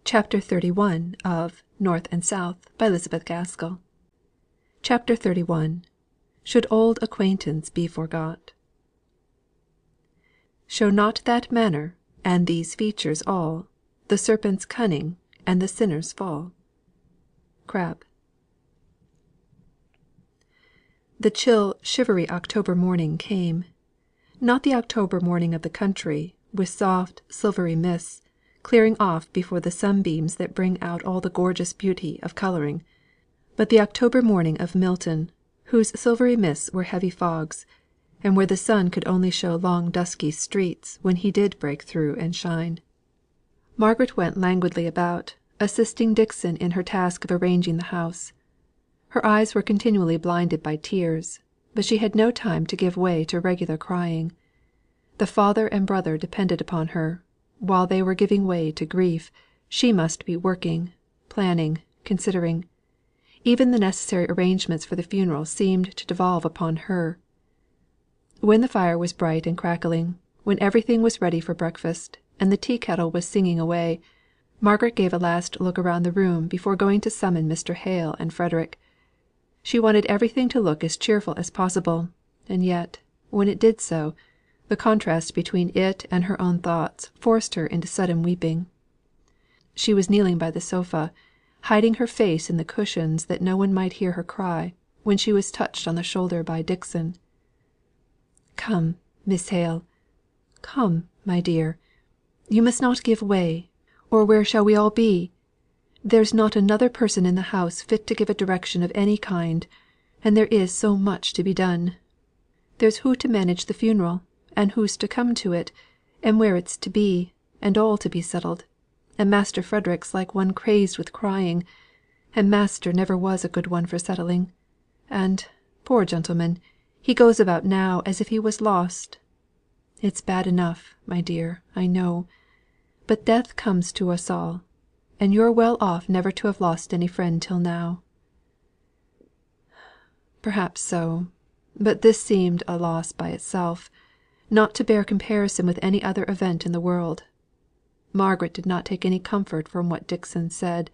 CHAPTER XXXI of North and South by Elizabeth Gaskell. CHAPTER XXXI. Should Old Acquaintance be Forgot. Show not that manner, and these features all, The serpent's cunning, and the sinner's fall. Crabbe. The chill shivery October morning came; not the October morning of the country, with soft silvery mists clearing off before the sunbeams that bring out all the gorgeous beauty of colouring, but the October morning of Milton, whose silvery mists were heavy fogs, and where the sun could only show long dusky streaks when he did break through and shine. Margaret went languidly about, assisting Dixon in her task of arranging the house. Her eyes were continually blinded by tears, but she had no time to give way to regular crying. The father and brother depended upon her; while they were giving way to grief, she must be working, planning, considering. Even the necessary arrangements for the funeral seemed to devolve upon her. When the fire was bright and crackling, when everything was ready for breakfast, and the tea kettle was singing away, Margaret gave a last look round the room before going to summon Mr. Hale and Frederick. She wanted everything to look as cheerful as possible; and yet, when it did so, the contrast between it and her own thoughts forced her into sudden weeping. She was kneeling by the sofa, hiding her face in the cushions that no one might hear her cry, when she was touched on the shoulder by Dixon. "Come, Miss Hale! Come, my dear! You must not give way, or where shall we all be? There's not another person in the house fit to give a direction of any kind, and there is so much to be done. There's who to manage the funeral, and who's to come to it, and where it's to be, and all to be settled; and Master Frederick's like one crazed with crying, and master never was a good one for settling; and, poor gentleman, he goes about now as if he was lost. It's bad enough, my dear, I know; but death comes to us all, and you're well off never to have lost any friend till now." Perhaps so; but this seemed a loss by itself, not to bear comparison with any other event in the world. Margaret did not take any comfort from what Dixon said,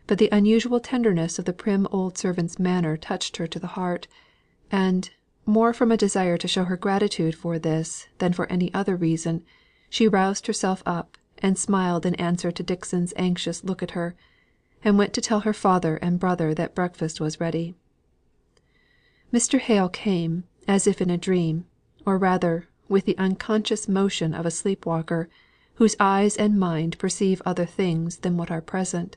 but the unusual tenderness of the prim old servant's manner touched her to the heart; and, more from a desire to show her gratitude for this than for any other reason, she roused herself up, and smiled in answer to Dixon's anxious look at her, and went to tell her father and brother that breakfast was ready. Mr. Hale came, as if in a dream, or rather, with the unconscious motion of a sleep walker, whose eyes and mind perceive other things than what are present.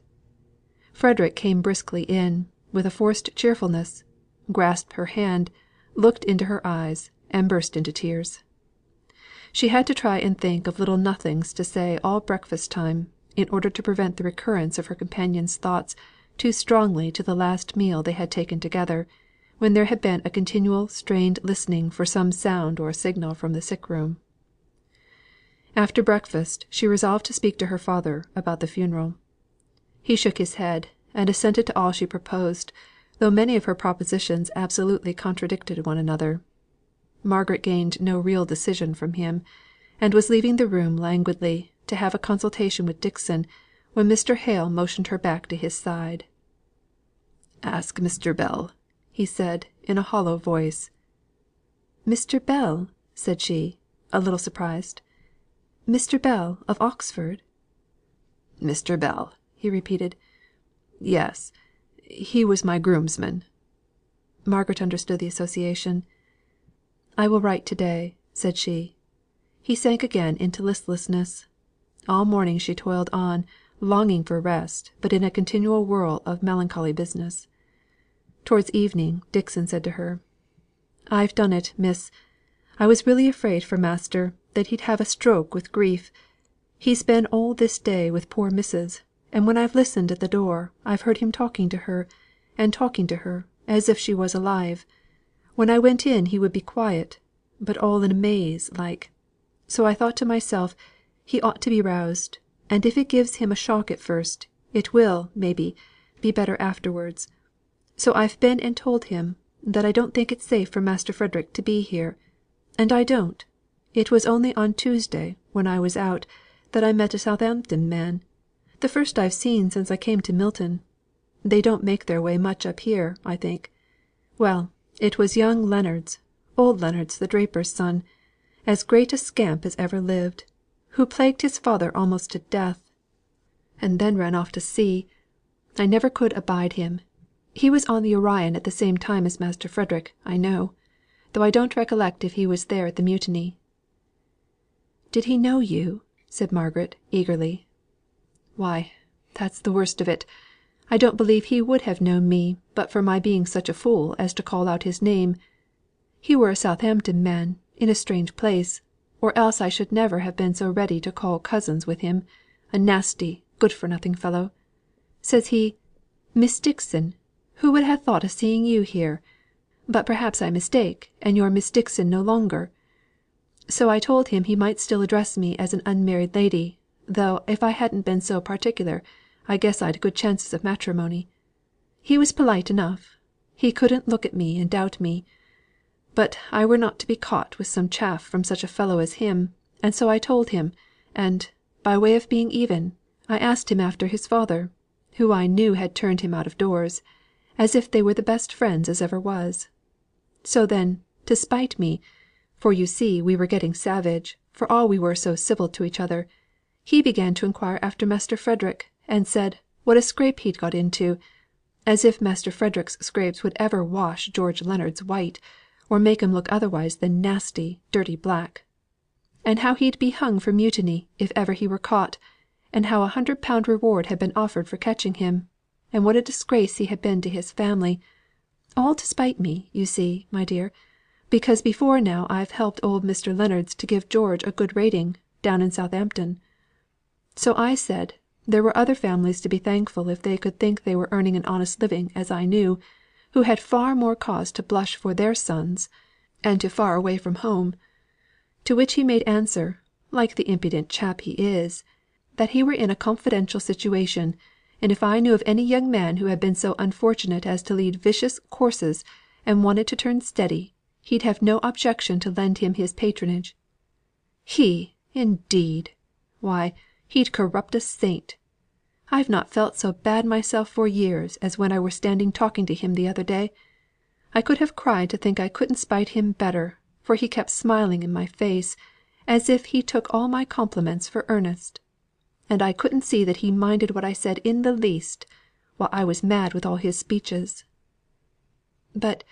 Frederick came briskly in, with a forced cheerfulness, grasped her hand, looked into her eyes, and burst into tears. She had to try and think of little nothings to say all breakfast time, in order to prevent the recurrence of her companion's thoughts too strongly to the last meal they had taken together, when there had been a continual strained listening for some sound or signal from the sick room. After breakfast she resolved to speak to her father about the funeral. He shook his head, and assented to all she proposed, though many of her propositions absolutely contradicted one another. Margaret gained no real decision from him, and was leaving the room languidly, to have a consultation with Dixon, when Mr. Hale motioned her back to his side. "Ask Mr. Bell," he said, in a hollow voice. "Mr. Bell?" said she, a little surprised. "Mr. Bell of Oxford?" "Mr. Bell," he repeated. "Yes, he was my groomsman." Margaret understood the association. "I will write to day," said she. He sank again into listlessness. All morning she toiled on, longing for rest, but in a continual whirl of melancholy business. Towards evening Dixon said to her: "I've done it, miss. I was really afraid for master, that he'd have a stroke with grief. He's been all this day with poor missus, and when I've listened at the door, I've heard him talking to her, as if she was alive. When I went in he would be quiet, but all in a maze like; so I thought to myself, he ought to be roused, and if it gives him a shock at first, it will, maybe, be better afterwards. So I've been and told him, that I don't think it safe for Master Frederick to be here; and I don't. It was only on Tuesday, when I was out, that I met a Southampton man. The first I've seen since I came to Milton. They don't make their way much up here, I think. Well, it was young Leonards, old Leonards the draper's son, as great a scamp as ever lived, who plagued his father almost to death, and then ran off to sea. I never could abide him. He was on the Orion at the same time as Master Frederick, I know, though I don't recollect if he was there at the mutiny." "Did he know you?" said Margaret, eagerly. "Why, that's the worst of it. I don't believe he would have known me but for my being such a fool as to call out his name. He were a Southampton man, in a strange place, or else I should never have been so ready to call cousins with him, a nasty, good for nothing fellow. Says he, 'Miss Dixon, who would have thought of seeing you here? But perhaps I mistake, and you're Miss Dixon no longer.' So I told him he might still address me as an unmarried lady, though if I hadn't been so particular, I guess I'd good chances of matrimony. He was polite enough. He couldn't look at me and doubt me. But I were not to be caught with some chaff from such a fellow as him, and so I told him, and, by way of being even, I asked him after his father, who I knew had turned him out of doors, as if they were the best friends as ever was. So then, to spite me, for you see we were getting savage, for all we were so civil to each other, he began to inquire after Master Frederick, and said, what a scrape he'd got into, as if Master Frederick's scrapes would ever wash George Leonards white, or make him look otherwise than nasty, dirty black; and how he'd be hung for mutiny if ever he were caught, and how £100 reward had been offered for catching him, and what a disgrace he had been to his family, all to spite me, you see, my dear, because before now I've helped old Mr. Leonards to give George a good rating, down in Southampton. So I said, there were other families to be thankful if they could think they were earning an honest living as I knew, who had far more cause to blush for their sons, and to far away from home. To which he made answer, like the impudent chap he is, that he were in a confidential situation, and if I knew of any young man who had been so unfortunate as to lead vicious courses, and wanted to turn steady, he'd have no objection to lend him his patronage. He, indeed! Why, he'd corrupt a saint. I've not felt so bad myself for years as when I were standing talking to him the other day. I could have cried to think I couldn't spite him better, for he kept smiling in my face, as if he took all my compliments for earnest; and I couldn't see that he minded what I said in the least, while I was mad with all his speeches." "But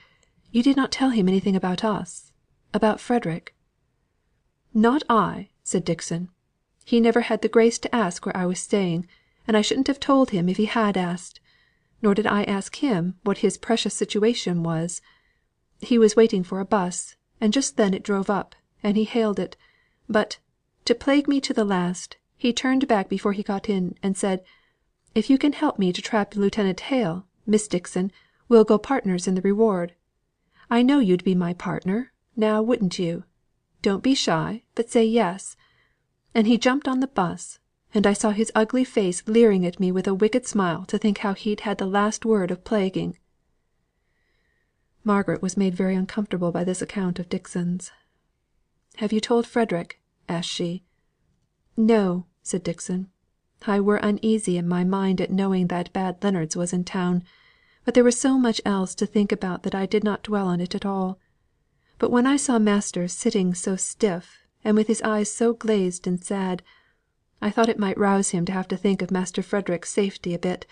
you did not tell him anything about us about Frederick?" "Not I," said Dixon. "He never had the grace to ask where I was staying, and I shouldn't have told him if he had asked; nor did I ask him what his precious situation was. He was waiting for a 'bus, and just then it drove up, and he hailed it; but, to plague me to the last, he turned back before he got in, and said, 'If you can help me to trap Lieutenant Hale, Miss Dixon, we'll go partners in the reward. I know you'd be my partner, now wouldn't you? Don't be shy, but say yes.' And he jumped on the 'bus, and I saw his ugly face leering at me with a wicked smile to think how he'd had the last word of plaguing." Margaret was made very uncomfortable by this account of Dixon's. "Have you told Frederick?" asked she. "No," said Dixon. "I were uneasy in my mind at knowing that bad Leonards was in town, but there was so much else to think about that I did not dwell on it at all. But when I saw master sitting so stiff, and with his eyes so glazed and sad, I thought it might rouse him to have to think of Master Frederick's safety a bit,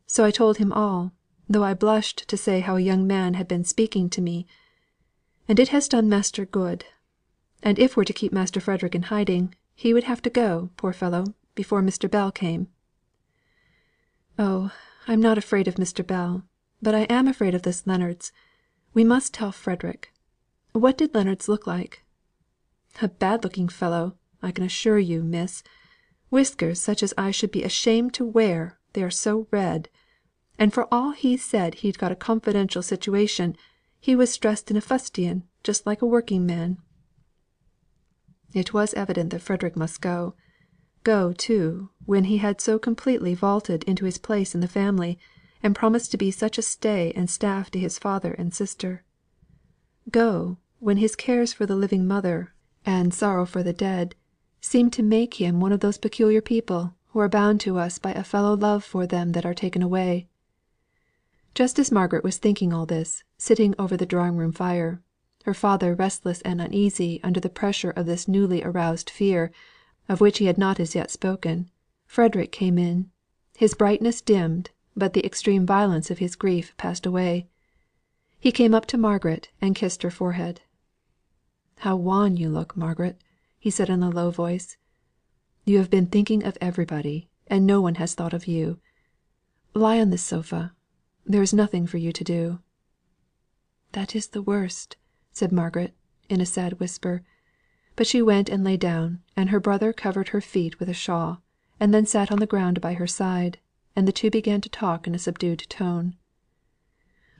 so I told him all, though I blushed to say how a young man had been speaking to me. And it has done master good. And if we're to keep Master Frederick in hiding, he would have to go, poor fellow, before Mr. Bell came." "Oh, I'm not afraid of Mr. Bell, but I am afraid of this Leonards. We must tell Frederick. What did Leonards look like?" "A bad looking fellow, I can assure you, miss. Whiskers such as I should be ashamed to wear, they are so red. And for all he said he'd got a confidential situation, he was dressed in a fustian, just like a working man." It was evident that Frederick must go; go, too, when he had so completely vaulted into his place in the family, and promised to be such a stay and staff to his father and sister; go, when his cares for the living mother, and sorrow for the dead, seemed to make him one of those peculiar people who are bound to us by a fellow love for them that are taken away." Just as Margaret was thinking all this, sitting over the drawing room fire, her father restless and uneasy under the pressure of this newly aroused fear, of which he had not as yet spoken, Frederick came in. His brightness dimmed, but the extreme violence of his grief passed away. He came up to Margaret and kissed her forehead. "How wan you look, Margaret!" he said in a low voice. "You have been thinking of everybody, and no one has thought of you. Lie on this sofa. There is nothing for you to do." "That is the worst," said Margaret, in a sad whisper. But she went and lay down, and her brother covered her feet with a shawl, and then sat on the ground by her side, and the two began to talk in a subdued tone.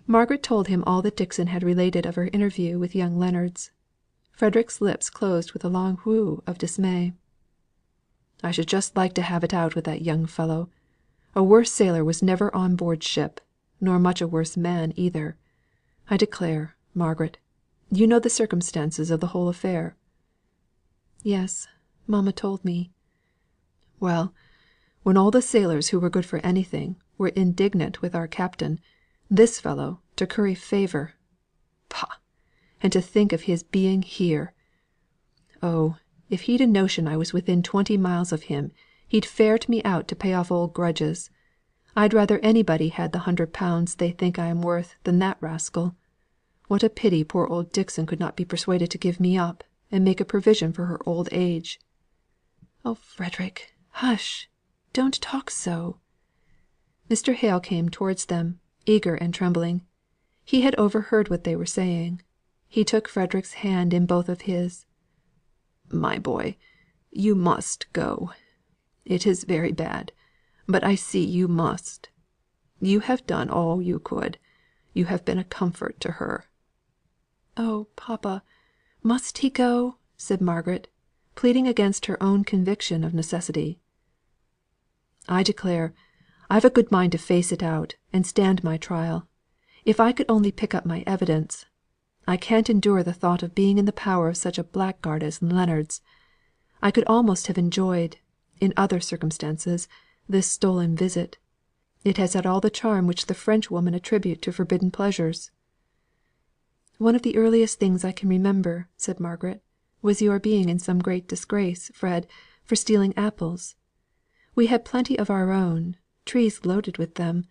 Margaret told him all that Dixon had related of her interview with young Leonards. Frederick's lips closed with a long whew of dismay. "I should just like to have it out with that young fellow. A worse sailor was never on board ship, nor much a worse man either. I declare, Margaret, you know the circumstances of the whole affair?" "Yes, mamma told me." "Well, when all the sailors who were good for anything were indignant with our captain, this fellow, to curry favour pah! And to think of his being here! Oh, if he'd a notion I was within 20 miles of him, he'd ferret me out to pay off old grudges. I'd rather anybody had the £100 they think I am worth than that rascal. What a pity poor old Dixon could not be persuaded to give me up, and make a provision for her old age." "Oh, Frederick, hush! Don't talk so." Mr. Hale came towards them, eager and trembling. He had overheard what they were saying. He took Frederick's hand in both of his. "My boy, you must go. It is very bad, but I see you must. You have done all you could. You have been a comfort to her." "Oh, papa, must he go?" said Margaret, pleading against her own conviction of necessity. "I declare, I've a good mind to face it out, and stand my trial, if I could only pick up my evidence. I can't endure the thought of being in the power of such a blackguard as Leonards. I could almost have enjoyed, in other circumstances, this stolen visit. It has had all the charm which the Frenchwomen attribute to forbidden pleasures." "One of the earliest things I can remember," said Margaret, "was your being in some great disgrace, Fred, for stealing apples. We had plenty of our own, trees loaded with them;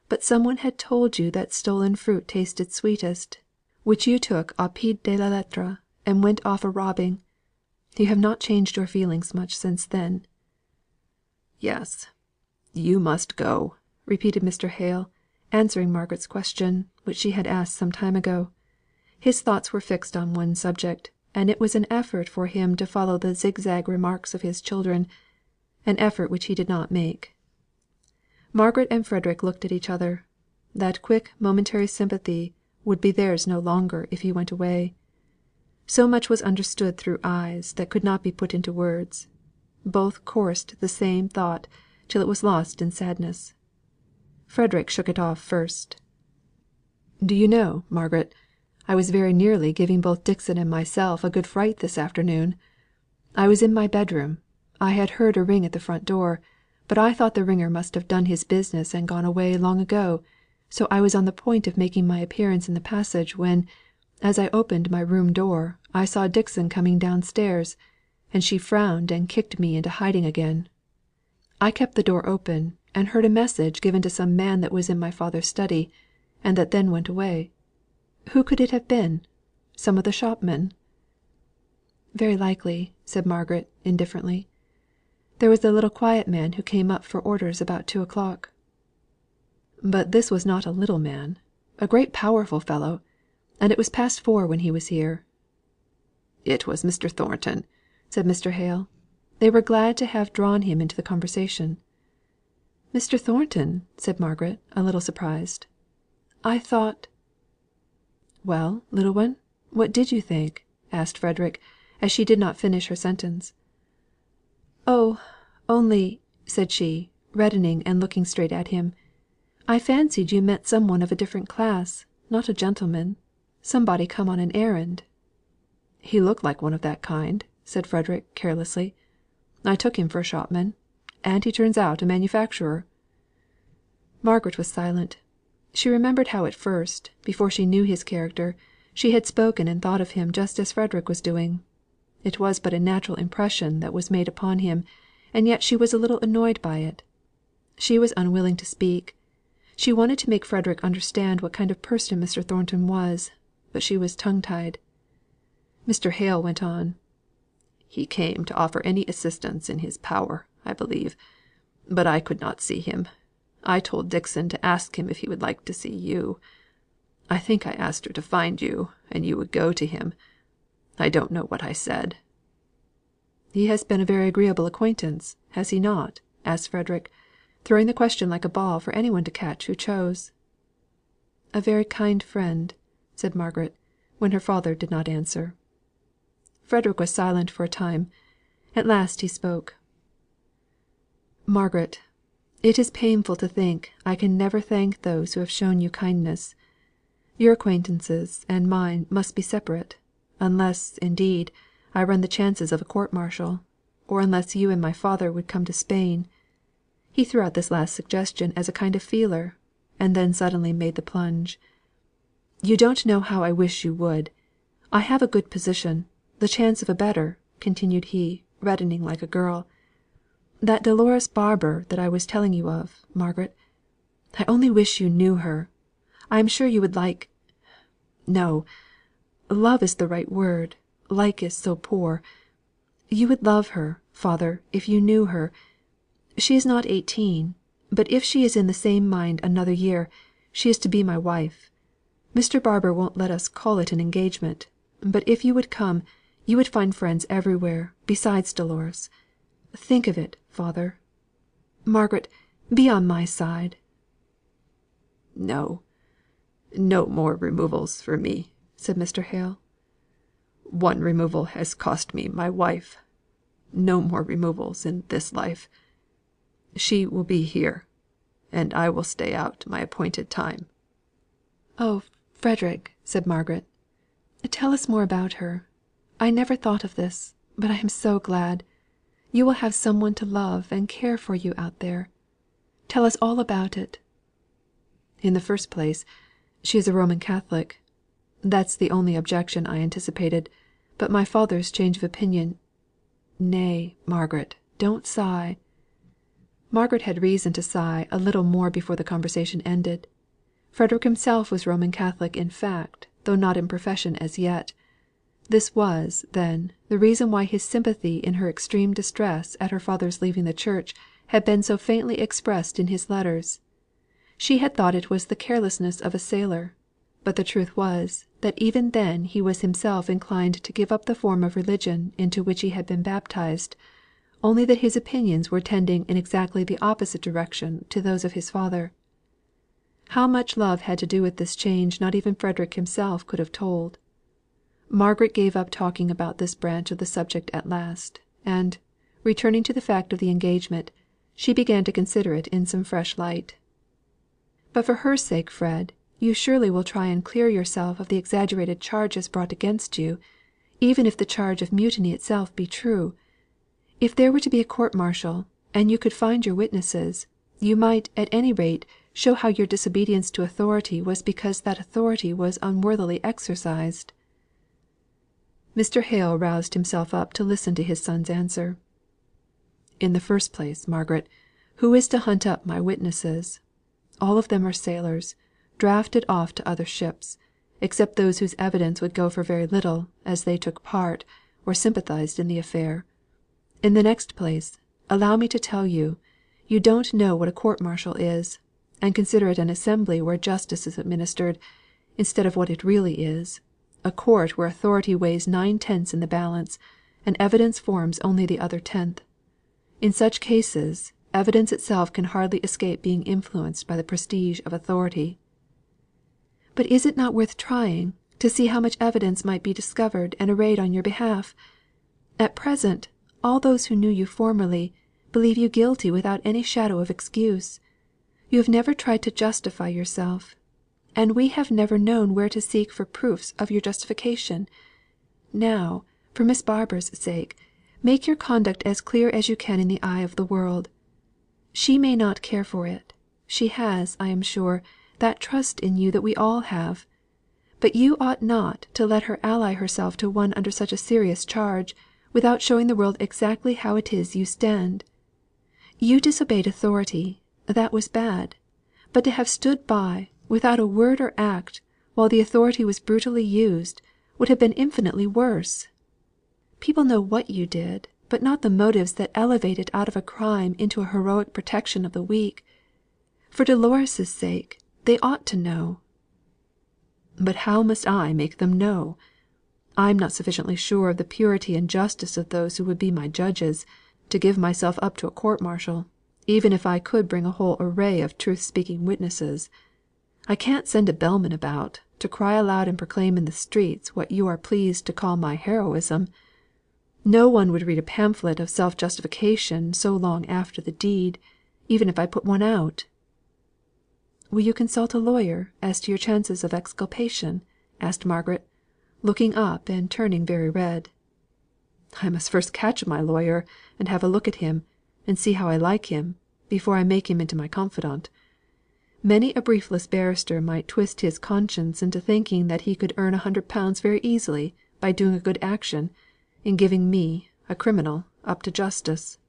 but some one had told you that stolen fruit tasted sweetest, which you took au pied de la lettre, and went off a robbing. You have not changed your feelings much since then." "Yes, you must go," repeated Mr. Hale, answering Margaret's question, which she had asked some time ago. His thoughts were fixed on one subject, and it was an effort for him to follow the zigzag remarks of his children, an effort which he did not make. Margaret and Frederick looked at each other. That quick momentary sympathy would be theirs no longer if he went away. So much was understood through eyes that could not be put into words. Both coursed the same thought till it was lost in sadness. Frederick shook it off first. "Do you know, Margaret, I was very nearly giving both Dixon and myself a good fright this afternoon. I was in my bedroom. I had heard a ring at the front door, but I thought the ringer must have done his business and gone away long ago, so I was on the point of making my appearance in the passage, when, as I opened my room door, I saw Dixon coming downstairs, and she frowned and kicked me into hiding again. I kept the door open, and heard a message given to some man that was in my father's study, and that then went away. Who could it have been? Some of the shopmen?" "Very likely," said Margaret, indifferently. "There was the little quiet man who came up for orders about 2 o'clock." "But this was not a little man a great powerful fellow; and it was past 4 when he was here." "It was Mr. Thornton," said Mr. Hale. They were glad to have drawn him into the conversation. "Mr. Thornton!" said Margaret, a little surprised. "I thought " "Well, little one, what did you think?" asked Frederick, as she did not finish her sentence. "Oh, only," said she, reddening and looking straight at him, "I fancied you meant some one of a different class, not a gentleman somebody come on an errand." "He looked like one of that kind," said Frederick, carelessly. "I took him for a shopman. and he turns out a manufacturer." Margaret was silent. She remembered how at first, before she knew his character, she had spoken and thought of him just as Frederick was doing. It was but a natural impression that was made upon him, and yet she was a little annoyed by it. She was unwilling to speak. She wanted to make Frederick understand what kind of person Mr. Thornton was, but she was tongue tied. Mr. Hale went on: "He came to offer any assistance in his power, I believe, but I could not see him. I told Dixon to ask him if he would like to see you. I think I asked her to find you, and you would go to him. I don't know what I said." "He has been a very agreeable acquaintance, has he not?" asked Frederick, throwing the question like a ball for any one to catch who chose. "A very kind friend," said Margaret, when her father did not answer. Frederick was silent for a time. At last he spoke: "Margaret, it is painful to think I can never thank those who have shown you kindness. Your acquaintances and mine must be separate, unless, indeed, I run the chances of a court martial, or unless you and my father would come to Spain." He threw out this last suggestion as a kind of feeler, and then suddenly made the plunge. "You don't know how I wish you would. I have a good position, the chance of a better," continued he, reddening like a girl. "That Dolores Barbour that I was telling you of, Margaret, I only wish you knew her. I am sure you would like no, love is the right word, like is so poor. You would love her, father, if you knew her. She is not 18, but if she is in the same mind another year, she is to be my wife. Mr. Barbour won't let us call it an engagement, but if you would come, you would find friends everywhere, besides Dolores. Think of it, father. Margaret, be on my side." "No, no more removals for me," said Mr. Hale. "One removal has cost me my wife. No more removals in this life. She will be here, and I will stay out my appointed time." "Oh, Frederick," said Margaret, "tell us more about her. I never thought of this, but I am so glad. You will have some one to love and care for you out there. Tell us all about it." "In the first place, she is a Roman Catholic. That's the only objection I anticipated; but my father's change of opinion nay, Margaret, don't sigh." Margaret had reason to sigh a little more before the conversation ended. Frederick himself was Roman Catholic in fact, though not in profession as yet. This was, then, the reason why his sympathy in her extreme distress at her father's leaving the Church had been so faintly expressed in his letters. She had thought it was the carelessness of a sailor; but the truth was, that even then he was himself inclined to give up the form of religion into which he had been baptized, only that his opinions were tending in exactly the opposite direction to those of his father. How much love had to do with this change not even Frederick himself could have told. Margaret gave up talking about this branch of the subject at last, and, returning to the fact of the engagement, she began to consider it in some fresh light. "But for her sake, Fred, you surely will try and clear yourself of the exaggerated charges brought against you, even if the charge of mutiny itself be true. If there were to be a court martial, and you could find your witnesses, you might, at any rate, show how your disobedience to authority was because that authority was unworthily exercised." Mr. Hale roused himself up to listen to his son's answer. "In the first place, Margaret, who is to hunt up my witnesses? All of them are sailors, drafted off to other ships, except those whose evidence would go for very little, as they took part, or sympathized in the affair. In the next place, allow me to tell you, you don't know what a court martial is, and consider it an assembly where justice is administered, instead of what it really is, a court where authority weighs 9/10 in the balance, and evidence forms only the other 10th. In such cases, evidence itself can hardly escape being influenced by the prestige of authority." "But is it not worth trying, to see how much evidence might be discovered and arrayed on your behalf? At present, all those who knew you formerly, believe you guilty without any shadow of excuse. You have never tried to justify yourself, and we have never known where to seek for proofs of your justification. Now, for Miss Barbour's sake, make your conduct as clear as you can in the eye of the world. She may not care for it. She has, I am sure, that trust in you that we all have. But you ought not to let her ally herself to one under such a serious charge, without showing the world exactly how it is you stand. You disobeyed authority; that was bad. But to have stood by, without a word or act, while the authority was brutally used, would have been infinitely worse. People know what you did, but not the motives that elevate it out of a crime into a heroic protection of the weak. For Dolores' sake, they ought to know." "But how must I make them know? I am not sufficiently sure of the purity and justice of those who would be my judges, to give myself up to a court martial, even if I could bring a whole array of truth speaking witnesses. I can't send a bellman about, to cry aloud and proclaim in the streets what you are pleased to call my heroism. No one would read a pamphlet of self justification so long after the deed, even if I put one out." "Will you consult a lawyer as to your chances of exculpation?" asked Margaret, looking up and turning very red. "I must first catch my lawyer, and have a look at him, and see how I like him, before I make him into my confidant. Many a briefless barrister might twist his conscience into thinking that he could earn £100 very easily by doing a good action, in giving me, a criminal, up to justice."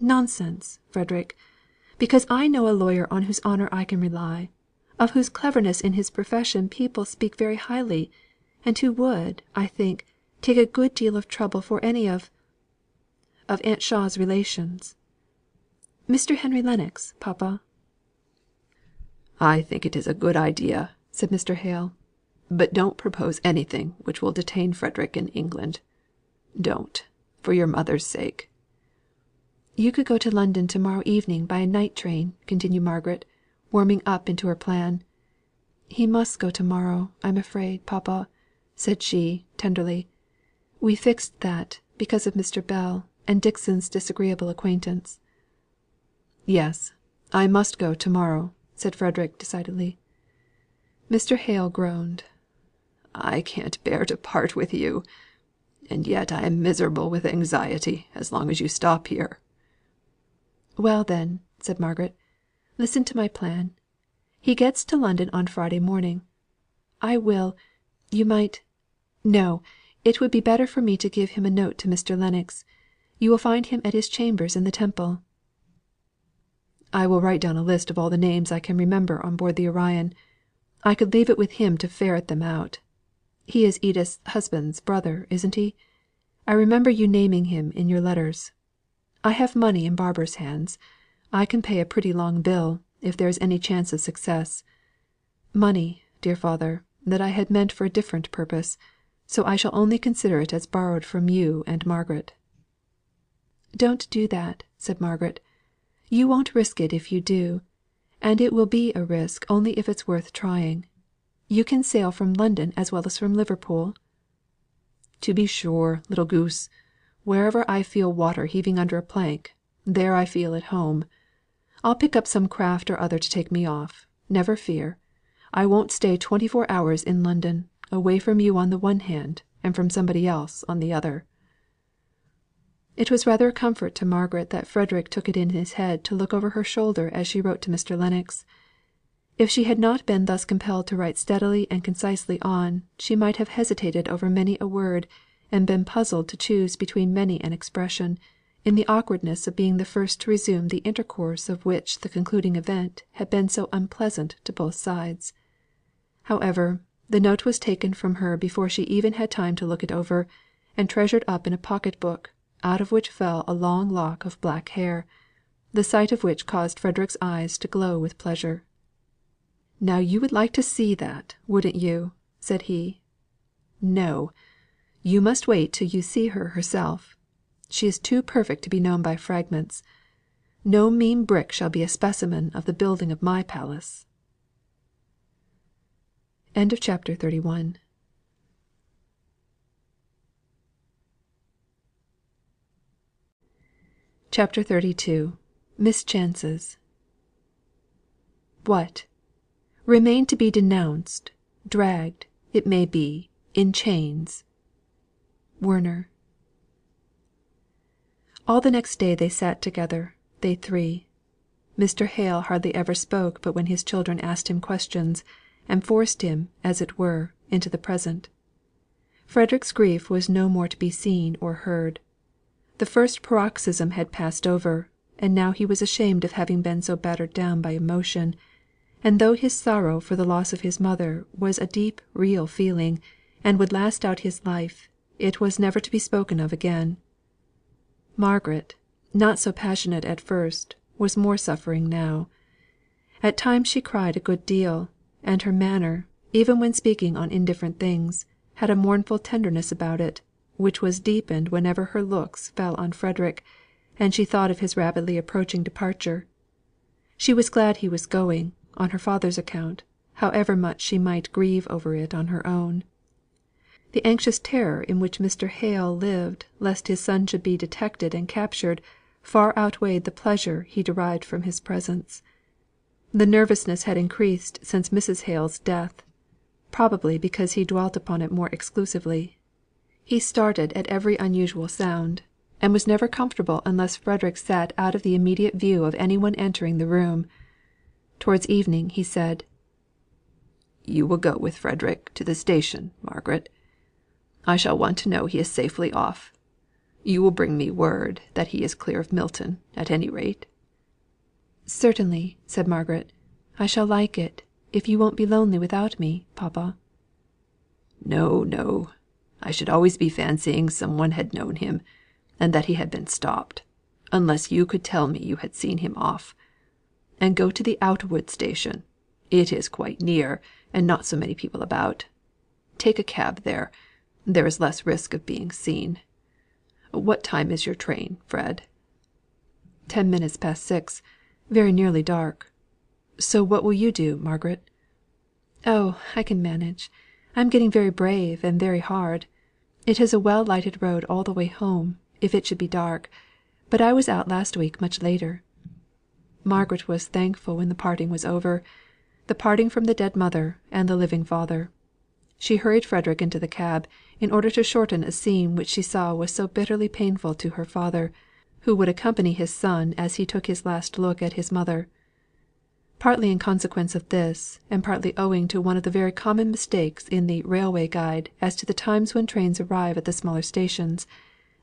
"Nonsense, Frederick! Because I know a lawyer on whose honour I can rely, of whose cleverness in his profession people speak very highly, and who would, I think, take a good deal of trouble for any of Aunt Shaw's relations. Mr. Henry Lennox, papa." "I think it is a good idea," said Mr. Hale. "But don't propose anything which will detain Frederick in England. Don't, for your mother's sake." "You could go to London to morrow evening by a night train," continued Margaret, warming up into her plan. "He must go to morrow, I'm afraid, papa," said she, tenderly. "We fixed that, because of Mr. Bell, and Dixon's disagreeable acquaintance." "Yes, I must go to morrow," said Frederick, decidedly. Mr. Hale groaned. "I can't bear to part with you; and yet I am miserable with anxiety as long as you stop here." "Well then," said Margaret, "listen to my plan. He gets to London on Friday morning. You might no, it would be better for me to give him a note to Mr. Lennox. You will find him at his chambers in the Temple." "I will write down a list of all the names I can remember on board the Orion. I could leave it with him to ferret them out. He is Edith's husband's brother, isn't he? I remember you naming him in your letters. I have money in Barbara's hands. I can pay a pretty long bill, if there is any chance of success. Money, dear father, that I had meant for a different purpose, so I shall only consider it as borrowed from you and Margaret." "Don't do that," said Margaret. "You won't risk it if you do; and it will be a risk only if it's worth trying. You can sail from London as well as from Liverpool." "To be sure, little goose. Wherever I feel water heaving under a plank, there I feel at home. I'll pick up some craft or other to take me off, never fear. I won't stay 24 hours in London, away from you on the one hand, and from somebody else on the other." It was rather a comfort to Margaret that Frederick took it in his head to look over her shoulder as she wrote to Mr. Lennox. If she had not been thus compelled to write steadily and concisely on, she might have hesitated over many a word, and been puzzled to choose between many an expression, in the awkwardness of being the first to resume the intercourse of which the concluding event had been so unpleasant to both sides. However, the note was taken from her before she even had time to look it over, and treasured up in a pocket book, out of which fell a long lock of black hair, the sight of which caused Frederick's eyes to glow with pleasure. "Now you would like to see that, wouldn't you?" said he. "No! You must wait till you see her herself. She is too perfect to be known by fragments. No mean brick shall be a specimen of the building of my palace." CHAPTER 32. Mischances. "What! Remain to be denounced, dragged, it may be, in chains." Werner. All the next day they sat together, they three. Mr. Hale hardly ever spoke but when his children asked him questions, and forced him, as it were, into the present. Frederick's grief was no more to be seen or heard. The first paroxysm had passed over, and now he was ashamed of having been so battered down by emotion; and though his sorrow for the loss of his mother was a deep real feeling, and would last out his life, it was never to be spoken of again. Margaret, not so passionate at first, was more suffering now. At times she cried a good deal, and her manner, even when speaking on indifferent things, had a mournful tenderness about it, which was deepened whenever her looks fell on Frederick, and she thought of his rapidly approaching departure. She was glad he was going, on her father's account, however much she might grieve over it on her own. The anxious terror in which Mr. Hale lived lest his son should be detected and captured far outweighed the pleasure he derived from his presence. The nervousness had increased since Mrs. Hale's death, probably because he dwelt upon it more exclusively. He started at every unusual sound, and was never comfortable unless Frederick sat out of the immediate view of any one entering the room. Towards evening he said: "You will go with Frederick to the station, Margaret. I shall want to know he is safely off. You will bring me word that he is clear of Milton, at any rate." "Certainly," said Margaret. "I shall like it, if you won't be lonely without me, papa." "No, no. I should always be fancying some one had known him, and that he had been stopped, unless you could tell me you had seen him off. And go to the Outwood station. It is quite near, and not so many people about. Take a cab there. There is less risk of being seen. What time is your train, Fred?" 10 minutes past 6. Very nearly dark. So what will you do, Margaret?" "Oh, I can manage. I am getting very brave and very hard. It is a well lighted road all the way home, if it should be dark; but I was out last week much later." Margaret was thankful when the parting was over the parting from the dead mother and the living father. She hurried Frederick into the cab, in order to shorten a scene which she saw was so bitterly painful to her father, who would accompany his son as he took his last look at his mother. Partly in consequence of this, and partly owing to one of the very common mistakes in the Railway Guide as to the times when trains arrive at the smaller stations,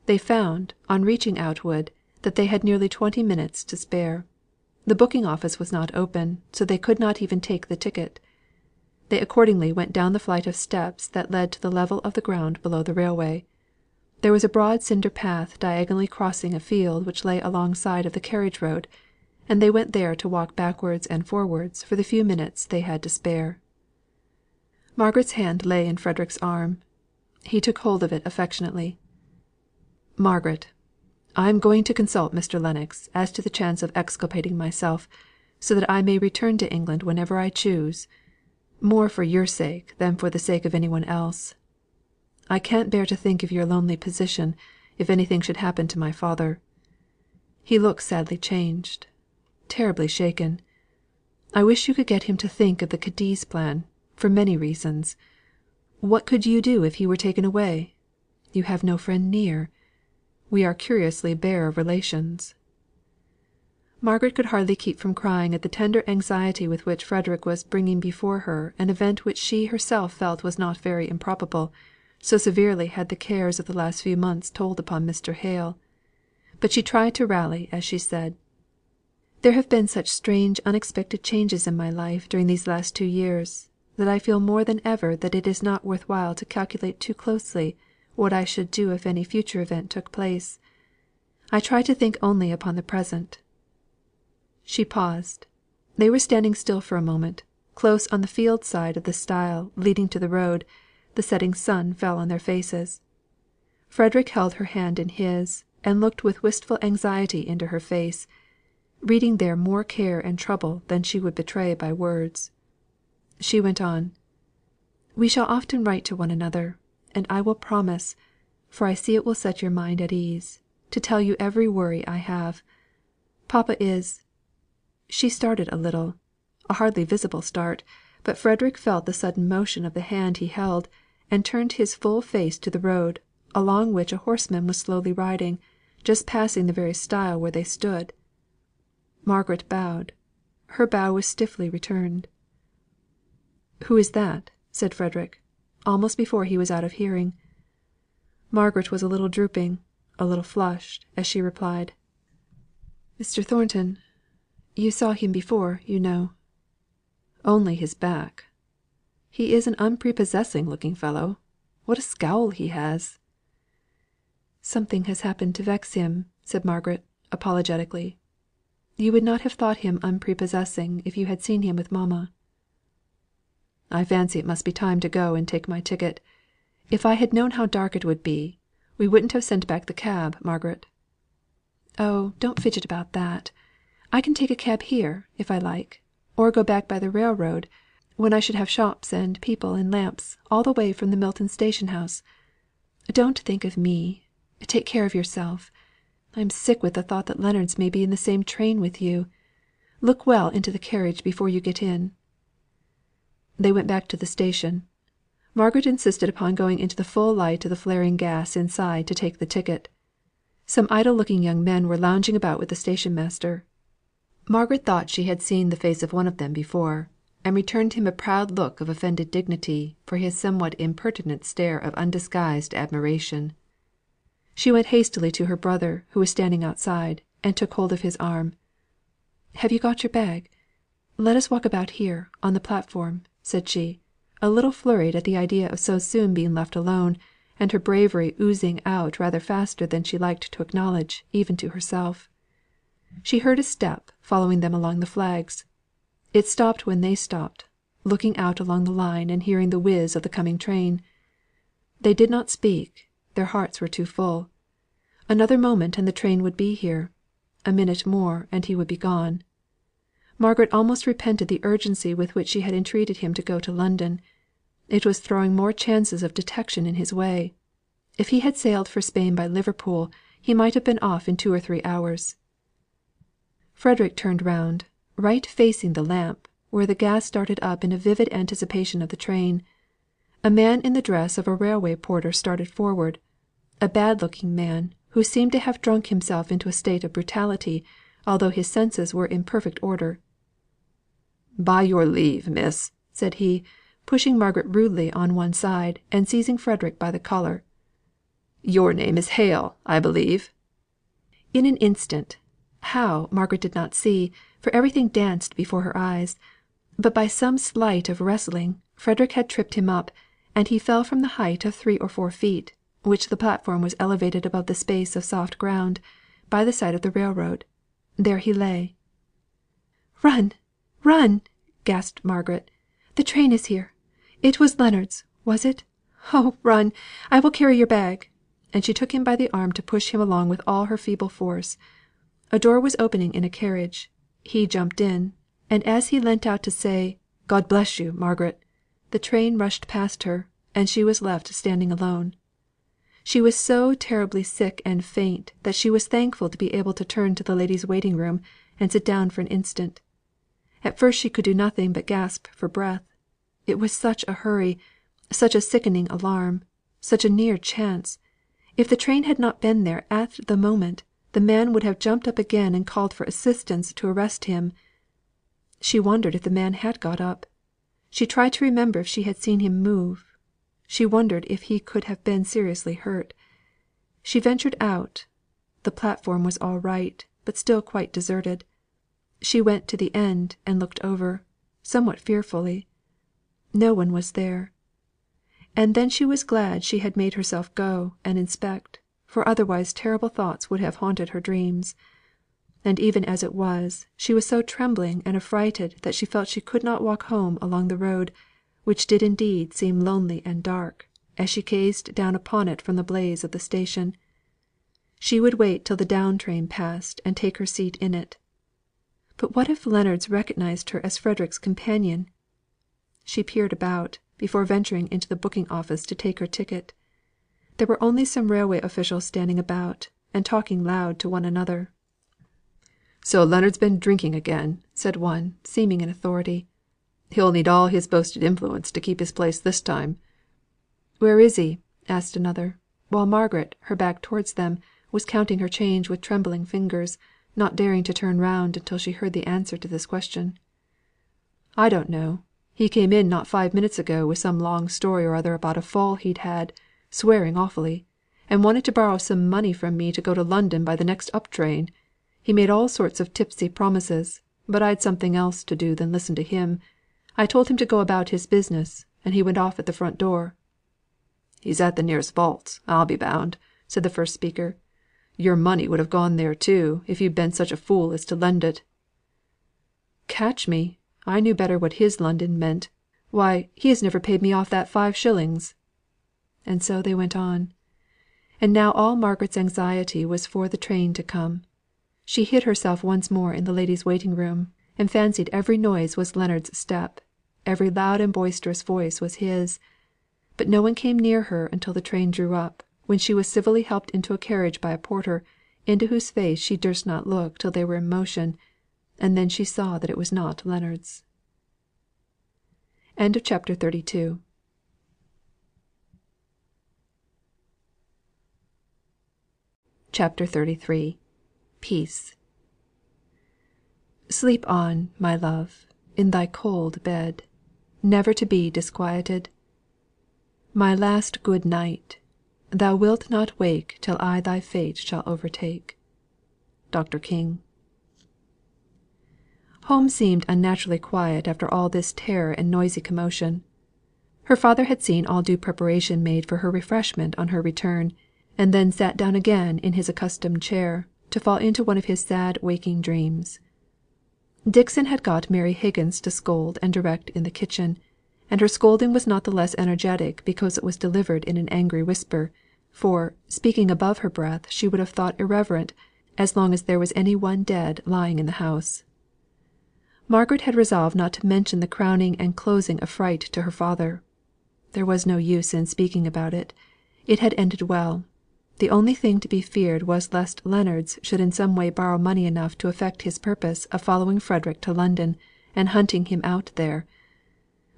they found, on reaching Outwood, that they had nearly 20 minutes to spare. The booking office was not open, so they could not even take the ticket. They accordingly went down the flight of steps that led to the level of the ground below the railway. There was a broad cinder path diagonally crossing a field which lay alongside of the carriage road, and they went there to walk backwards and forwards for the few minutes they had to spare. Margaret's hand lay in Frederick's arm. He took hold of it affectionately. "Margaret, I am going to consult Mr. Lennox as to the chance of exculpating myself, so that I may return to England whenever I choose; more for your sake than for the sake of any one else. I can't bear to think of your lonely position, if anything should happen to my father. He looks sadly changed, terribly shaken. I wish you could get him to think of the Cadiz plan, for many reasons. What could you do if he were taken away? You have no friend near. We are curiously bare of relations." Margaret could hardly keep from crying at the tender anxiety with which Frederick was bringing before her an event which she herself felt was not very improbable, so severely had the cares of the last few months told upon Mr. Hale. But she tried to rally as she said: "There have been such strange unexpected changes in my life during these last 2 years, that I feel more than ever that it is not worth while to calculate too closely what I should do if any future event took place. I try to think only upon the present." She paused. They were standing still for a moment, close on the field side of the stile leading to the road; the setting sun fell on their faces. Frederick held her hand in his, and looked with wistful anxiety into her face, reading there more care and trouble than she would betray by words. She went on: "We shall often write to one another, and I will promise, for I see it will set your mind at ease, to tell you every worry I have. Papa is" she started a little, a hardly visible start, but Frederick felt the sudden motion of the hand he held, and turned his full face to the road, along which a horseman was slowly riding, just passing the very stile where they stood. Margaret bowed. Her bow was stiffly returned. "Who is that?" said Frederick, almost before he was out of hearing. Margaret was a little drooping, a little flushed, as she replied: "Mr. Thornton. You saw him before, you know." "Only his back. He is an unprepossessing looking fellow. What a scowl he has!" "Something has happened to vex him," said Margaret, apologetically. "You would not have thought him unprepossessing if you had seen him with mamma." "I fancy it must be time to go and take my ticket. If I had known how dark it would be, we wouldn't have sent back the cab, Margaret." "Oh, don't fidget about that. I can take a cab here, if I like, or go back by the railroad, when I should have shops and people and lamps all the way from the Milton station house. Don't think of me. Take care of yourself. I am sick with the thought that Leonards may be in the same train with you. Look well into the carriage before you get in." They went back to the station. Margaret insisted upon going into the full light of the flaring gas inside to take the ticket. Some idle looking young men were lounging about with the station master. Margaret thought she had seen the face of one of them before, and returned him a proud look of offended dignity for his somewhat impertinent stare of undisguised admiration. She went hastily to her brother, who was standing outside, and took hold of his arm. "Have you got your bag? Let us walk about here, on the platform," said she, a little flurried at the idea of so soon being left alone, and her bravery oozing out rather faster than she liked to acknowledge even to herself. She heard a step following them along the flags. It stopped when they stopped, looking out along the line and hearing the whiz of the coming train. They did not speak, their hearts were too full. Another moment and the train would be here; a minute more and he would be gone. Margaret almost repented the urgency with which she had entreated him to go to London. It was throwing more chances of detection in his way. If he had sailed for Spain by Liverpool, he might have been off in 2 or 3 hours. Frederick turned round, right facing the lamp, where the gas started up in a vivid anticipation of the train. A man in the dress of a railway porter started forward; a bad looking man, who seemed to have drunk himself into a state of brutality, although his senses were in perfect order. "By your leave, miss," said he, pushing Margaret rudely on one side, and seizing Frederick by the collar. "Your name is Hale, I believe?" In an instant how, Margaret did not see, for everything danced before her eyes but by some sleight of wrestling, Frederick had tripped him up, and he fell from the height of 3 or 4 feet, which the platform was elevated above the space of soft ground, by the side of the railroad. There he lay. "Run! run!" gasped Margaret. "The train is here. It was Leonards, was it? Oh, run! I will carry your bag." And she took him by the arm to push him along with all her feeble force. A door was opening in a carriage. He jumped in, and as he leant out to say, "God bless you, Margaret," the train rushed past her, and she was left standing alone. She was so terribly sick and faint that she was thankful to be able to turn to the ladies' waiting room, and sit down for an instant. At first she could do nothing but gasp for breath. It was such a hurry, such a sickening alarm, such a near chance. If the train had not been there at the moment, the man would have jumped up again and called for assistance to arrest him. She wondered if the man had got up. She tried to remember if she had seen him move. She wondered if he could have been seriously hurt. She ventured out. The platform was all right, but still quite deserted. She went to the end, and looked over, somewhat fearfully. No one was there. And then she was glad she had made herself go and inspect, for otherwise terrible thoughts would have haunted her dreams. And even as it was, she was so trembling and affrighted that she felt she could not walk home along the road, which did indeed seem lonely and dark, as she gazed down upon it from the blaze of the station. She would wait till the down train passed, and take her seat in it. But what if Leonards recognised her as Frederick's companion? She peered about, before venturing into the booking office to take her ticket. There were only some railway officials standing about, and talking loud to one another. "So Leonards been drinking again," said one, seeming in authority. "He'll need all his boasted influence to keep his place this time." "Where is he?" asked another, while Margaret, her back towards them, was counting her change with trembling fingers, not daring to turn round until she heard the answer to this question. "I don't know. He came in not 5 minutes ago with some long story or other about a fall he'd had, swearing awfully, and wanted to borrow some money from me to go to London by the next up train. He made all sorts of tipsy promises, but I'd something else to do than listen to him. I told him to go about his business, and he went off at the front door." "He's at the nearest vaults, I'll be bound," said the first speaker. "Your money would have gone there too, if you'd been such a fool as to lend it." "Catch me! I knew better what his London meant. Why, he has never paid me off that 5 shillings." And so they went on. And now all Margaret's anxiety was for the train to come. She hid herself once more in the ladies' waiting room, and fancied every noise was Leonard's step, every loud and boisterous voice was his. But no one came near her until the train drew up, when she was civilly helped into a carriage by a porter, into whose face she durst not look till they were in motion, and then she saw that it was not Leonard's. CHAPTER 33. Peace. Sleep on, my love, in thy cold bed, never to be disquieted. My last good night, thou wilt not wake till I thy fate shall overtake. Dr. King. Home seemed unnaturally quiet after all this terror and noisy commotion. Her father had seen all due preparation made for her refreshment on her return, and then sat down again in his accustomed chair, to fall into one of his sad waking dreams. Dixon had got Mary Higgins to scold and direct in the kitchen, and her scolding was not the less energetic because it was delivered in an angry whisper, for, speaking above her breath, she would have thought irreverent, as long as there was any one dead lying in the house. Margaret had resolved not to mention the crowning and closing affright to her father. There was no use in speaking about it. It had ended well. The only thing to be feared was lest Leonards should in some way borrow money enough to effect his purpose of following Frederick to London, and hunting him out there.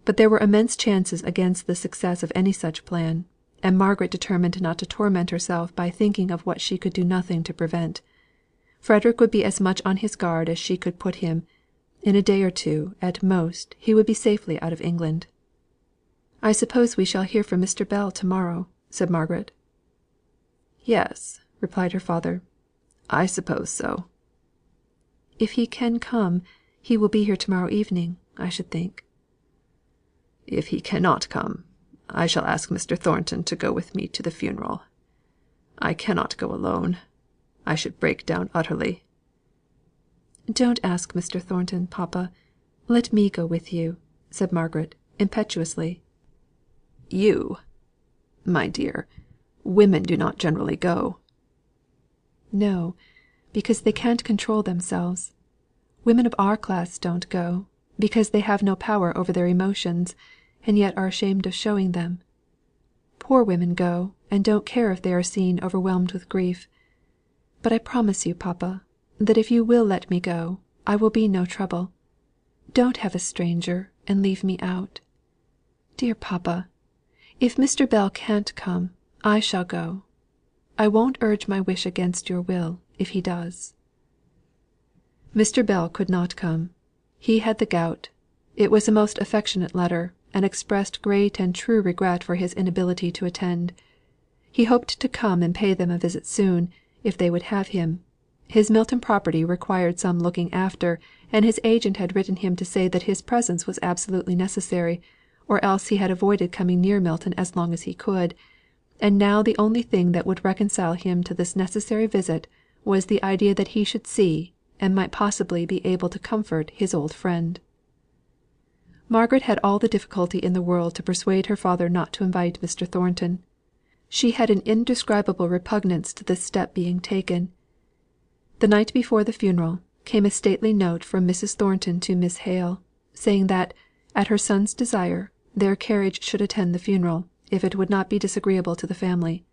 But there were immense chances against the success of any such plan, and Margaret determined not to torment herself by thinking of what she could do nothing to prevent. Frederick would be as much on his guard as she could put him. In a day or two, at most, he would be safely out of England. "I suppose we shall hear from Mr. Bell to morrow," said Margaret. "Yes," replied her father, "I suppose so." "If he can come, he will be here to morrow evening, I should think." "If he cannot come, I shall ask Mr. Thornton to go with me to the funeral. I cannot go alone. I should break down utterly." "Don't ask Mr. Thornton, papa. Let me go with you," said Margaret, impetuously. "You! My dear, women do not generally go." "No, because they can't control themselves. Women of our class don't go, because they have no power over their emotions, and yet are ashamed of showing them. Poor women go, and don't care if they are seen overwhelmed with grief. But I promise you, papa, that if you will let me go, I will be no trouble. Don't have a stranger, and leave me out. Dear papa, if Mr. Bell can't come, I shall go. I won't urge my wish against your will, if he does." Mr. Bell could not come. He had the gout. It was a most affectionate letter, and expressed great and true regret for his inability to attend. He hoped to come and pay them a visit soon, if they would have him. His Milton property required some looking after, and his agent had written him to say that his presence was absolutely necessary, or else he had avoided coming near Milton as long as he could, and now the only thing that would reconcile him to this necessary visit was the idea that he should see, and might possibly be able to comfort his old friend. Margaret had all the difficulty in the world to persuade her father not to invite Mr. Thornton. She had an indescribable repugnance to this step being taken. The night before the funeral, came a stately note from Mrs. Thornton to Miss Hale, saying that, at her son's desire, their carriage should attend the funeral, if it would not be disagreeable to the family.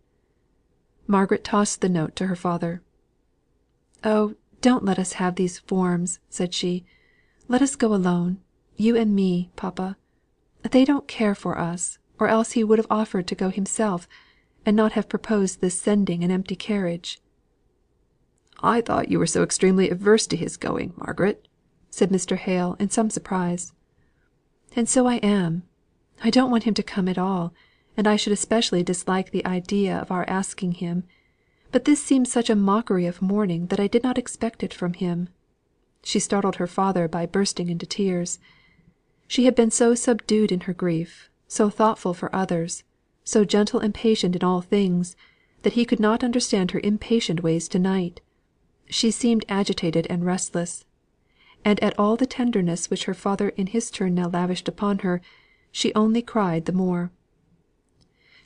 Margaret tossed the note to her father. "Oh, don't let us have these forms," said she. "Let us go alone, you and me, papa. They don't care for us, or else he would have offered to go himself, and not have proposed this sending an empty carriage." I thought you were so extremely averse to his going, Margaret," said Mr. Hale, in some surprise. "And so I am. I don't want him to come at all, and I should especially dislike the idea of our asking him; but this seems such a mockery of mourning that I did not expect it from him." She startled her father by bursting into tears. She had been so subdued in her grief, so thoughtful for others, so gentle and patient in all things, that he could not understand her impatient ways to night. She seemed agitated and restless; and at all the tenderness which her father in his turn now lavished upon her, she only cried the more.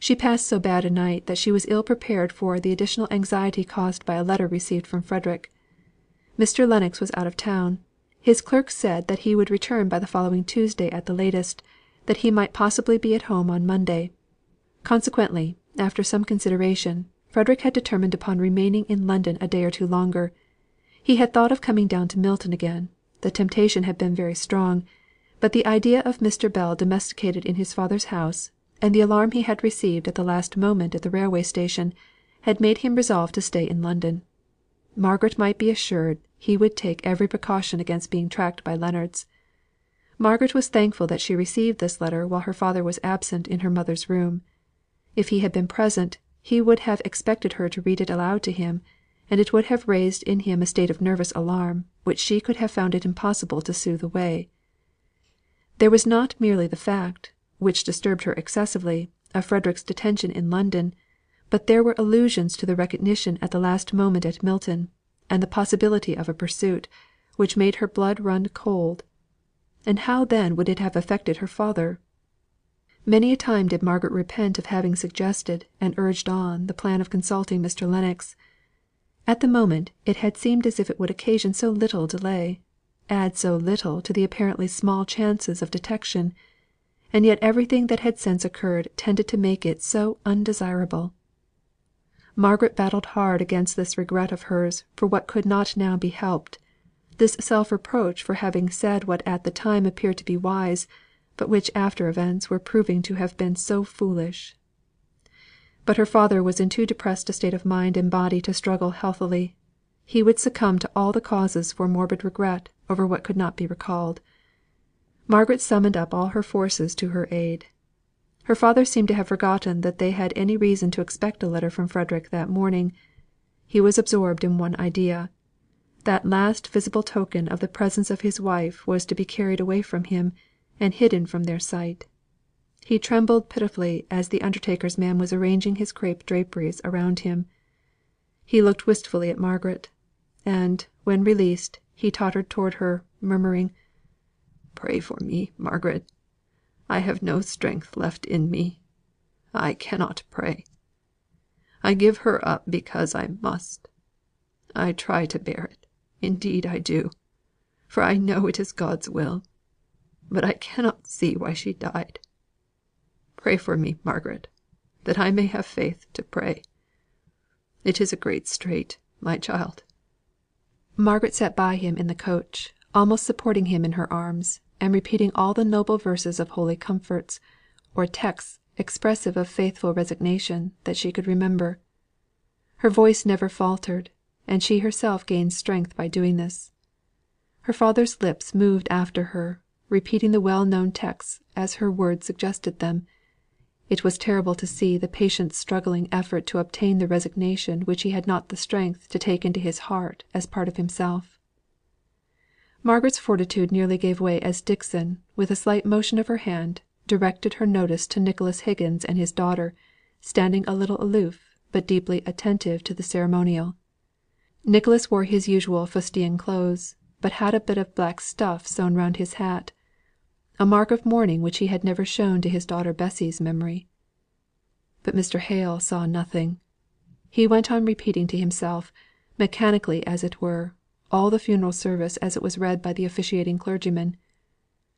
She passed so bad a night that she was ill prepared for the additional anxiety caused by a letter received from Frederick. Mr. Lennox was out of town. His clerk said that he would return by the following Tuesday at the latest, that he might possibly be at home on Monday. Consequently, after some consideration, Frederick had determined upon remaining in London a day or two longer. He had thought of coming down to Milton again; the temptation had been very strong; but the idea of Mr. Bell domesticated in his father's house, and the alarm he had received at the last moment at the railway station, had made him resolve to stay in London. Margaret might be assured he would take every precaution against being tracked by Leonards. Margaret was thankful that she received this letter while her father was absent in her mother's room. If he had been present, he would have expected her to read it aloud to him, and it would have raised in him a state of nervous alarm, which she could have found it impossible to soothe away. There was not merely the fact, which disturbed her excessively, of Frederick's detention in London, but there were allusions to the recognition at the last moment at Milton, and the possibility of a pursuit, which made her blood run cold. And how then would it have affected her father? Many a time did Margaret repent of having suggested and urged on the plan of consulting Mr. Lennox. At the moment it had seemed as if it would occasion so little delay, add so little to the apparently small chances of detection; and yet everything that had since occurred tended to make it so undesirable. Margaret battled hard against this regret of hers for what could not now be helped, this self reproach for having said what at the time appeared to be wise, but which after events were proving to have been so foolish. But her father was in too depressed a state of mind and body to struggle healthily. He would succumb to all the causes for morbid regret over what could not be recalled. Margaret summoned up all her forces to her aid. Her father seemed to have forgotten that they had any reason to expect a letter from Frederick that morning. He was absorbed in one idea. That last visible token of the presence of his wife was to be carried away from him, and hidden from their sight. He trembled pitifully as the undertaker's man was arranging his crape draperies around him. He looked wistfully at Margaret; and, when released, he tottered towards her, murmuring, "Pray for me, Margaret. I have no strength left in me. I cannot pray. I give her up because I must. I try to bear it, indeed I do, for I know it is God's will; but I cannot see why she died. Pray for me, Margaret, that I may have faith to pray. It is a great strait, my child." Margaret sat by him in the coach, almost supporting him in her arms, and repeating all the noble verses of holy comforts, or texts expressive of faithful resignation, that she could remember. Her voice never faltered, and she herself gained strength by doing this. Her father's lips moved after her, repeating the well known texts as her words suggested them. It was terrible to see the patient struggling effort to obtain the resignation which he had not the strength to take into his heart as part of himself. Margaret's fortitude nearly gave way as Dixon, with a slight motion of her hand, directed her notice to Nicholas Higgins and his daughter, standing a little aloof, but deeply attentive to the ceremonial. Nicholas wore his usual fustian clothes, but had a bit of black stuff sewn round his hat, a mark of mourning which he had never shown to his daughter Bessy's memory. But Mr. Hale saw nothing. He went on repeating to himself, mechanically as it were, all the funeral service as it was read by the officiating clergyman.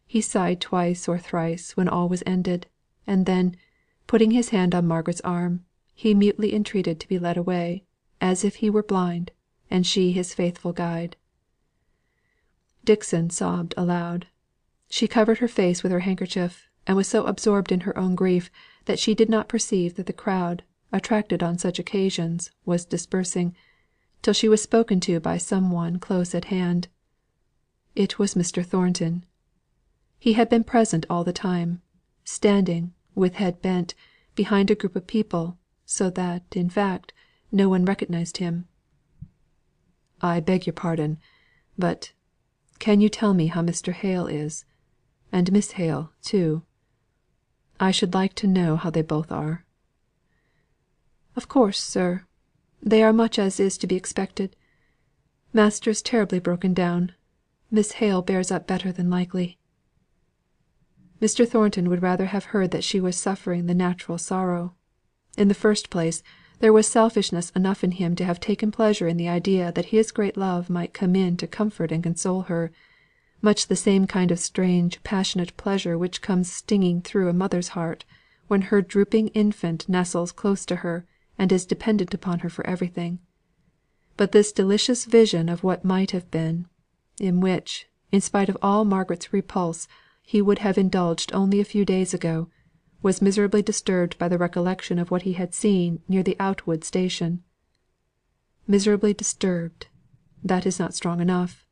He sighed twice or thrice when all was ended, and then, putting his hand on Margaret's arm, he mutely entreated to be led away, as if he were blind, and she his faithful guide. Dixon sobbed aloud. She covered her face with her handkerchief, and was so absorbed in her own grief that she did not perceive that the crowd, attracted on such occasions, was dispersing, till she was spoken to by some one close at hand. It was Mr. Thornton. He had been present all the time, standing, with head bent, behind a group of people, so that, in fact, no one recognised him. "I beg your pardon, but can you tell me how Mr. Hale is? And Miss Hale, too. I should like to know how they both are." "Of course, sir. They are much as is to be expected. Master is terribly broken down. Miss Hale bears up better than likely." Mr. Thornton would rather have heard that she was suffering the natural sorrow. In the first place, there was selfishness enough in him to have taken pleasure in the idea that his great love might come in to comfort and console her; much the same kind of strange passionate pleasure which comes stinging through a mother's heart, when her drooping infant nestles close to her, and is dependent upon her for everything. But this delicious vision of what might have been, in which, in spite of all Margaret's repulse, he would have indulged only a few days ago, was miserably disturbed by the recollection of what he had seen near the Outwood station. Miserably disturbed that is not strong enough.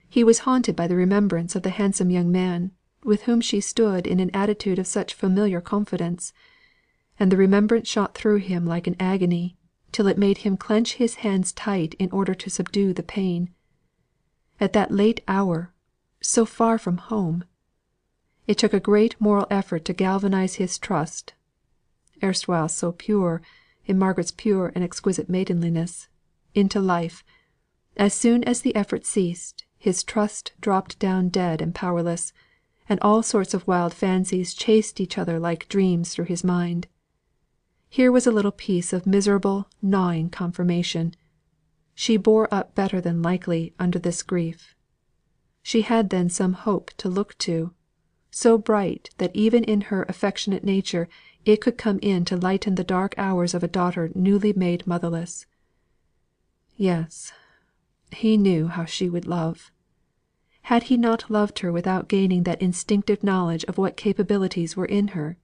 He was haunted by the remembrance of the handsome young man, with whom she stood in an attitude of such familiar confidence; and the remembrance shot through him like an agony, till it made him clench his hands tight in order to subdue the pain. At that late hour, so far from home! It took a great moral effort to galvanise his trust erstwhile so pure, in Margaret's pure and exquisite maidenliness into life. As soon as the effort ceased, his trust dropped down dead and powerless, and all sorts of wild fancies chased each other like dreams through his mind. Here was a little piece of miserable, gnawing confirmation. She bore up better than likely under this grief. She had then some hope to look to, so bright that even in her affectionate nature it could come in to lighten the dark hours of a daughter newly made motherless. Yes, he knew how she would love. Had he not loved her without gaining that instinctive knowledge of what capabilities were in her?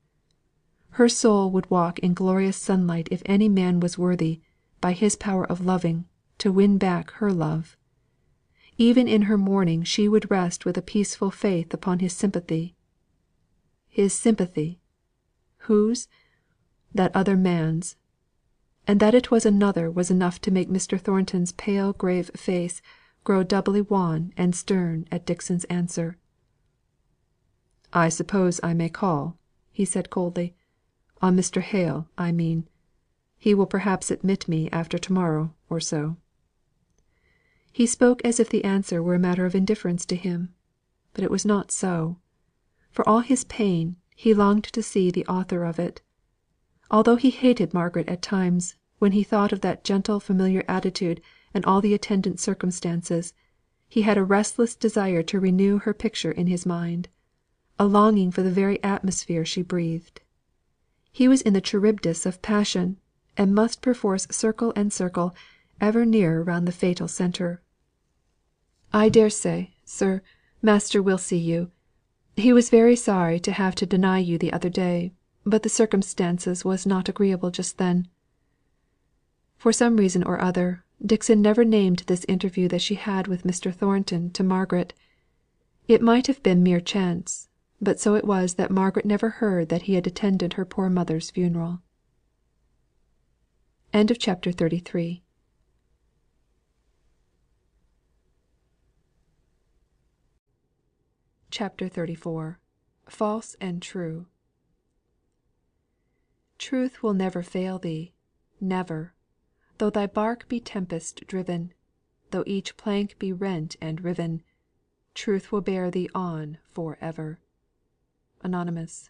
Her soul would walk in glorious sunlight if any man was worthy, by his power of loving, to win back her love. Even in her mourning she would rest with a peaceful faith upon his sympathy. His sympathy! Whose? That other man's. And that it was another was enough to make Mr. Thornton's pale grave face grow doubly wan and stern at Dixon's answer. "I suppose I may call," he said coldly. "On Mr. Hale, I mean. He will perhaps admit me after to morrow, or so." He spoke as if the answer were a matter of indifference to him; but it was not so. For all his pain, he longed to see the author of it. Although he hated Margaret at times, when he thought of that gentle familiar attitude and all the attendant circumstances, he had a restless desire to renew her picture in his mind, a longing for the very atmosphere she breathed. He was in the Charybdis of passion, and must perforce circle and circle, ever nearer round the fatal centre. "I dare say, sir, master will see you. He was very sorry to have to deny you the other day, but the circumstances was not agreeable just then." For some reason or other, Dixon never named this interview that she had with Mr. Thornton to Margaret. It might have been mere chance, but so it was that Margaret never heard that he had attended her poor mother's funeral. CHAPTER 34. False and True. Truth will never fail thee, never, though thy bark be tempest driven, though each plank be rent and riven, truth will bear thee on for ever. Anonymous.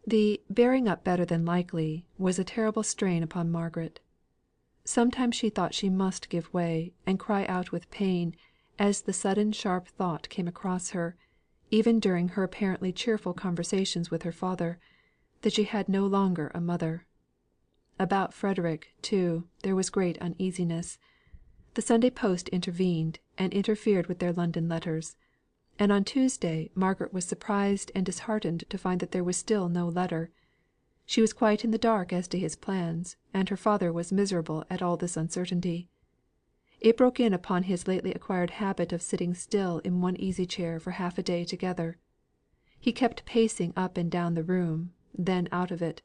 The "bearing up better than likely" was a terrible strain upon Margaret. Sometimes she thought she must give way, and cry out with pain, as the sudden sharp thought came across her, even during her apparently cheerful conversations with her father, that she had no longer a mother. About Frederick, too, there was great uneasiness. The Sunday post intervened, and interfered with their London letters; and on Tuesday Margaret was surprised and disheartened to find that there was still no letter. She was quite in the dark as to his plans, and her father was miserable at all this uncertainty. It broke in upon his lately acquired habit of sitting still in one easy chair for half a day together. He kept pacing up and down the room, then out of it,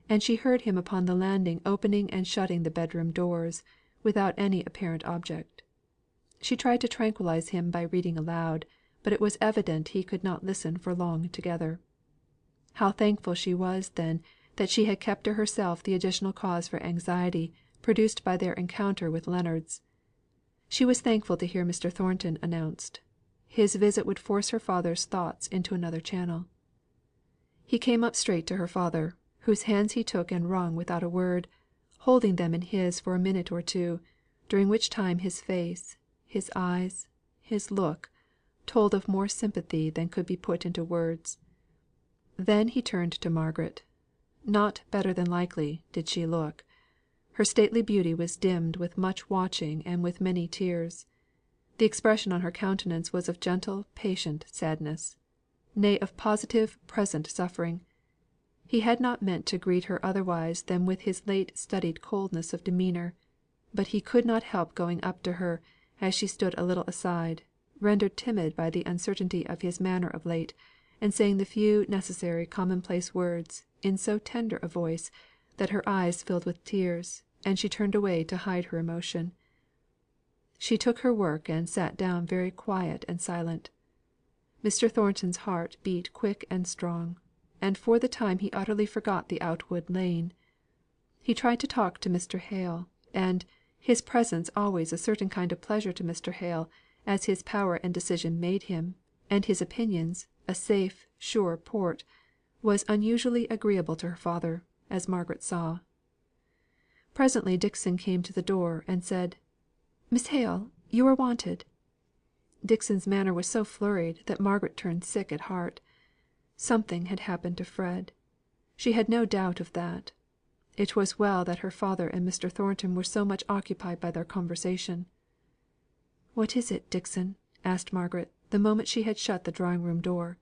and she heard him upon the landing opening and shutting the bedroom doors, without any apparent object. She tried to tranquillise him by reading aloud, but it was evident he could not listen for long together. How thankful she was then that she had kept to herself the additional cause for anxiety produced by their encounter with Leonards. She was thankful to hear Mr. Thornton announced. His visit would force her father's thoughts into another channel. He came up straight to her father, whose hands he took and wrung without a word, holding them in his for a minute or two, during which time his face, his eyes, his look, told of more sympathy than could be put into words. Then he turned to Margaret. Not better than likely did she look. Her stately beauty was dimmed with much watching and with many tears. The expression on her countenance was of gentle patient sadness, nay of positive present suffering. He had not meant to greet her otherwise than with his late studied coldness of demeanour, but he could not help going up to her, as she stood a little aside, rendered timid by the uncertainty of his manner of late, and saying the few necessary commonplace words in so tender a voice, that her eyes filled with tears, and she turned away to hide her emotion. She took her work and sat down very quiet and silent. Mr. Thornton's heart beat quick and strong, and for the time he utterly forgot the Outwood lane. He tried to talk to Mr. Hale, and, his presence always a certain kind of pleasure to Mr. Hale, as his power and decision made him, and his opinions a safe, sure port, was unusually agreeable to her father, as Margaret saw. Presently Dixon came to the door, and said, "Miss Hale, you are wanted." Dixon's manner was so flurried that Margaret turned sick at heart. Something had happened to Fred. She had no doubt of that. It was well that her father and Mr. Thornton were so much occupied by their conversation. "What is it, Dixon?" asked Margaret, the moment she had shut the drawing room door.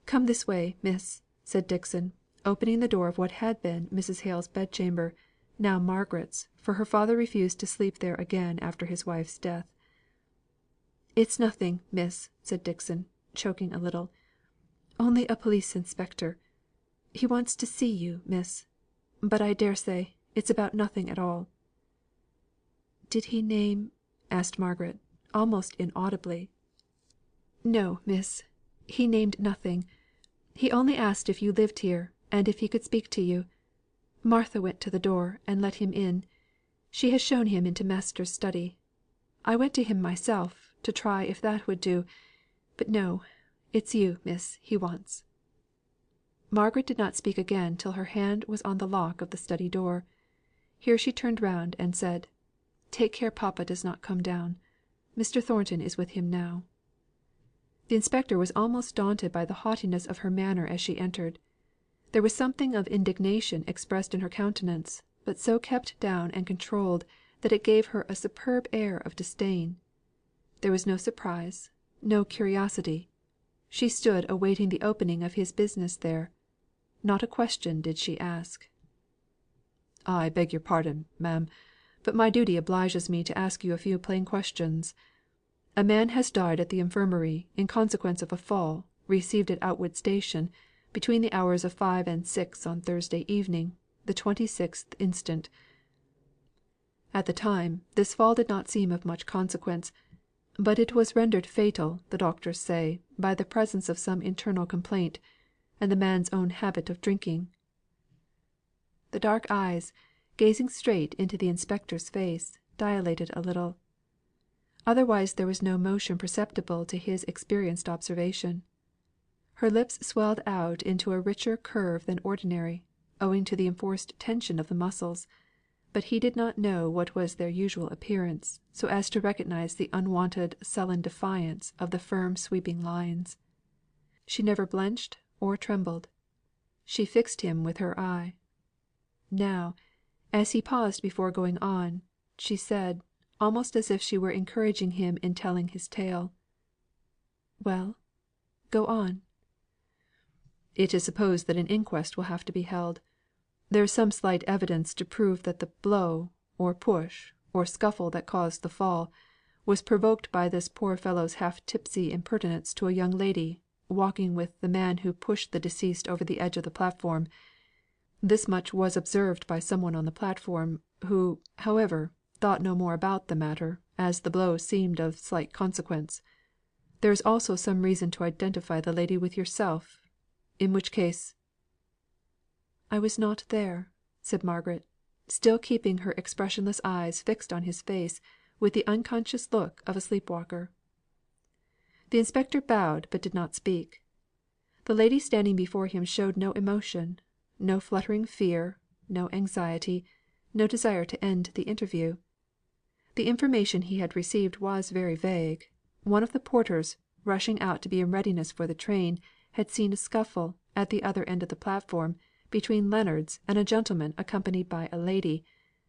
"Come this way, miss," said Dixon, opening the door of what had been Mrs. Hale's bedchamber, now Margaret's, for her father refused to sleep there again after his wife's death. "It's nothing, miss," said Dixon, choking a little. "Only a police inspector. He wants to see you, miss. But I dare say, it's about nothing at all." "Did he name?" asked Margaret, almost inaudibly. "No, miss. He named nothing. He only asked if you lived here, and if he could speak to you. Martha went to the door, and let him in. She has shown him into master's study. I went to him myself, to try if that would do. But no, it's you, miss, he wants." Margaret did not speak again till her hand was on the lock of the study door. Here she turned round and said, "Take care papa does not come down. Mr. Thornton is with him now." The inspector was almost daunted by the haughtiness of her manner as she entered. There was something of indignation expressed in her countenance, but so kept down and controlled that it gave her a superb air of disdain. There was no surprise, no curiosity. She stood awaiting the opening of his business there. Not a question did she ask. "I beg your pardon, ma'am, but my duty obliges me to ask you a few plain questions. A man has died at the infirmary in consequence of a fall received at Outwood station, between the hours of 5 and 6 on Thursday evening, the 26th instant. At the time, this fall did not seem of much consequence, but it was rendered fatal, the doctors say, by the presence of some internal complaint, and the man's own habit of drinking." The dark eyes, gazing straight into the inspector's face, dilated a little. Otherwise there was no motion perceptible to his experienced observation. Her lips swelled out into a richer curve than ordinary, owing to the enforced tension of the muscles; but he did not know what was their usual appearance, so as to recognise the unwonted sullen defiance of the firm sweeping lines. She never blenched or trembled. She fixed him with her eye. Now, as he paused before going on, she said, almost as if she were encouraging him in telling his tale, "Well, go on." It is supposed that an inquest will have to be held. There is some slight evidence to prove that the blow, or push, or scuffle that caused the fall, was provoked by this poor fellow's half tipsy impertinence to a young lady, walking with the man who pushed the deceased over the edge of the platform. This much was observed by some one on the platform, who, however, thought no more about the matter, as the blow seemed of slight consequence. There is also some reason to identify the lady with yourself, in which case " "I was not there," said Margaret, still keeping her expressionless eyes fixed on his face with the unconscious look of a sleep walker. The inspector bowed but did not speak. The lady standing before him showed no emotion, no fluttering fear, no anxiety, no desire to end the interview. The information he had received was very vague. One of the porters, rushing out to be in readiness for the train, had seen a scuffle, at the other end of the platform, between Leonards and a gentleman accompanied by a lady,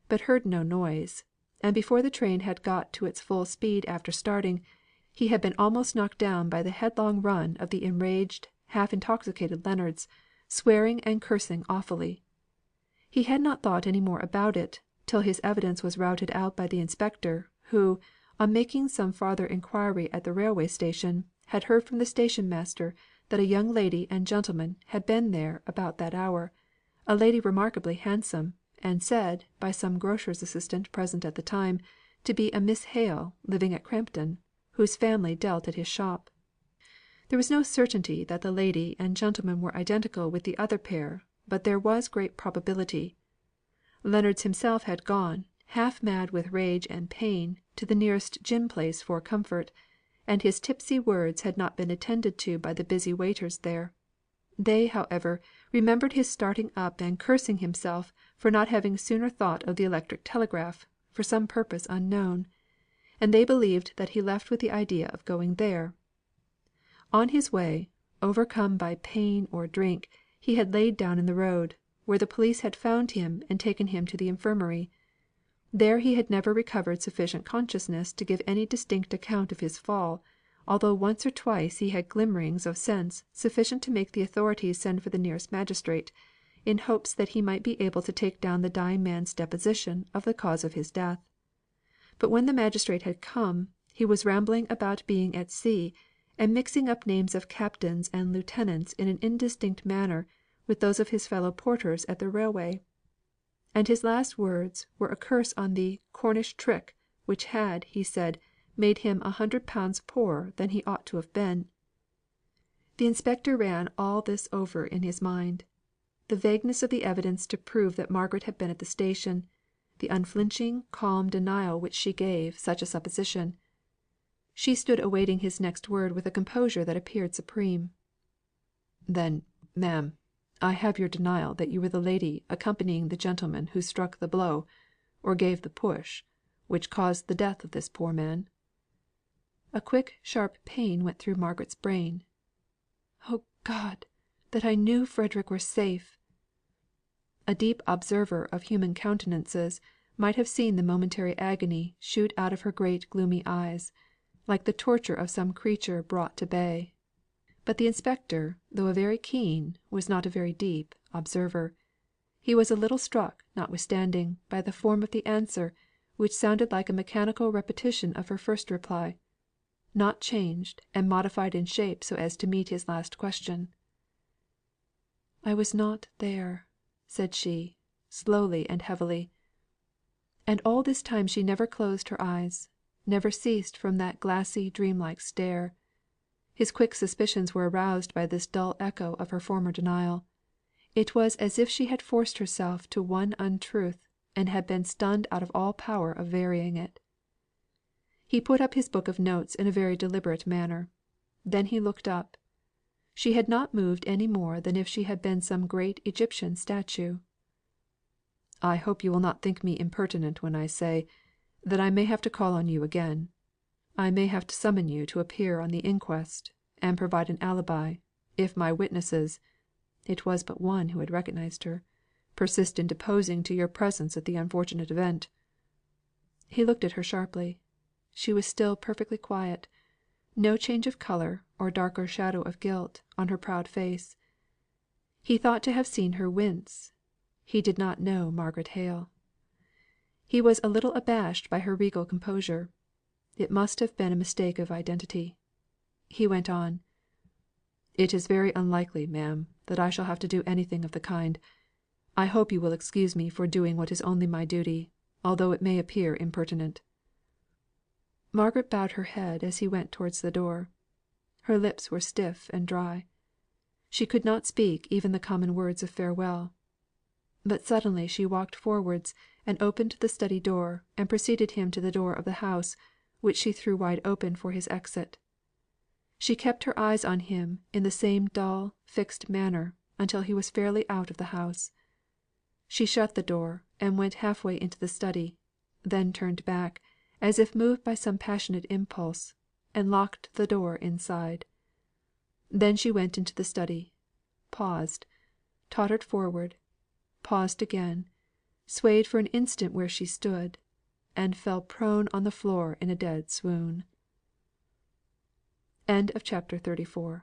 but heard no noise; and before the train had got to its full speed after starting, he had been almost knocked down by the headlong run of the enraged, half intoxicated Leonards, swearing and cursing awfully. He had not thought any more about it, till his evidence was routed out by the inspector, who, on making some farther inquiry at the railway station, had heard from the station master that a young lady and gentleman had been there about that hour, a lady remarkably handsome, and said, by some grocer's assistant present at the time, to be a Miss Hale, living at Crampton, whose family dealt at his shop. There was no certainty that the lady and gentleman were identical with the other pair, but there was great probability. Leonards himself had gone, half mad with rage and pain, to the nearest gin place for comfort, and his tipsy words had not been attended to by the busy waiters there. They, however, remembered his starting up and cursing himself for not having sooner thought of the electric telegraph, for some purpose unknown; and they believed that he left with the idea of going there. On his way, overcome by pain or drink, he had laid down in the road, where the police had found him and taken him to the infirmary. There he had never recovered sufficient consciousness to give any distinct account of his fall, although once or twice he had glimmerings of sense sufficient to make the authorities send for the nearest magistrate, in hopes that he might be able to take down the dying man's deposition of the cause of his death. But when the magistrate had come, he was rambling about being at sea, and mixing up names of captains and lieutenants in an indistinct manner with those of his fellow porters at the railway; and his last words were a curse on the "Cornish trick," which had, he said, made him 100 pounds poorer than he ought to have been. The inspector ran all this over in his mind: the vagueness of the evidence to prove that Margaret had been at the station; the unflinching calm denial which she gave such a supposition. She stood awaiting his next word with a composure that appeared supreme. "Then, ma'am, I have your denial that you were the lady accompanying the gentleman who struck the blow, or gave the push, which caused the death of this poor man?" A quick sharp pain went through Margaret's brain. "Oh God! that I knew Frederick were safe!" A deep observer of human countenances might have seen the momentary agony shoot out of her great gloomy eyes, like the torture of some creature brought to bay. But the inspector, though a very keen, was not a very deep, observer. He was a little struck, notwithstanding, by the form of the answer, which sounded like a mechanical repetition of her first reply, not changed and modified in shape so as to meet his last question. "I was not there," said she, slowly and heavily. And all this time she never closed her eyes, never ceased from that glassy dreamlike stare. His quick suspicions were aroused by this dull echo of her former denial. It was as if she had forced herself to one untruth, and had been stunned out of all power of varying it. He put up his book of notes in a very deliberate manner. Then he looked up. She had not moved any more than if she had been some great Egyptian statue. "I hope you will not think me impertinent when I say, that I may have to call on you again. I may have to summon you to appear on the inquest, and provide an alibi, if my witnesses" (it was but one who had recognised her) "persist in deposing to your presence at the unfortunate event." He looked at her sharply. She was still perfectly quiet; no change of colour or darker shadow of guilt on her proud face. He thought to have seen her wince. He did not know Margaret Hale. He was a little abashed by her regal composure. It must have been a mistake of identity. He went on: "It is very unlikely, ma'am, that I shall have to do anything of the kind. I hope you will excuse me for doing what is only my duty, although it may appear impertinent." Margaret bowed her head as he went towards the door. Her lips were stiff and dry. She could not speak even the common words of farewell. But suddenly she walked forwards and opened the study door, and preceded him to the door of the house, which she threw wide open for his exit. She kept her eyes on him in the same dull, fixed manner until he was fairly out of the house. She shut the door, and went half way into the study, then turned back, as if moved by some passionate impulse, and locked the door inside. Then she went into the study, paused, tottered forward, paused again, swayed for an instant where she stood, and fell prone on the floor in a dead swoon. CHAPTER XXXV.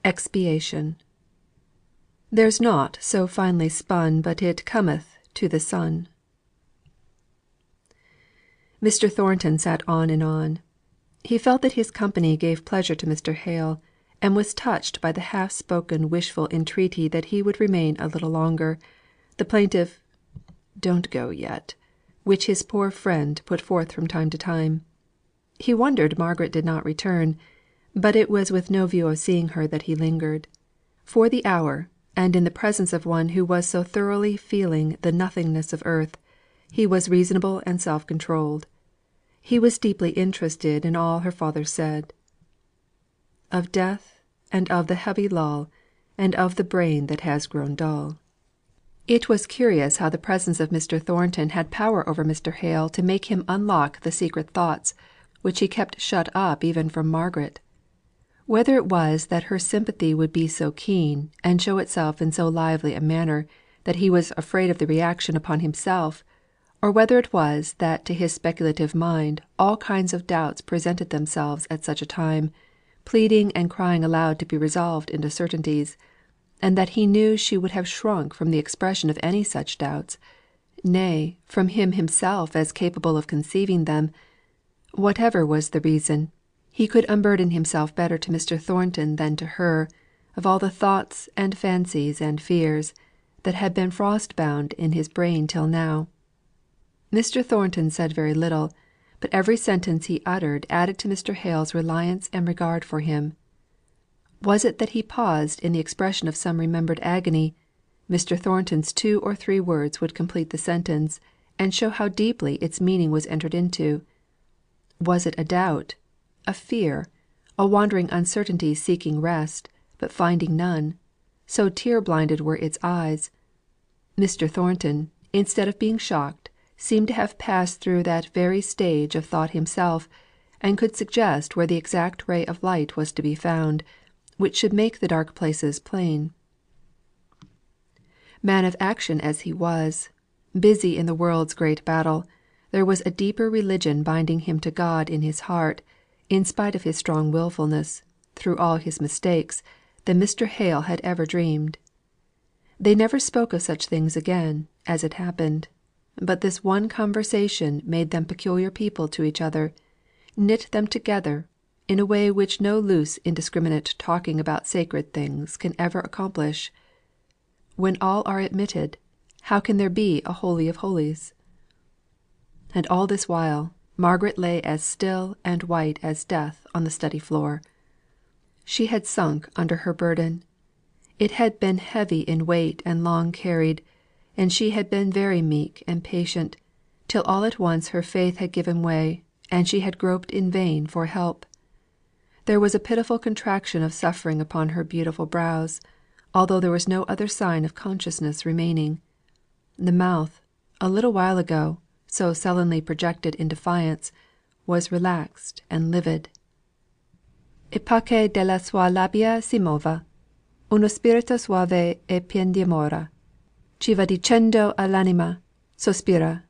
Expiation. There's nought so finely spun but it cometh to the sun. Mr. Thornton sat on and on. He felt that his company gave pleasure to Mr. Hale, and was touched by the half spoken wishful entreaty that he would remain a little longer, the plaintive "Don't go yet," which his poor friend put forth from time to time. He wondered Margaret did not return, but it was with no view of seeing her that he lingered. For the hour, and in the presence of one who was so thoroughly feeling the nothingness of earth, he was reasonable and self controlled. He was deeply interested in all her father said. Of death, and of the heavy lull, and of the brain that has grown dull. It was curious how the presence of Mr. Thornton had power over Mr. Hale to make him unlock the secret thoughts which he kept shut up even from Margaret. Whether it was that her sympathy would be so keen, and show itself in so lively a manner, that he was afraid of the reaction upon himself, or whether it was that to his speculative mind all kinds of doubts presented themselves at such a time, pleading and crying aloud to be resolved into certainties, and that he knew she would have shrunk from the expression of any such doubts, nay, from him himself as capable of conceiving them, whatever was the reason, he could unburden himself better to Mr. Thornton than to her, of all the thoughts and fancies and fears that had been frost bound in his brain till now. Mr. Thornton said very little, but every sentence he uttered added to Mr. Hale's reliance and regard for him. Was it that he paused in the expression of some remembered agony, Mr. Thornton's 2 or 3 words would complete the sentence, and show how deeply its meaning was entered into. Was it a doubt, a fear, a wandering uncertainty seeking rest, but finding none, so tear blinded were its eyes? Mr. Thornton, instead of being shocked, seemed to have passed through that very stage of thought himself, and could suggest where the exact ray of light was to be found, which should make the dark places plain. Man of action as he was, busy in the world's great battle, there was a deeper religion binding him to God in his heart, in spite of his strong wilfulness, through all his mistakes, than Mr. Hale had ever dreamed. They never spoke of such things again, as it happened; but this one conversation made them peculiar people to each other, knit them together, in a way which no loose indiscriminate talking about sacred things can ever accomplish. When all are admitted, how can there be a holy of holies? And all this while, Margaret lay as still and white as death on the study floor. She had sunk under her burden. It had been heavy in weight and long carried, and she had been very meek and patient, till all at once her faith had given way, and she had groped in vain for help. There was a pitiful contraction of suffering upon her beautiful brows, although there was no other sign of consciousness remaining. The mouth, a little while ago, so sullenly projected in defiance, was relaxed and livid. E pace della sua labbia si mova uno spirito suave e pien di amore, ci va dicendo all'anima, sospira.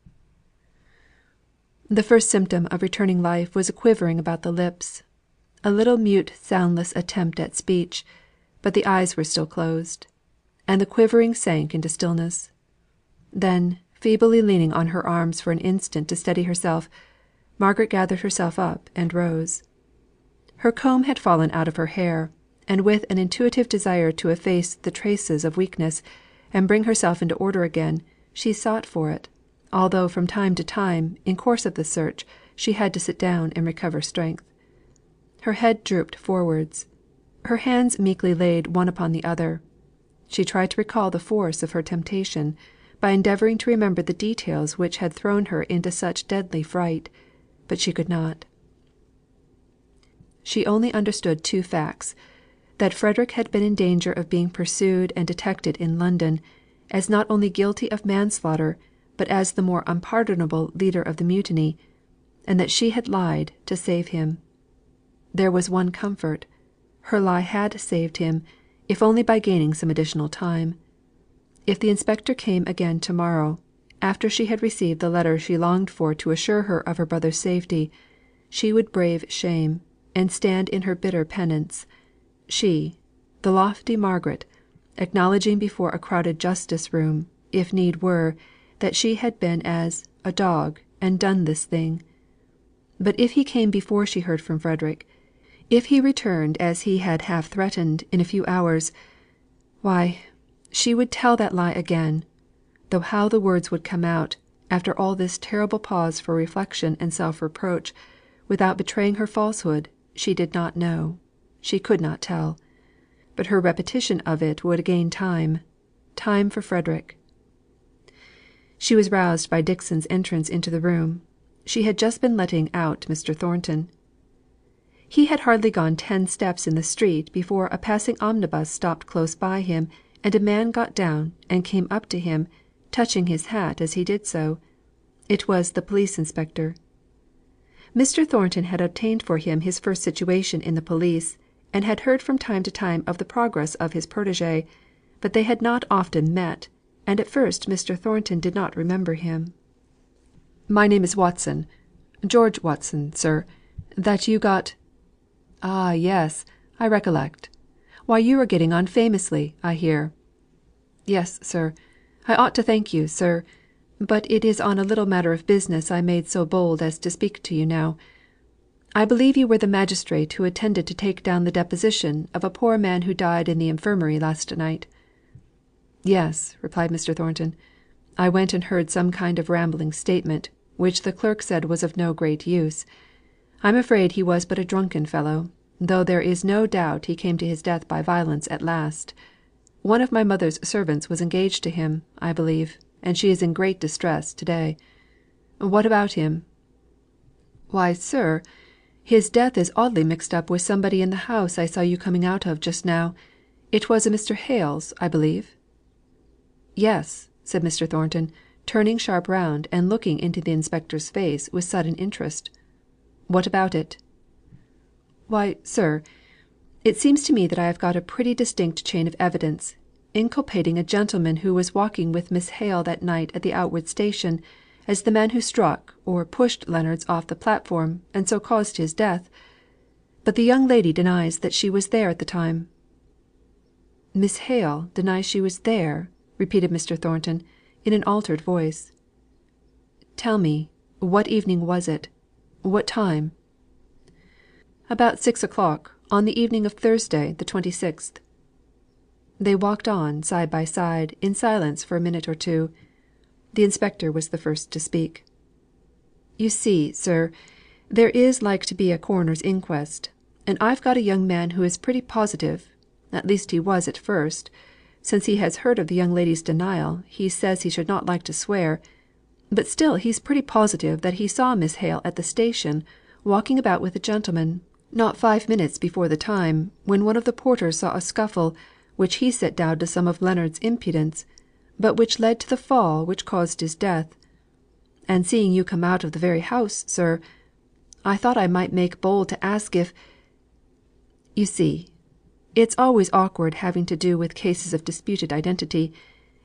The first symptom of returning life was a quivering about the lips, a little mute soundless attempt at speech, but the eyes were still closed, and the quivering sank into stillness. Then, feebly leaning on her arms for an instant to steady herself, Margaret gathered herself up and rose. Her comb had fallen out of her hair, and with an intuitive desire to efface the traces of weakness, and bring herself into order again, she sought for it, although from time to time, in course of the search, she had to sit down and recover strength. Her head drooped forwards, her hands meekly laid one upon the other. She tried to recall the force of her temptation, by endeavouring to remember the details which had thrown her into such deadly fright, but she could not. She only understood two facts: that Frederick had been in danger of being pursued and detected in London, as not only guilty of manslaughter, but as the more unpardonable leader of the mutiny, and that she had lied to save him. There was one comfort: her lie had saved him, if only by gaining some additional time. If the inspector came again to morrow, after she had received the letter she longed for to assure her of her brother's safety, she would brave shame, and stand in her bitter penance; she, the lofty Margaret, acknowledging before a crowded justice room, if need were, that she had been as a dog and done this thing. But if he came before she heard from Frederick, if he returned as he had half threatened, in a few hours, why, she would tell that lie again; though how the words would come out, after all this terrible pause for reflection and self reproach, without betraying her falsehood, she did not know, she could not tell. But her repetition of it would gain time for Frederick. She was roused by Dixon's entrance into the room. She had just been letting out Mr. Thornton. He had hardly gone 10 steps in the street before a passing omnibus stopped close by him, and a man got down and came up to him, touching his hat as he did so. It was the police inspector. Mr. Thornton had obtained for him his first situation in the police, and had heard from time to time of the progress of his protégé, but they had not often met, and at first Mr. Thornton did not remember him. "My name is Watson George Watson, sir, that you got" "Ah, yes, I recollect. Why, you are getting on famously, I hear." "Yes, sir. I ought to thank you, sir; but it is on a little matter of business I made so bold as to speak to you now. I believe you were the magistrate who attended to take down the deposition of a poor man who died in the infirmary last night." "Yes," replied Mr. Thornton. "I went and heard some kind of rambling statement, which the clerk said was of no great use. I'm afraid he was but a drunken fellow, though there is no doubt he came to his death by violence at last. One of my mother's servants was engaged to him, I believe, and she is in great distress to day. What about him?" "Why, sir, his death is oddly mixed up with somebody in the house I saw you coming out of just now. It was a Mr. Hale's, I believe?" "Yes," said Mr. Thornton, turning sharp round, and looking into the inspector's face with sudden interest. "What about it?" "Why, sir, it seems to me that I have got a pretty distinct chain of evidence, inculpating a gentleman who was walking with Miss Hale that night at the Outwood station, as the man who struck or pushed Leonards off the platform, and so caused his death. But the young lady denies that she was there at the time." "Miss Hale denies she was there?" repeated Mr. Thornton, in an altered voice. "Tell me, what evening was it? What time?" "About 6 o'clock, on the evening of Thursday, the 26th." They walked on, side by side, in silence for a minute or two. The inspector was the first to speak. "You see, sir, there is like to be a coroner's inquest, and I've got a young man who is pretty positive, at least he was at first; since he has heard of the young lady's denial, he says he should not like to swear; but still he's pretty positive that he saw Miss Hale at the station, walking about with a gentleman, not 5 minutes before the time, when one of the porters saw a scuffle, which he set down to some of Leonards' impudence, but which led to the fall which caused his death. And seeing you come out of the very house, sir, I thought I might make bold to ask if you see, it's always awkward having to do with cases of disputed identity,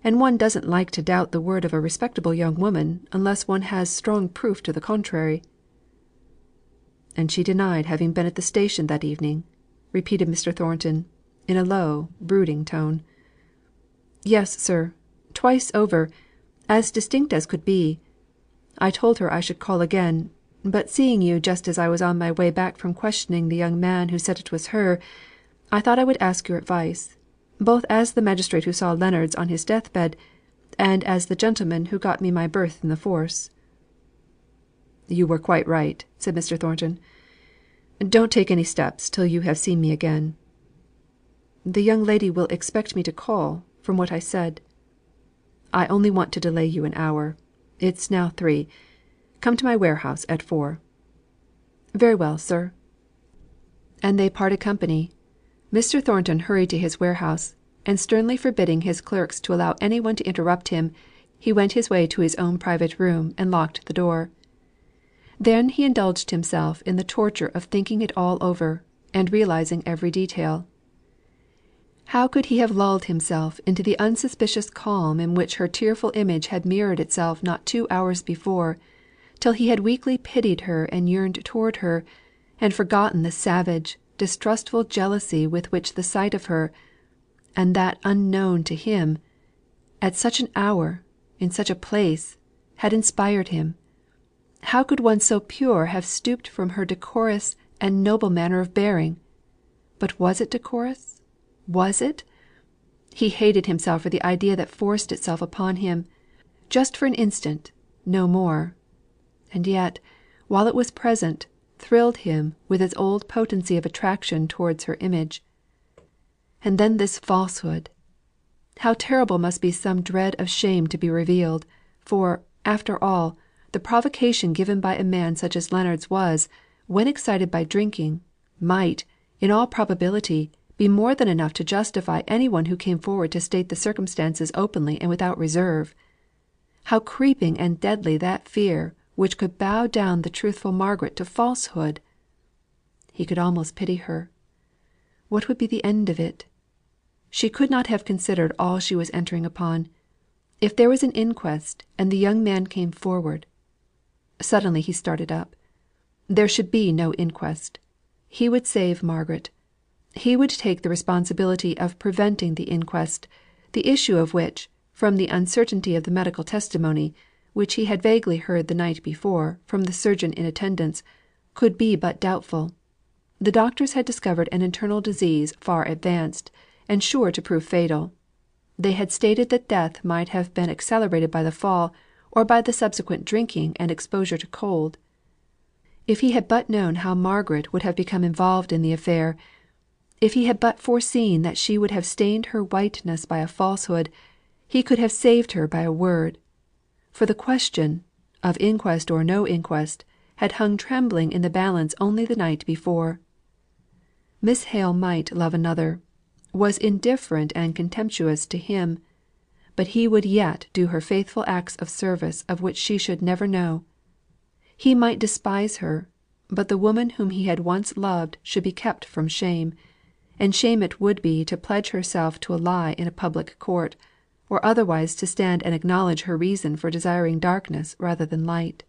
and one doesn't like to doubt the word of a respectable young woman unless one has strong proof to the contrary." "And she denied having been at the station that evening?" repeated Mr. Thornton, in a low, brooding tone. "Yes, sir, twice over, as distinct as could be. I told her I should call again; but seeing you just as I was on my way back from questioning the young man who said it was her, I thought I would ask your advice, both as the magistrate who saw Leonards on his death bed, and as the gentleman who got me my berth in the force." "You were quite right," said Mr. Thornton. "Don't take any steps till you have seen me again." "The young lady will expect me to call, from what I said." "I only want to delay you an hour. It's now 3. Come to my warehouse at 4." "Very well, sir." And they parted company. Mr. Thornton hurried to his warehouse, and sternly forbidding his clerks to allow any one to interrupt him, he went his way to his own private room, and locked the door. Then he indulged himself in the torture of thinking it all over, and realising every detail. How could he have lulled himself into the unsuspicious calm in which her tearful image had mirrored itself not 2 hours before, till he had weakly pitied her and yearned towards her, and forgotten the savage, distrustful jealousy with which the sight of her, and that unknown to him, at such an hour, in such a place, had inspired him? How could one so pure have stooped from her decorous and noble manner of bearing? But was it decorous? Was it? He hated himself for the idea that forced itself upon him, just for an instant, no more; and yet, while it was present, thrilled him with its old potency of attraction towards her image. And then this falsehood! How terrible must be some dread of shame to be revealed; for, after all, the provocation given by a man such as Leonards was, when excited by drinking, might, in all probability, be more than enough to justify any one who came forward to state the circumstances openly and without reserve. How creeping and deadly that fear which could bow down the truthful Margaret to falsehood! He could almost pity her. What would be the end of it? She could not have considered all she was entering upon. If there was an inquest, and the young man came forward. Suddenly he started up. There should be no inquest. He would save Margaret. He would take the responsibility of preventing the inquest, the issue of which, from the uncertainty of the medical testimony, which he had vaguely heard the night before from the surgeon in attendance, could be but doubtful. The doctors had discovered an internal disease far advanced, and sure to prove fatal. They had stated that death might have been accelerated by the fall, or by the subsequent drinking and exposure to cold. If he had but known how Margaret would have become involved in the affair, if he had but foreseen that she would have stained her whiteness by a falsehood, he could have saved her by a word; for the question, of inquest or no inquest, had hung trembling in the balance only the night before. Miss Hale might love another, was indifferent and contemptuous to him; but he would yet do her faithful acts of service of which she should never know. He might despise her, but the woman whom he had once loved should be kept from shame; and shame it would be to pledge herself to a lie in a public court, or otherwise to stand and acknowledge her reason for desiring darkness rather than light.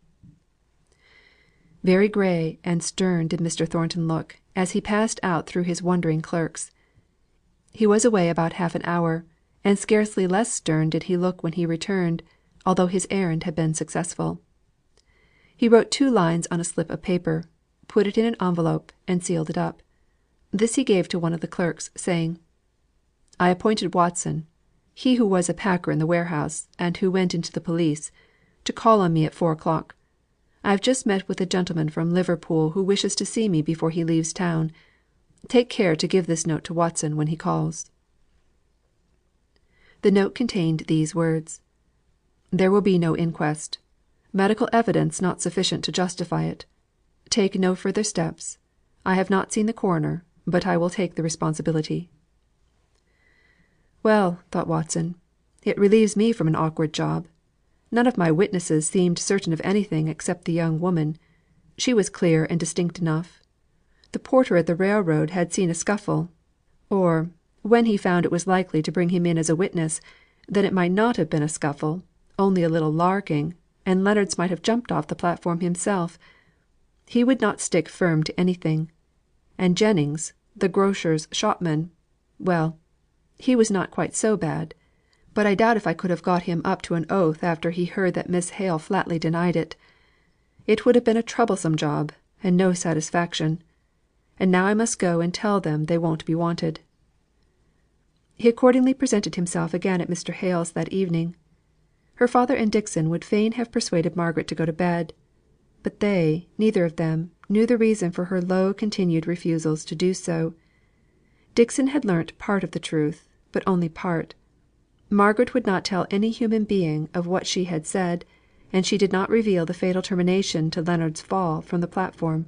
Very grey and stern did Mr. Thornton look, as he passed out through his wondering clerks. He was away about half an hour, and scarcely less stern did he look when he returned, although his errand had been successful. He wrote 2 lines on a slip of paper, put it in an envelope, and sealed it up. This he gave to one of the clerks, saying: "I appointed Watson, he who was a packer in the warehouse, and who went into the police, to call on me at 4 o'clock. I have just met with a gentleman from Liverpool who wishes to see me before he leaves town. Take care to give this note to Watson when he calls." The note contained these words: "There will be no inquest. Medical evidence not sufficient to justify it. Take no further steps. I have not seen the coroner, but I will take the responsibility." Well, thought Watson, it relieves me from an awkward job. None of my witnesses seemed certain of anything except the young woman. She was clear and distinct enough. The porter at the railroad had seen a scuffle; or, when he found it was likely to bring him in as a witness, Then it might not have been a scuffle, only a little larking, and Leonards might have jumped off the platform himself. He would not stick firm to anything. And Jennings, the grocer's shopman, well, he was not quite so bad; but I doubt if I could have got him up to an oath after he heard that Miss Hale flatly denied it. It would have been a troublesome job, and no satisfaction. And now I must go and tell them they won't be wanted." He accordingly presented himself again at Mr. Hale's that evening. Her father and Dixon would fain have persuaded Margaret to go to bed; but they, neither of them, knew the reason for her low continued refusals to do so. Dixon had learnt part of the truth, but only part. Margaret would not tell any human being of what she had said, and she did not reveal the fatal termination to Leonards' fall from the platform.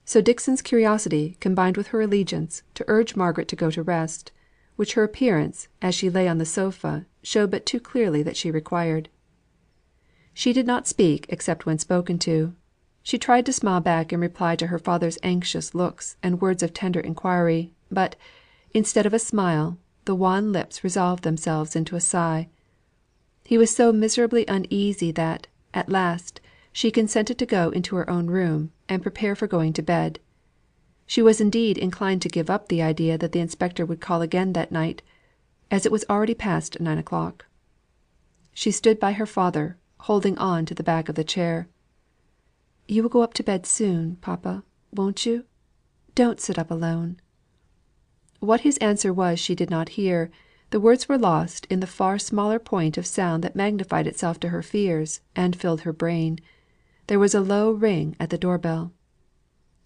So Dixon's curiosity combined with her allegiance to urge Margaret to go to rest, which her appearance, as she lay on the sofa, showed but too clearly that she required. She did not speak except when spoken to. She tried to smile back in reply to her father's anxious looks and words of tender inquiry; but, instead of a smile, the wan lips resolved themselves into a sigh. He was so miserably uneasy that, at last, she consented to go into her own room, and prepare for going to bed. She was indeed inclined to give up the idea that the inspector would call again that night, as it was already past 9 o'clock. She stood by her father, holding on to the back of the chair. "You will go up to bed soon, papa, won't you? Don't sit up alone." What his answer was she did not hear; the words were lost in the far smaller point of sound that magnified itself to her fears, and filled her brain. There was a low ring at the door bell.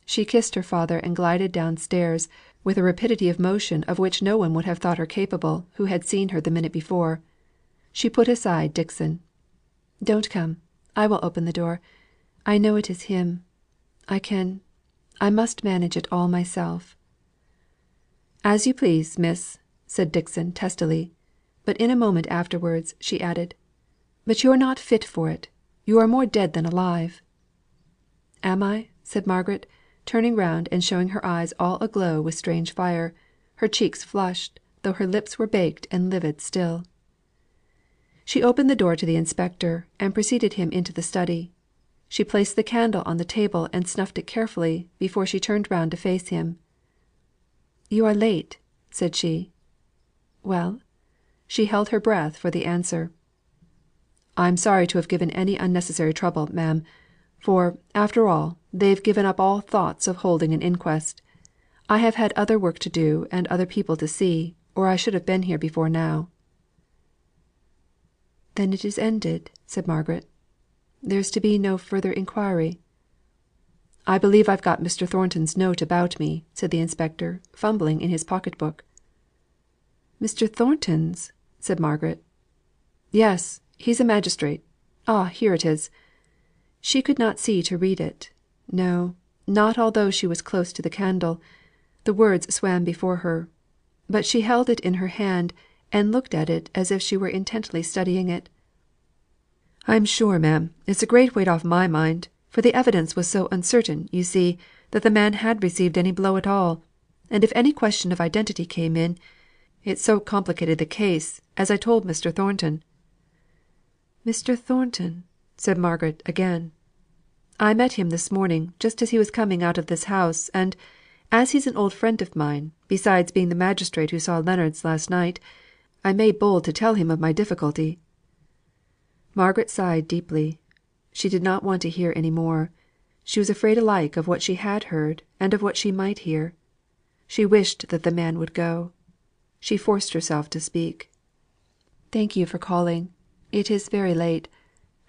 She kissed her father and glided downstairs, with a rapidity of motion of which no one would have thought her capable who had seen her the minute before. She put aside Dixon. "Don't come. I will open the door. I know it is him. I must manage it all myself." "As you please, miss," said Dixon, testily; but in a moment afterwards she added, "But you're not fit for it. You are more dead than alive." "Am I?" said Margaret, turning round and showing her eyes all aglow with strange fire, her cheeks flushed, though her lips were baked and livid still. She opened the door to the inspector, and preceded him into the study. She placed the candle on the table and snuffed it carefully, before she turned round to face him. "You are late," said she. "Well?" She held her breath for the answer. "I'm sorry to have given any unnecessary trouble, ma'am; for, after all, they've given up all thoughts of holding an inquest. I have had other work to do and other people to see, or I should have been here before now." "Then it is ended," said Margaret. "There is to be no further inquiry." "I believe I've got Mr. Thornton's note about me," said the inspector, fumbling in his pocket book. "Mr. Thornton's?" said Margaret. "Yes; he's a magistrate. Here it is." She could not see to read it; no, not although she was close to the candle; the words swam before her. But she held it in her hand, and looked at it as if she were intently studying it. "I'm sure, ma'am, it's a great weight off my mind; for the evidence was so uncertain, you see, that the man had received any blow at all; and if any question of identity came in, it so complicated the case, as I told Mr. Thornton." "Mr. Thornton!" said Margaret again. "I met him this morning, just as he was coming out of this house; and, as he's an old friend of mine, besides being the magistrate who saw Leonards last night, I made bold to tell him of my difficulty." Margaret sighed deeply. She did not want to hear any more. She was afraid alike of what she had heard, and of what she might hear. She wished that the man would go. She forced herself to speak. "Thank you for calling. It is very late.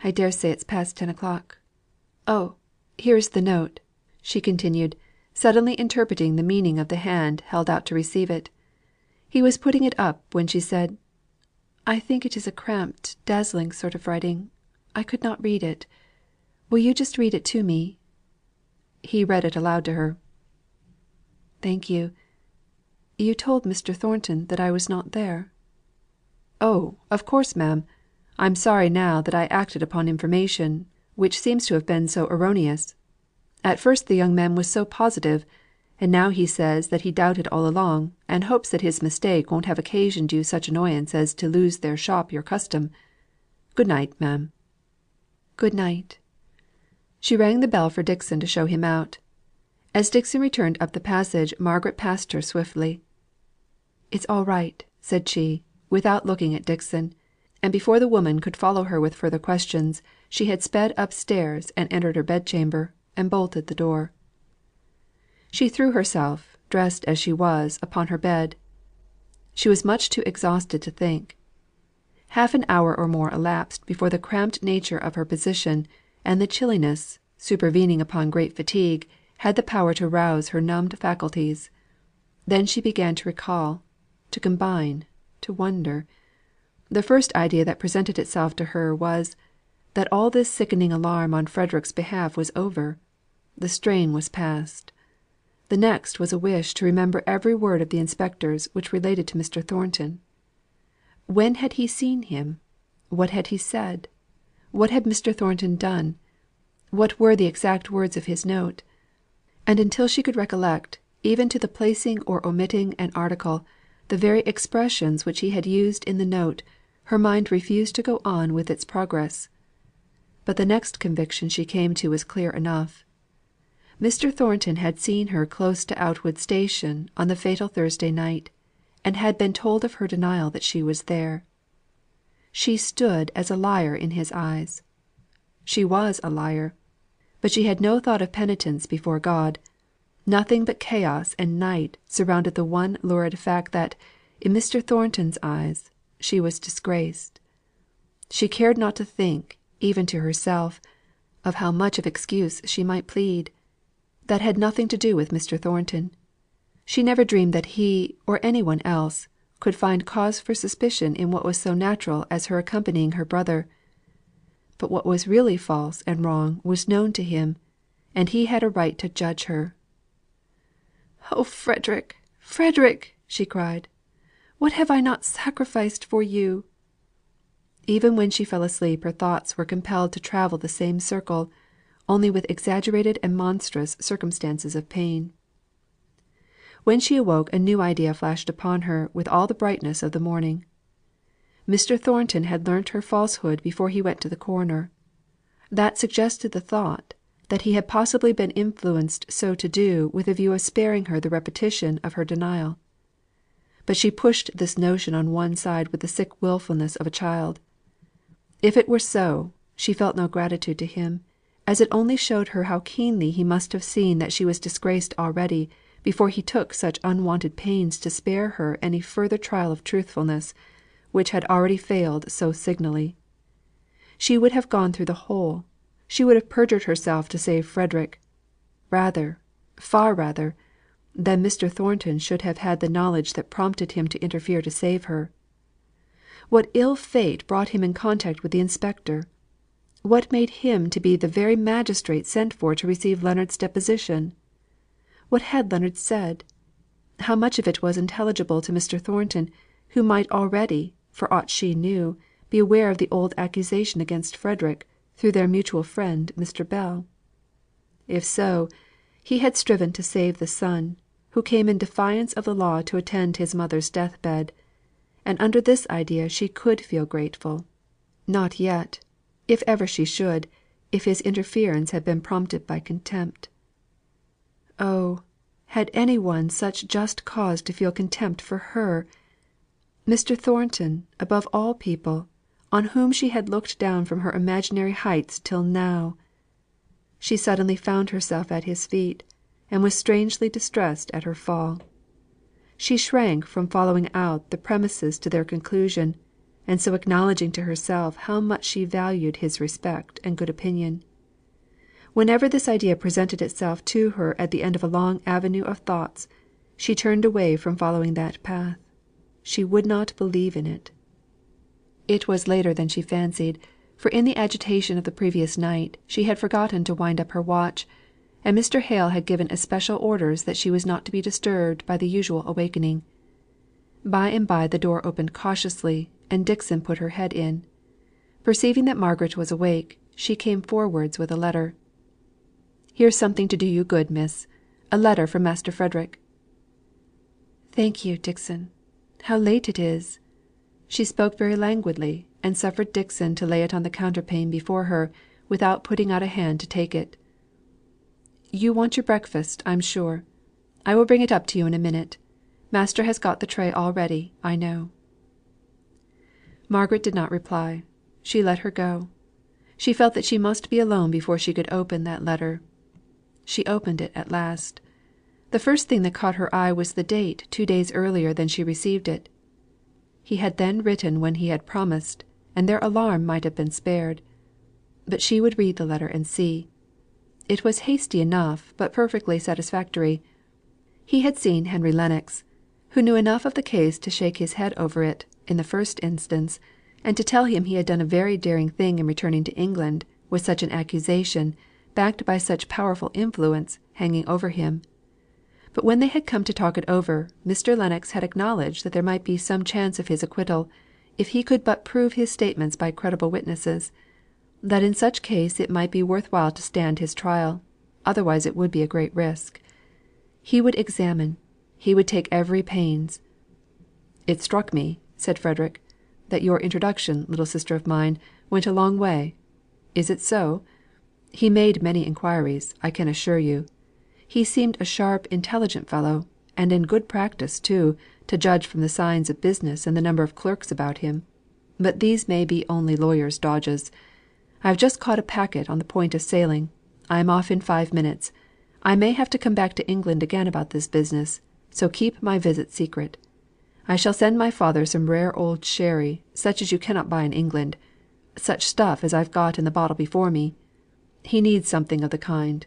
I dare say it's past 10 o'clock. Oh, here is the note," she continued, suddenly interpreting the meaning of the hand held out to receive it. He was putting it up, when she said, "I think it is a cramped, dazzling sort of writing. I could not read it. Will you just read it to me?" He read it aloud to her. "Thank you. You told Mr. Thornton that I was not there?" "Oh, of course, ma'am. I'm sorry now that I acted upon information, which seems to have been so erroneous. At first the young man was so positive, and now he says that he doubted all along, and hopes that his mistake won't have occasioned you such annoyance as to lose their shop your custom. Good night, ma'am." "Good night." She rang the bell for Dixon to show him out. As Dixon returned up the passage, Margaret passed her swiftly. "It's all right," said she, without looking at Dixon; and before the woman could follow her with further questions, she had sped upstairs and entered her bedchamber, and bolted the door. She threw herself, dressed as she was, upon her bed. She was much too exhausted to think. Half an hour or more elapsed before the cramped nature of her position, and the chilliness, supervening upon great fatigue, had the power to rouse her numbed faculties. Then she began to recall, to combine, to wonder. The first idea that presented itself to her was, that all this sickening alarm on Frederick's behalf was over; the strain was past. The next was a wish to remember every word of the inspector's which related to Mr. Thornton. When had he seen him? What had he said? What had Mr. Thornton done? What were the exact words of his note? And until she could recollect, even to the placing or omitting an article, the very expressions which he had used in the note, her mind refused to go on with its progress. But the next conviction she came to was clear enough. Mr. Thornton had seen her close to Outwood station on the fatal Thursday night, and had been told of her denial that she was there. She stood as a liar in his eyes. She was a liar; but she had no thought of penitence before God. Nothing but chaos and night surrounded the one lurid fact that, in Mr. Thornton's eyes, she was disgraced. She cared not to think, even to herself, of how much of excuse she might plead. That had nothing to do with Mr. Thornton. She never dreamed that he, or any one else, could find cause for suspicion in what was so natural as her accompanying her brother. But what was really false and wrong was known to him, and he had a right to judge her. "Oh, Frederick, Frederick!" she cried. "What have I not sacrificed for you!" Even when she fell asleep her thoughts were compelled to travel the same circle, only with exaggerated and monstrous circumstances of pain. When she awoke a new idea flashed upon her with all the brightness of the morning. Mr. Thornton had learnt her falsehood before he went to the coroner. That suggested the thought, that he had possibly been influenced so to do with a view of sparing her the repetition of her denial. But she pushed this notion on one side with the sick wilfulness of a child. If it were so, she felt no gratitude to him, as it only showed her how keenly he must have seen that she was disgraced already, before he took such unwonted pains to spare her any further trial of truthfulness, which had already failed so signally. She would have gone through the whole; she would have perjured herself to save Frederick, rather, far rather, than Mr. Thornton should have had the knowledge that prompted him to interfere to save her. What ill fate brought him in contact with the inspector? What made him to be the very magistrate sent for to receive Leonards' deposition? What had Leonard said? How much of it was intelligible to Mr. Thornton, who might already, for aught she knew, be aware of the old accusation against Frederick, through their mutual friend Mr. Bell? If so, he had striven to save the son, who came in defiance of the law to attend his mother's death bed; and under this idea she could feel grateful. Not yet, if ever she should, if his interference had been prompted by contempt. Oh, had any one such just cause to feel contempt for her? Mr. Thornton, above all people, on whom she had looked down from her imaginary heights till now. She suddenly found herself at his feet, and was strangely distressed at her fall. She shrank from following out the premises to their conclusion, and so acknowledging to herself how much she valued his respect and good opinion. Whenever this idea presented itself to her at the end of a long avenue of thoughts, she turned away from following that path. She would not believe in it. It was later than she fancied, for in the agitation of the previous night she had forgotten to wind up her watch, and Mr. Hale had given especial orders that she was not to be disturbed by the usual awakening. By and by the door opened cautiously, and Dixon put her head in. Perceiving that Margaret was awake, she came forwards with a letter. "Here's something to do you good, miss. A letter from Master Frederick." "Thank you, Dixon. How late it is!" She spoke very languidly, and suffered Dixon to lay it on the counterpane before her, without putting out a hand to take it. "You want your breakfast, I'm sure. I will bring it up to you in a minute. Master has got the tray all ready, I know." Margaret did not reply. She let her go. She felt that she must be alone before she could open that letter. She opened it at last. The first thing that caught her eye was the date 2 days earlier than she received it. He had then written when he had promised, and their alarm might have been spared. But she would read the letter and see. It was hasty enough, but perfectly satisfactory. He had seen Henry Lennox, who knew enough of the case to shake his head over it, in the first instance, and to tell him he had done a very daring thing in returning to England with such an accusation, backed by such powerful influence, hanging over him. But when they had come to talk it over, Mr. Lennox had acknowledged that there might be some chance of his acquittal, if he could but prove his statements by credible witnesses; that in such case it might be worth while to stand his trial, otherwise it would be a great risk. He would examine; he would take every pains. "It struck me," said Frederick, "that your introduction, little sister of mine, went a long way. Is it so? He made many inquiries, I can assure you. He seemed a sharp intelligent fellow, and in good practice too, to judge from the signs of business and the number of clerks about him. But these may be only lawyers' dodges. I have just caught a packet on the point of sailing. I am off in 5 minutes. I may have to come back to England again about this business, so keep my visit secret. I shall send my father some rare old sherry, such as you cannot buy in England; such stuff as I've got in the bottle before me. He needs something of the kind.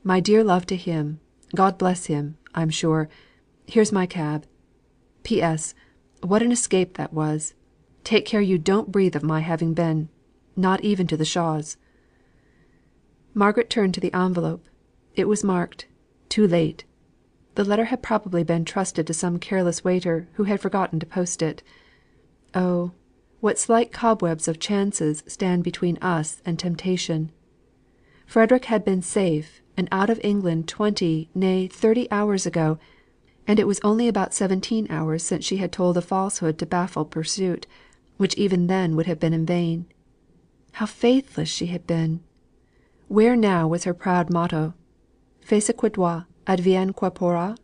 My dear love to him. God bless him, I'm sure. Here's my cab. P.S. What an escape that was! Take care you don't breathe of my having been, not even to the Shaws." Margaret turned to the envelope. It was marked "Too late." The letter had probably been trusted to some careless waiter who had forgotten to post it. Oh, what slight cobwebs of chances stand between us and temptation! Frederick had been safe and out of England 20, nay 30 hours ago, and it was only about 17 hours since she had told a falsehood to baffle pursuit, which even then would have been in vain. How faithless she had been! Where now was her proud motto, "Fais ce que doit, advienne que pourra"?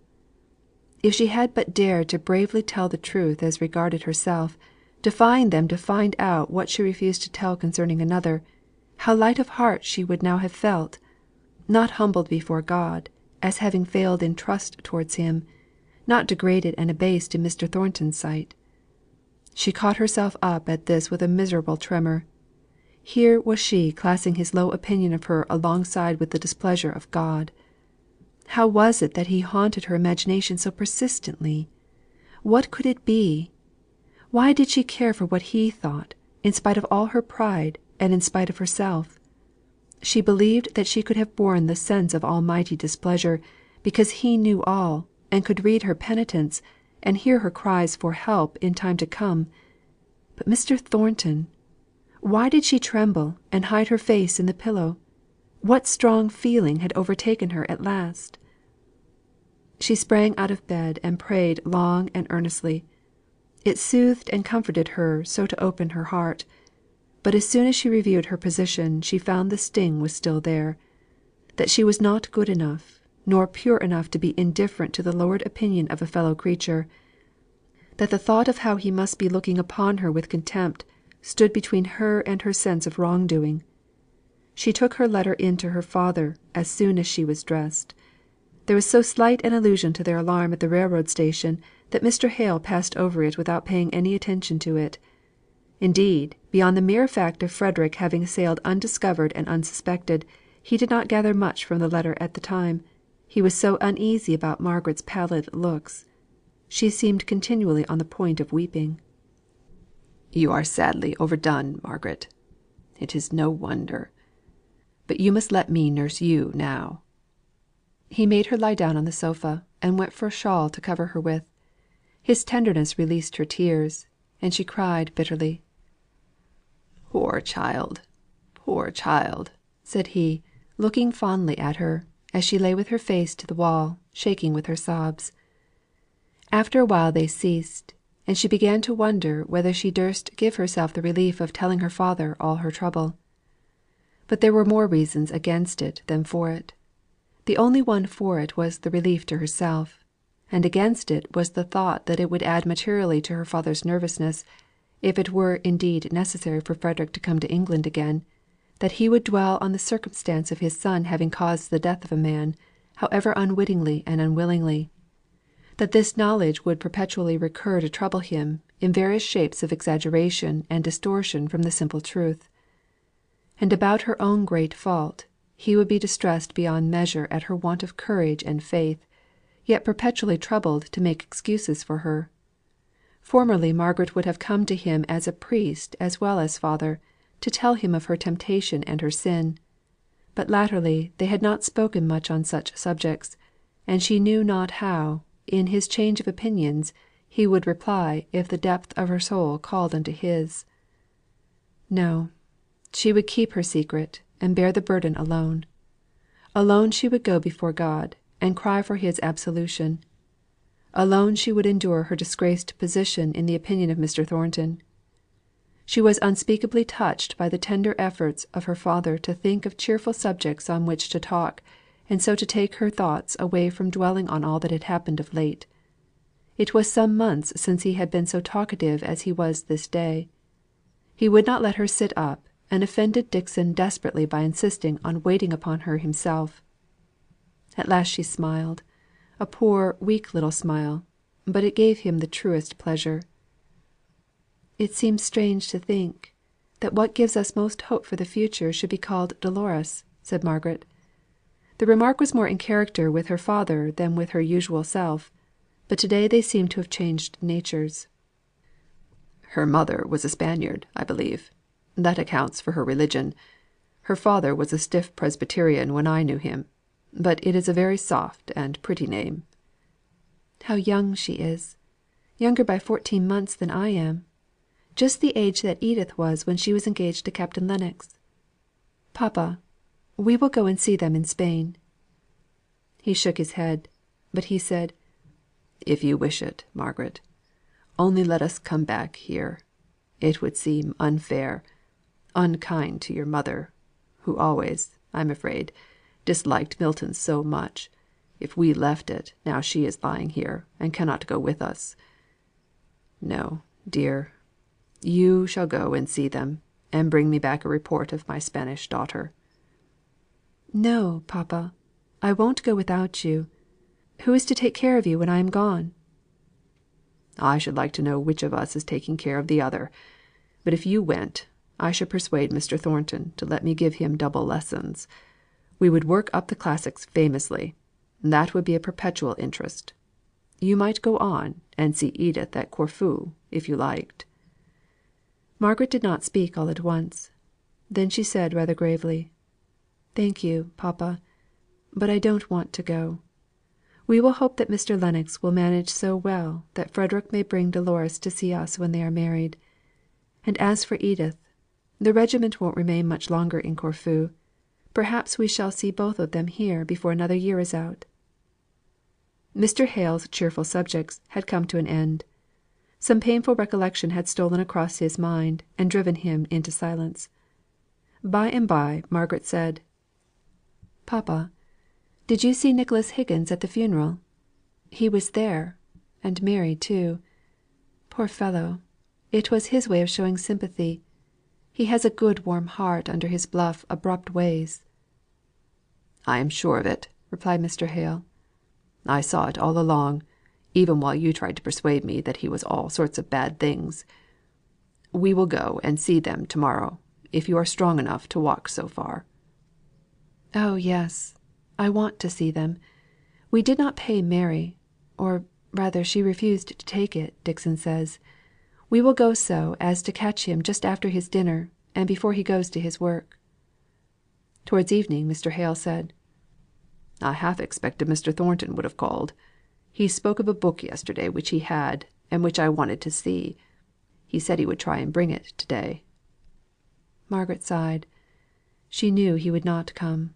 If she had but dared to bravely tell the truth as regarded herself, defying them to find out what she refused to tell concerning another, how light of heart she would now have felt; not humbled before God, as having failed in trust towards him; not degraded and abased in Mr. Thornton's sight. She caught herself up at this with a miserable tremor. Here was she classing his low opinion of her alongside with the displeasure of God. How was it that he haunted her imagination so persistently? What could it be? Why did she care for what he thought, in spite of all her pride, and in spite of herself? She believed that she could have borne the sense of almighty displeasure, because he knew all, and could read her penitence, and hear her cries for help in time to come. But Mr. Thornton! Why did she tremble, and hide her face in the pillow? What strong feeling had overtaken her at last? She sprang out of bed and prayed long and earnestly. It soothed and comforted her so to open her heart. But as soon as she reviewed her position she found the sting was still there; that she was not good enough, nor pure enough to be indifferent to the lowered opinion of a fellow creature; that the thought of how he must be looking upon her with contempt, stood between her and her sense of wrong doing. She took her letter in to her father as soon as she was dressed. There was so slight an allusion to their alarm at the railroad station, that Mr. Hale passed over it without paying any attention to it. Indeed, beyond the mere fact of Frederick having sailed undiscovered and unsuspected, he did not gather much from the letter at the time, he was so uneasy about Margaret's pallid looks. She seemed continually on the point of weeping. "You are sadly overdone, Margaret. It is no wonder. But you must let me nurse you now." He made her lie down on the sofa, and went for a shawl to cover her with. His tenderness released her tears, and she cried bitterly. "Poor child, poor child!" said he, looking fondly at her, as she lay with her face to the wall, shaking with her sobs. After a while they ceased, and she began to wonder whether she durst give herself the relief of telling her father all her trouble. But there were more reasons against it than for it. The only one for it was the relief to herself, and against it was the thought that it would add materially to her father's nervousness, if it were indeed necessary for Frederick to come to England again, that he would dwell on the circumstance of his son having caused the death of a man, however unwittingly and unwillingly; that this knowledge would perpetually recur to trouble him in various shapes of exaggeration and distortion from the simple truth. And about her own great fault, he would be distressed beyond measure at her want of courage and faith, yet perpetually troubled to make excuses for her. Formerly Margaret would have come to him as a priest as well as father, to tell him of her temptation and her sin; but latterly they had not spoken much on such subjects, and she knew not how, in his change of opinions, he would reply if the depth of her soul called unto his. No, she would keep her secret, and bear the burden alone. Alone she would go before God, and cry for his absolution. Alone she would endure her disgraced position in the opinion of Mr. Thornton. She was unspeakably touched by the tender efforts of her father to think of cheerful subjects on which to talk, and so to take her thoughts away from dwelling on all that had happened of late. It was some months since he had been so talkative as he was this day. He would not let her sit up, and offended Dixon desperately by insisting on waiting upon her himself. At last she smiled, a poor weak little smile, but it gave him the truest pleasure. "It seems strange to think, that what gives us most hope for the future should be called Dolores," said Margaret. The remark was more in character with her father than with her usual self, but to day they seemed to have changed natures. Her mother was a Spaniard, I believe. That accounts for her religion. Her father was a stiff Presbyterian when I knew him; but it is a very soft and pretty name." "How young she is! Younger by 14 months than I am. Just the age that Edith was when she was engaged to Captain Lennox. Papa, we will go and see them in Spain." He shook his head, but he said, "If you wish it, Margaret. Only let us come back here. It would seem unfair, unkind to your mother, who always, I'm afraid, disliked Milton so much, if we left it now she is lying here, and cannot go with us. No, dear, you shall go and see them, and bring me back a report of my Spanish daughter." "No, papa, I won't go without you. Who is to take care of you when I am gone?" "I should like to know which of us is taking care of the other. But if you went, I should persuade Mr. Thornton to let me give him double lessons. We would work up the classics famously. That would be a perpetual interest. You might go on, and see Edith at Corfu, if you liked." Margaret did not speak all at once. Then she said rather gravely, "Thank you, papa, but I don't want to go. We will hope that Mr. Lennox will manage so well that Frederick may bring Dolores to see us when they are married. And as for Edith, the regiment won't remain much longer in Corfu. Perhaps we shall see both of them here before another year is out." Mr. Hale's cheerful subjects had come to an end. Some painful recollection had stolen across his mind, and driven him into silence. By and by Margaret said, "Papa, did you see Nicholas Higgins at the funeral? He was there, and Mary too. Poor fellow, it was his way of showing sympathy. He has a good warm heart under his bluff abrupt ways." "I am sure of it," replied Mr. Hale. "I saw it all along, even while you tried to persuade me that he was all sorts of bad things. We will go and see them to morrow, if you are strong enough to walk so far." "Oh yes, I want to see them. We did not pay Mary, or rather she refused to take it, Dixon says. We will go so as to catch him just after his dinner, and before he goes to his work." Towards evening Mr. Hale said, "I half expected Mr. Thornton would have called. He spoke of a book yesterday which he had, and which I wanted to see. He said he would try and bring it to day." Margaret sighed. She knew he would not come.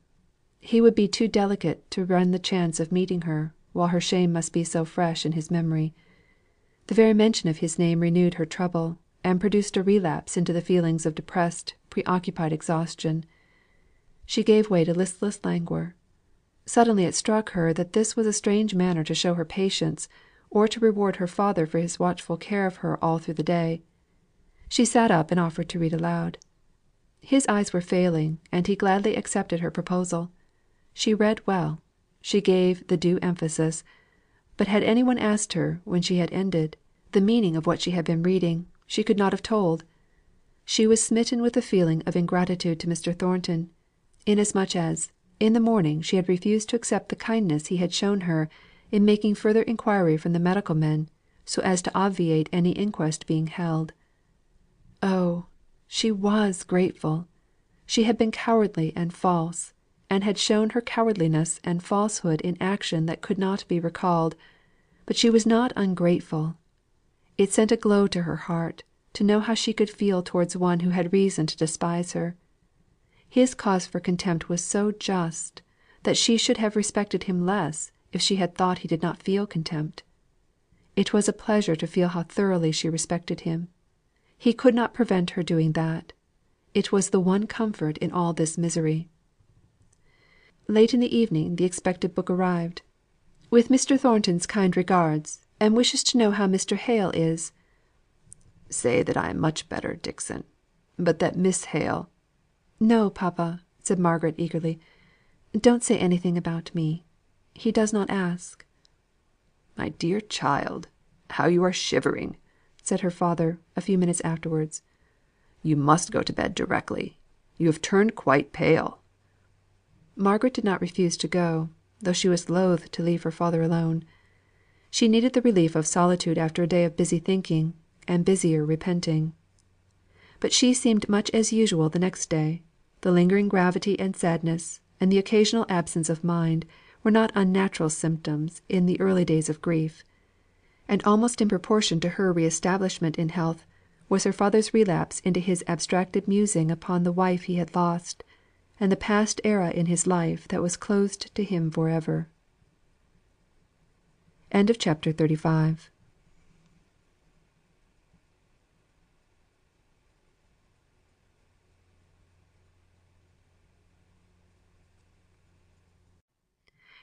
He would be too delicate to run the chance of meeting her, while her shame must be so fresh in his memory. The very mention of his name renewed her trouble, and produced a relapse into the feelings of depressed, preoccupied exhaustion. She gave way to listless languor. Suddenly it struck her that this was a strange manner to show her patience, or to reward her father for his watchful care of her all through the day. She sat up and offered to read aloud. His eyes were failing, and he gladly accepted her proposal. She read well; she gave the due emphasis; but had any one asked her, when she had ended, the meaning of what she had been reading, she could not have told. She was smitten with a feeling of ingratitude to Mr. Thornton, inasmuch as, in the morning, she had refused to accept the kindness he had shown her in making further inquiry from the medical men, so as to obviate any inquest being held. Oh, she was grateful! She had been cowardly and false, and had shown her cowardliness and falsehood in action that could not be recalled; but she was not ungrateful. It sent a glow to her heart, to know how she could feel towards one who had reason to despise her. His cause for contempt was so just, that she should have respected him less if she had thought he did not feel contempt. It was a pleasure to feel how thoroughly she respected him. He could not prevent her doing that. It was the one comfort in all this misery. Late in the evening the expected book arrived. "With Mr. Thornton's kind regards, and wishes to know how Mr. Hale is." "Say that I am much better, Dixon; but that Miss Hale" "No, papa," said Margaret, eagerly. "Don't say anything about me. He does not ask." "My dear child, how you are shivering!" said her father, a few minutes afterwards. "You must go to bed directly. You have turned quite pale." Margaret did not refuse to go, though she was loath to leave her father alone. She needed the relief of solitude after a day of busy thinking, and busier repenting. But she seemed much as usual the next day; the lingering gravity and sadness, and the occasional absence of mind, were not unnatural symptoms in the early days of grief. And almost in proportion to her re establishment in health, was her father's relapse into his abstracted musing upon the wife he had lost, and the past era in his life that was closed to him for ever.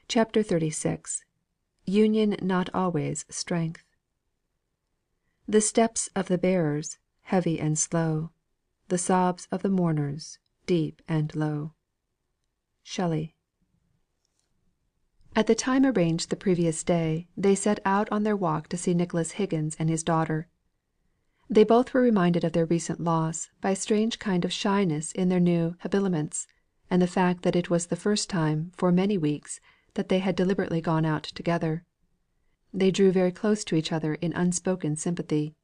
CHAPTER 36. Union not always strength. The steps of the bearers, heavy and slow; the sobs of the mourners, deep and low. Shelley. At the time arranged the previous day, they set out on their walk to see Nicholas Higgins and his daughter. They both were reminded of their recent loss by a strange kind of shyness in their new habiliments, and the fact that it was the first time, for many weeks, that they had deliberately gone out together. They drew very close to each other in unspoken sympathy.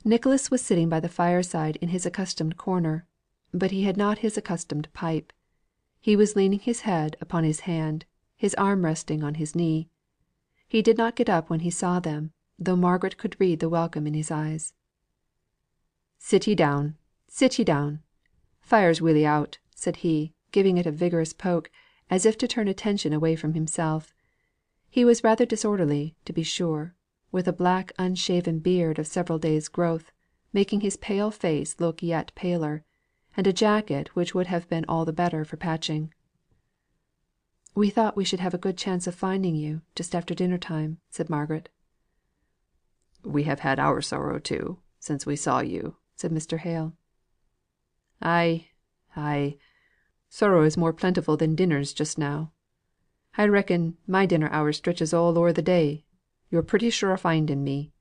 Nicholas was sitting by the fireside in his accustomed corner, but he had not his accustomed pipe. He was leaning his head upon his hand, his arm resting on his knee. He did not get up when he saw them, though Margaret could read the welcome in his eyes. "Sit ye down, sit ye down. Fire's welly out," said he, giving it a vigorous poke, as if to turn attention away from himself. He was rather disorderly, to be sure, with a black unshaven beard of several days' growth, making his pale face look yet paler, and a jacket which would have been all the better for patching. "We thought we should have a good chance of finding you, just after dinner time," said Margaret. "We have had our sorrow too, since we saw you," said Mr. Hale. "Ay, ay. Sorrow is more plentiful than dinners just now. I reckon my dinner hour stretches all o'er the day. You're pretty sure o' finding me."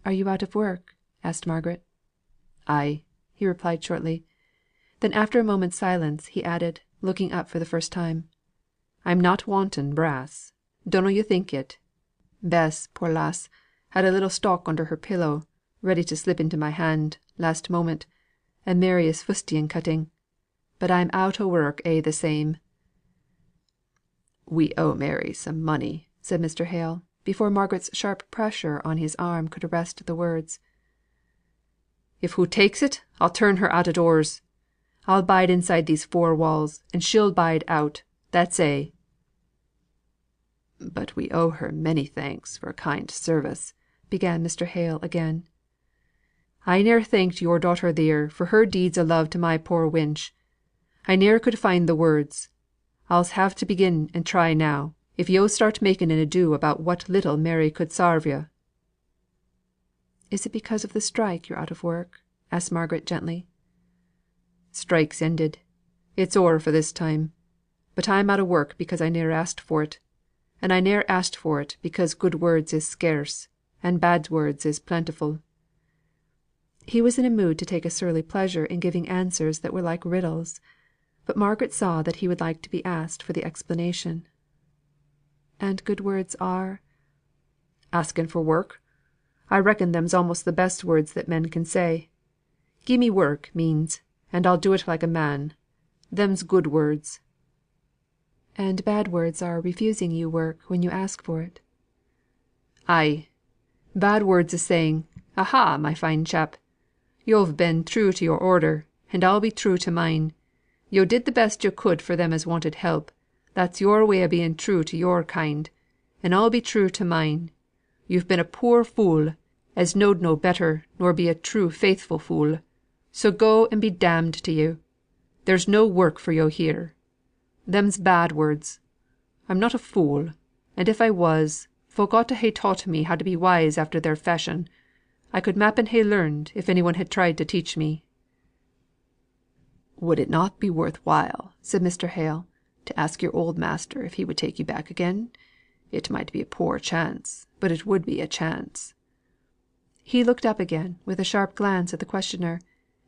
"Are you out of work?" asked Margaret. "Ay," he replied shortly. Then after a moment's silence, he added, looking up for the first time, "I'm not wanting brass. Dunno you think it. Bess, poor lass, had a little stock under her pillow, ready to slip into my hand, last moment, and Mary is fustian cutting. But I'm out o' work a' the same." "We owe Mary some money," said Mr. Hale, before Margaret's sharp pressure on his arm could arrest the words. "If hoo takes it, I'll turn her out o' doors. I'll bide inside these four walls, and she'll bide out. That's a'." "But we owe her many thanks for a kind service," began Mr. Hale again. "I ne'er thanked your daughter theer for her deeds o' love to my poor wench. I ne'er could find the words. I'll have to begin and try now, if yo' start making an ado about what little Mary could sarve yo'." "Is it because of the strike you're out of work?" asked Margaret gently. "Strike's ended. It's o'er for this time. But I'm out o' work because I ne'er asked for it. And I ne'er asked for it because good words is scarce, and bad words is plentiful." He was in a mood to take a surly pleasure in giving answers that were like riddles; but Margaret saw that he would like to be asked for the explanation. "And good words are?" "Asking for work. I reckon them's almost the best words that men can say. 'Gie me work,' means, 'and I'll do it like a man.' Them's good words." "And bad words are refusing you work when you ask for it." "Ay. Bad words is saying, 'Aha, my fine chap! Yo've been true to your order, and I'll be true to mine. Yo' did the best yo' could for them as wanted help. That's your way o' being true to your kind, and I'll be true to mine. Yo've been a poor fool, as knowed no better nor be a true faithful fool. So go and be damned to yo'. There's no work for yo' here.' Them's bad words. I'm not a fool; and if I was, folk ought to ha' taught me how to be wise after their fashion. I could m'appen ha' learned if any one had tried to teach me." "Would it not be worth while," said Mr. Hale, "to ask your old master if he would take you back again? It might be a poor chance, but it would be a chance." He looked up again, with a sharp glance at the questioner,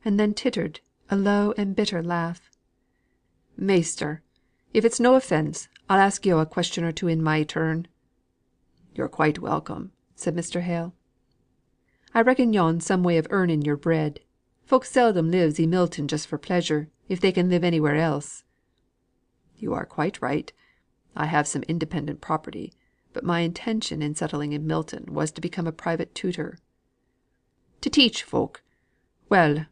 and then tittered a low and bitter laugh. "Measter, if it's no offence, I'll ask yo' a question or two in my turn." "You're quite welcome," said Mr. Hale. "I reckon yo'n's some way of earning your bread. Folk seldom lives i' Milton just for pleasure, if they can live anywhere else." "You are quite right. I have some independent property, but my intention in settling in Milton was to become a private tutor." "To teach folk. Well,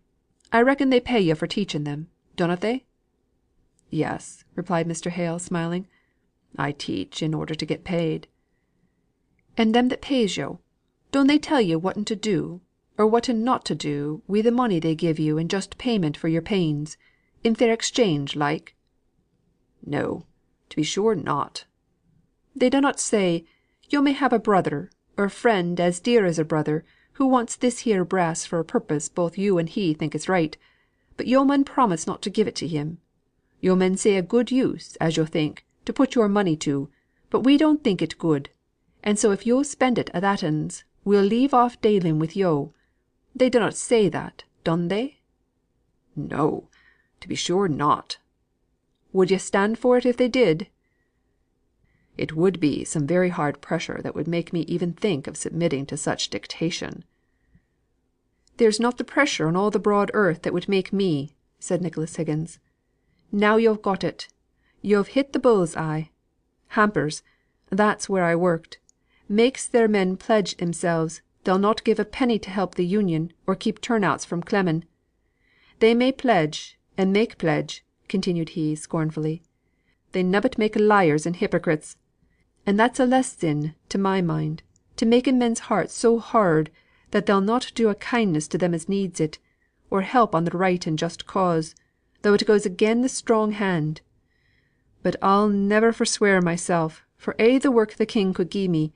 I reckon they pay yo' for teaching them, dunnot they?" "Yes," replied Mr. Hale, smiling. "I teach in order to get paid." "And them that pays yo', don't they tell yo' whatten to do, or whatten not to do wi' the money they give you in just payment for your pains, in fair exchange like?" "No, to be sure not." "They dunnot say, 'Yo' may have a brother, or a friend as dear as a brother, who wants this here brass for a purpose both you and he think is right, but yo' mun promise not to give it to him. Yo' mun say a good use, as yo' think, to put your money to, but we don't think it good; and so if yo' spend it a thatens, we'll leave off daling wi' yo'.' They dunnot say that, dun they?" "No, to be sure not." "Would yo' stand for it if they did?" "It would be some very hard pressure that would make me even think of submitting to such dictation." "There's not the pressure on all the broad earth that would make me," said Nicholas Higgins. "Now yo've got it. Yo've hit the bull's eye. Hampers, that's where I worked, makes their men pledge themselves they'll not give a penny to help the Union or keep turn outs from clemming. They may pledge, and make pledge," continued he, scornfully. "They nobbut make liars and hypocrites. And that's a lesson to my mind, to making men's hearts so hard that they'll not do a kindness to them as needs it, or help on the right and just cause, though it goes again the strong hand. But I'll never forswear myself for a' the work the king could gie me.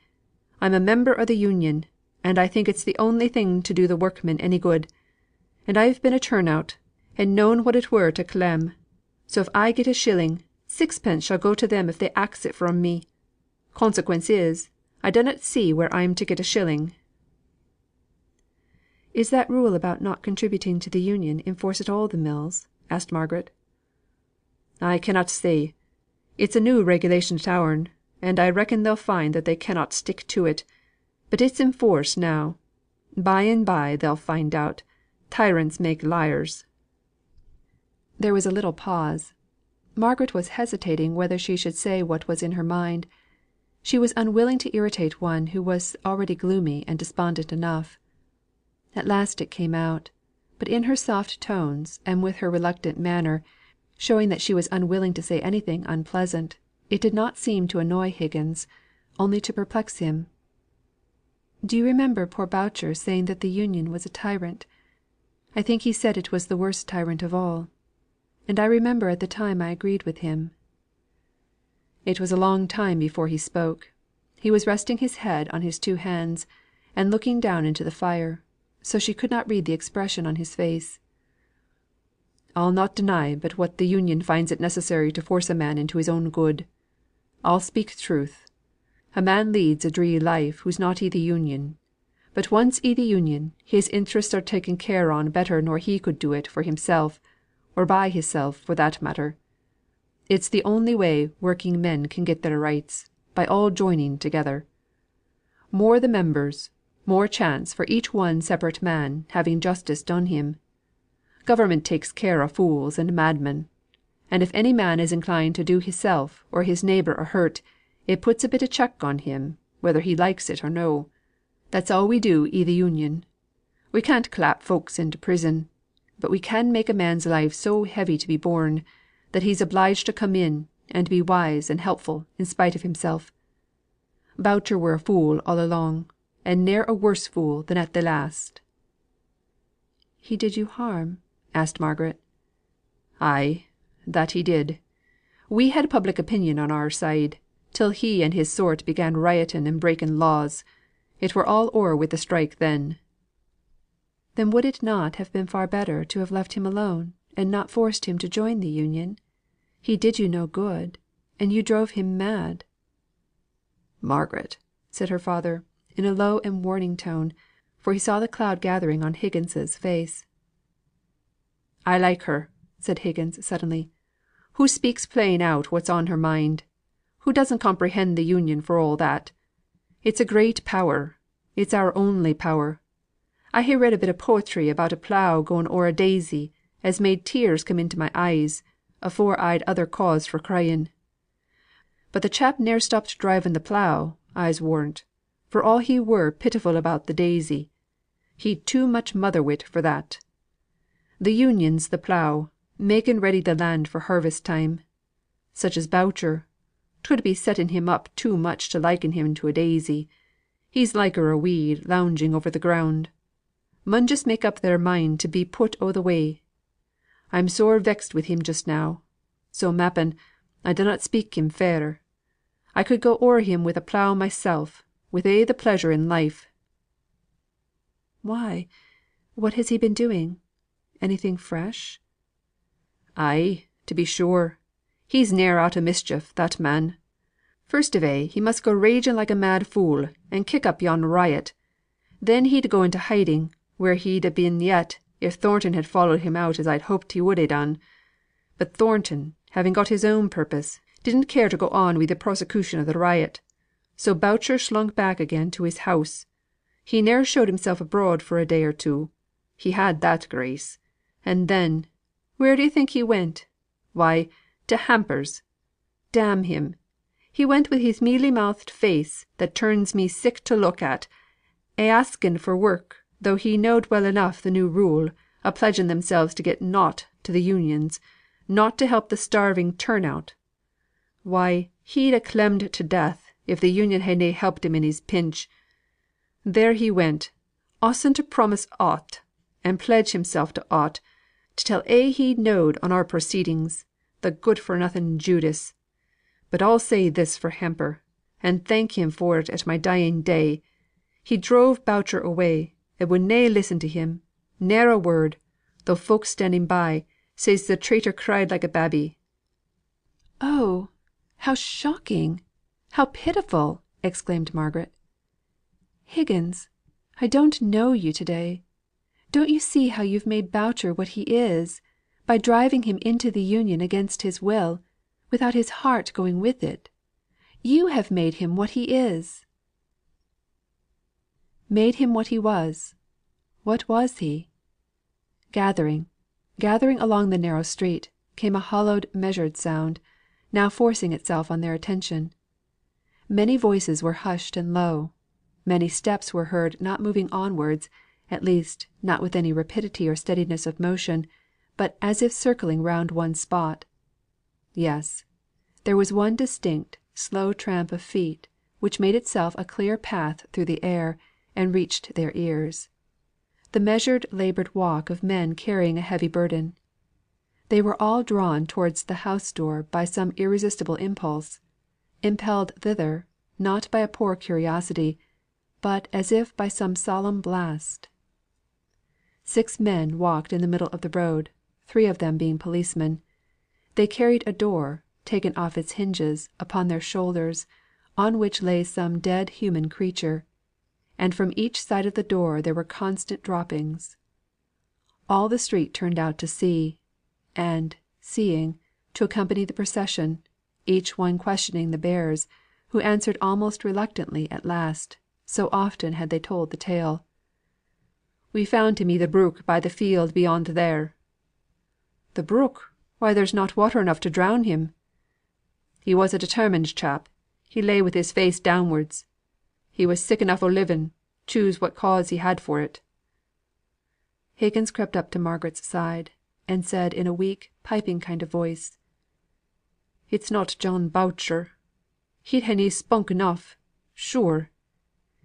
I'm a member o' the Union, and I think it's the only thing to do the workmen any good. And I've been a turn out, and known what it were to clem. So if I get a shilling, sixpence shall go to them if they axe it from me. Consequence is, I dunnot see where I'm to get a shilling." "Is that rule about not contributing to the Union in force at all the mills?" asked Margaret. "I cannot say. It's a new regulation at our'n, and I reckon they'll find that they cannot stick to it. But it's in force now. By and by they'll find out. Tyrants make liars." There was a little pause. Margaret was hesitating whether she should say what was in her mind. She was unwilling to irritate one who was already gloomy and despondent enough. At last it came out. But in her soft tones, and with her reluctant manner, showing that she was unwilling to say anything unpleasant, it did not seem to annoy Higgins, only to perplex him. "Do you remember poor Boucher saying that the Union was a tyrant? I think he said it was the worst tyrant of all. And I remember at the time I agreed with him." It was a long time before he spoke. He was resting his head on his two hands, and looking down into the fire, so she could not read the expression on his face. "I'll not deny but what the Union finds it necessary to force a man into his own good. I'll speak truth. A man leads a dree life who's not i' the Union; but once i' the Union, his interests are taken care on better nor he could do it for himself, or by hisself for that matter. It's the only way working men can get their rights, by all joining together. More the members, more chance for each one separate man having justice done him. Government takes care o' fools and madmen; and if any man is inclined to do hisself or his neighbour a hurt, it puts a bit o' check on him, whether he likes it or no. That's all we do i' the Union. We can't clap folks into prison; but we can make a man's life so heavy to be borne, that he's obliged to come in, and be wise and helpful in spite of himself. Boucher were a fool all along, and ne'er a worse fool than at the last." "He did you harm?" asked Margaret. "Ay, that he did. We had public opinion on our side, till he and his sort began rioting and breaking laws. It were all o'er wi' the strike then." "Then would it not have been far better to have left him alone, and not forced him to join the Union? He did you no good, and you drove him mad." "Margaret," said her father, in a low and warning tone, for he saw the cloud gathering on Higgins's face. "I like her," said Higgins, suddenly, "who speaks plain out what's on her mind; who doesn't comprehend the Union for all that. It's a great power; it's our only power. I ha' read a bit o' poetry about a plough going o'er a daisy, as made tears come into my eyes, afore I'd other cause for crying. But the chap ne'er stopped driving the plough, I'se warrant, for all he were pitiful about the daisy. He'd too much mother wit for that. The Union's the plough, making ready the land for harvest time. Such as Boucher, 'twould be setting him up too much to liken him to a daisy. He's liker a weed lounging over the ground. Mun just make up their mind to be put o' the way. I'm sore vexed wi' him just now; so m'appen, I dunnot speak him fair. I could go o'er him wi' a plough mysel, with a' the pleasure in life." "Why, what has he been doing? Anything fresh?" "Ay, to be sure. He's ne'er out o' mischief, that man. First of a' he must go raging like a mad fool, and kick up yon riot. Then he'd go into hiding, where he'd a been yet, if Thornton had followed him out as I'd hoped he would ha' done. But Thornton, having got his own purpose, didn't care to go on wi' the prosecution of the riot. So Boucher slunk back again to his house. He ne'er showed himself abroad for a day or two; he had that grace. And then, where d'ye think he went? Why, to Hampers'. Damn him! He went wi' his mealy mouthed face, that turns me sick to look at, a asking for work, though he knowed well enough the new rule, a pledging themselves to get nought to the Unions, not to help the starving turn out. Why, he'd a clemmed to death, if the Union had na helped him in his pinch. There he went, ossing to promise aught, and pledge himself to aught, to tell a' he knowed on our proceedings, the good for nothing Judas. But I'll say this for Hamper, and thank him for it at my dying day: he drove Boucher away, and would na listen to him, ne'er a word, though folk standing by says the traitor cried like a babby." "Oh, how shocking! How pitiful!" exclaimed Margaret. "Higgins, I don't know you to day. Don't you see how you've made Boucher what he is, by driving him into the Union against his will, without his heart going with it? You have made him what he is." Made him what he was. What was he? Gathering along the narrow street, came a hollowed measured sound, now forcing itself on their attention. Many voices were hushed and low; many steps were heard not moving onwards, at least, not with any rapidity or steadiness of motion, but as if circling round one spot. Yes, there was one distinct, slow tramp of feet, which made itself a clear path through the air, and reached their ears; the measured laboured walk of men carrying a heavy burden. They were all drawn towards the house door by some irresistible impulse; impelled thither, not by a poor curiosity, but as if by some solemn blast. 6 men walked in the middle of the road, 3 of them being policemen. They carried a door, taken off its hinges, upon their shoulders, on which lay some dead human creature; and from each side of the door there were constant droppings. All the street turned out to see, and, seeing, to accompany the procession, each one questioning the bearers, who answered almost reluctantly at last, so often had they told the tale. "We found him i' the brook by the field beyond there." "The brook! Why there's not water enough to drown him." "He was a determined chap. He lay with his face downwards. He was sick enough o' living, choose what cause he had for it." Higgins crept up to Margaret's side, and said in a weak piping kind of voice: "It's not John Boucher. He'd ha' spunk enough, sure.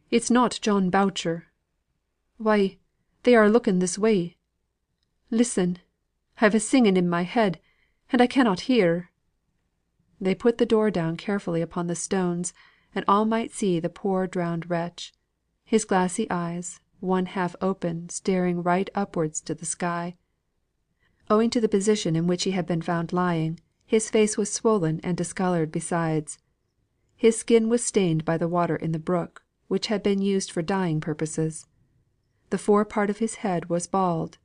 It's not John Boucher. Why, they are looking this way. Listen! I've a singing in my head, and I cannot hear." They put the door down carefully upon the stones, and all might see the poor drowned wretch; his glassy eyes, one half open, staring right upwards to the sky. Owing to the position in which he had been found lying, his face was swollen and discoloured besides. His skin was stained by the water in the brook, which had been used for dyeing purposes. The fore part of his head was bald,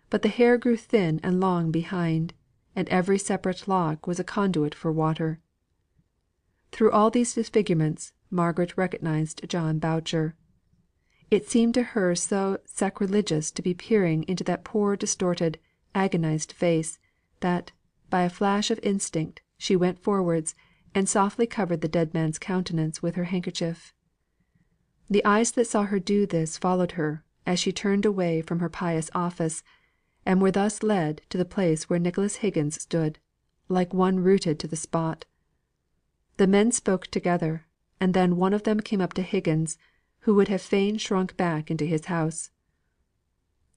but the hair grew thin and long behind, and every separate lock was a conduit for water. Through all these disfigurements, Margaret recognised John Boucher. It seemed to her so sacrilegious to be peering into that poor distorted, agonised face, that, by a flash of instinct, she went forwards, and softly covered the dead man's countenance with her handkerchief. The eyes that saw her do this followed her, as she turned away from her pious office, and were thus led to the place where Nicholas Higgins stood, like one rooted to the spot. The men spoke together, and then one of them came up to Higgins, who would have fain shrunk back into his house.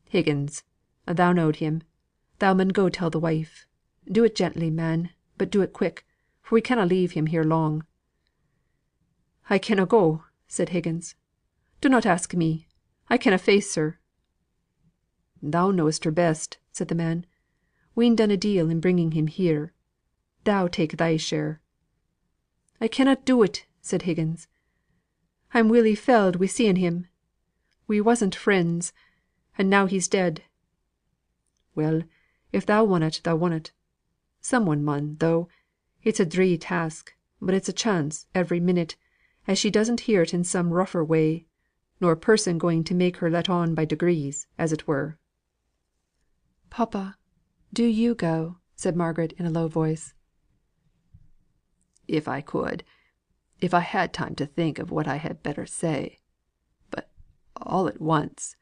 "Higgins, thou knowed him. Thou mun go tell the wife. Do it gently, man, but do it quick, for we canna leave him here long." "I canna go," said Higgins. "Dunnot ask me. I canna face her." "Thou know'st her best," said the man. "We'n done a deal in bringing him here. Thou take thy share." "I cannot do it," said Higgins. "I'm welly felled wi' seeing him. We wasn't friends, and now he's dead." "Well, if thou wunnot, thou wunnot. Some one mun, though. It's a dree task, but it's a chance, every minute, as she doesn't hear it in some rougher way, nor a person going to make her let on by degrees, as it were." "Papa, do you go," said Margaret in a low voice. "If I could if I had time to think of what I had better say. But all at once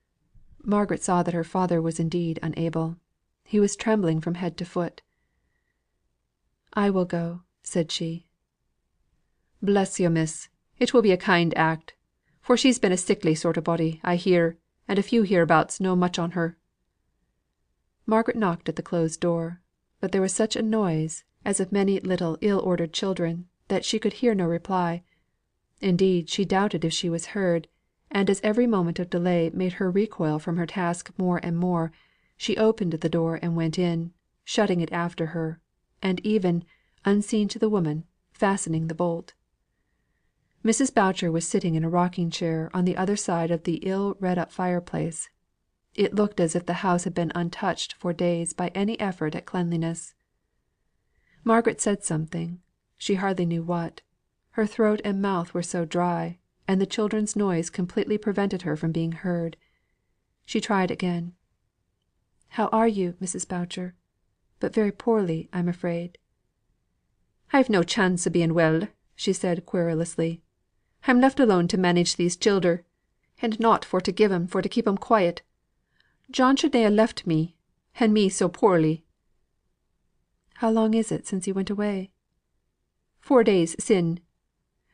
" Margaret saw that her father was indeed unable. He was trembling from head to foot. "I will go," said she. "Bless yo', miss! It will be a kind act; for she's been a sickly sort o' body, I hear, and a few hereabouts know much on her." Margaret knocked at the closed door; but there was such a noise, as of many little ill ordered children, that she could hear no reply. Indeed, she doubted if she was heard; and as every moment of delay made her recoil from her task more and more, she opened the door and went in, shutting it after her, and even, unseen to the woman, fastening the bolt. Mrs. Boucher was sitting in a rocking chair on the other side of the ill redd up fireplace. It looked as if the house had been untouched for days by any effort at cleanliness. Margaret said something, she hardly knew what; her throat and mouth were so dry, and the children's noise completely prevented her from being heard. She tried again. "How are you, Mrs. Boucher? But very poorly, I'm afraid." "I've no chance o' being well," said she querulously. "I'm left alone to manage these childer. and nought for to give 'em for to keep 'em quiet. John should na ha' left me, and me so poorly." "How long is it since he went away?" "4 days sin'.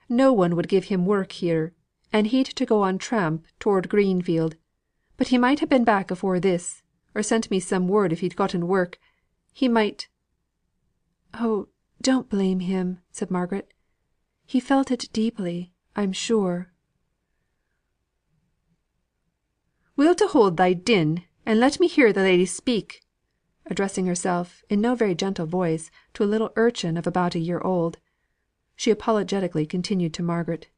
No one would give him work here, and he'd to go on tramp toward Greenfield. But he might ha' been back afore this, or sent me some word if he'd gotten work. He might " "Oh, don't blame him," said Margaret. "He felt it deeply, I'm sure." "Wilt ta hold thy din, and let me hear the lady speak?" addressing herself, in no very gentle voice, to a little urchin of about a year old. She apologetically continued to Margaret: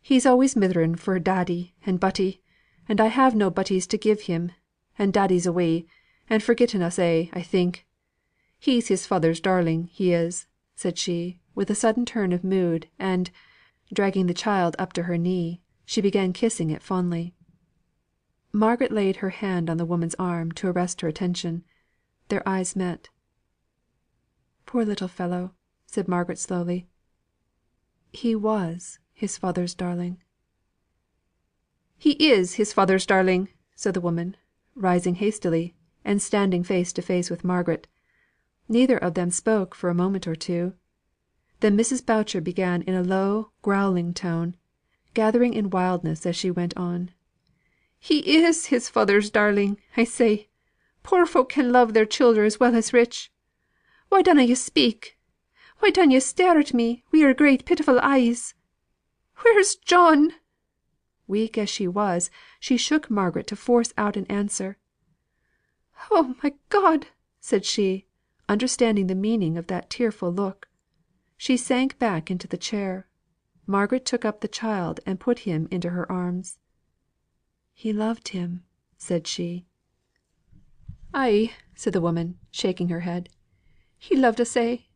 "He's always mithering for daddy and butty, and I have no butties to give him, and daddy's away, and forgotten us a', I think. He's his father's darling, he is," said she, with a sudden turn of mood, and, dragging the child up to her knee, she began kissing it fondly. Margaret laid her hand on the woman's arm to arrest her attention. Their eyes met. "Poor little fellow!" said Margaret slowly. "He was his father's darling." "He is his father's darling," said the woman, rising hastily, and standing face to face with Margaret. Neither of them spoke for a moment or two. Then Mrs. Boucher began in a low growling tone, gathering in wildness as she went on: "He is his father's darling, I say. Poor folk can love their childer as well as rich. Why dunna yo' speak? Why dun yo' stare at me wi' your great pitiful eyes? Where's John?" Weak as she was, she shook Margaret to force out an answer. "Oh, my God!" said she, understanding the meaning of that tearful look. She sank back into the chair. Margaret took up the child and put him into her arms. "He loved him," said she. "Ay," said the woman, shaking her head. "He loved us a'.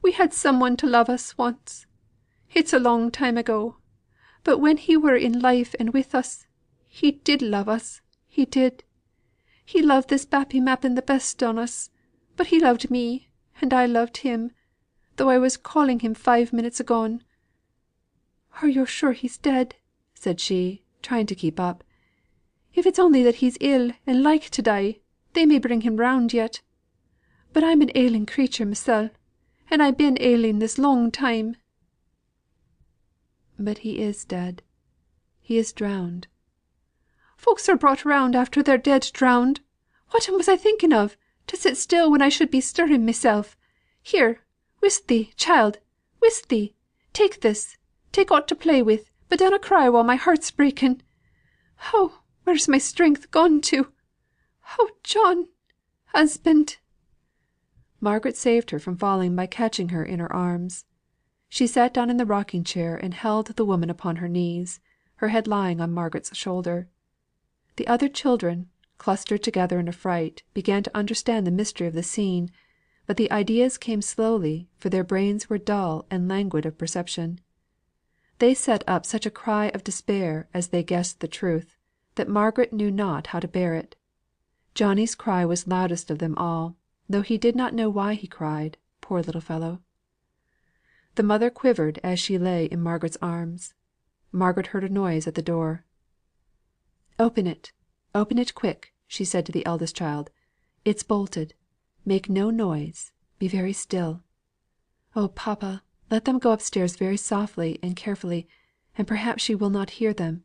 We had some one to love us once. It's a long time ago; but when he were in life and with us, he did love us, he did. He loved this bappy mappen the best on us; but he loved me, and I loved him, though I was calling him 5 minutes agone. Are yo' sure he's dead?" said she, trying to keep up. "If it's only that he's ill and like to die, they may bring him round yet. But I'm an ailing creature mysel, and I've been ailing this long time." "But he is dead. He is drowned." "Folks are brought round after they're dead drowned. Whatten was I thinking of, to sit still when I should be stirring mysel? Here, whisk thee, child, whisk thee. Take this. Take aught to play with, but dunna cry while my heart's breaking. Oh, where's my strength gone to? Oh, John! Husband!" Margaret saved her from falling by catching her in her arms. She sat down in the rocking chair and held the woman upon her knees, her head lying on Margaret's shoulder. The other children, clustered together in affright, began to understand the mystery of the scene, but the ideas came slowly, for their brains were dull and languid of perception. They set up such a cry of despair as they guessed the truth, that Margaret knew not how to bear it. Johnnie's cry was loudest of them all, though he did not know why he cried, poor little fellow. The mother quivered as she lay in Margaret's arms. Margaret heard a noise at the door. "Open it quick," she said to the eldest child. "It's bolted. Make no noise. Be very still. Oh, papa, let them go upstairs very softly and carefully, and perhaps she will not hear them.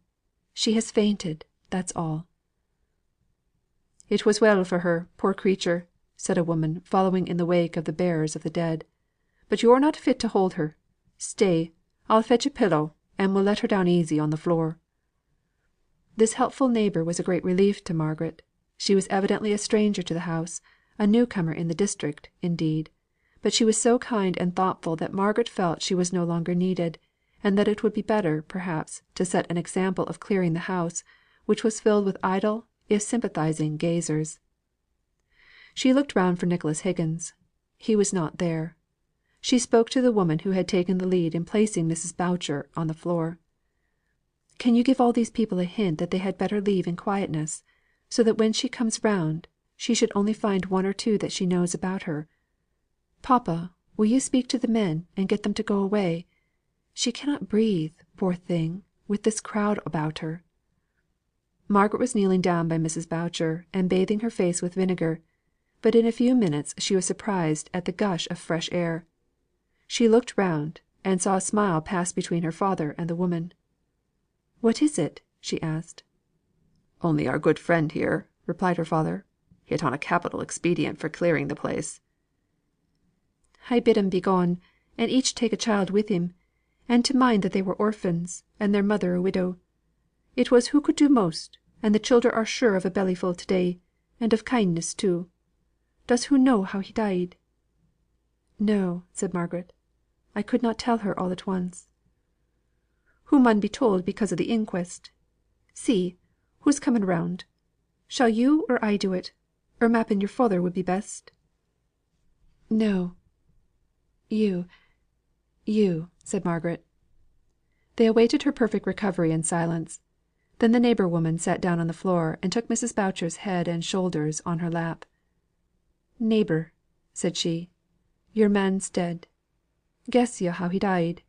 She has fainted, that's all." "It was well for her, poor creature," said a woman following in the wake of the bearers of the dead. "But you're not fit to hold her. Stay, I'll fetch a pillow, and we'll let her down easy on the floor." This helpful neighbour was a great relief to Margaret. She was evidently a stranger to the house, a new comer in the district, indeed; but she was so kind and thoughtful that Margaret felt she was no longer needed, and that it would be better, perhaps, to set an example of clearing the house, which was filled with idle, if sympathising gazers. She looked round for Nicholas Higgins. He was not there. She spoke to the woman who had taken the lead in placing Mrs. Boucher on the floor. "Can you give all these people a hint that they had better leave in quietness, so that when she comes round, she should only find one or two that she knows about her? Papa, will you speak to the men, and get them to go away? She cannot breathe, poor thing, with this crowd about her." Margaret was kneeling down by Mrs. Boucher, and bathing her face with vinegar; but in a few minutes she was surprised at the gush of fresh air. She looked round, and saw a smile pass between her father and the woman. "What is it?" she asked. "Only our good friend here," replied her father, "hit on a capital expedient for clearing the place." "I bid 'em begone, and each take a child with him, and to mind that they were orphans, and their mother a widow. It was who could do most, and the childer are sure of a bellyful to day, and of kindness too. Does hoo know how he died?" "No," said Margaret. "I could not tell her all at once." "Hoo mun be told because of the inquest. See, who's coming round. Shall you or I do it, or m'appen your father would be best?" "No, you, said Margaret. They awaited her perfect recovery in silence. Then the neighbour woman sat down on the floor, and took Mrs. Boucher's head and shoulders on her lap. "Neighbour," said she, "your man's dead. Guess yo' how he died?"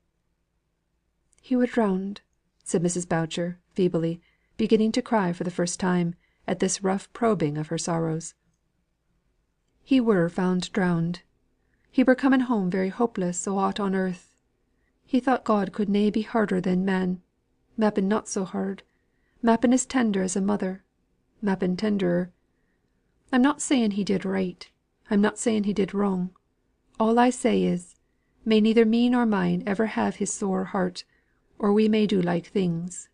"He were drowned," said Mrs. Boucher, feebly, beginning to cry for the first time, at this rough probing of her sorrows. "He were found drowned. He were coming home very hopeless o' aught on earth. He thought God could na be harder than man; m'appen not so hard; m'appen as tender as a mother; m'appen tenderer. I'm not saying he did right; I'm not saying he did wrong. All I say is, may neither me nor mine ever have his sore heart, or we may do like things."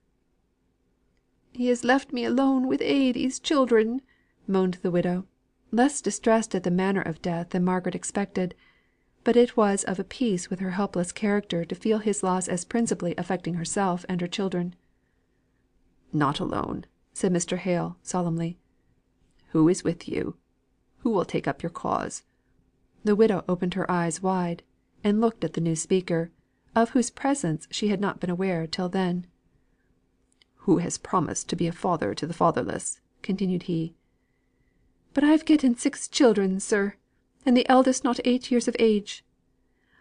"He has left me alone with these children," moaned the widow, less distressed at the manner of death than Margaret expected; but it was of a piece with her helpless character to feel his loss as principally affecting herself and her children. "Not alone," said Mr. Hale, solemnly. "Who is with you? Who will take up your cause?" The widow opened her eyes wide, and looked at the new speaker, of whose presence she had not been aware till then. "Who has promised to be a father to the fatherless?" continued he. "But I've getten 6 children, sir, and the eldest not 8 years of age.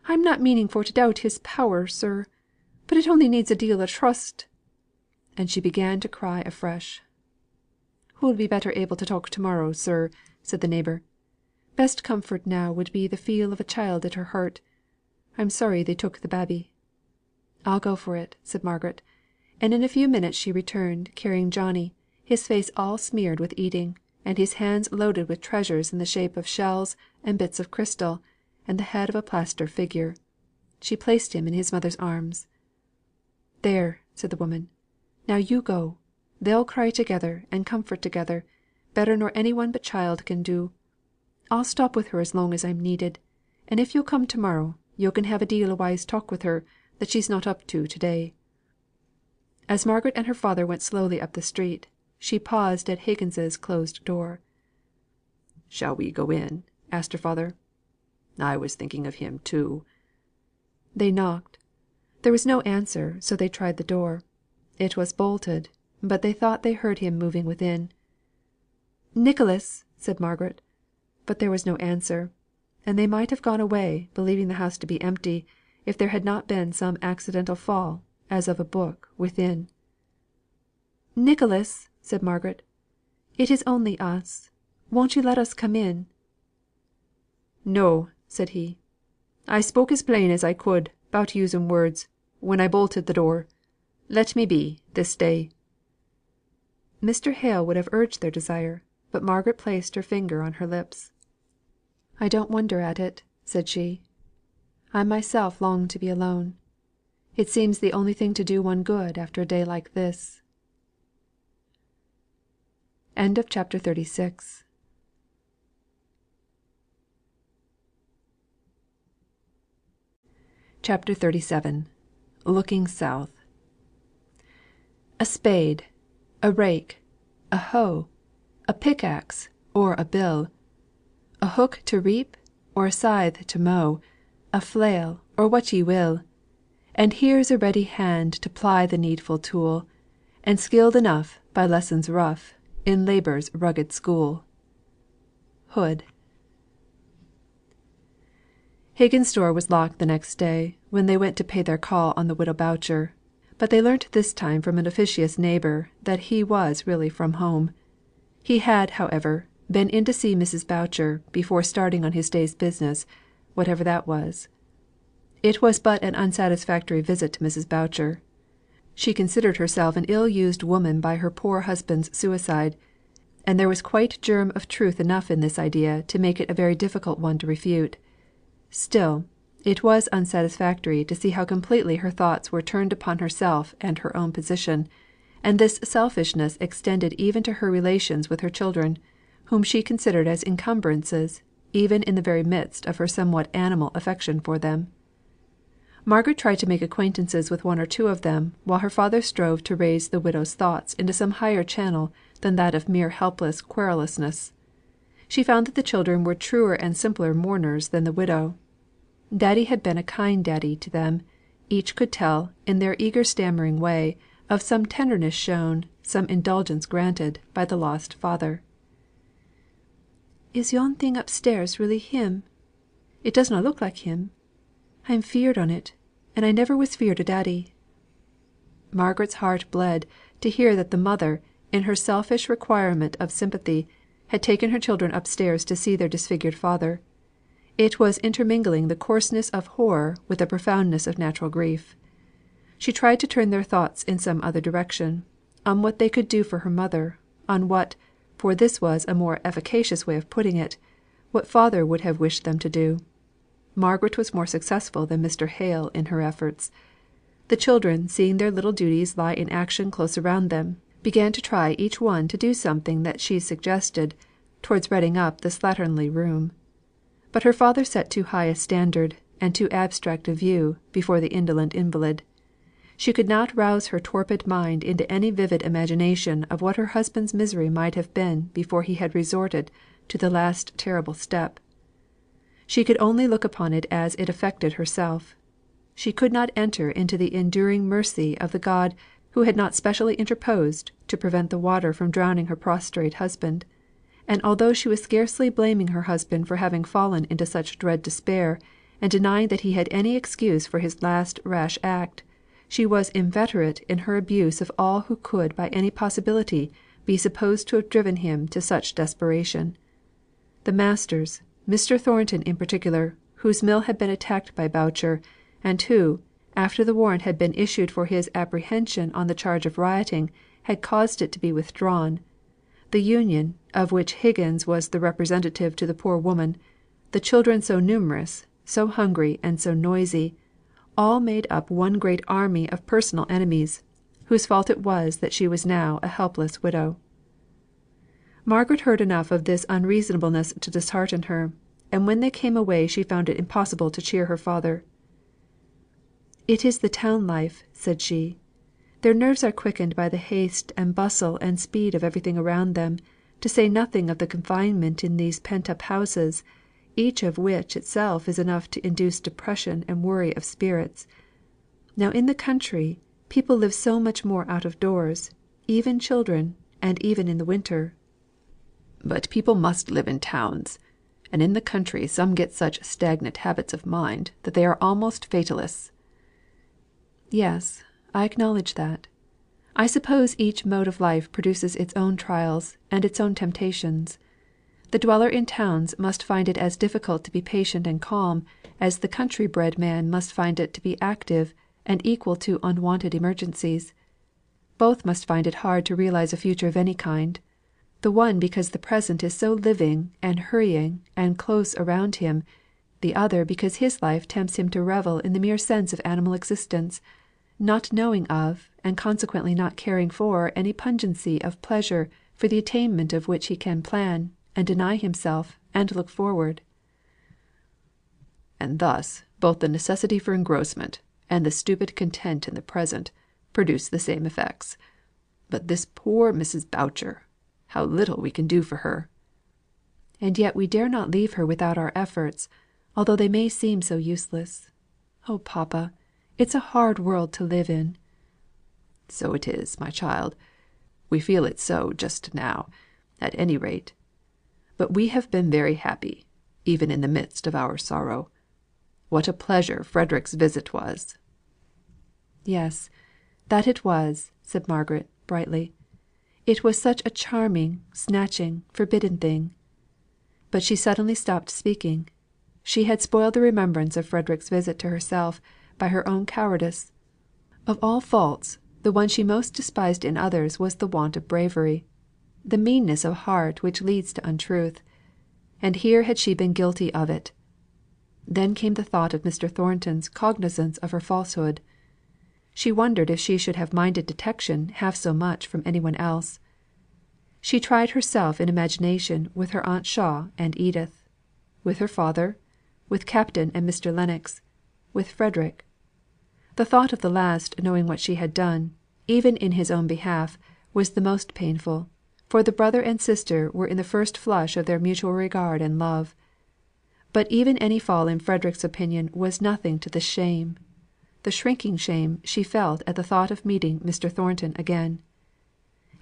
I'm not meaning for to doubt His power, sir; but it only needs a deal o' trust." And she began to cry afresh. "Hoo'll be better able to talk to morrow, sir," said the neighbour. "Best comfort now would be the feel of a child at her heart. I'm sorry they took the babby." "I'll go for it," said Margaret; and in a few minutes she returned, carrying Johnny, his face all smeared with eating, and his hands loaded with treasures in the shape of shells and bits of crystal, and the head of a plaster figure. She placed him in his mother's arms. "There," said the woman. "Now you go. They'll cry together, and comfort together, better nor any one but child can do. I'll stop with her as long as I'm needed; and if you'll come to morrow, yo' can have a deal o' wise talk with her, that she's not up to to day." As Margaret and her father went slowly up the street, she paused at Higgins's closed door. "Shall we go in?" asked her father. "I was thinking of him too." They knocked. There was no answer, so they tried the door. It was bolted, but they thought they heard him moving within. "Nicholas!" said Margaret. But there was no answer; and they might have gone away, believing the house to be empty, if there had not been some accidental fall, as of a book, within. "Nicholas!" said Margaret. "It is only us. Won't you let us come in?" "No," said he. "I spoke as plain as I could, 'bout using words, when I bolted the door. Let me be, this day." Mr. Hale would have urged their desire, but Margaret placed her finger on her lips. "I don't wonder at it," said she. "I myself long to be alone. It seems the only thing to do one good after a day like this." CHAPTER 37. Looking South. A spade, a rake, a hoe, a pickaxe, or a bill; a hook to reap, or a scythe to mow; a flail, or what ye will; and here's a ready hand to ply the needful tool, and skilled enough, by lessons rough, in labour's rugged school. Hood. Higgins's door was locked the next day, when they went to pay their call on the widow Boucher. But they learnt this time from an officious neighbour that he was really from home. He had, however, been in to see Mrs. Boucher before starting on his day's business, whatever that was. It was but an unsatisfactory visit to Mrs. Boucher. She considered herself an ill-used woman by her poor husband's suicide, and there was quite germ of truth enough in this idea to make it a very difficult one to refute. Still, it was unsatisfactory to see how completely her thoughts were turned upon herself and her own position, and this selfishness extended even to her relations with her children, whom she considered as encumbrances, even in the very midst of her somewhat animal affection for them. Margaret tried to make acquaintances with one or two of them, while her father strove to raise the widow's thoughts into some higher channel than that of mere helpless querulousness. She found that the children were truer and simpler mourners than the widow. Daddy had been a kind daddy to them; each could tell, in their eager stammering way, of some tenderness shown, some indulgence granted, by the lost father. "Is yon thing upstairs really him? It does na look like him. I'm feared on it, and I never was feared o' daddy." Margaret's heart bled to hear that the mother, in her selfish requirement of sympathy, had taken her children upstairs to see their disfigured father. It was intermingling the coarseness of horror with the profoundness of natural grief. She tried to turn their thoughts in some other direction, on what they could do for her mother, on what, for this was a more efficacious way of putting it, what father would have wished them to do. Margaret was more successful than Mr. Hale in her efforts. The children, seeing their little duties lie in action close around them, began to try each one to do something that she suggested, towards redding up the slatternly room. But her father set too high a standard, and too abstract a view, before the indolent invalid. She could not rouse her torpid mind into any vivid imagination of what her husband's misery might have been before he had resorted to the last terrible step. She could only look upon it as it affected herself. She could not enter into the enduring mercy of the God who had not specially interposed to prevent the water from drowning her prostrate husband; and although she was scarcely blaming her husband for having fallen into such dread despair, and denying that he had any excuse for his last rash act, she was inveterate in her abuse of all who could by any possibility be supposed to have driven him to such desperation. The masters, Mr. Thornton in particular, whose mill had been attacked by Boucher, and who, after the warrant had been issued for his apprehension on the charge of rioting, had caused it to be withdrawn; the Union, of which Higgins was the representative to the poor woman; the children so numerous, so hungry, and so noisy, all made up one great army of personal enemies, whose fault it was that she was now a helpless widow. Margaret heard enough of this unreasonableness to dishearten her, and when they came away she found it impossible to cheer her father. "It is the town life," said she. "Their nerves are quickened by the haste and bustle and speed of everything around them, to say nothing of the confinement in these pent up houses, each of which itself is enough to induce depression and worry of spirits. Now in the country, people live so much more out of doors, even children, and even in the winter." "But people must live in towns; and in the country some get such stagnant habits of mind that they are almost fatalists." "Yes, I acknowledge that. I suppose each mode of life produces its own trials and its own temptations. The dweller in towns must find it as difficult to be patient and calm, as the country bred man must find it to be active, and equal to unwonted emergencies. Both must find it hard to realise a future of any kind; the one because the present is so living, and hurrying, and close around him; the other because his life tempts him to revel in the mere sense of animal existence, not knowing of, and consequently not caring for any pungency of pleasure for the attainment of which he can plan, and deny himself, and look forward." "And thus both the necessity for engrossment, and the stupid content in the present, produce the same effects. But this poor Mrs. Boucher! How little we can do for her!" "And yet we dare not leave her without our efforts, although they may seem so useless. Oh, papa, it's a hard world to live in." "So it is, my child. We feel it so just now, at any rate. But we have been very happy, even in the midst of our sorrow. What a pleasure Frederick's visit was!" "Yes, "That it was," said Margaret, brightly. "It was such a charming, snatching, forbidden thing." But she suddenly stopped speaking. She had spoiled the remembrance of Frederick's visit to herself by her own cowardice. Of all faults, the one she most despised in others was the want of bravery, the meanness of heart which leads to untruth; and here had she been guilty of it. Then came the thought of Mr. Thornton's cognizance of her falsehood. She wondered if she should have minded detection half so much from any one else. She tried herself in imagination with her aunt Shaw and Edith, with her father, with Captain and Mr. Lennox, with Frederick. The thought of the last knowing what she had done, even in his own behalf, was the most painful, for the brother and sister were in the first flush of their mutual regard and love. But even any fall in Frederick's opinion was nothing to the shame, the shrinking shame she felt at the thought of meeting Mr. Thornton again.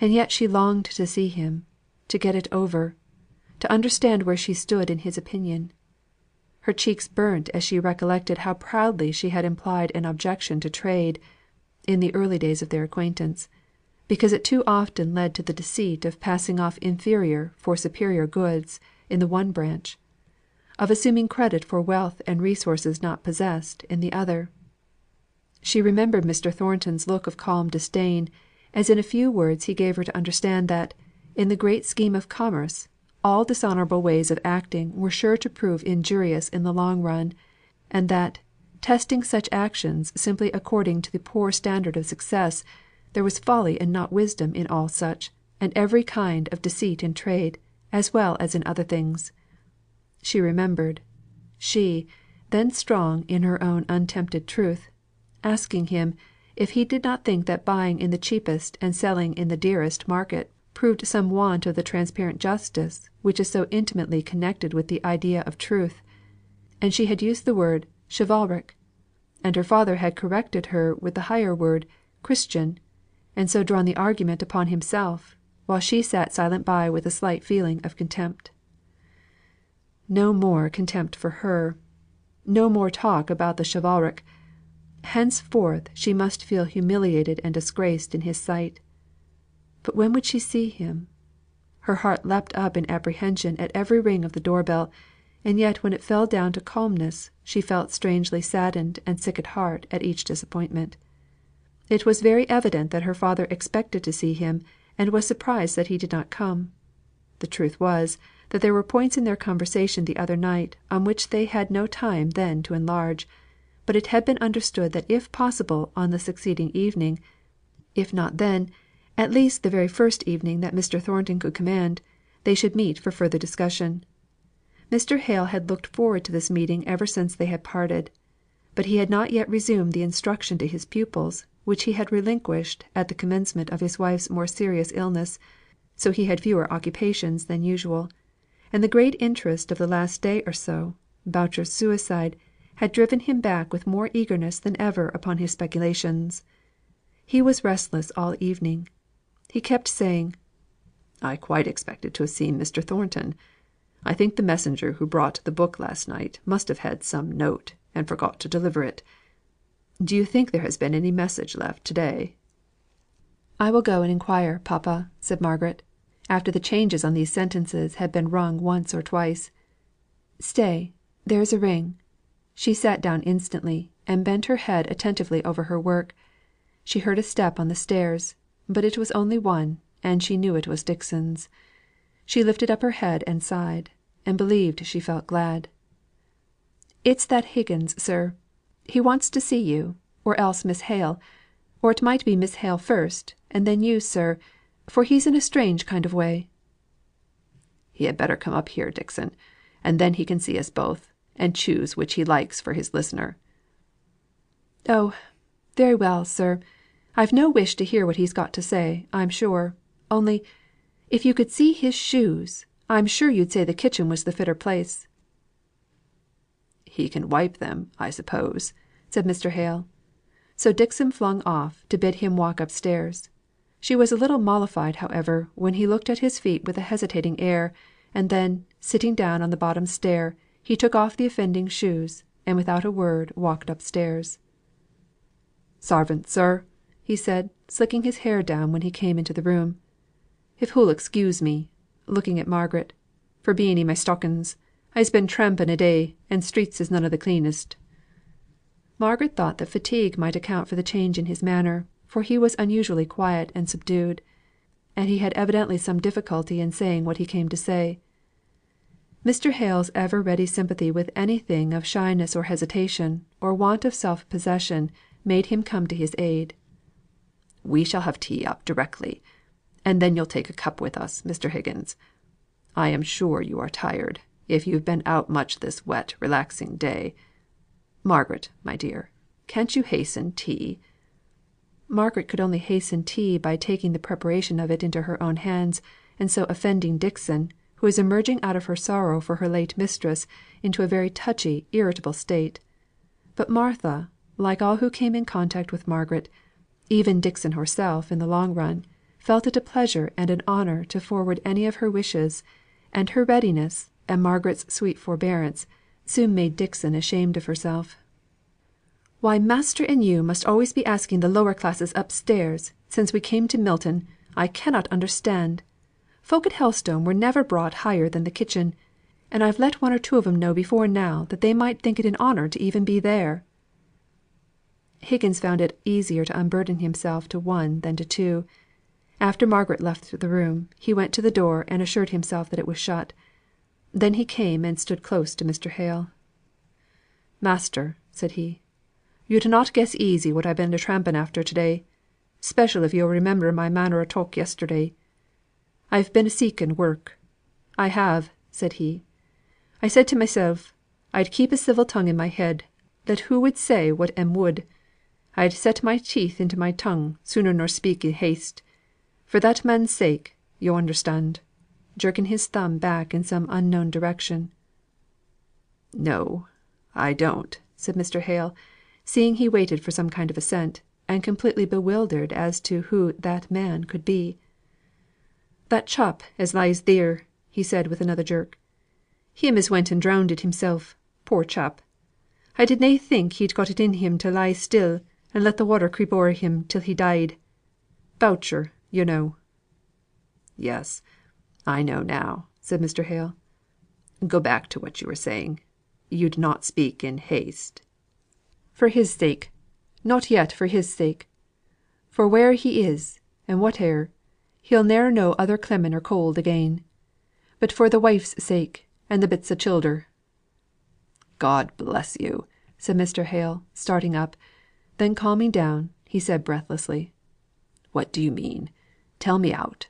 And yet she longed to see him, to get it over, to understand where she stood in his opinion. Her cheeks burnt as she recollected how proudly she had implied an objection to trade, in the early days of their acquaintance, because it too often led to the deceit of passing off inferior for superior goods in the one branch, of assuming credit for wealth and resources not possessed in the other. She remembered Mr. Thornton's look of calm disdain, as in a few words he gave her to understand that, in the great scheme of commerce, all dishonourable ways of acting were sure to prove injurious in the long run, and that, testing such actions simply according to the poor standard of success, there was folly and not wisdom in all such, and every kind of deceit in trade, as well as in other things. She remembered she, then strong in her own untempted truth, asking him, if he did not think that buying in the cheapest and selling in the dearest market proved some want of the transparent justice which is so intimately connected with the idea of truth; and she had used the word chivalric, and her father had corrected her with the higher word Christian, and so drawn the argument upon himself, while she sat silent by with a slight feeling of contempt. No more contempt for her; no more talk about the chivalric. Henceforth she must feel humiliated and disgraced in his sight. But when would she see him? Her heart leapt up in apprehension at every ring of the door bell, and yet when it fell down to calmness, she felt strangely saddened and sick at heart at each disappointment. It was very evident that her father expected to see him, and was surprised that he did not come. The truth was, that there were points in their conversation the other night on which they had no time then to enlarge; but it had been understood that if possible on the succeeding evening, if not then, at least the very first evening that Mr. Thornton could command, they should meet for further discussion. Mr. Hale had looked forward to this meeting ever since they had parted; but he had not yet resumed the instruction to his pupils, which he had relinquished at the commencement of his wife's more serious illness, so he had fewer occupations than usual; and the great interest of the last day or so, Boucher's suicide, had driven him back with more eagerness than ever upon his speculations. He was restless all evening. He kept saying, "I quite expected to have seen Mr. Thornton. I think the messenger who brought the book last night must have had some note, and forgot to deliver it. Do you think there has been any message left to day?" "I will go and inquire, papa," said Margaret, after the changes on these sentences had been rung once or twice. "Stay, there is a ring." She sat down instantly, and bent her head attentively over her work. She heard a step on the stairs, but it was only one, and she knew it was Dixon's. She lifted up her head and sighed, and believed she felt glad. "It's that Higgins, sir. He wants to see you, or else Miss Hale; or it might be Miss Hale first, and then you, sir, for he's in a strange kind of way." "He had better come up here, Dixon, and then he can see us both, and choose which he likes for his listener." "Oh, very well, sir. I've no wish to hear what he's got to say, I'm sure; only, if you could see his shoes, I'm sure you'd say the kitchen was the fitter place." "He can wipe them, I suppose," said Mr. Hale. So Dixon flung off, to bid him walk upstairs. She was a little mollified, however, when he looked at his feet with a hesitating air, and then, sitting down on the bottom stair, he took off the offending shoes, and without a word walked upstairs. "Sarvant, sir, he said, slicking his hair down when he came into the room. "If hoo'll excuse me," looking at Margaret, "for being i' my stockings. I'se been tramping a' day, and streets is none of the cleanest." Margaret thought that fatigue might account for the change in his manner, for he was unusually quiet and subdued, and he had evidently some difficulty in saying what he came to say. Mr. Hale's ever ready sympathy with anything of shyness or hesitation, or want of self possession, made him come to his aid. "We shall have tea up directly, and then you'll take a cup with us, Mr. Higgins. I am sure you are tired, if you've been out much this wet relaxing day. Margaret, my dear, can't you hasten tea?" Margaret could only hasten tea by taking the preparation of it into her own hands, and so offending Dixon, who was emerging out of her sorrow for her late mistress into a very touchy, irritable state. But Martha, like all who came in contact with Margaret, even Dixon herself in the long run, felt it a pleasure and an honour to forward any of her wishes, and her readiness, and Margaret's sweet forbearance, soon made Dixon ashamed of herself. "Why master and you must always be asking the lower classes upstairs, since we came to Milton, I cannot understand. Folk at Helstone were never brought higher than the kitchen, and I've let one or two of 'em know before now that they might think it an honour to even be there." Higgins found it easier to unburden himself to one than to two. After Margaret left the room, he went to the door and assured himself that it was shut. Then he came and stood close to Mr. Hale. "Master," said he, "yo'd not guess easy what I've been a tramping after to day, 'special if yo'll remember my manner o' talk yesterday. I've been a seeking work. I have," said he. "I said to mysel', I'd keep a civil tongue in my head, let who would say what 'em would. I'd set my teeth into my tongue sooner nor speak i' haste. For that man's sake, yo' understand," jerking his thumb back in some unknown direction. "No, I don't," said Mr. Hale, seeing he waited for some kind of assent, and completely bewildered as to who that man could be. "That chap as lies theer," said he with another jerk. "Him as went and drownded it himself, poor chap. I did na think he'd got it in him to lie still and let the water creep o'er him till he died. Boucher, yo' know." "Yes, I know now," said Mr. Hale. "Go back to what you were saying. You'd not speak in haste." "For his sake not yet for his sake. For where he is, and whate'er, he'll ne'er know other clemming or cold again. But for the wife's sake, and the bits o' childer." "God bless you!" said Mr. Hale, starting up. Then calming down, he said breathlessly, "What do you mean? Tell me out."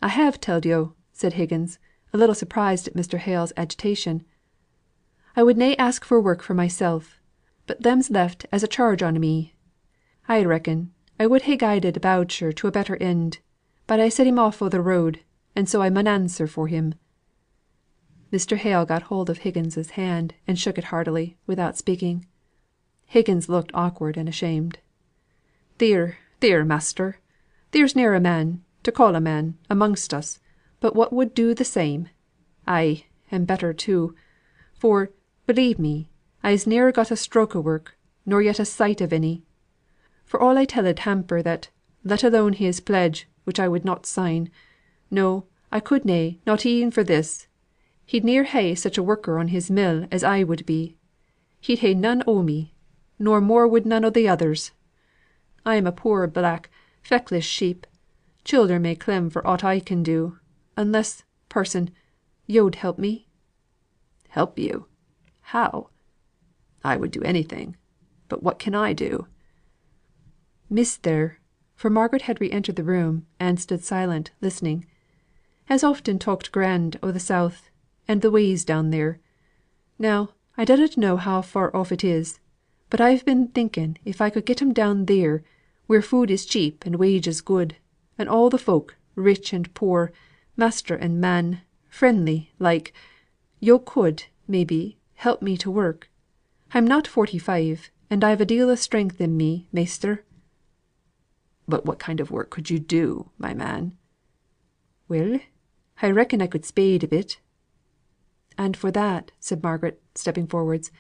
"I have telled yo'," said Higgins, a little surprised at Mr. Hale's agitation. "I would na ask for work for myself, but them's left as a charge on me. I reckon, I would ha' guided Boucher to a better end, but I set him off o' the road, and so I mun answer for him." Mr. Hale got hold of Higgins's hand, and shook it heartily, without speaking. Higgins looked awkward and ashamed. "Theere, theere, master! There's ne'er a man, to call a man, amongst us, but what would do the same. Ay, and better too. For, believe me, I'se ne'er got a stroke o' work, nor yet a sight of any. For all I telled Hamper that, let alone his pledge, which I would not sign no, I could na, not even for this he'd ne'er ha' such a worker on his mill as I would be. He'd ha' none o' me, nor more would none o' the others. I am a poor black, feckless sheep. Childer may clem for aught I can do, unless, parson, yo'd help me." "Help you? How? I would do anything. But what can I do?" "Miss there" for Margaret had re entered the room, and stood silent, listening "has often talked grand o' the South, and the ways down there. Now I dunnot know how far off it is, but I've been thinking if I could get 'em down theer, where food is cheap and wages good, and all the folk, rich and poor, master and man, friendly like, yo' could, maybe, help me to work. I'm not 45, and I've a deal o' strength in me, measter." "But what kind of work could you do, my man?" "Well, I reckon I could spade a bit." "And for that," said Margaret, stepping forwards,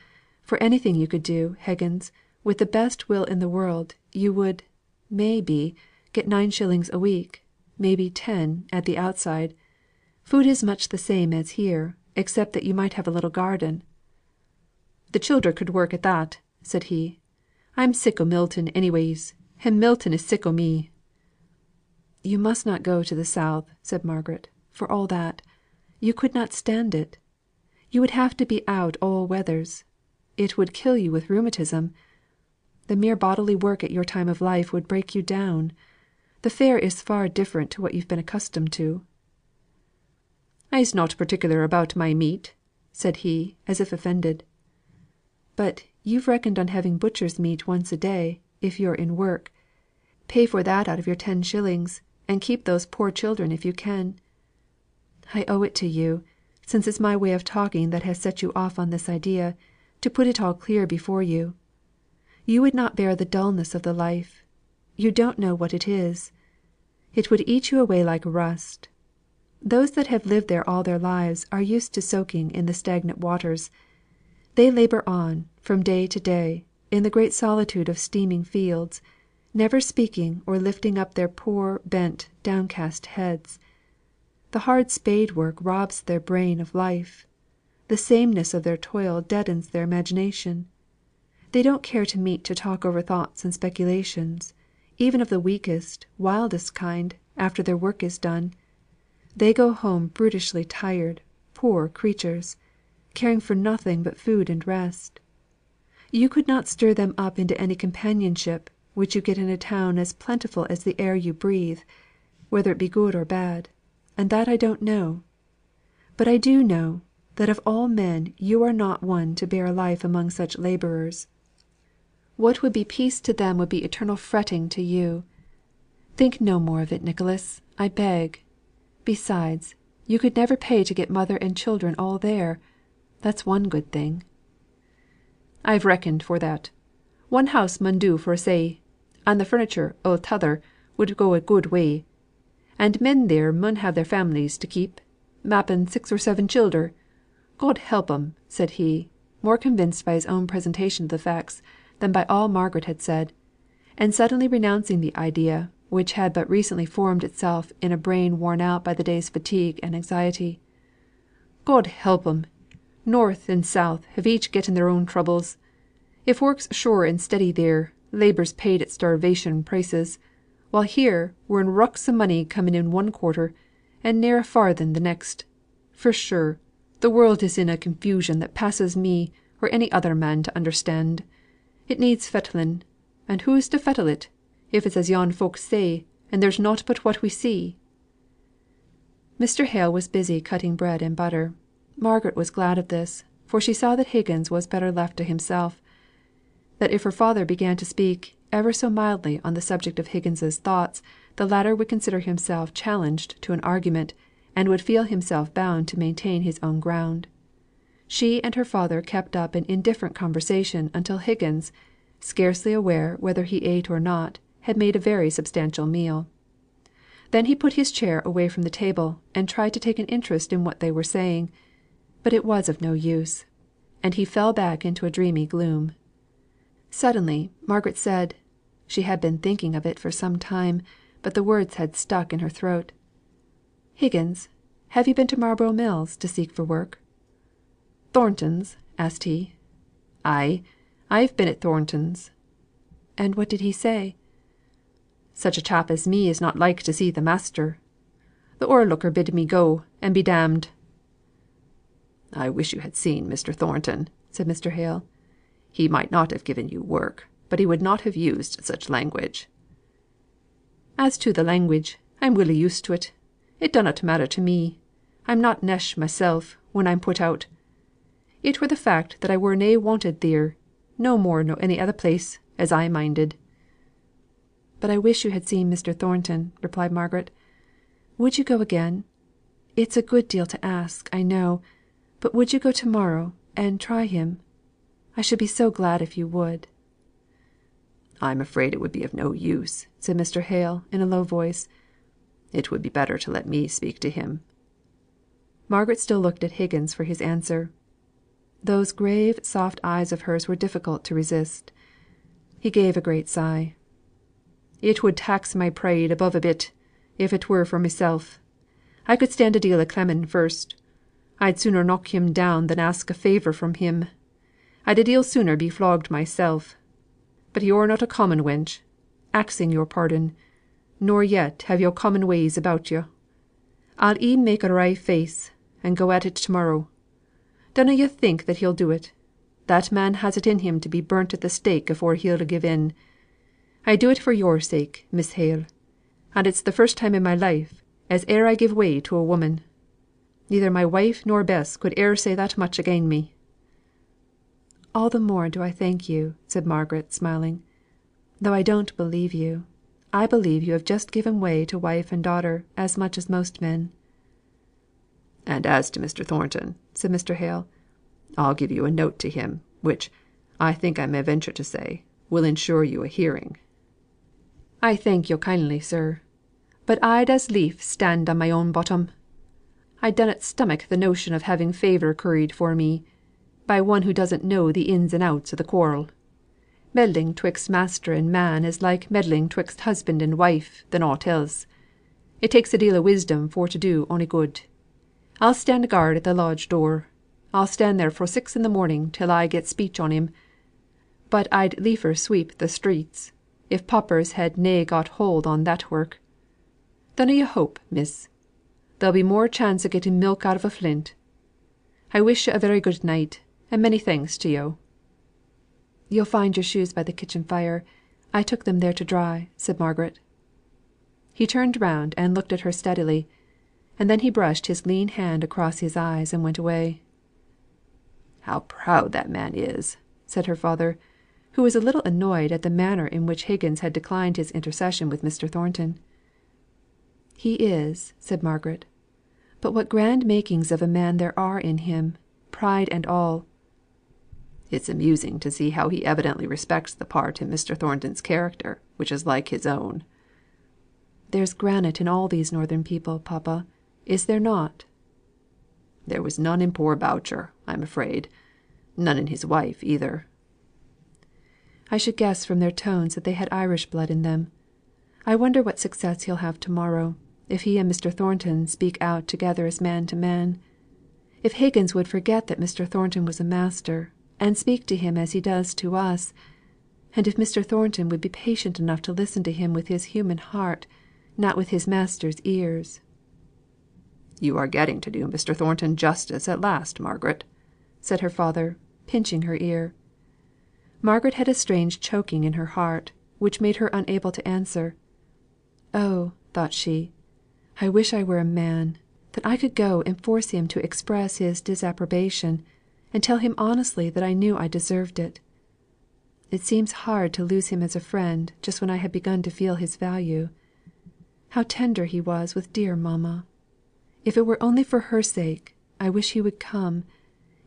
"for anything you could do, Higgins, with the best will in the world, you would may be, get 9 shillings a week, may be 10 at the outside. Food is much the same as here, except that you might have a little garden." "The childer could work at that," said he. "I'm sick o' Milton anyways, and Milton is sick o' me." "You must not go to the South," said Margaret, "for all that. You could not stand it. You would have to be out all weathers. It would kill you with rheumatism. The mere bodily work at your time of life would break you down. The fare is far different to what you've been accustomed to." "I'se not particular about my meat," said he, as if offended. "But you've reckoned on having butcher's meat once a day, if you're in work. Pay for that out of your 10 shillings, and keep those poor children if you can. I owe it to you, since it's my way of talking that has set you off on this idea, to put it all clear before you. You would not bear the dulness of the life. You don't know what it is. It would eat you away like rust. Those that have lived there all their lives are used to soaking in the stagnant waters. They labour on, from day to day, in the great solitude of steaming fields, never speaking or lifting up their poor bent downcast heads. The hard spade work robs their brain of life. The sameness of their toil deadens their imagination. They don't care to meet to talk over thoughts and speculations, even of the weakest, wildest kind, after their work is done. They go home brutishly tired, poor creatures, caring for nothing but food and rest. You could not stir them up into any companionship which you get in a town as plentiful as the air you breathe, whether it be good or bad, and that I don't know. But I do know, that of all men you are not one to bear life among such labourers. What would be peace to them would be eternal fretting to you. Think no more of it, Nicholas, I beg. Besides, you could never pay to get mother and children all there. That's one good thing." "I've reckoned for that. One house mun do for a say, and the furniture o' t'other would go a good way. And men theer mun have their families to keep, mappen 6 or 7 childer. God help 'em!" said he, more convinced by his own presentation of the facts than by all Margaret had said, and suddenly renouncing the idea, which had but recently formed itself in a brain worn out by the day's fatigue and anxiety. "God help 'em! North and South have each getten their own troubles. If work's sure and steady theer, labour's paid at starvation prices; while here we're in rucks o' money coming in one quarter, and ne'er a farthing the next. For sure, the world is in a confusion that passes me or any other man to understand. It needs fettling; and who's to fettle it, if it's as yon folk say, and there's nought but what we see?" Mr. Hale was busy cutting bread and butter. Margaret was glad of this, for she saw that Higgins was better left to himself; that if her father began to speak ever so mildly on the subject of Higgins's thoughts, the latter would consider himself challenged to an argument, and would feel himself bound to maintain his own ground. She and her father kept up an indifferent conversation until Higgins, scarcely aware whether he ate or not, had made a very substantial meal. Then he put his chair away from the table, and tried to take an interest in what they were saying; but it was of no use, and he fell back into a dreamy gloom. Suddenly Margaret said she had been thinking of it for some time, but the words had stuck in her throat: "Higgins, have you been to Marlborough Mills to seek for work?" "Thornton's?" asked he. "Ay, I've been at Thornton's." "And what did he say?" "Such a chap as me is not like to see the master. The o'erlooker bid me go, and be damned." "I wish you had seen Mr. Thornton," said Mr. Hale. "He might not have given you work, but he would not have used such language." "As to the language, I'm welly used to it. It dunnot matter to me. I'm not nesh myself, when I'm put out. It were the fact that I were na wanted theer, no more nor any other place, as I minded." "But I wish you had seen Mr. Thornton," replied Margaret. "Would you go again? It's a good deal to ask, I know; but would you go to morrow, and try him? I should be so glad if you would." "I'm afraid it would be of no use," said Mr. Hale, in a low voice. "It would be better to let me speak to him." Margaret still looked at Higgins for his answer. Those grave soft eyes of hers were difficult to resist. He gave a great sigh. It would tax my pride above a bit, if it were for myself. I could stand a deal of clemming first. I'd sooner knock him down than ask a favour from him. I'd a deal sooner be flogged myself. But yo're not a common wench, axing your pardon, nor yet have yo' common ways about yo. I'll e'en make a wry face, and go at it to morrow. Dunna yo' think that he'll do it. That man has it in him to be burnt at the stake afore he'll give in. I do it for your sake, Miss Hale; and it's the first time in my life as e'er I give way to a woman. Neither my wife nor Bess could e'er say that much again me." "All the more do I thank you," said Margaret, smiling. "Though I don't believe you. I believe you have just given way to wife and daughter as much as most men." "And as to Mr. Thornton," said Mr. Hale, "I'll give you a note to him, which, I think I may venture to say, will ensure you a hearing." "I thank yo' kindly, sir. But I'd as lief stand on my own bottom. I dunnot stomach the notion of having favour curried for me, by one who doesn't know the ins and outs of the quarrel. Meddling twixt master and man is like meddling twixt husband and wife than aught else. It takes a deal of wisdom for to do ony good. I'll stand guard at the lodge door. I'll stand there fro' 6 in the morning till I get speech on him. But I'd liefer sweep the streets, if paupers had na got hold on that work. Dunna yo' hope, miss. There'll be more chance of getting milk out of a flint. I wish yo' a very good night, and many thanks to yo'." "You'll find your shoes by the kitchen fire. I took them there to dry," said Margaret. He turned round and looked at her steadily, and then he brushed his lean hand across his eyes and went away. "How proud that man is!" said her father, who was a little annoyed at the manner in which Higgins had declined his intercession with Mr. Thornton. "He is," said Margaret. "But what grand makings of a man there are in him, pride and all." "It's amusing to see how he evidently respects the part in Mr. Thornton's character which is like his own." "There's granite in all these northern people, papa, is there not?" "There was none in poor Boucher, I'm afraid. None in his wife either." "I should guess from their tones that they had Irish blood in them. I wonder what success he'll have to morrow, if he and Mr. Thornton speak out together as man to man. If Higgins would forget that Mr. Thornton was a master, and speak to him as he does to us; and if Mr. Thornton would be patient enough to listen to him with his human heart, not with his master's ears." "You are getting to do Mr. Thornton justice at last, Margaret," said her father, pinching her ear. Margaret had a strange choking in her heart, which made her unable to answer. "Oh!" thought she, "I wish I were a man, that I could go and force him to express his disapprobation, and tell him honestly that I knew I deserved it. It seems hard to lose him as a friend just when I had begun to feel his value. How tender he was with dear mamma! If it were only for her sake, I wish he would come,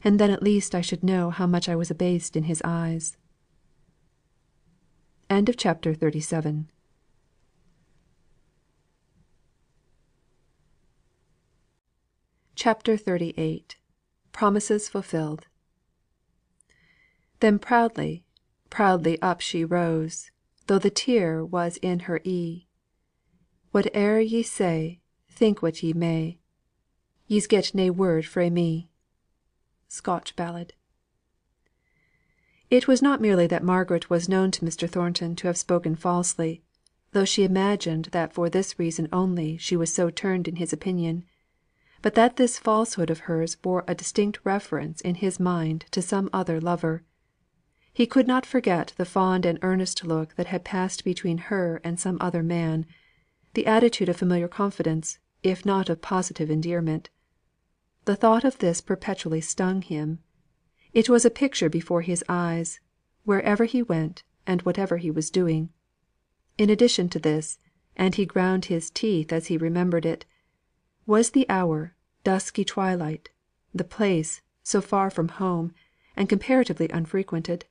and then at least I should know how much I was abased in his eyes." CHAPTER 38. Promises fulfilled. Then proudly, proudly up she rose, though the tear was in her ee. "Whate'er ye say, think what ye may, ye's get nae word frae me." Scotch Ballad. It was not merely that Margaret was known to Mr. Thornton to have spoken falsely, though she imagined that for this reason only she was so turned in his opinion, but that this falsehood of hers bore a distinct reference in his mind to some other lover. He could not forget the fond and earnest look that had passed between her and some other man, the attitude of familiar confidence, if not of positive endearment. The thought of this perpetually stung him. It was a picture before his eyes, wherever he went, and whatever he was doing. In addition to this, and he ground his teeth as he remembered it, was the hour, dusky twilight, the place, so far from home, and comparatively unfrequented.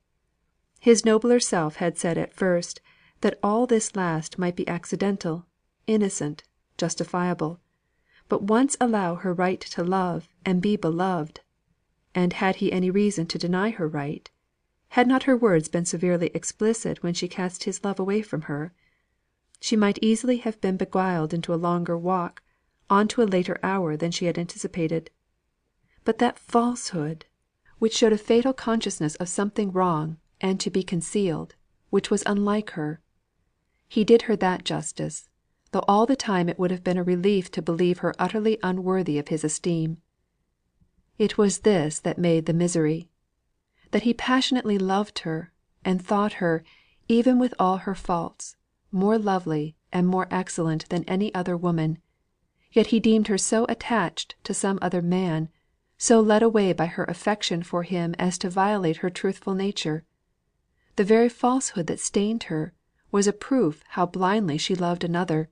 His nobler self had said at first that all this last might be accidental, innocent, justifiable; but once allow her right to love and be beloved, and had he any reason to deny her right? Had not her words been severely explicit when she cast his love away from her? She might easily have been beguiled into a longer walk, on to a later hour than she had anticipated. But that falsehood, which showed a fatal consciousness of something wrong and to be concealed, which was unlike her. He did her that justice, though all the time it would have been a relief to believe her utterly unworthy of his esteem. It was this that made the misery, that he passionately loved her, and thought her, even with all her faults, more lovely and more excellent than any other woman; yet he deemed her so attached to some other man, so led away by her affection for him as to violate her truthful nature. The very falsehood that stained her, was a proof how blindly she loved another.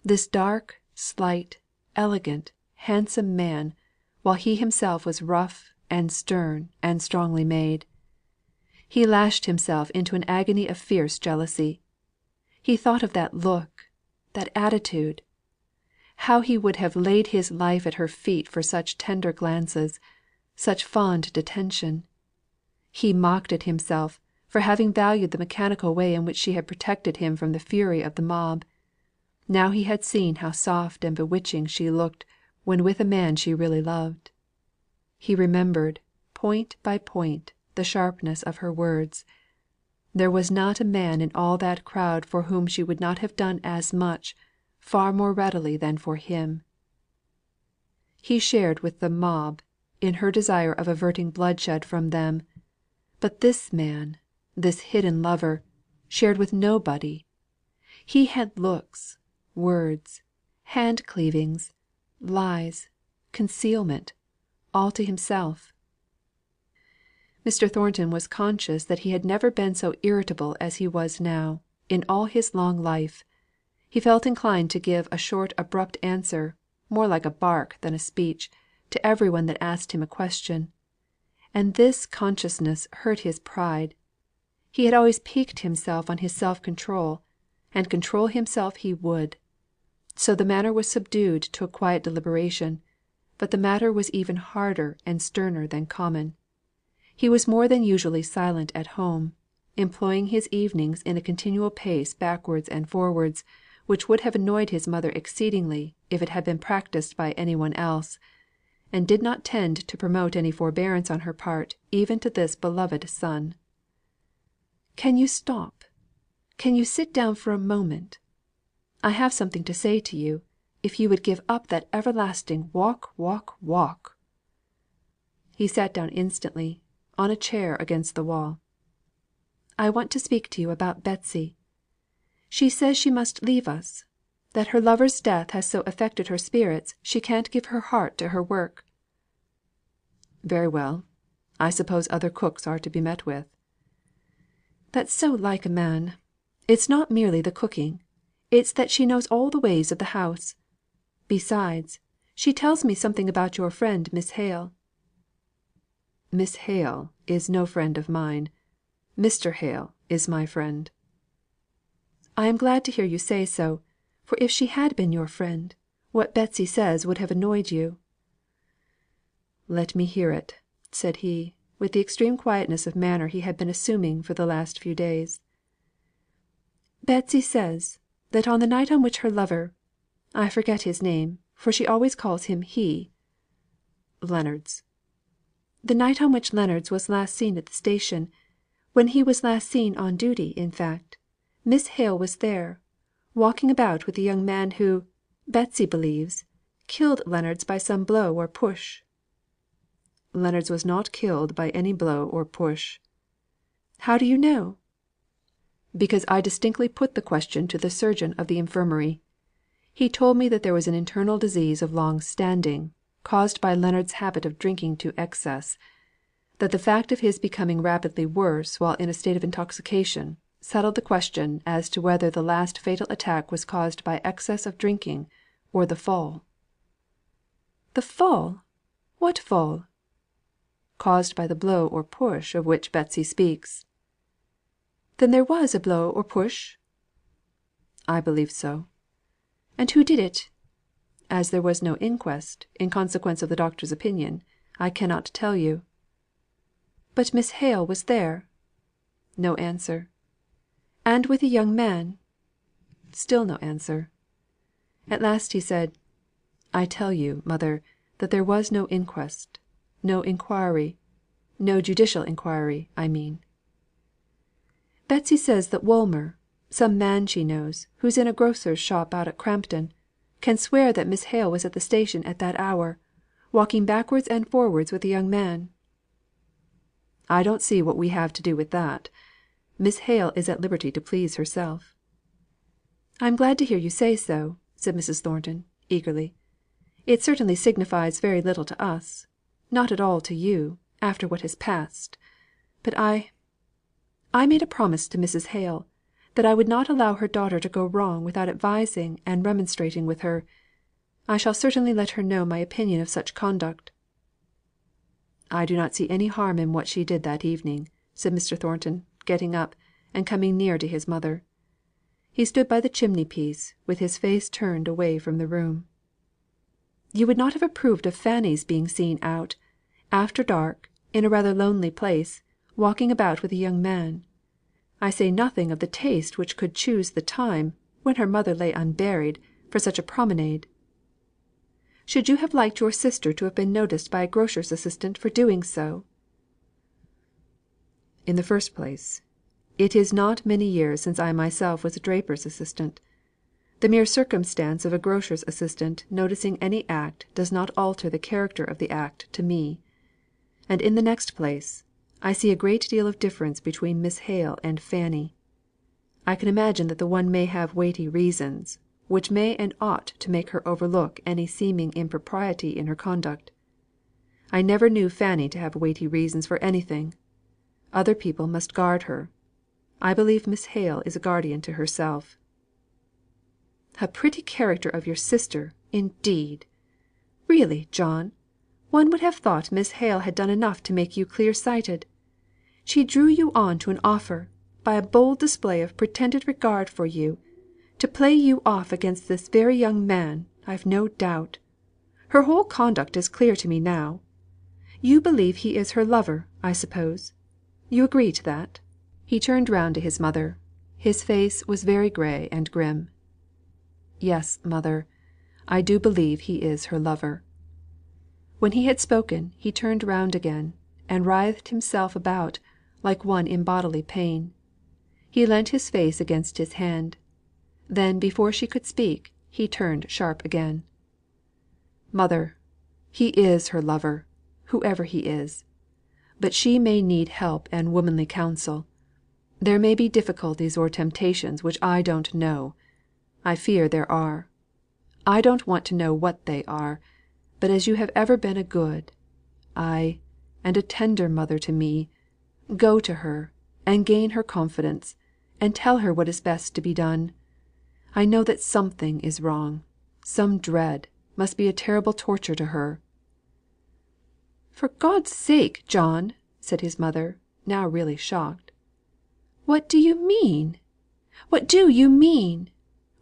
This dark, slight, elegant, handsome man, while he himself was rough, and stern, and strongly made. He lashed himself into an agony of fierce jealousy. He thought of that look, that attitude; how he would have laid his life at her feet for such tender glances, such fond detention. He mocked at himself for having valued the mechanical way in which she had protected him from the fury of the mob. Now he had seen how soft and bewitching she looked when with a man she really loved. He remembered, point by point, the sharpness of her words. There was not a man in all that crowd for whom she would not have done as much, far more readily than for him. He shared with the mob in her desire of averting bloodshed from them; but this man, this hidden lover, shared with nobody. He had looks, words, hand cleavings, lies, concealment, all to himself. Mr. Thornton was conscious that he had never been so irritable as he was now, in all his long life. He felt inclined to give a short abrupt answer, more like a bark than a speech, to every one that asked him a question; and this consciousness hurt his pride. He had always piqued himself on his self control, and control himself he would. So the manner was subdued to a quiet deliberation; but the matter was even harder and sterner than common. He was more than usually silent at home, employing his evenings in a continual pace backwards and forwards, which would have annoyed his mother exceedingly if it had been practised by any one else, and did not tend to promote any forbearance on her part even to this beloved son. "Can you stop? Can you sit down for a moment? I have something to say to you, if you would give up that everlasting walk, walk, walk." He sat down instantly, on a chair against the wall. "I want to speak to you about Betsy. She says she must leave us; that her lover's death has so affected her spirits she can't give her heart to her work." "Very well. I suppose other cooks are to be met with." "That's so like a man. It's not merely the cooking; it's that she knows all the ways of the house. Besides, she tells me something about your friend Miss Hale." "Miss Hale is no friend of mine. Mr. Hale is my friend." "I am glad to hear you say so; for if she had been your friend, what Betsy says would have annoyed you." "Let me hear it," said he, with the extreme quietness of manner he had been assuming for the last few days. "Betsy says, that on the night on which her lover I forget his name, for she always calls him he." "Leonards." "The night on which Leonards was last seen at the station, when he was last seen on duty, in fact, Miss Hale was there, walking about with a young man who, Betsy believes, killed Leonards by some blow or push." "Leonards was not killed by any blow or push." "How do you know?" "Because I distinctly put the question to the surgeon of the infirmary. He told me that there was an internal disease of long standing, caused by Leonards' habit of drinking to excess; that the fact of his becoming rapidly worse while in a state of intoxication, settled the question as to whether the last fatal attack was caused by excess of drinking, or the fall." "The fall! What fall?" "Caused by the blow or push of which Betsy speaks." "Then there was a blow or push?" "I believe so." "And who did it?" "As there was no inquest, in consequence of the doctor's opinion, I cannot tell you." "But Miss Hale was there?" No answer. "And with a young man?" Still no answer. At last he said, "I tell you, mother, that there was no inquest no inquiry no judicial inquiry, I mean." "Betsy says that Woolmer some man she knows, who's in a grocer's shop out at Crampton can swear that Miss Hale was at the station at that hour, walking backwards and forwards with a young man." "I don't see what we have to do with that. Miss Hale is at liberty to please herself." "I am glad to hear you say so," said Mrs. Thornton, eagerly. "It certainly signifies very little to us not at all to you, after what has passed. But I made a promise to Mrs. Hale, that I would not allow her daughter to go wrong without advising and remonstrating with her. I shall certainly let her know my opinion of such conduct." "I do not see any harm in what she did that evening," said Mr. Thornton, getting up, and coming near to his mother. He stood by the chimney piece, with his face turned away from the room. "You would not have approved of Fanny's being seen out, after dark, in a rather lonely place, walking about with a young man. I say nothing of the taste which could choose the time, when her mother lay unburied, for such a promenade. Should you have liked your sister to have been noticed by a grocer's assistant for doing so?" "In the first place, it is not many years since I myself was a draper's assistant. The mere circumstance of a grocer's assistant noticing any act does not alter the character of the act to me. And in the next place, I see a great deal of difference between Miss Hale and Fanny. I can imagine that the one may have weighty reasons, which may and ought to make her overlook any seeming impropriety in her conduct. I never knew Fanny to have weighty reasons for anything. Other people must guard her. I believe Miss Hale is a guardian to herself." "A pretty character of your sister, indeed! Really, John, one would have thought Miss Hale had done enough to make you clear sighted. She drew you on to an offer, by a bold display of pretended regard for you, to play you off against this very young man, I've no doubt. Her whole conduct is clear to me now. You believe he is her lover, I suppose. You agree to that?" He turned round to his mother. His face was very grey and grim. "Yes, mother, I do believe he is her lover." When he had spoken, he turned round again, and writhed himself about, like one in bodily pain. He leant his face against his hand. Then before she could speak, he turned sharp again. "Mother, he is her lover, whoever he is. But she may need help and womanly counsel. There may be difficulties or temptations which I don't know. I fear there are. I don't want to know what they are; but as you have ever been a good, ay, and a tender mother to me, go to her, and gain her confidence, and tell her what is best to be done. I know that something is wrong; some dread must be a terrible torture to her." "For God's sake, John!" said his mother, now really shocked. "What do you mean? What do you mean?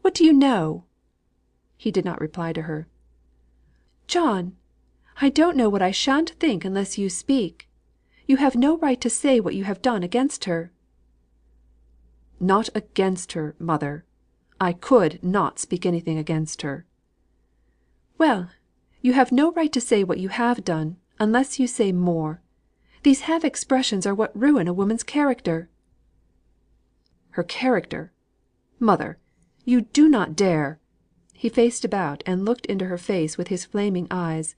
What do you know?" He did not reply to her. "John, I don't know what I shan't think unless you speak. You have no right to say what you have done against her." "Not against her, mother. I could not speak anything against her." "Well, you have no right to say what you have done, unless you say more. These half expressions are what ruin a woman's character." "Her character! Mother, you do not dare!" He faced about and looked into her face with his flaming eyes.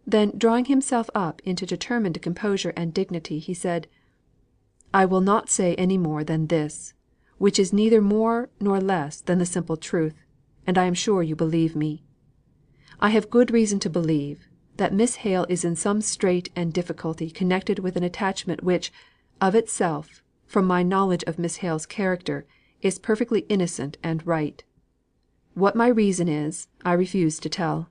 Then drawing himself up into determined composure and dignity, he said, "I will not say any more than this, which is neither more nor less than the simple truth, and I am sure you believe me. I have good reason to believe, that Miss Hale is in some strait and difficulty connected with an attachment which, of itself, from my knowledge of Miss Hale's character, is perfectly innocent and right. What my reason is, I refuse to tell.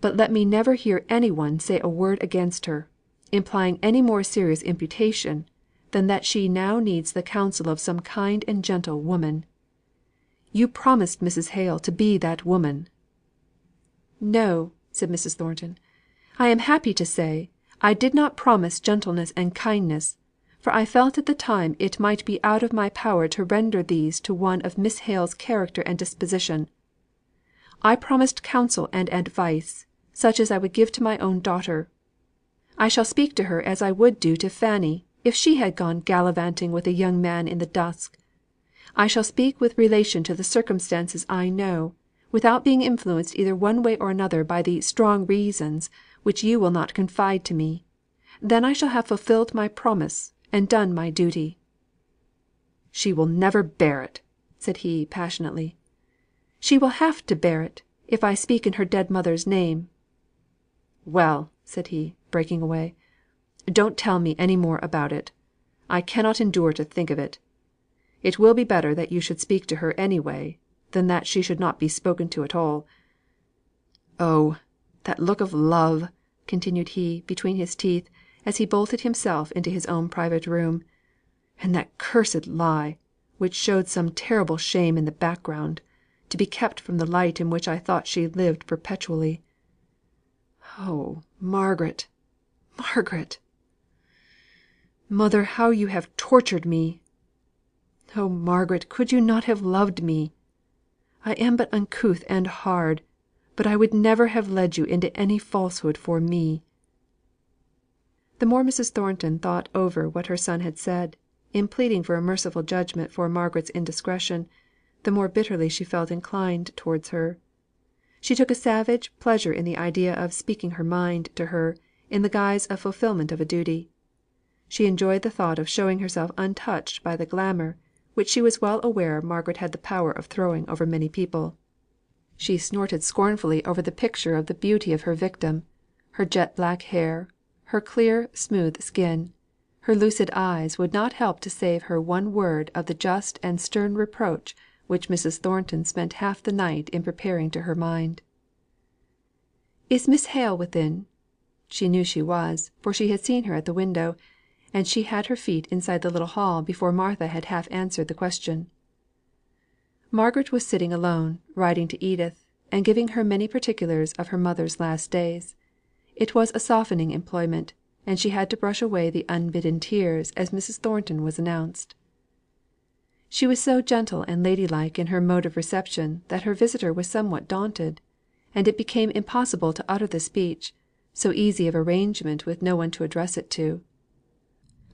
But let me never hear any one say a word against her, implying any more serious imputation than that she now needs the counsel of some kind and gentle woman. You promised Mrs. Hale to be that woman." "No," said Mrs. Thornton. "I am happy to say, I did not promise gentleness and kindness, for I felt at the time it might be out of my power to render these to one of Miss Hale's character and disposition. I promised counsel and advice, such as I would give to my own daughter. I shall speak to her as I would do to Fanny, if she had gone gallivanting with a young man in the dusk. I shall speak with relation to the circumstances I know, without being influenced either one way or another by the strong reasons which you will not confide to me. Then I shall have fulfilled my promise, and done my duty." "She will never bear it," said he, passionately. "She will have to bear it, if I speak in her dead mother's name." "Well," said he, breaking away, "don't tell me any more about it. I cannot endure to think of it. It will be better that you should speak to her any way, than that she should not be spoken to at all. Oh, that look of love!" continued he, between his teeth, as he bolted himself into his own private room. "And that cursed lie, which showed some terrible shame in the background, to be kept from the light in which I thought she lived perpetually. Oh, Margaret, Margaret! Mother, how you have tortured me! Oh, Margaret, could you not have loved me? I am but uncouth and hard, but I would never have led you into any falsehood for me." The more Mrs. Thornton thought over what her son had said, in pleading for a merciful judgment for Margaret's indiscretion, the more bitterly she felt inclined towards her. She took a savage pleasure in the idea of speaking her mind to her in the guise of fulfilment of a duty. She enjoyed the thought of showing herself untouched by the glamour which she was well aware Margaret had the power of throwing over many people. She snorted scornfully over the picture of the beauty of her victim, her jet black hair, her clear smooth skin, her lucid eyes would not help to save her one word of the just and stern reproach which Mrs. Thornton spent half the night in preparing to her mind. "Is Miss Hale within?" She knew she was, for she had seen her at the window, and she had her feet inside the little hall before Martha had half answered the question. Margaret was sitting alone, writing to Edith, and giving her many particulars of her mother's last days. It was a softening employment, and she had to brush away the unbidden tears as Mrs. Thornton was announced. She was so gentle and ladylike in her mode of reception that her visitor was somewhat daunted, and it became impossible to utter the speech, so easy of arrangement with no one to address it to.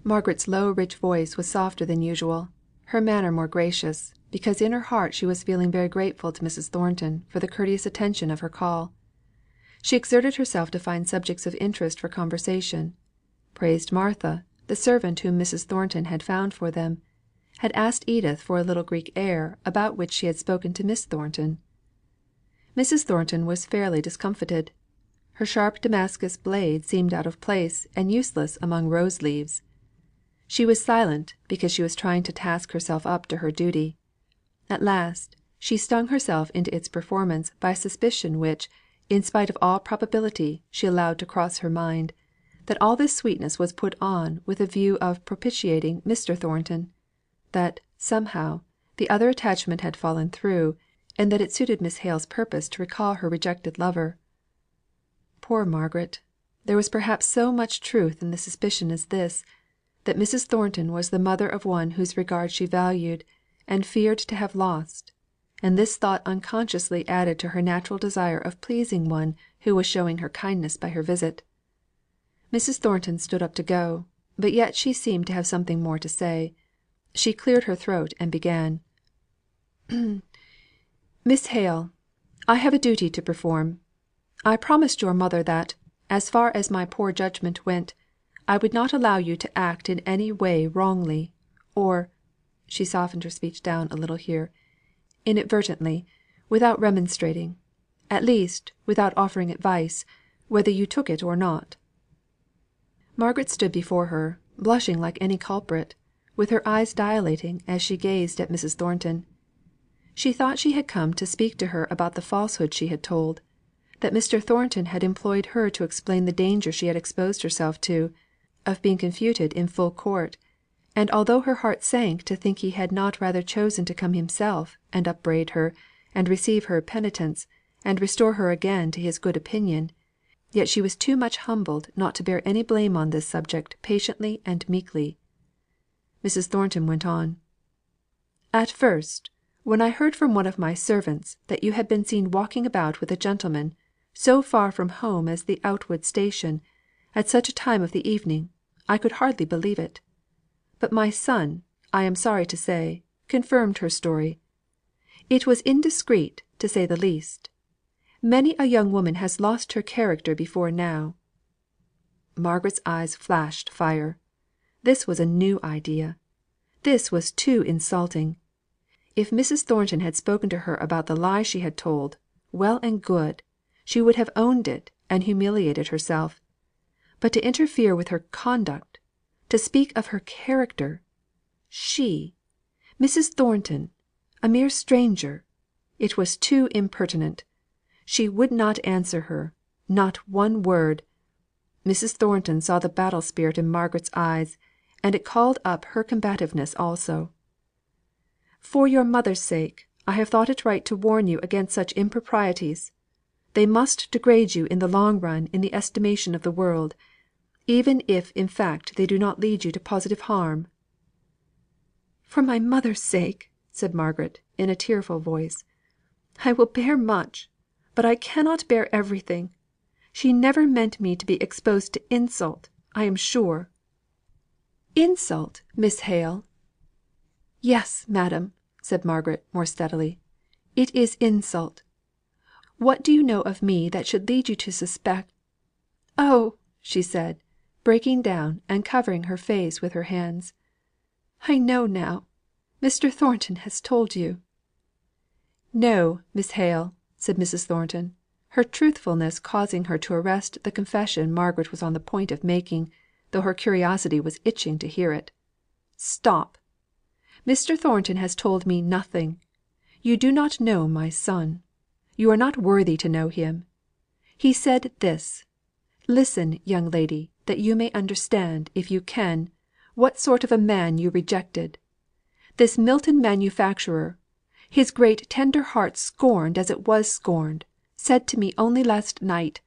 Margaret's low rich voice was softer than usual, her manner more gracious, because in her heart she was feeling very grateful to Mrs. Thornton for the courteous attention of her call. She exerted herself to find subjects of interest for conversation; praised Martha, the servant whom Mrs. Thornton had found for them; had asked Edith for a little Greek air about which she had spoken to Miss Thornton. Mrs. Thornton was fairly discomfited. Her sharp Damascus blade seemed out of place and useless among rose leaves. She was silent, because she was trying to task herself up to her duty. At last, she stung herself into its performance by a suspicion which, in spite of all probability, she allowed to cross her mind, that all this sweetness was put on with a view of propitiating Mr. Thornton; that, somehow, the other attachment had fallen through, and that it suited Miss Hale's purpose to recall her rejected lover. Poor Margaret! There was perhaps so much truth in the suspicion as this, that Mrs. Thornton was the mother of one whose regard she valued, and feared to have lost; and this thought unconsciously added to her natural desire of pleasing one who was showing her kindness by her visit. Mrs. Thornton stood up to go, but yet she seemed to have something more to say. She cleared her throat and began: "Miss Hale, I have a duty to perform. I promised your mother that, as far as my poor judgment went, I would not allow you to act in any way wrongly, or" she softened her speech down a little here "inadvertently, without remonstrating; at least, without offering advice, whether you took it or not." Margaret stood before her, blushing like any culprit, with her eyes dilating as she gazed at Mrs. Thornton. She thought she had come to speak to her about the falsehood she had told; that Mr. Thornton had employed her to explain the danger she had exposed herself to, of being confuted in full court; and although her heart sank to think he had not rather chosen to come himself and upbraid her, and receive her penitence, and restore her again to his good opinion, yet she was too much humbled not to bear any blame on this subject patiently and meekly. Mrs. Thornton went on. "At first, when I heard from one of my servants that you had been seen walking about with a gentleman, so far from home as the Outwood station, at such a time of the evening, I could hardly believe it. But my son, I am sorry to say, confirmed her story. It was indiscreet, to say the least. Many a young woman has lost her character before now." Margaret's eyes flashed fire. This was a new idea. This was too insulting. If Mrs. Thornton had spoken to her about the lie she had told, well and good; she would have owned it, and humiliated herself. But to interfere with her conduct, to speak of her character, she, Mrs. Thornton, a mere stranger, it was too impertinent. She would not answer her, not one word. Mrs. Thornton saw the battle spirit in Margaret's eyes, and it called up her combativeness also. "For your mother's sake, I have thought it right to warn you against such improprieties. They must degrade you in the long run in the estimation of the world, even if in fact they do not lead you to positive harm." "For my mother's sake," said Margaret, in a tearful voice, "I will bear much, but I cannot bear everything. She never meant me to be exposed to insult, I am sure." "Insult, Miss Hale!" "Yes, madam," said Margaret, more steadily. "It is insult. What do you know of me that should lead you to suspect Oh!" she said, breaking down, and covering her face with her hands. "I know now. Mr. Thornton has told you." "No, Miss Hale," said Mrs. Thornton, her truthfulness causing her to arrest the confession Margaret was on the point of making, though her curiosity was itching to hear it. "Stop! Mr. Thornton has told me nothing. You do not know my son. You are not worthy to know him. He said this. Listen, young lady, that you may understand, if you can, what sort of a man you rejected. This Milton manufacturer, his great tender heart scorned as it was scorned, said to me only last night,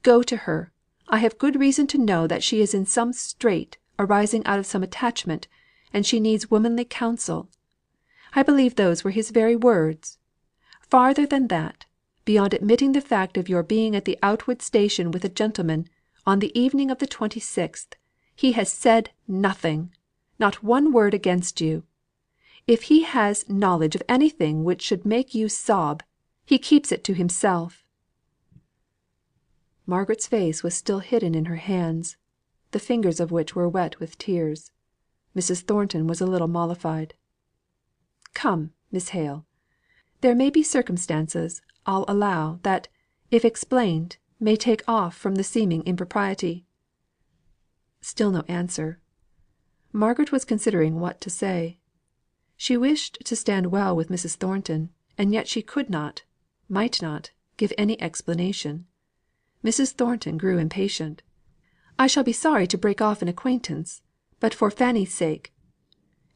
'Go to her. I have good reason to know that she is in some strait arising out of some attachment, and she needs womanly counsel.' I believe those were his very words. Farther than that, beyond admitting the fact of your being at the Outwood station with a gentleman, on the evening of the 26th, he has said nothing, not one word against you. If he has knowledge of anything which should make you sob, he keeps it to himself." Margaret's face was still hidden in her hands, the fingers of which were wet with tears. Mrs. Thornton was a little mollified. "Come, Miss Hale. There may be circumstances, I'll allow, that, if explained, may take off from the seeming impropriety." Still no answer. Margaret was considering what to say. She wished to stand well with Mrs. Thornton, and yet she could not, might not, give any explanation. Mrs. Thornton grew impatient. "I shall be sorry to break off an acquaintance, but for Fanny's sake.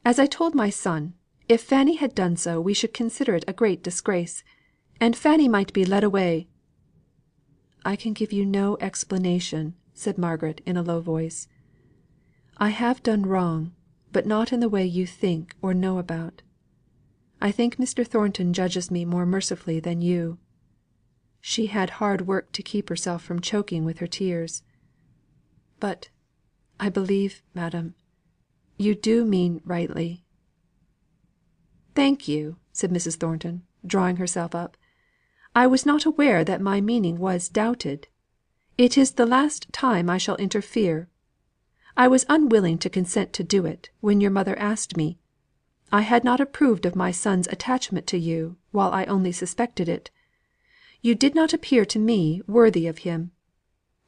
As I told my son, if Fanny had done so we should consider it a great disgrace, and Fanny might be led away." "I can give you no explanation," said Margaret in a low voice. "I have done wrong, but not in the way you think or know about. I think Mr. Thornton judges me more mercifully than you." She had hard work to keep herself from choking with her tears. "But I believe, madam, you do mean rightly." "Thank you," said Mrs. Thornton, drawing herself up. "I was not aware that my meaning was doubted. It is the last time I shall interfere. I was unwilling to consent to do it, when your mother asked me. I had not approved of my son's attachment to you, while I only suspected it. You did not appear to me worthy of him.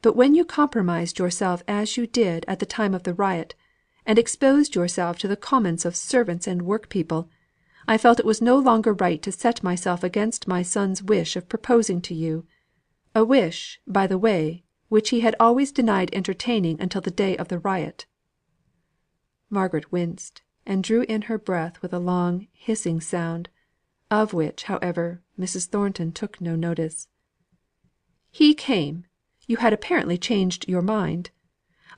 But when you compromised yourself as you did at the time of the riot, and exposed yourself to the comments of servants and workpeople, I felt it was no longer right to set myself against my son's wish of proposing to you; a wish, by the way, which he had always denied entertaining until the day of the riot." Margaret winced, and drew in her breath with a long hissing sound, of which, however, Mrs. Thornton took no notice. "He came. You had apparently changed your mind.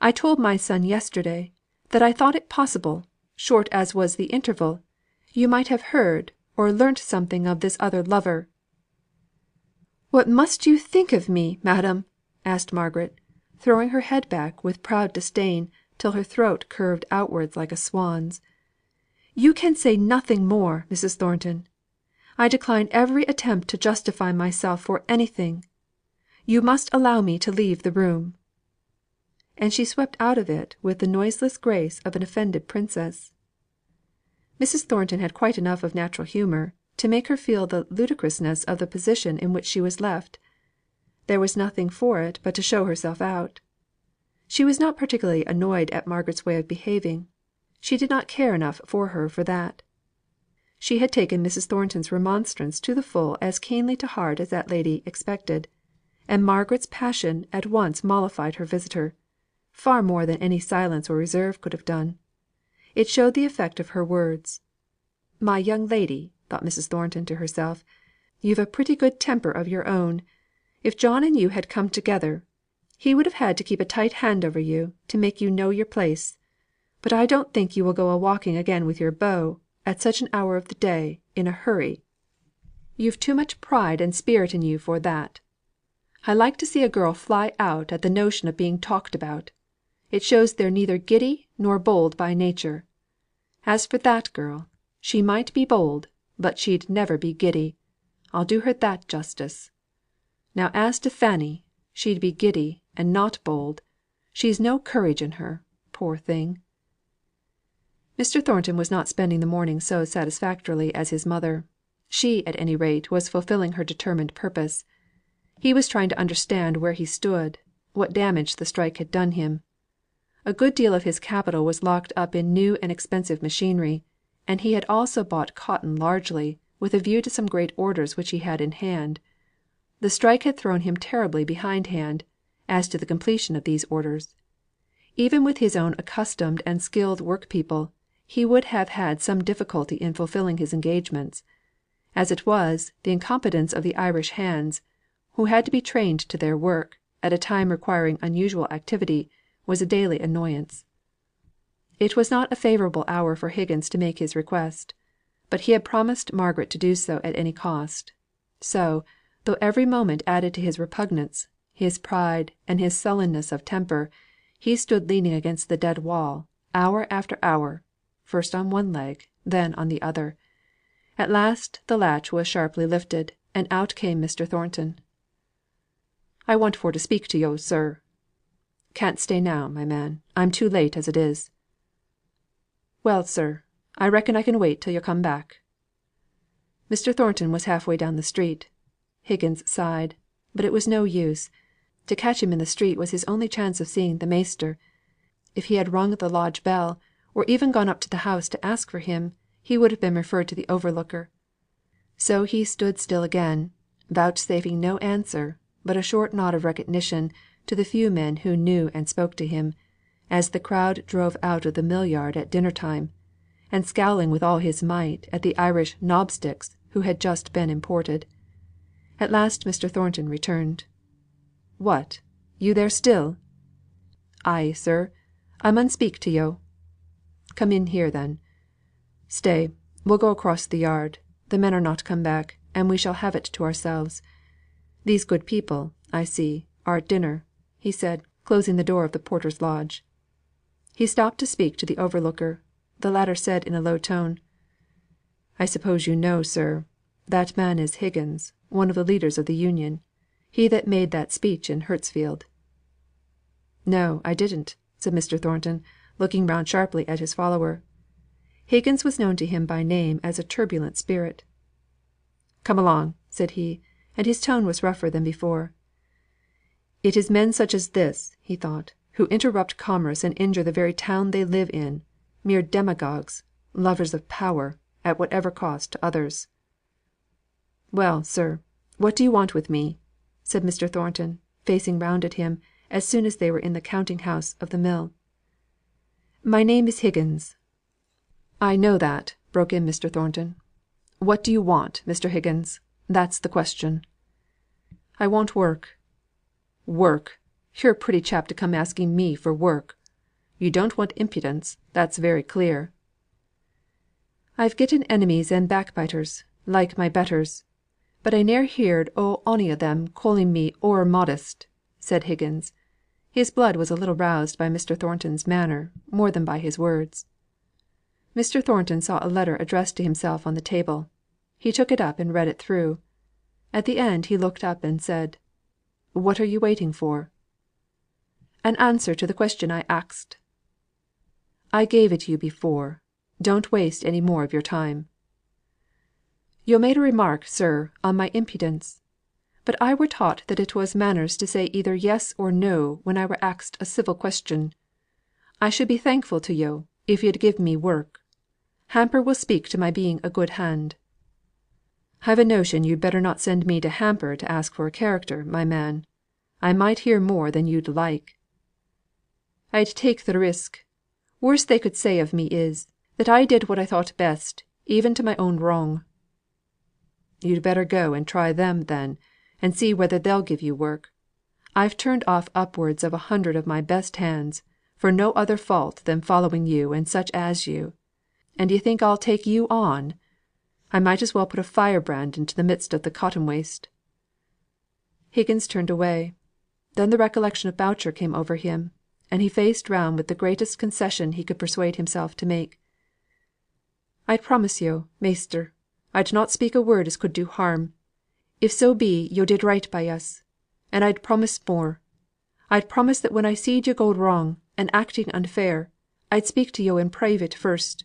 I told my son yesterday, that I thought it possible, short as was the interval, you might have heard or learnt something of this other lover." "What must you think of me, madam?" asked Margaret, throwing her head back with proud disdain till her throat curved outwards like a swan's. "You can say nothing more, Mrs. Thornton. I decline every attempt to justify myself for anything. You must allow me to leave the room." And she swept out of it with the noiseless grace of an offended princess. Mrs. Thornton had quite enough of natural humour to make her feel the ludicrousness of the position in which she was left. There was nothing for it but to show herself out. She was not particularly annoyed at Margaret's way of behaving; she did not care enough for her for that. She had taken Mrs. Thornton's remonstrance to the full as keenly to heart as that lady expected; and Margaret's passion at once mollified her visitor, far more than any silence or reserve could have done. It showed the effect of her words. "My young lady," thought Mrs. Thornton to herself, "you've a pretty good temper of your own. If John and you had come together, he would have had to keep a tight hand over you, to make you know your place. But I don't think you will go a walking again with your beau, at such an hour of the day, in a hurry. You've too much pride and spirit in you for that. I like to see a girl fly out at the notion of being talked about. It shows they're neither giddy nor bold by nature. As for that girl, she might be bold, but she'd never be giddy. I'll do her that justice. Now as to Fanny, she'd be giddy, and not bold. She's no courage in her, poor thing." Mr. Thornton was not spending the morning so satisfactorily as his mother. She, at any rate, was fulfilling her determined purpose. He was trying to understand where he stood, what damage the strike had done him. A good deal of his capital was locked up in new and expensive machinery, and he had also bought cotton largely, with a view to some great orders which he had in hand. The strike had thrown him terribly behindhand, as to the completion of these orders. Even with his own accustomed and skilled workpeople, he would have had some difficulty in fulfilling his engagements. As it was, the incompetence of the Irish hands, who had to be trained to their work, at a time requiring unusual activity, was a daily annoyance. It was not a favourable hour for Higgins to make his request; but he had promised Margaret to do so at any cost. So, though every moment added to his repugnance, his pride, and his sullenness of temper, he stood leaning against the dead wall, hour after hour, first on one leg, then on the other. At last the latch was sharply lifted, and out came Mr. Thornton. "I want for to speak to yo', sir." "Can't stay now, my man. I'm too late as it is." "Well, sir, I reckon I can wait till yo' come back." Mr. Thornton was half way down the street. Higgins sighed; but it was no use. To catch him in the street was his only chance of seeing the maester. If he had rung the lodge bell, or even gone up to the house to ask for him, he would have been referred to the overlooker. So he stood still again, vouchsafing no answer, but a short nod of recognition to the few men who knew and spoke to him, as the crowd drove out of the mill yard at dinner time, and scowling with all his might at the Irish knobsticks who had just been imported. At last Mr. Thornton returned. "What, you there still?" "Ay, sir. I mun speak to yo'." "Come in here, then. Stay, we'll go across the yard; the men are not come back, and we shall have it to ourselves. These good people, I see, are at dinner," he said, closing the door of the porter's lodge. He stopped to speak to the overlooker. The latter said in a low tone: "I suppose you know, sir, that man is Higgins, one of the leaders of the Union; he that made that speech in Hurstfield." "No, I didn't," said Mr. Thornton, looking round sharply at his follower. Higgins was known to him by name as a turbulent spirit. "Come along," said he, and his tone was rougher than before. "It is men such as this," he thought, "who interrupt commerce and injure the very town they live in; mere demagogues, lovers of power, at whatever cost to others." "Well, sir, what do you want with me?" said Mr. Thornton, facing round at him, as soon as they were in the counting house of the mill. "My name is Higgins." "I know that," broke in Mr. Thornton. "What do you want, Mr. Higgins? That's the question." "I want work." "Work! You're a pretty chap to come asking me for work. You don't want impudence, that's very clear." I've getten enemies and backbiters, like my betters, but I ne'er heerd o' ony o' them calling me o'er modest," said Higgins. His blood was a little roused by Mr. Thornton's manner more than by his words. Mr. Thornton saw a letter addressed to himself on the table. He took it up and read it through. At the end he looked up and said, "What are you waiting for?" "An answer to the question I axed." "I gave it you before. Don't waste any more of your time." "Yo' made a remark, sir, on my impudence; but I were taught that it was manners to say either yes or no when I were axed a civil question. I should be thankful to yo' if yo'd give me work. Hamper will speak to my being a good hand." "I've a notion you'd better not send me to Hamper to ask for a character, my man. I might hear more than you'd like." "I'd take the risk. Worst they could say of me is, that I did what I thought best, even to my own wrong." "You'd better go and try them, then, and see whether they'll give you work. I've turned off upwards of 100 of my best hands, for no other fault than following you and such as you; and d'ye think I'll take you on? I might as well put a firebrand into the midst of the cotton waste." Higgins turned away. Then the recollection of Boucher came over him, and he faced round with the greatest concession he could persuade himself to make. "I'd promise yo', measter, I'd not speak a word as could do harm, if so be yo' did right by us; and I'd promise more. I'd promise that when I seed yo' go wrong, and acting unfair, I'd speak to yo' in private first,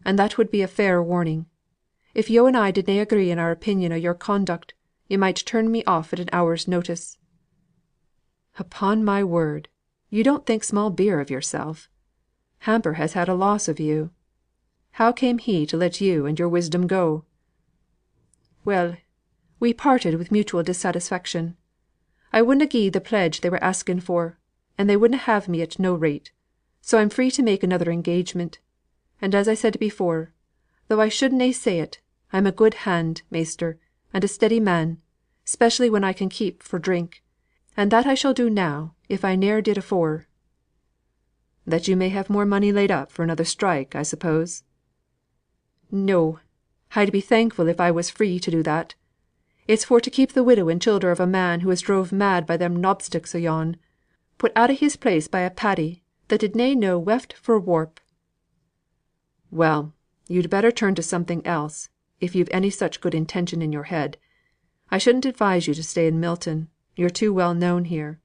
and that would be a fair warning. If yo' and I did na agree in our opinion o' your conduct, yo' might turn me off at an hour's notice." "Upon my word, you don't think small beer of yourself. Hamper has had a loss of you. How came he to let you and your wisdom go?" "Well, we parted with mutual dissatisfaction. I wouldna gie the pledge they were asking for, and they wouldna have me at no rate; so I'm free to make another engagement. And as I said before, though I should na say it, I'm a good hand, measter, and a steady man, specially when I can keep for drink; and that I shall do now, if I ne'er did afore." "That you may have more money laid up for another strike, I suppose?" "No! I'd be thankful if I was free to do that. It's for to keep the widow and childer of a man who was drove mad by them knobsticks o' yourn, put out o' his place by a Paddy that did na know weft fro' warp." "Well, you'd better turn to something else, if you've any such good intention in your head. I shouldn't advise you to stay in Milton; you're too well known here."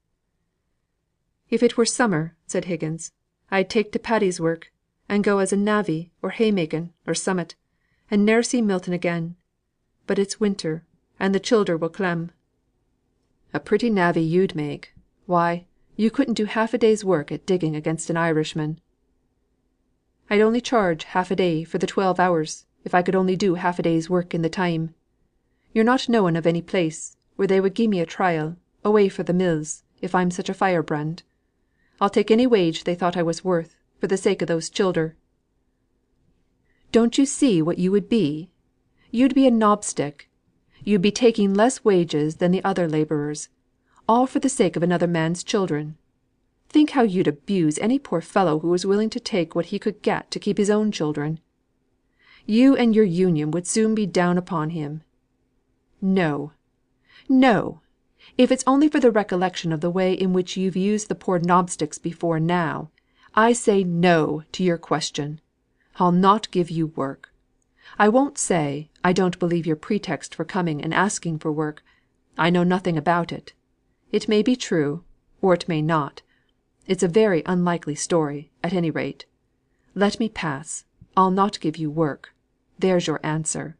"If it were summer," said Higgins, "I'd take to Paddy's work, and go as a navvy or haymaking, or summat, and ne'er see Milton again. But it's winter, and the childer will clem." "A pretty navvy you'd make! Why, you couldn't do half a day's work at digging against an Irishman." "I'd only charge half a day for the 12 hours, if I could only do half a day's work in the time. You're not knowing of any place, where they would gie me a trial, away fra' the mills, if I'm such a firebrand. I'll take any wage they thought I was worth, for the sake of those childer." "Don't you see what you would be? You'd be a knobstick. You'd be taking less wages than the other labourers, all for the sake of another man's children. Think how you'd abuse any poor fellow who was willing to take what he could get to keep his own children. You and your Union would soon be down upon him. No, no! If it's only for the recollection of the way in which you've used the poor knobsticks before now, I say no to your question. I'll not give you work. I won't say, I don't believe your pretext for coming and asking for work. I know nothing about it. It may be true, or it may not. It's a very unlikely story, at any rate. Let me pass. I'll not give you work. There's your answer."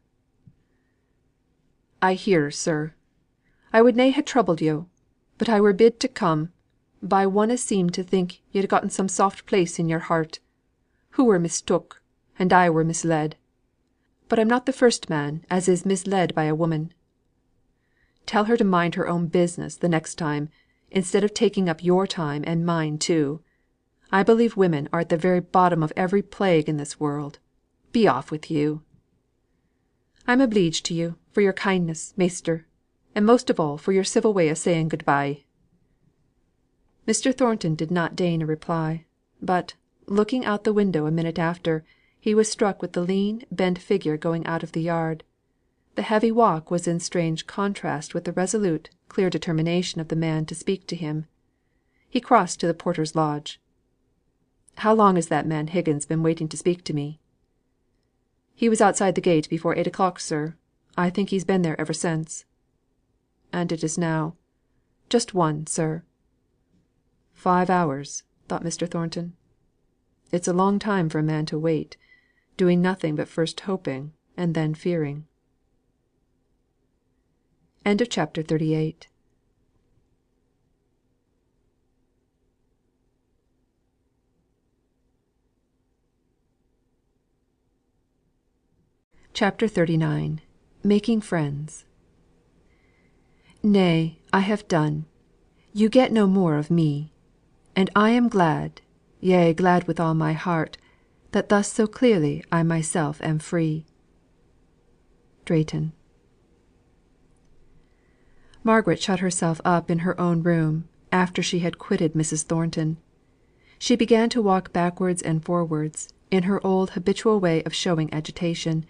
"I hear, sir. I would na ha' troubled yo', but I were bid to come, by one as seemed to think yo'd gotten some soft place in your heart. Hoo were mistook, and I were misled. But I'm not the first man as is misled by a woman." "Tell her to mind her own business the next time, instead of taking up your time and mine too. I believe women are at the very bottom of every plague in this world. Be off with you." "I'm obleeged to you for your kindness, measter, and most of all for your civil way of saying good bye." Mr. Thornton did not deign a reply; but, looking out the window a minute after, he was struck with the lean, bent figure going out of the yard. The heavy walk was in strange contrast with the resolute, clear determination of the man to speak to him. He crossed to the porter's lodge. "How long has that man Higgins been waiting to speak to me?" "He was outside the gate before 8 o'clock, sir. I think he's been there ever since." "And it is now?" "Just 1, sir." 5 hours, thought Mr. Thornton. It's a long time for a man to wait, doing nothing but first hoping and then fearing. CHAPTER 39. Making Friends. "Nay, I have done. You get no more of me. And I am glad, yea glad with all my heart, that thus so clearly I myself am free." Drayton. Margaret shut herself up in her own room, after she had quitted Mrs. Thornton. She began to walk backwards and forwards, in her old habitual way of showing agitation;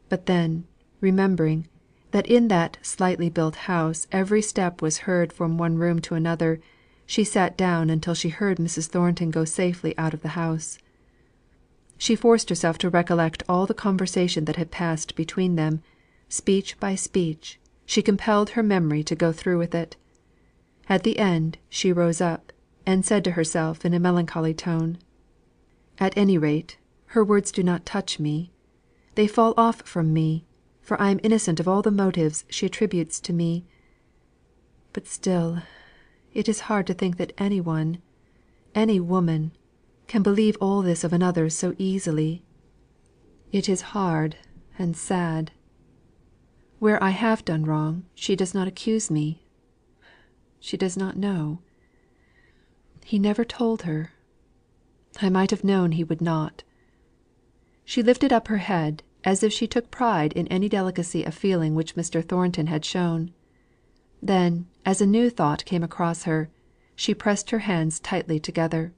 but then, remembering, that in that slightly built house every step was heard from one room to another, she sat down until she heard Mrs. Thornton go safely out of the house. She forced herself to recollect all the conversation that had passed between them; speech by speech, she compelled her memory to go through with it. At the end, she rose up, and said to herself in a melancholy tone: "At any rate, her words do not touch me. They fall off from me, for I am innocent of all the motives she attributes to me. But still it is hard to think that any one, any woman, can believe all this of another so easily. It is hard and sad. Where I have done wrong, she does not accuse me. She does not know. He never told her. I might have known he would not." She lifted up her head, as if she took pride in any delicacy of feeling which Mr. Thornton had shown. Then, as a new thought came across her, she pressed her hands tightly together.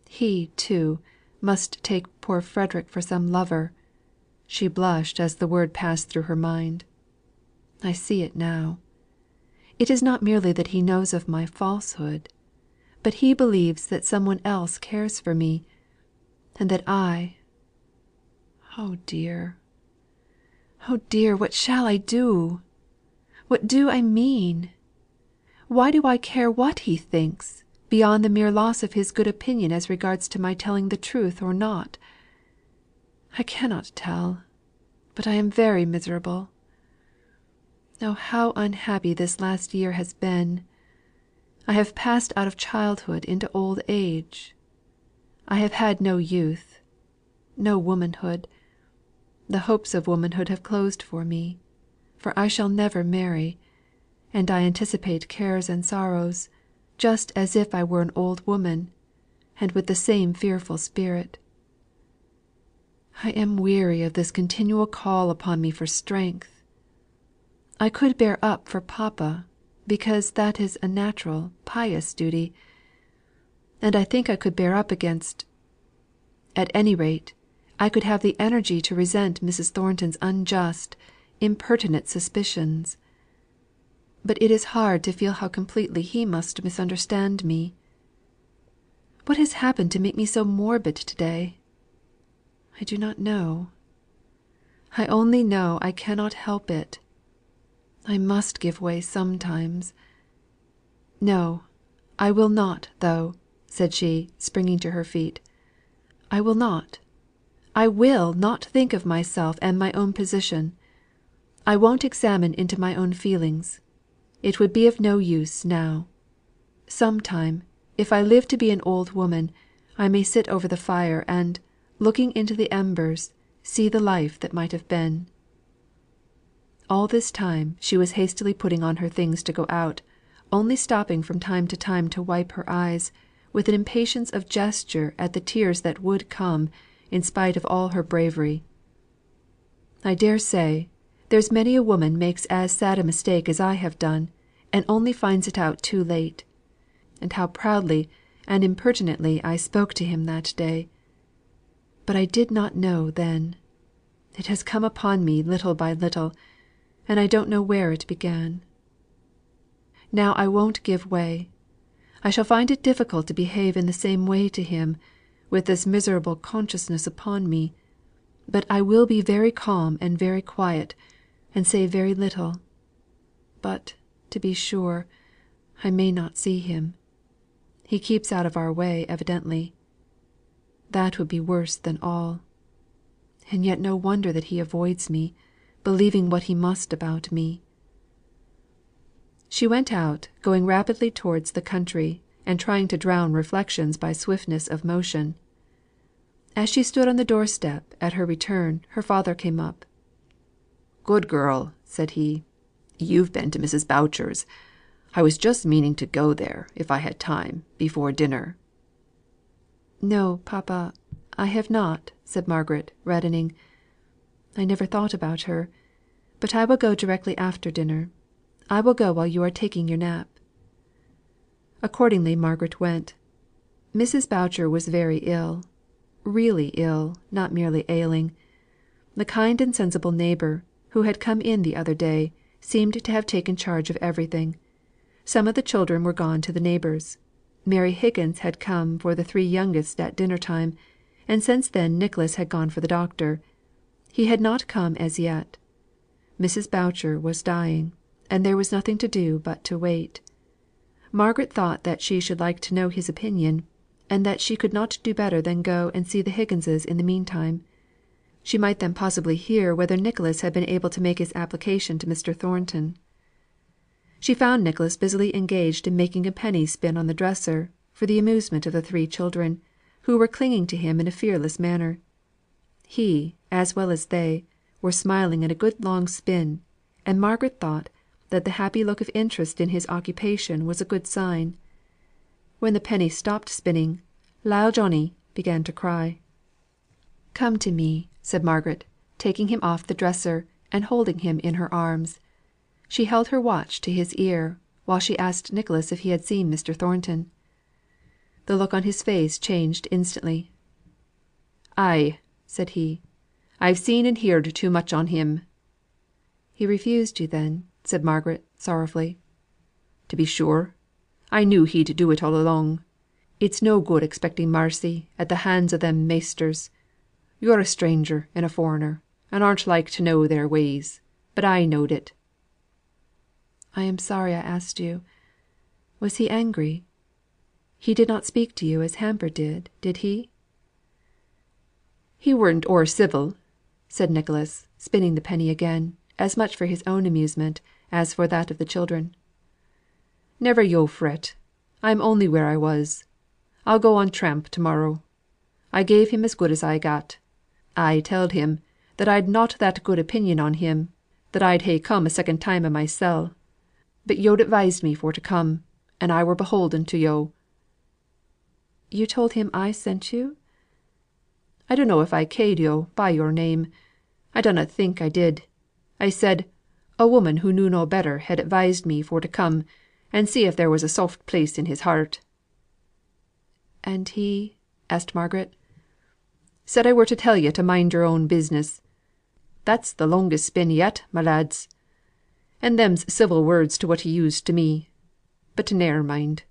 He, too, must take poor Frederick for some lover. She blushed as the word passed through her mind. I see it now. It is not merely that he knows of my falsehood, but he believes that some one else cares for me, and that oh dear, oh dear, what shall I do? What do I mean? Why do I care what he thinks, beyond the mere loss of his good opinion as regards my telling the truth or not? I cannot tell, but I am very miserable. Oh, how unhappy this last year has been! I have passed out of childhood into old age. I have had no youth, no womanhood. The hopes of womanhood have closed for me, for I shall never marry; and I anticipate cares and sorrows, just as if I were an old woman, and with the same fearful spirit. I am weary of this continual call upon me for strength. I could bear up for papa, because that is a natural, pious duty; and I think I could bear up against at any rate, I could have the energy to resent Mrs. Thornton's unjust, impertinent suspicions. But it is hard to feel how completely he must misunderstand me. What has happened to make me so morbid to day? I do not know. I only know I cannot help it. I must give way sometimes. No, I will not, though," said she, springing to her feet. "I will not. I will not think of myself and my own position. I won't examine into my own feelings. It would be of no use now. Some time, if I live to be an old woman, I may sit over the fire, and, looking into the embers, see the life that might have been." All this time she was hastily putting on her things to go out, only stopping from time to time to wipe her eyes, with an impatience of gesture at the tears that would come, in spite of all her bravery. I dare say, there's many a woman makes as sad a mistake as I have done, and only finds it out too late. And how proudly and impertinently I spoke to him that day! But I did not know then. It has come upon me little by little, and I don't know where it began. Now I won't give way. I shall find it difficult to behave in the same way to him, with this miserable consciousness upon me; but I will be very calm and very quiet, and say very little. But, to be sure, I may not see him. He keeps out of our way evidently. That would be worse than all. And yet no wonder that he avoids me, believing what he must about me." She went out, going rapidly towards the country, and trying to drown reflections by swiftness of motion. As she stood on the door step, at her return, her father came up. "Good girl," said he. "You've been to Mrs. Boucher's. I was just meaning to go there, if I had time, before dinner." "No, papa, I have not," said Margaret, reddening. "I never thought about her. But I will go directly after dinner. I will go while you are taking your nap." Accordingly Margaret went. Mrs. Boucher was very ill, really ill, not merely ailing. The kind and sensible neighbour, who had come in the other day, seemed to have taken charge of everything. Some of the children were gone to the neighbours'. Mary Higgins had come for the 3 youngest at dinner time, and since then Nicholas had gone for the doctor. He had not come as yet. Mrs. Boucher was dying, and there was nothing to do but to wait. Margaret thought that she should like to know his opinion, and that she could not do better than go and see the Higginses in the meantime. She might then possibly hear whether Nicholas had been able to make his application to Mr. Thornton. She found Nicholas busily engaged in making a penny spin on the dresser, for the amusement of the 3 children, who were clinging to him in a fearless manner. He, as well as they, were smiling at a good long spin, and Margaret thought that the happy look of interest in his occupation was a good sign. When the penny stopped spinning, Lile Johnny began to cry. "Come to me," said Margaret, taking him off the dresser, and holding him in her arms. She held her watch to his ear, while she asked Nicholas if he had seen Mr. Thornton. The look on his face changed instantly. "Ay," said he. "I've seen and heerd too much on him." "He refused you then?" said Margaret, sorrowfully. "To be sure. I knew he'd do it all along. It's no good expecting marcy at the hands o' them maisters. You're a stranger and a foreigner, and aren't like to know their ways; but I knowed it." "I am sorry I asked you. Was he angry? He did not speak to you as Hamper did he?" "He weren't o'er civil," said Nicholas, spinning the penny again, as much for his own amusement as for that of the children. "Never yo' fret. I'm only where I was. I'll go on tramp to morrow. I gave him as good as I got. I telled him that I'd not that good opinion on him that I'd ha' come a second time o' mysel'. But yo'd advised me for to come, and I were beholden to yo'." "You told him I sent you?" "I dunno if I ca'd yo' by your name. I dunnot think I did. I said, a woman who knew no better had advised me for to come, and see if there was a soft place in his heart." "And he?" asked Margaret. "Said I were to tell yo' to mind your own business. That's the longest spin yet, my lads. And them's civil words to what he used to me. But ne'er mind.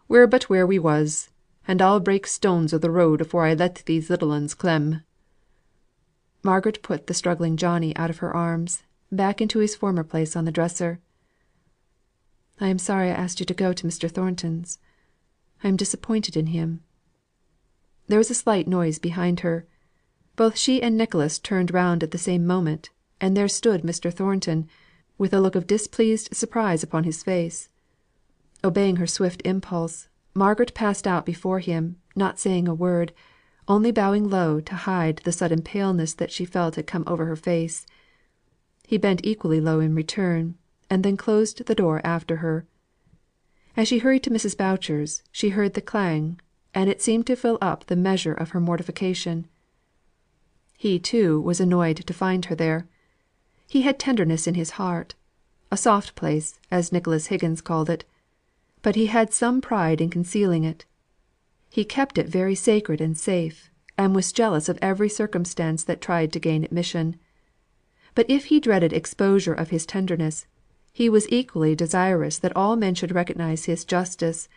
We're but where we was, and I'll break stones o' the road afore I let these little uns clem." Margaret put the struggling Johnny out of her arms, back into his former place on the dresser. "I am sorry I asked you to go to Mr. Thornton's. I am disappointed in him." There was a slight noise behind her. Both she and Nicholas turned round at the same moment, and there stood Mr. Thornton, with a look of displeased surprise upon his face. Obeying her swift impulse, Margaret passed out before him, not saying a word, only bowing low to hide the sudden paleness that she felt had come over her face. He bent equally low in return, and then closed the door after her. As she hurried to Mrs. Boucher's, she heard the clang, and it seemed to fill up the measure of her mortification. He, too, was annoyed to find her there. He had tenderness in his heart, a soft place, as Nicholas Higgins called it, but he had some pride in concealing it. He kept it very sacred and safe, and was jealous of every circumstance that tried to gain admission. But if he dreaded exposure of his tenderness, he was equally desirous that all men should recognise his justice,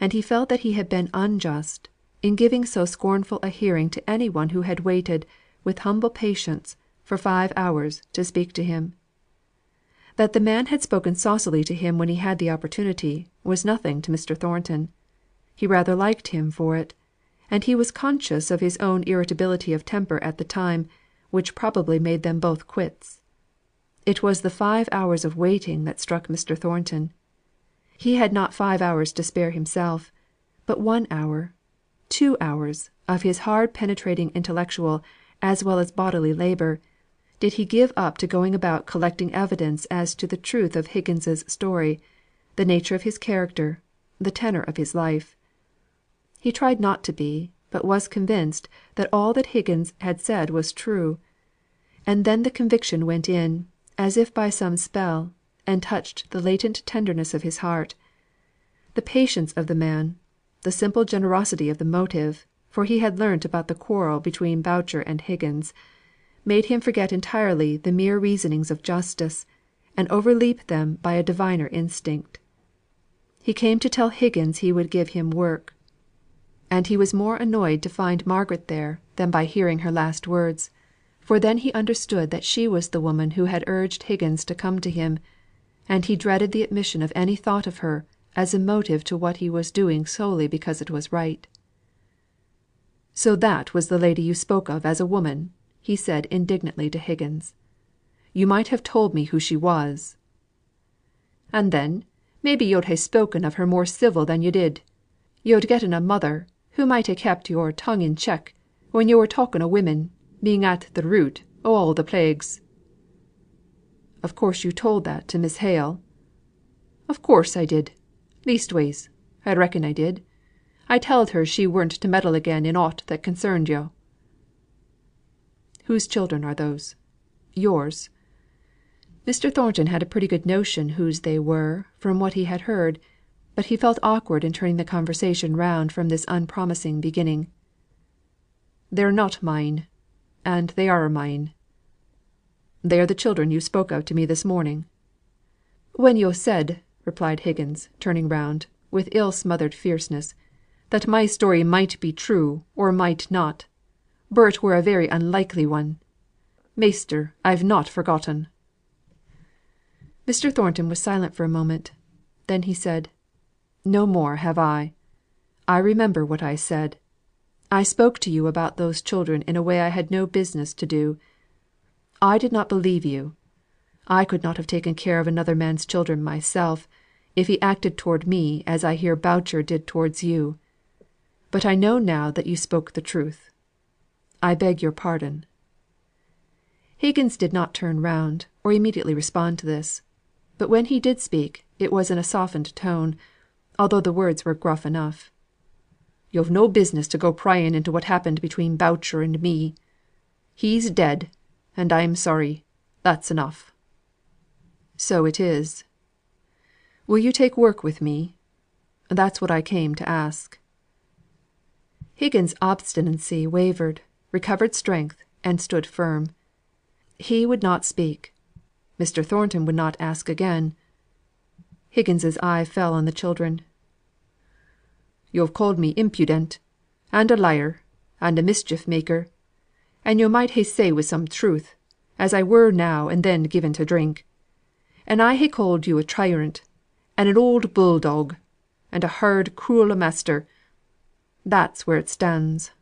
and he felt that he had been unjust in giving so scornful a hearing to any one who had waited, with humble patience, for 5 hours to speak to him. That the man had spoken saucily to him when he had the opportunity, was nothing to Mr. Thornton. He rather liked him for it; and he was conscious of his own irritability of temper at the time, which probably made them both quits. It was the 5 hours of waiting that struck Mr. Thornton. He had not 5 hours to spare himself, but 1 hour, 2 hours, of his hard penetrating intellectual as well as bodily labour, did he give up to going about collecting evidence as to the truth of Higgins's story, the nature of his character, the tenor of his life. He tried not to be, but was convinced that all that Higgins had said was true; and then the conviction went in, as if by some spell, and touched the latent tenderness of his heart. The patience of the man, the simple generosity of the motive, for he had learnt about the quarrel between Boucher and Higgins, made him forget entirely the mere reasonings of justice, and overleap them by a diviner instinct. He came to tell Higgins he would give him work; and he was more annoyed to find Margaret there than by hearing her last words, for then he understood that she was the woman who had urged Higgins to come to him, and he dreaded the admission of any thought of her as a motive to what he was doing solely because it was right. "So that was the lady you spoke of as a woman?" he said indignantly to Higgins. "You might have told me who she was." "And then, maybe yo'd ha' spoken of her more civil than yo' did. Yo'd getten a mother who might ha' kept your tongue in check, when yo' were talking o' women being at the root o' all the plagues." "Of course you told that to Miss Hale?" "Of course I did. Leastways, I reckon I did. I telled her she weren't to meddle again in aught that concerned yo'." "Whose children are those? Yours?" Mr. Thornton had a pretty good notion whose they were, from what he had heard; but he felt awkward in turning the conversation round from this unpromising beginning. "They're not mine, and they are mine." "They are the children you spoke of to me this morning?" "When yo' said," replied Higgins, turning round, with ill smothered fierceness, "that my story might be true or might not, but it were a very unlikely one. Measter, I've not forgotten." Mr. Thornton was silent for a moment. Then he said: "No more have I. I remember what I said. I spoke to you about those children in a way I had no business to do. I did not believe you. I could not have taken care of another man's children myself, if he acted toward me as I hear Boucher did towards you. But I know now that you spoke the truth. I beg your pardon." Higgins did not turn round, or immediately respond to this; but when he did speak, it was in a softened tone, although the words were gruff enough. "Yo've no business to go prying into what happened between Boucher and me. He's dead, and I'm sorry; that's enough." "So it is. Will you take work with me? That's what I came to ask." Higgins' obstinacy wavered, recovered strength, and stood firm. He would not speak. Mr. Thornton would not ask again. Higgins's eye fell on the children. "Yo've called me impudent, and a liar, and a mischief maker; and yo' might ha' said with some truth, as I were now and then given to drink; and I ha' called you a tyrant, and an oud bull dog, and a hard cruel master. That's where it stands.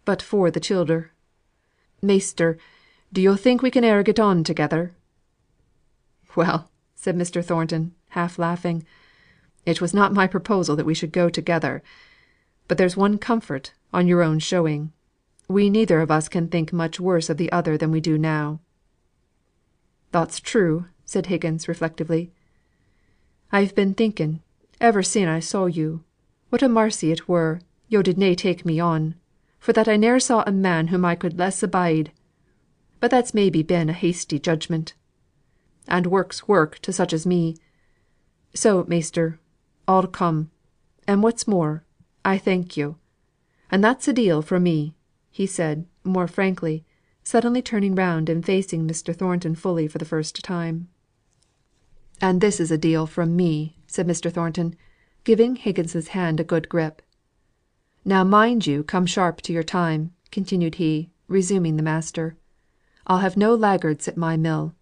But for the childer, Measter, do yo' think we can e'er get on together?" "Well," said Mr. Thornton, half laughing, "it was not my proposal that we should go together. But there's one comfort, on your own showing: we neither of us can think much worse of the other than we do now." "That's true," said Higgins, reflectively. "I've been thinking, ever sin' I saw you, what a marcy it were yo' did na take me on, for that I ne'er saw a man whom I could less abide. But that's maybe been a hasty judgment. And work's work to such as me. So, measter, I'll come; and what's more, I thank yo'; and that's a deal fro' me. he said, more frankly, suddenly turning round and facing Mr. Thornton fully for the first time. "And this is a deal from me," said Mr. Thornton, giving Higgins's hand a good grip. "Now mind you come sharp to your time," continued he, resuming the master. "I'll have no laggards at my mill.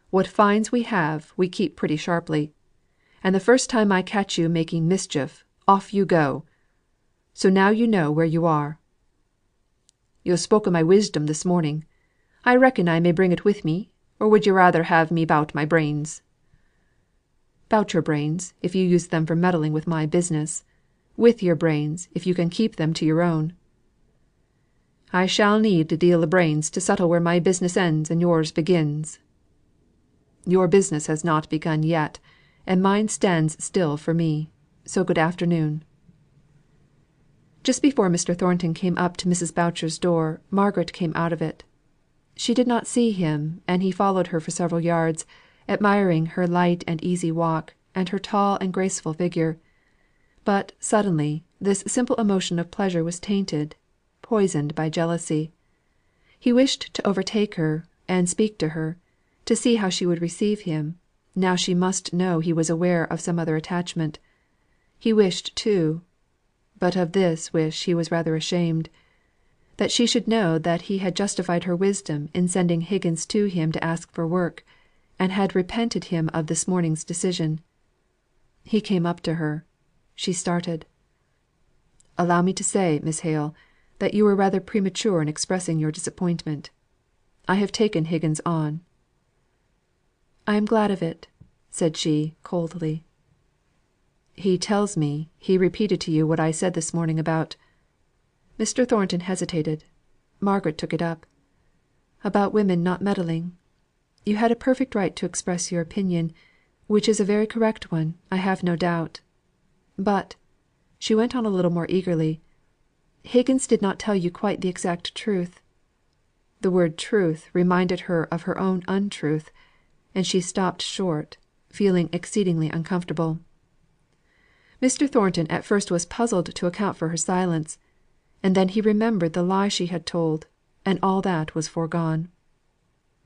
What fines we have, we keep pretty sharply; and the first time I catch you making mischief, off you go. So now you know where you are." "Yo' spoke o' my wisdom this morning. I reckon I may bring it with me, or would yo' rather have me 'bout my brains?" "'Bout your brains, if you use them for meddling with my business; with your brains, if you can keep them to your own." "I shall need a deal o' brains to settle where my business ends and yours begins." "Your business has not begun yet, and mine stands still for me. So good afternoon." Just before Mr. Thornton came up to Mrs. Boucher's door, Margaret came out of it. She did not see him, and he followed her for several yards, admiring her light and easy walk, and her tall and graceful figure. But, suddenly, this simple emotion of pleasure was tainted, poisoned by jealousy. He wished to overtake her, and speak to her, to see how she would receive him, now she must know he was aware of some other attachment. He wished too but of this wish he was rather ashamed that she should know that he had justified her wisdom in sending Higgins to him to ask for work, and had repented him of this morning's decision. He came up to her. She started. "Allow me to say, Miss Hale, that you were rather premature in expressing your disappointment. I have taken Higgins on." "I am glad of it," said she, coldly. "He tells me, he repeated to you what I said this morning about" Mr. Thornton hesitated. Margaret took it up. "About women not meddling. You had a perfect right to express your opinion, which is a very correct one, I have no doubt. But," she went on a little more eagerly, "Higgins did not tell you quite the exact truth." The word truth reminded her of her own untruth, and she stopped short, feeling exceedingly uncomfortable. Mr. Thornton at first was puzzled to account for her silence, and then he remembered the lie she had told, and all that was foregone.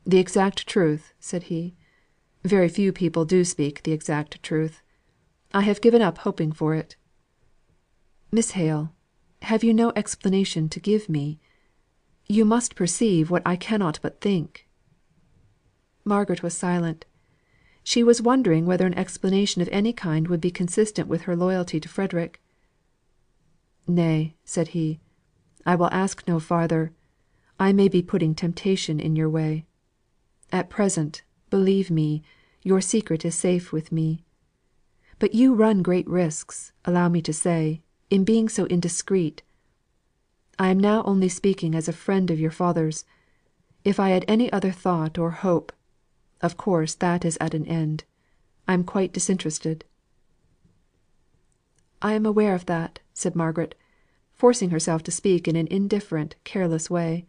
"The exact truth," said he. "Very few people do speak the exact truth. I have given up hoping for it. Miss Hale, have you no explanation to give me? You must perceive what I cannot but think." Margaret was silent. She was wondering whether an explanation of any kind would be consistent with her loyalty to Frederick. "Nay," said he, "I will ask no farther. I may be putting temptation in your way. At present, believe me, your secret is safe with me. But you run great risks, allow me to say, in being so indiscreet. I am now only speaking as a friend of your father's. If I had any other thought or hope, of course that is at an end. I am quite disinterested." "I am aware of that," said Margaret, forcing herself to speak in an indifferent, careless way.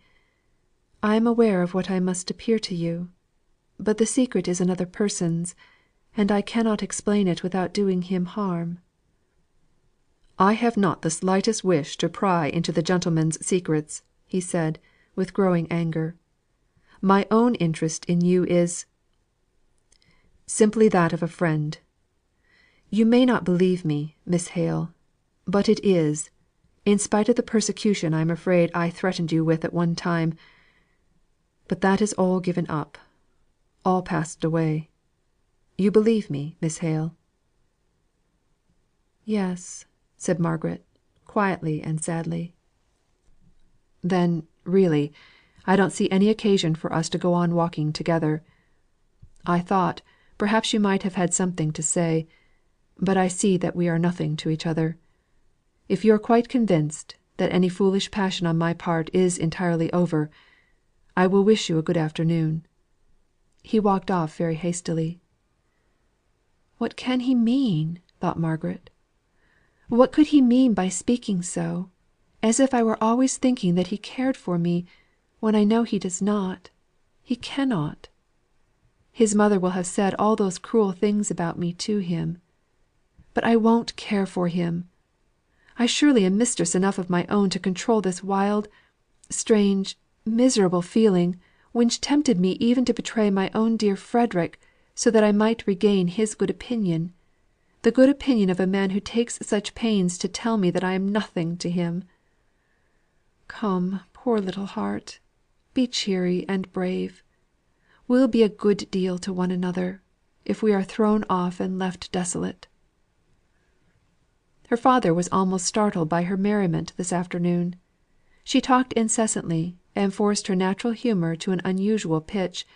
"I am aware of what I must appear to you. But the secret is another person's, and I cannot explain it without doing him harm." "I have not the slightest wish to pry into the gentleman's secrets," he said, with growing anger. "My own interest in you is simply that of a friend. You may not believe me, Miss Hale, but it is, in spite of the persecution I am afraid I threatened you with at one time. But that is all given up all passed away. You believe me, Miss Hale?" "Yes," said Margaret, quietly and sadly. "Then, really, I don't see any occasion for us to go on walking together. I thought, perhaps you might have had something to say; but I see that we are nothing to each other. If you are quite convinced that any foolish passion on my part is entirely over, I will wish you a good afternoon." He walked off very hastily. "What can he mean?" thought Margaret. "What could he mean by speaking so, as if I were always thinking that he cared for me, when I know he does not he cannot. His mother will have said all those cruel things about me to him. But I won't care for him. I surely am mistress enough of my own to control this wild, strange, miserable feeling, which tempted me even to betray my own dear Frederick, so that I might regain his good opinion the good opinion of a man who takes such pains to tell me that I am nothing to him. Come, poor little heart, be cheery and brave. We'll be a good deal to one another, if we are thrown off and left desolate." Her father was almost startled by her merriment this afternoon. She talked incessantly, and forced her natural humour to an unusual pitch;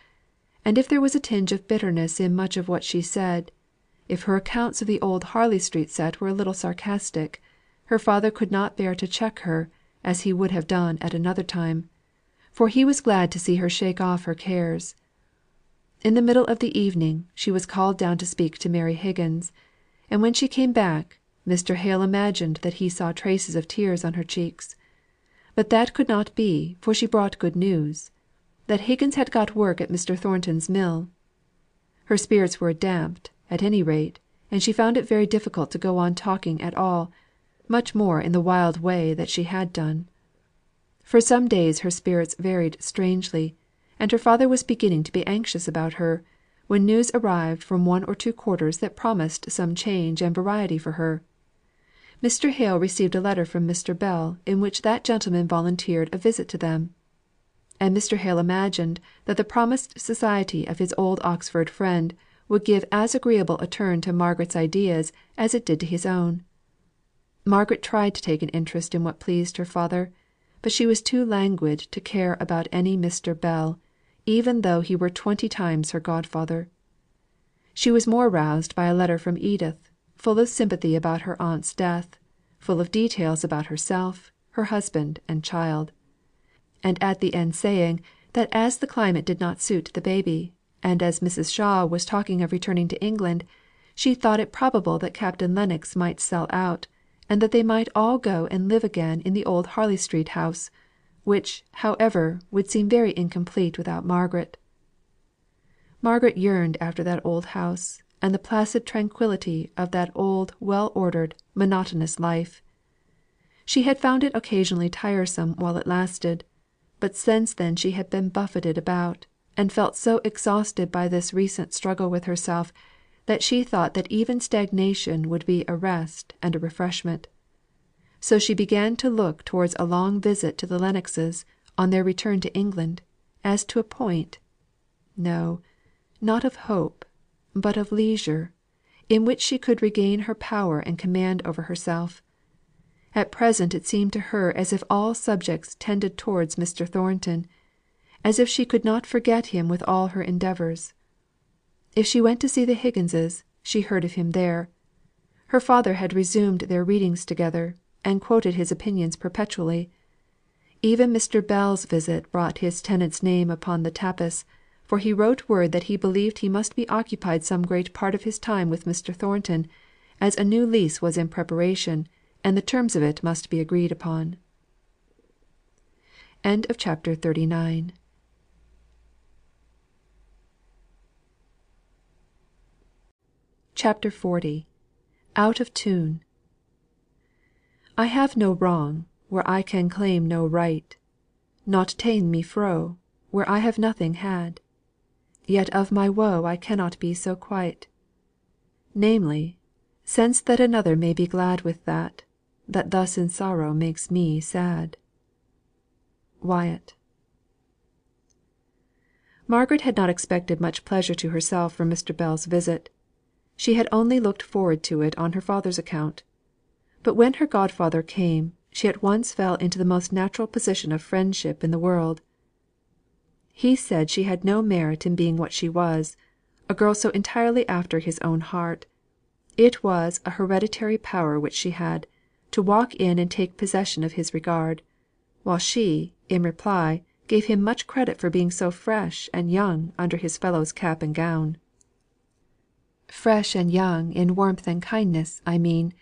and if there was a tinge of bitterness in much of what she said, if her accounts of the old Harley Street set were a little sarcastic, her father could not bear to check her, as he would have done at another time; for he was glad to see her shake off her cares. In the middle of the evening, she was called down to speak to Mary Higgins; and when she came back, Mr. Hale imagined that he saw traces of tears on her cheeks. But that could not be, for she brought good news that Higgins had got work at Mr. Thornton's mill. Her spirits were damped, at any rate, and she found it very difficult to go on talking at all, much more in the wild way that she had done. For some days her spirits varied strangely, and her father was beginning to be anxious about her, when news arrived from one or two quarters that promised some change and variety for her. Mr. Hale received a letter from Mr. Bell in which that gentleman volunteered a visit to them; and Mr. Hale imagined that the promised society of his old Oxford friend would give as agreeable a turn to Margaret's ideas as it did to his own. Margaret tried to take an interest in what pleased her father, but she was too languid to care about any Mr. Bell, even though he were 20 times her godfather. She was more roused by a letter from Edith, full of sympathy about her aunt's death, full of details about herself, her husband, and child; and at the end saying, that as the climate did not suit the baby, and as Mrs. Shaw was talking of returning to England, she thought it probable that Captain Lennox might sell out, and that they might all go and live again in the old Harley Street house, which, however, would seem very incomplete without Margaret. Margaret yearned after that old house, and the placid tranquillity of that old well ordered, monotonous life. She had found it occasionally tiresome while it lasted; but since then she had been buffeted about, and felt so exhausted by this recent struggle with herself, that she thought that even stagnation would be a rest and a refreshment. So she began to look towards a long visit to the Lennoxes, on their return to England, as to a point no, not of hope, but of leisure, in which she could regain her power and command over herself. At present it seemed to her as if all subjects tended towards Mr. Thornton, as if she could not forget him with all her endeavours. If she went to see the Higginses, she heard of him there. Her father had resumed their readings together, and quoted his opinions perpetually. Even Mr. Bell's visit brought his tenant's name upon the tapis, for he wrote word that he believed he must be occupied some great part of his time with Mr. Thornton, as a new lease was in preparation, and the terms of it must be agreed upon. CHAPTER 40. Out of Tune. I have no wrong, where I can claim no right; Nought ta'en me fro, where I have nothing had; Yet of my woe I cannot be so quite; Namely, since that another may be glad with that thus in sorrow makes me sad. WYATT. Margaret had not expected much pleasure to herself from Mr. Bell's visit. She had only looked forward to it on her father's account. But when her godfather came, she at once fell into the most natural position of friendship in the world. He said she had no merit in being what she was, a girl so entirely after his own heart; it was a hereditary power which she had, to walk in and take possession of his regard; while she, in reply, gave him much credit for being so fresh and young under his fellow's cap and gown. Fresh and young in warmth and kindness, I mean.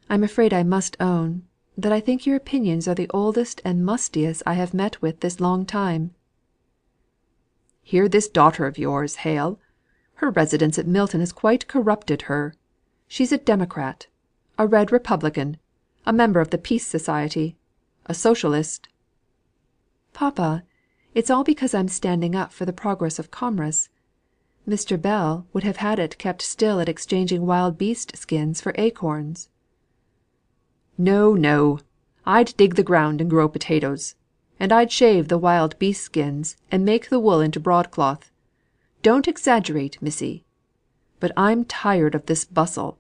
I'm afraid I must own, that I think your opinions are the oldest and mustiest I have met with this long time. Hear this daughter of yours, Hale. Her residence at Milton has quite corrupted her. She's a democrat, a red republican, a member of the Peace Society, a socialist." Papa, it's all because I'm standing up for the progress of commerce. Mr. Bell would have had it kept still at exchanging wild beast skins for acorns." "No, no. I'd dig the ground and grow potatoes. And I'd shave the wild beast skins, and make the wool into broadcloth. Don't exaggerate, missy. But I'm tired of this bustle.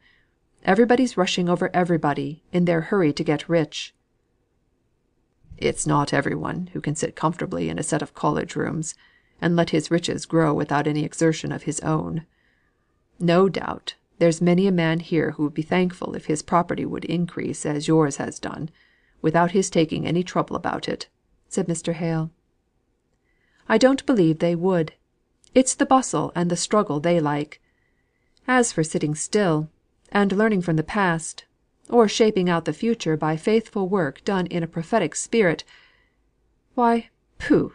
Everybody's rushing over everybody, in their hurry to get rich." "It's not every one who can sit comfortably in a set of college rooms, and let his riches grow without any exertion of his own. No doubt, there's many a man here who would be thankful if his property would increase as yours has done, without his taking any trouble about it," said Mr. Hale. "I don't believe they would. It's the bustle and the struggle they like. As for sitting still, and learning from the past, or shaping out the future by faithful work done in a prophetic spirit, why, pooh!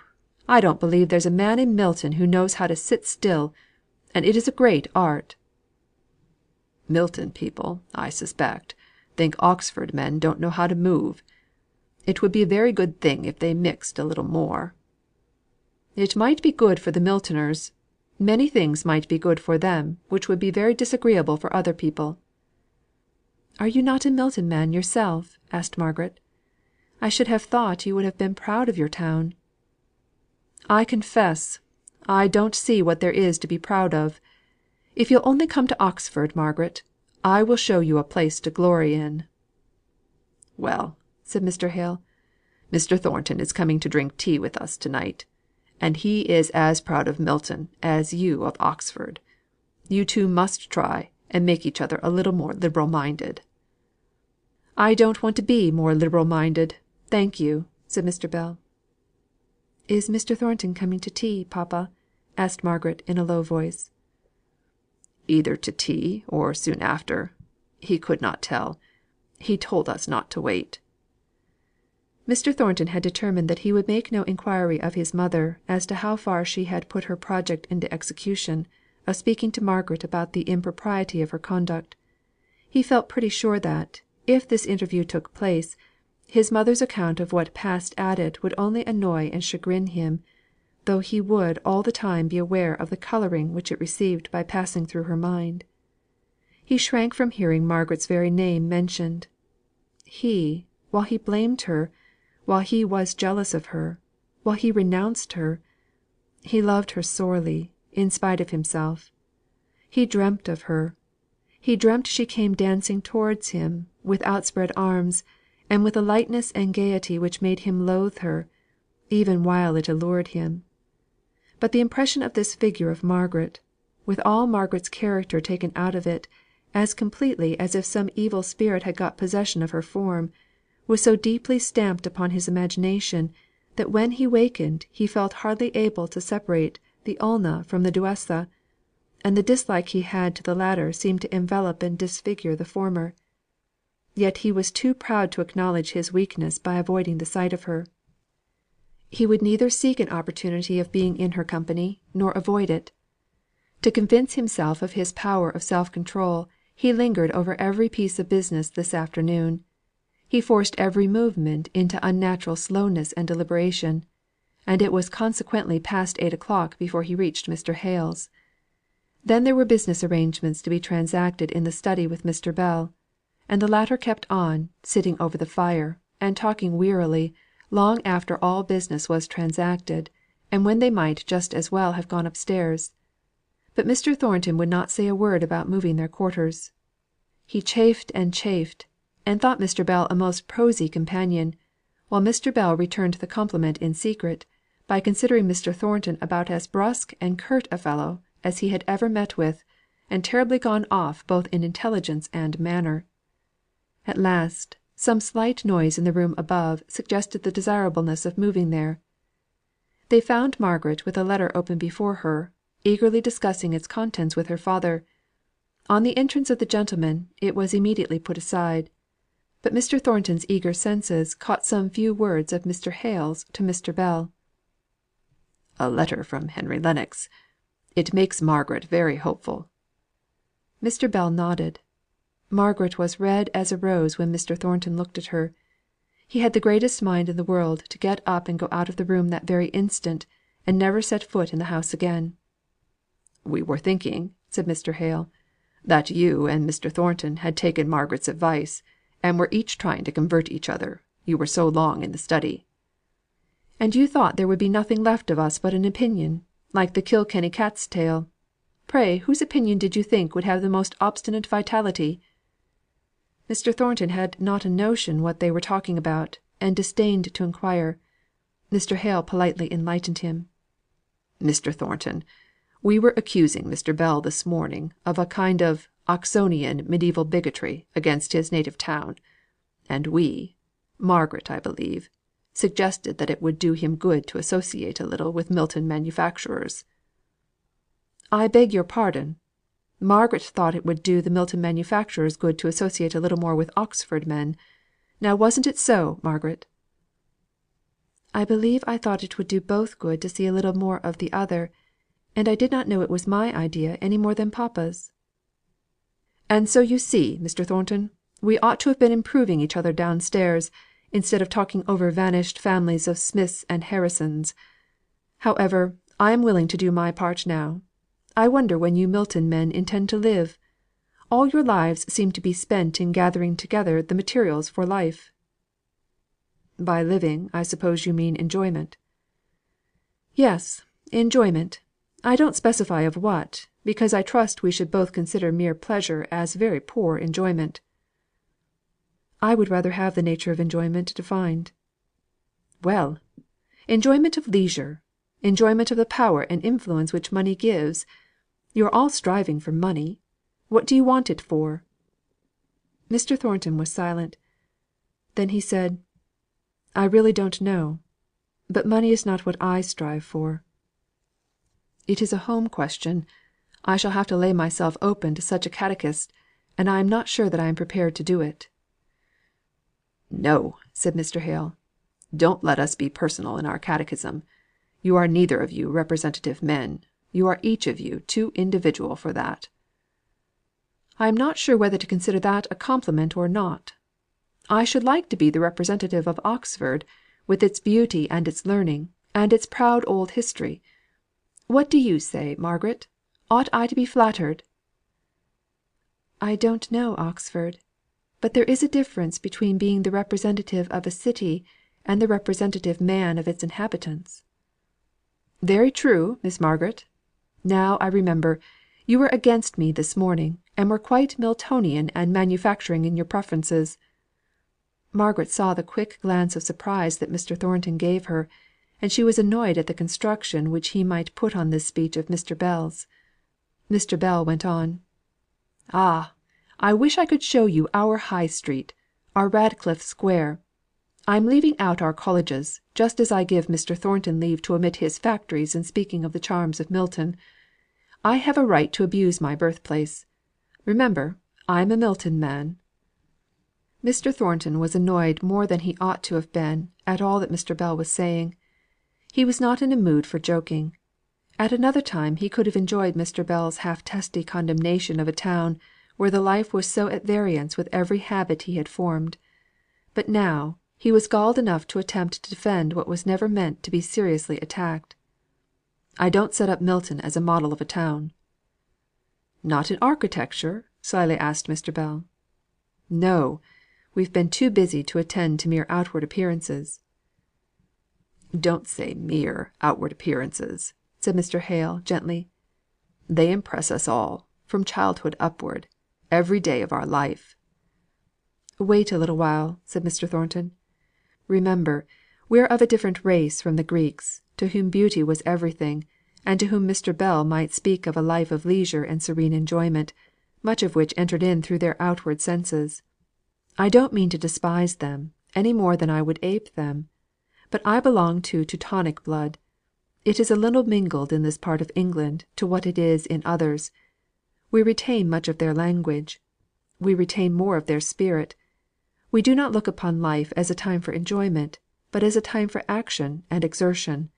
I don't believe there's a man in Milton who knows how to sit still, and it is a great art." "Milton people, I suspect, think Oxford men don't know how to move. It would be a very good thing if they mixed a little more." "It might be good for the Miltoners. Many things might be good for them which would be very disagreeable for other people." "Are you not a Milton man yourself?" asked Margaret. "I should have thought you would have been proud of your town." "I confess, I don't see what there is to be proud of. If you'll only come to Oxford, Margaret, I will show you a place to glory in." "Well," said Mr. Hale, "Mr. Thornton is coming to drink tea with us to night, and he is as proud of Milton as you of Oxford. You two must try and make each other a little more liberal minded." "I don't want to be more liberal minded, thank you," said Mr. Bell. "Is Mr. Thornton coming to tea, papa?" asked Margaret in a low voice. "Either to tea, or soon after. He could not tell. He told us not to wait." Mr. Thornton had determined that he would make no inquiry of his mother as to how far she had put her project into execution, of speaking to Margaret about the impropriety of her conduct. He felt pretty sure that, if this interview took place, his mother's account of what passed at it would only annoy and chagrin him, though he would all the time be aware of the colouring which it received by passing through her mind. He shrank from hearing Margaret's very name mentioned. While he blamed her, while he was jealous of her, while he renounced her, he loved her sorely, in spite of himself. He dreamt of her. He dreamt she came dancing towards him, with outspread arms, and with a lightness and gaiety which made him loathe her, even while it allured him. But the impression of this figure of Margaret, with all Margaret's character taken out of it, as completely as if some evil spirit had got possession of her form, was so deeply stamped upon his imagination, that when he wakened he felt hardly able to separate the Ulna from the Duessa, and the dislike he had to the latter seemed to envelope and disfigure the former. Yet he was too proud to acknowledge his weakness by avoiding the sight of her. He would neither seek an opportunity of being in her company, nor avoid it. To convince himself of his power of self control, he lingered over every piece of business this afternoon. He forced every movement into unnatural slowness and deliberation, and it was consequently past 8 o'clock before he reached Mr. Hale's. Then there were business arrangements to be transacted in the study with Mr. Bell, and the latter kept on, sitting over the fire, and talking wearily, long after all business was transacted, and when they might just as well have gone upstairs. But Mr. Thornton would not say a word about moving their quarters. He chafed and chafed, and thought Mr. Bell a most prosy companion, while Mr. Bell returned the compliment in secret, by considering Mr. Thornton about as brusque and curt a fellow as he had ever met with, and terribly gone off both in intelligence and manner. At last, some slight noise in the room above suggested the desirableness of moving there. They found Margaret with a letter open before her, eagerly discussing its contents with her father. On the entrance of the gentleman, it was immediately put aside; but Mr. Thornton's eager senses caught some few words of Mr. Hale's to Mr. Bell. "A letter from Henry Lennox. It makes Margaret very hopeful." Mr. Bell nodded. Margaret was red as a rose when Mr. Thornton looked at her. He had the greatest mind in the world to get up and go out of the room that very instant, and never set foot in the house again. "We were thinking," said Mr. Hale, "that you and Mr. Thornton had taken Margaret's advice, and were each trying to convert each other, you were so long in the study." "And you thought there would be nothing left of us but an opinion, like the Kilkenny cat's tail. Pray whose opinion did you think would have the most obstinate vitality?" Mr. Thornton had not a notion what they were talking about, and disdained to inquire. Mr. Hale politely enlightened him. "Mr. Thornton, we were accusing Mr. Bell this morning of a kind of Oxonian mediaeval bigotry against his native town; and Margaret, I believe, suggested that it would do him good to associate a little with Milton manufacturers." "I beg your pardon. Margaret thought it would do the Milton manufacturers good to associate a little more with Oxford men. Now wasn't it so, Margaret?" "I believe I thought it would do both good to see a little more of the other; and I did not know it was my idea any more than papa's." "And so you see, Mr. Thornton, we ought to have been improving each other downstairs, instead of talking over vanished families of Smiths and Harrisons. However, I am willing to do my part now. I wonder when you Milton men intend to live? All your lives seem to be spent in gathering together the materials for life." "By living, I suppose you mean enjoyment?" "Yes, enjoyment. I don't specify of what, because I trust we should both consider mere pleasure as very poor enjoyment." "I would rather have the nature of enjoyment defined." "Well! Enjoyment of leisure; enjoyment of the power and influence which money gives. You are all striving for money. What do you want it for?" Mr. Thornton was silent. Then he said: "I really don't know. But money is not what I strive for." "It is a home question. I shall have to lay myself open to such a catechist, and I am not sure that I am prepared to do it." "No," said Mr. Hale. "Don't let us be personal in our catechism. You are neither of you representative men; you are each of you too individual for that." "I am not sure whether to consider that a compliment or not. I should like to be the representative of Oxford, with its beauty and its learning, and its proud old history. What do you say, Margaret? Ought I to be flattered?" "I don't know Oxford; but there is a difference between being the representative of a city, and the representative man of its inhabitants." "Very true, Miss Margaret. Now I remember, you were against me this morning, and were quite Miltonian and manufacturing in your preferences." Margaret saw the quick glance of surprise that Mr. Thornton gave her, and she was annoyed at the construction which he might put on this speech of Mr. Bell's. Mr. Bell went on: "Ah! I wish I could show you our High Street, our Radcliffe Square. I am leaving out our colleges, just as I give Mr. Thornton leave to omit his factories in speaking of the charms of Milton. I have a right to abuse my birthplace. Remember, I am a Milton man." Mr. Thornton was annoyed more than he ought to have been at all that Mr. Bell was saying. He was not in a mood for joking. At another time he could have enjoyed Mr. Bell's half testy condemnation of a town where the life was so at variance with every habit he had formed; but now he was galled enough to attempt to defend what was never meant to be seriously attacked. "I don't set up Milton as a model of a town." "Not in architecture?" slyly asked Mr. Bell. "No! We've been too busy to attend to mere outward appearances." "Don't say mere outward appearances," said Mr. Hale, gently. "They impress us all, from childhood upward, every day of our life." "Wait a little while," said Mr. Thornton. "Remember, we are of a different race from the Greeks, to whom beauty was everything, and to whom Mr. Bell might speak of a life of leisure and serene enjoyment, much of which entered in through their outward senses. I don't mean to despise them, any more than I would ape them; but I belong to Teutonic blood. It is a little mingled in this part of England to what it is in others. We retain much of their language; we retain more of their spirit. We do not look upon life as a time for enjoyment, but as a time for action and exertion.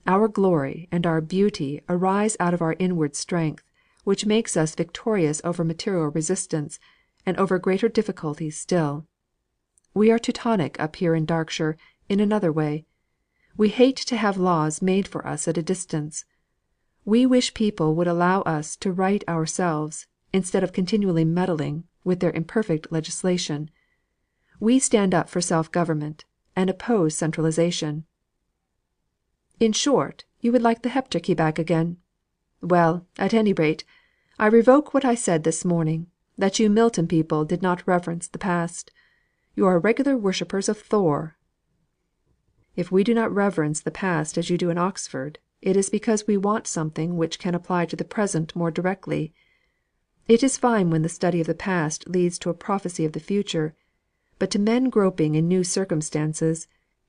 Our glory and our beauty arise out of our inward strength, which makes us victorious over material resistance, and over greater difficulties still. We are Teutonic up here in Darkshire in another way. We hate to have laws made for us at a distance. We wish people would allow us to right ourselves, instead of continually meddling with their imperfect legislation. We stand up for self government, and oppose centralisation." "In short, you would like the Heptarchy back again. Well, at any rate, I revoke what I said this morning, that you Milton people did not reverence the past. You are regular worshippers of Thor." "If we do not reverence the past as you do in Oxford, it is because we want something which can apply to the present more directly. It is fine when the study of the past leads to a prophecy of the future; but to men groping in new circumstances,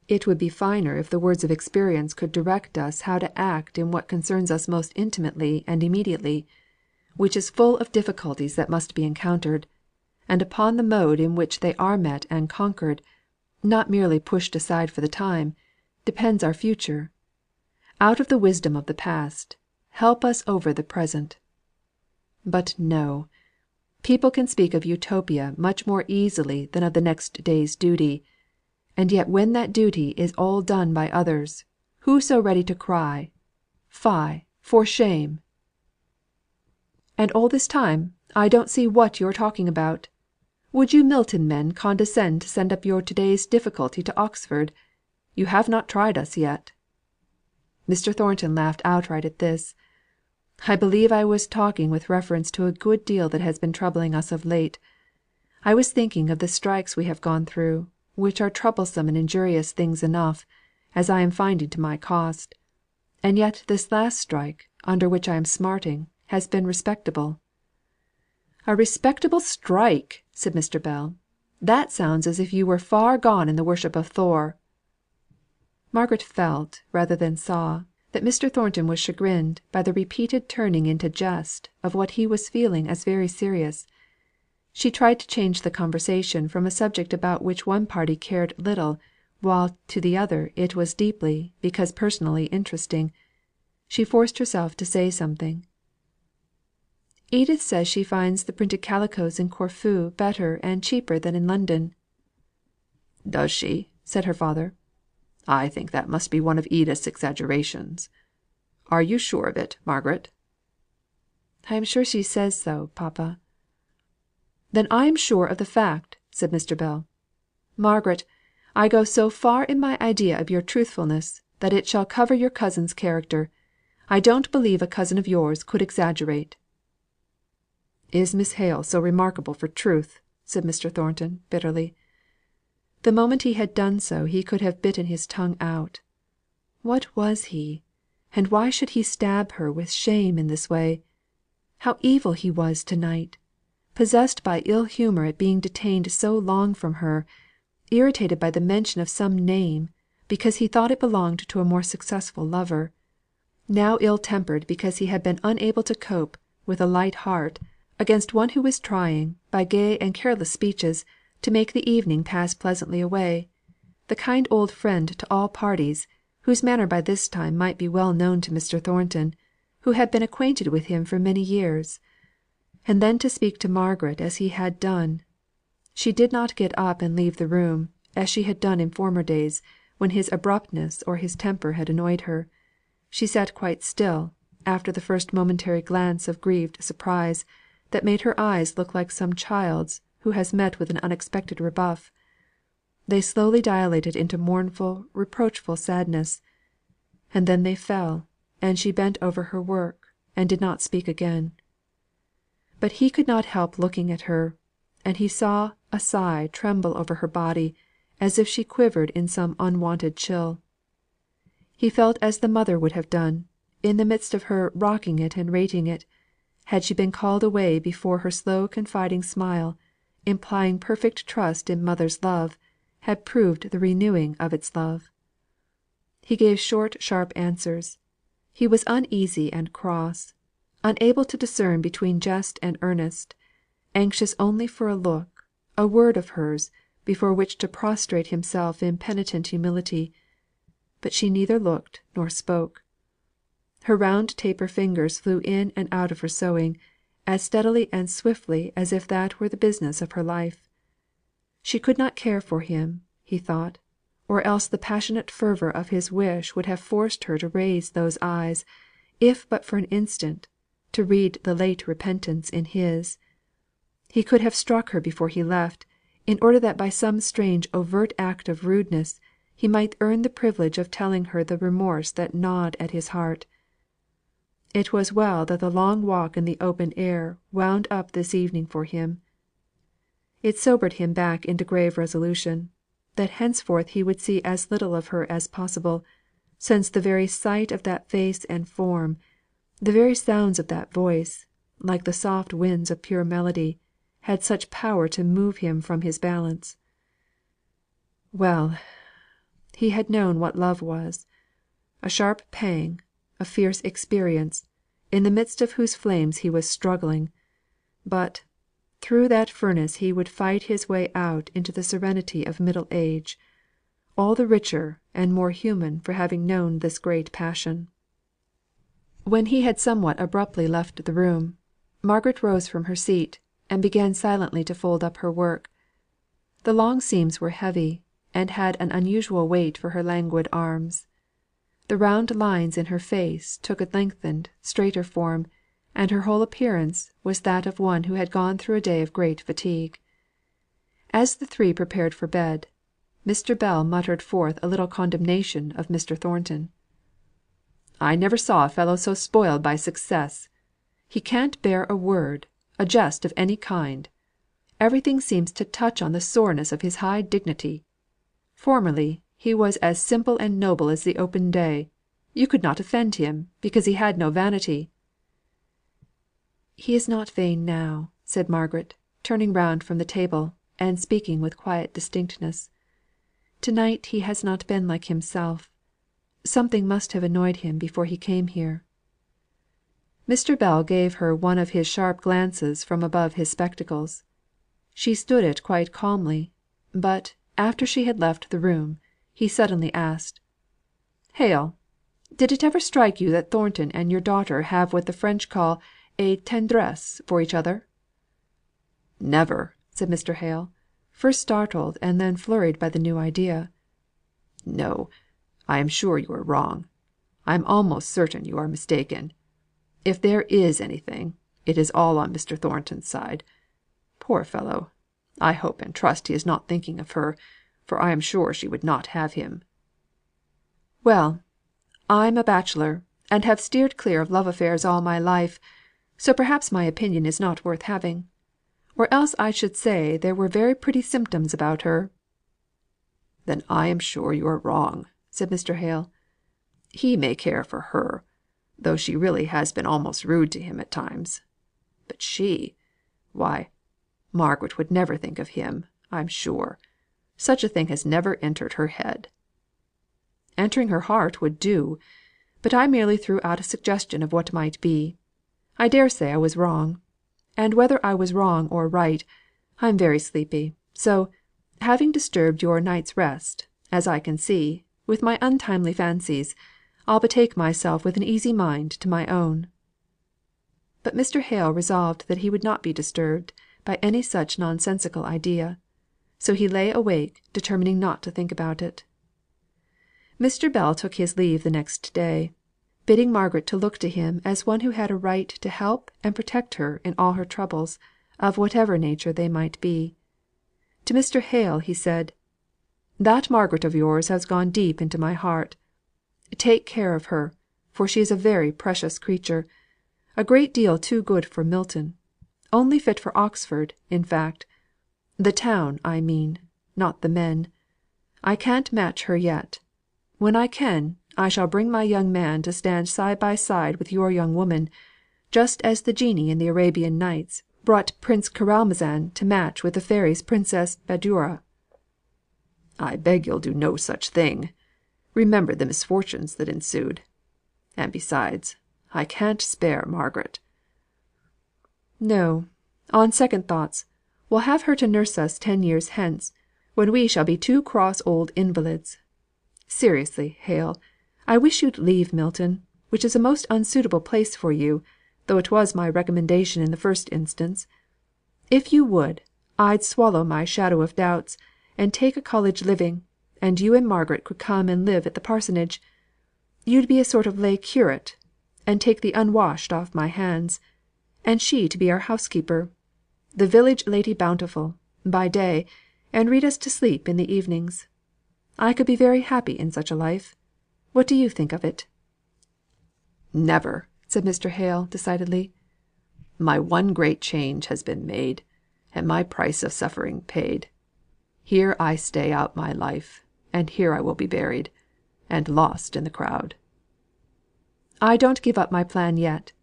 it would be finer if the words of experience could direct us how to act in what concerns us most intimately and immediately, which is full of difficulties that must be encountered; and upon the mode in which they are met and conquered, not merely pushed aside for the time, depends our future. Out of the wisdom of the past, help us over the present. But no! People can speak of Utopia much more easily than of the next day's duty; and yet when that duty is all done by others, who so ready to cry, Fie, for shame! And all this time, I don't see what you're talking about. Would you Milton men condescend to send up your to day's difficulty to Oxford? You have not tried us yet." Mr. Thornton laughed outright at this. "I believe I was talking with reference to a good deal that has been troubling us of late. I was thinking of the strikes we have gone through, which are troublesome and injurious things enough, as I am finding to my cost; and yet this last strike, under which I am smarting, has been respectable." "A respectable strike!" said Mr. Bell. "That sounds as if you were far gone in the worship of Thor." Margaret felt, rather than saw, that Mr. Thornton was chagrined by the repeated turning into jest of what he was feeling as very serious. She tried to change the conversation from a subject about which one party cared little, while to the other it was deeply, because personally interesting. She forced herself to say something. "Edith says she finds the printed calicoes in Corfu better and cheaper than in London." "Does she?" said her father. "I think that must be one of Edith's exaggerations. Are you sure of it, Margaret?" "I am sure she says so, papa." "Then I am sure of the fact," said Mr. Bell. "Margaret, I go so far in my idea of your truthfulness, that it shall cover your cousin's character. I don't believe a cousin of yours could exaggerate." "Is Miss Hale so remarkable for truth?" said Mr. Thornton, bitterly. The moment he had done so he could have bitten his tongue out. What was he? And why should he stab her with shame in this way? How evil he was to night! Possessed by ill humour at being detained so long from her; irritated by the mention of some name, because he thought it belonged to a more successful lover; now ill tempered because he had been unable to cope, with a light heart, against one who was trying, by gay and careless speeches, to make the evening pass pleasantly away; the kind old friend to all parties, whose manner by this time might be well known to Mr. Thornton, who had been acquainted with him for many years. And then to speak to Margaret as he had done! She did not get up and leave the room, as she had done in former days, when his abruptness or his temper had annoyed her. She sat quite still, after the first momentary glance of grieved surprise, that made her eyes look like some child's who has met with an unexpected rebuff. They slowly dilated into mournful, reproachful sadness; and then they fell, and she bent over her work, and did not speak again. But he could not help looking at her, and he saw a sigh tremble over her body, as if she quivered in some unwonted chill. He felt as the mother would have done, in the midst of her rocking it and rating it, had she been called away before her slow confiding smile, implying perfect trust in mother's love, had proved the renewing of its love. He gave short sharp answers. He was uneasy and cross, unable to discern between jest and earnest, anxious only for a look, a word of hers, before which to prostrate himself in penitent humility. But she neither looked nor spoke. Her round taper fingers flew in and out of her sewing, as steadily and swiftly as if that were the business of her life. She could not care for him, he thought, or else the passionate fervour of his wish would have forced her to raise those eyes, if but for an instant, to read the late repentance in his. He could have struck her before he left, in order that by some strange overt act of rudeness he might earn the privilege of telling her the remorse that gnawed at his heart. It was well that the long walk in the open air wound up this evening for him. It sobered him back into grave resolution, that henceforth he would see as little of her as possible, since the very sight of that face and form, the very sounds of that voice, like the soft winds of pure melody, had such power to move him from his balance. Well! he had known what love was; a sharp pang, a fierce experience, in the midst of whose flames he was struggling; but, through that furnace he would fight his way out into the serenity of middle age, all the richer and more human for having known this great passion. When he had somewhat abruptly left the room, Margaret rose from her seat, and began silently to fold up her work. The long seams were heavy, and had an unusual weight for her languid arms. The round lines in her face took a lengthened, straighter form, and her whole appearance was that of one who had gone through a day of great fatigue. As the three prepared for bed, Mr. Bell muttered forth a little condemnation of Mr. Thornton. "I never saw a fellow so spoiled by success. He can't bear a word, a jest of any kind. Everything seems to touch on the soreness of his high dignity. Formerly he was as simple and noble as the open day. You could not offend him, because he had no vanity." "He is not vain now," said Margaret, turning round from the table, and speaking with quiet distinctness. "To night he has not been like himself. Something must have annoyed him before he came here." Mr. Bell gave her one of his sharp glances from above his spectacles. She stood it quite calmly; but, after she had left the room, he suddenly asked: "Hale, did it ever strike you that Thornton and your daughter have what the French call a tendresse for each other?" "Never!" said Mr. Hale, first startled and then flurried by the new idea. "No, I am sure you are wrong. I am almost certain you are mistaken. If there is anything, it is all on Mr. Thornton's side. Poor fellow! I hope and trust he is not thinking of her, for I am sure she would not have him." "Well! I'm a bachelor, and have steered clear of love affairs all my life, so perhaps my opinion is not worth having. Or else I should say there were very pretty symptoms about her." "Then I am sure you are wrong," said Mr. Hale. "He may care for her, though she really has been almost rude to him at times. But she why, Margaret would never think of him, I'm sure. Such a thing has never entered her head." "Entering her heart would do. But I merely threw out a suggestion of what might be. I dare say I was wrong. And whether I was wrong or right, I'm very sleepy; so, having disturbed your night's rest, as I can see, with my untimely fancies, I'll betake myself with an easy mind to my own." But Mr. Hale resolved that he would not be disturbed by any such nonsensical idea; so he lay awake, determining not to think about it. Mr. Bell took his leave the next day, bidding Margaret to look to him as one who had a right to help and protect her in all her troubles, of whatever nature they might be. To Mr. Hale he said: "That Margaret of yours has gone deep into my heart. Take care of her, for she is a very precious creature; a great deal too good for Milton; only fit for Oxford, in fact. The town, I mean, not the men. I can't match her yet. When I can, I shall bring my young man to stand side by side with your young woman, just as the genie in the Arabian Nights brought Prince Caeralmazan to match with the fairies' Princess Badoura." "I beg you'll do no such thing. Remember the misfortunes that ensued. And besides, I can't spare Margaret." "No. On second thoughts, we'll have her to nurse us 10 years hence, when we shall be two cross old invalids. Seriously, Hale, I wish you'd leave Milton, which is a most unsuitable place for you, though it was my recommendation in the first instance. If you would, I'd swallow my shadow of doubts, and take a college living, and you and Margaret could come and live at the parsonage. You'd be a sort of lay curate, and take the unwashed off my hands, and she to be our housekeeper, the village Lady Bountiful, by day, and read us to sleep in the evenings. I could be very happy in such a life. What do you think of it?" "Never!" said Mr. Hale, decidedly. "My one great change has been made, and my price of suffering paid. Here I stay out my life, and here I will be buried, and lost in the crowd." "I don't give up my plan yet,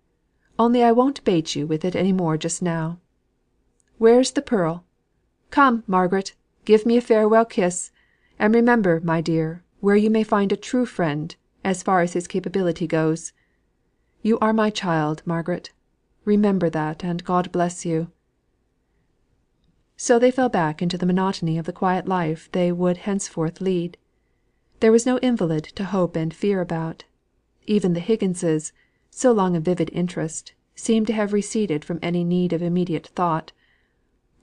only I won't bait you with it any more just now. Where's the pearl? Come, Margaret, give me a farewell kiss; and remember, my dear, where you may find a true friend, as far as his capability goes. You are my child, Margaret. Remember that, and God bless you." So they fell back into the monotony of the quiet life they would henceforth lead. There was no invalid to hope and fear about. Even the Higginses, so long a vivid interest, seemed to have receded from any need of immediate thought.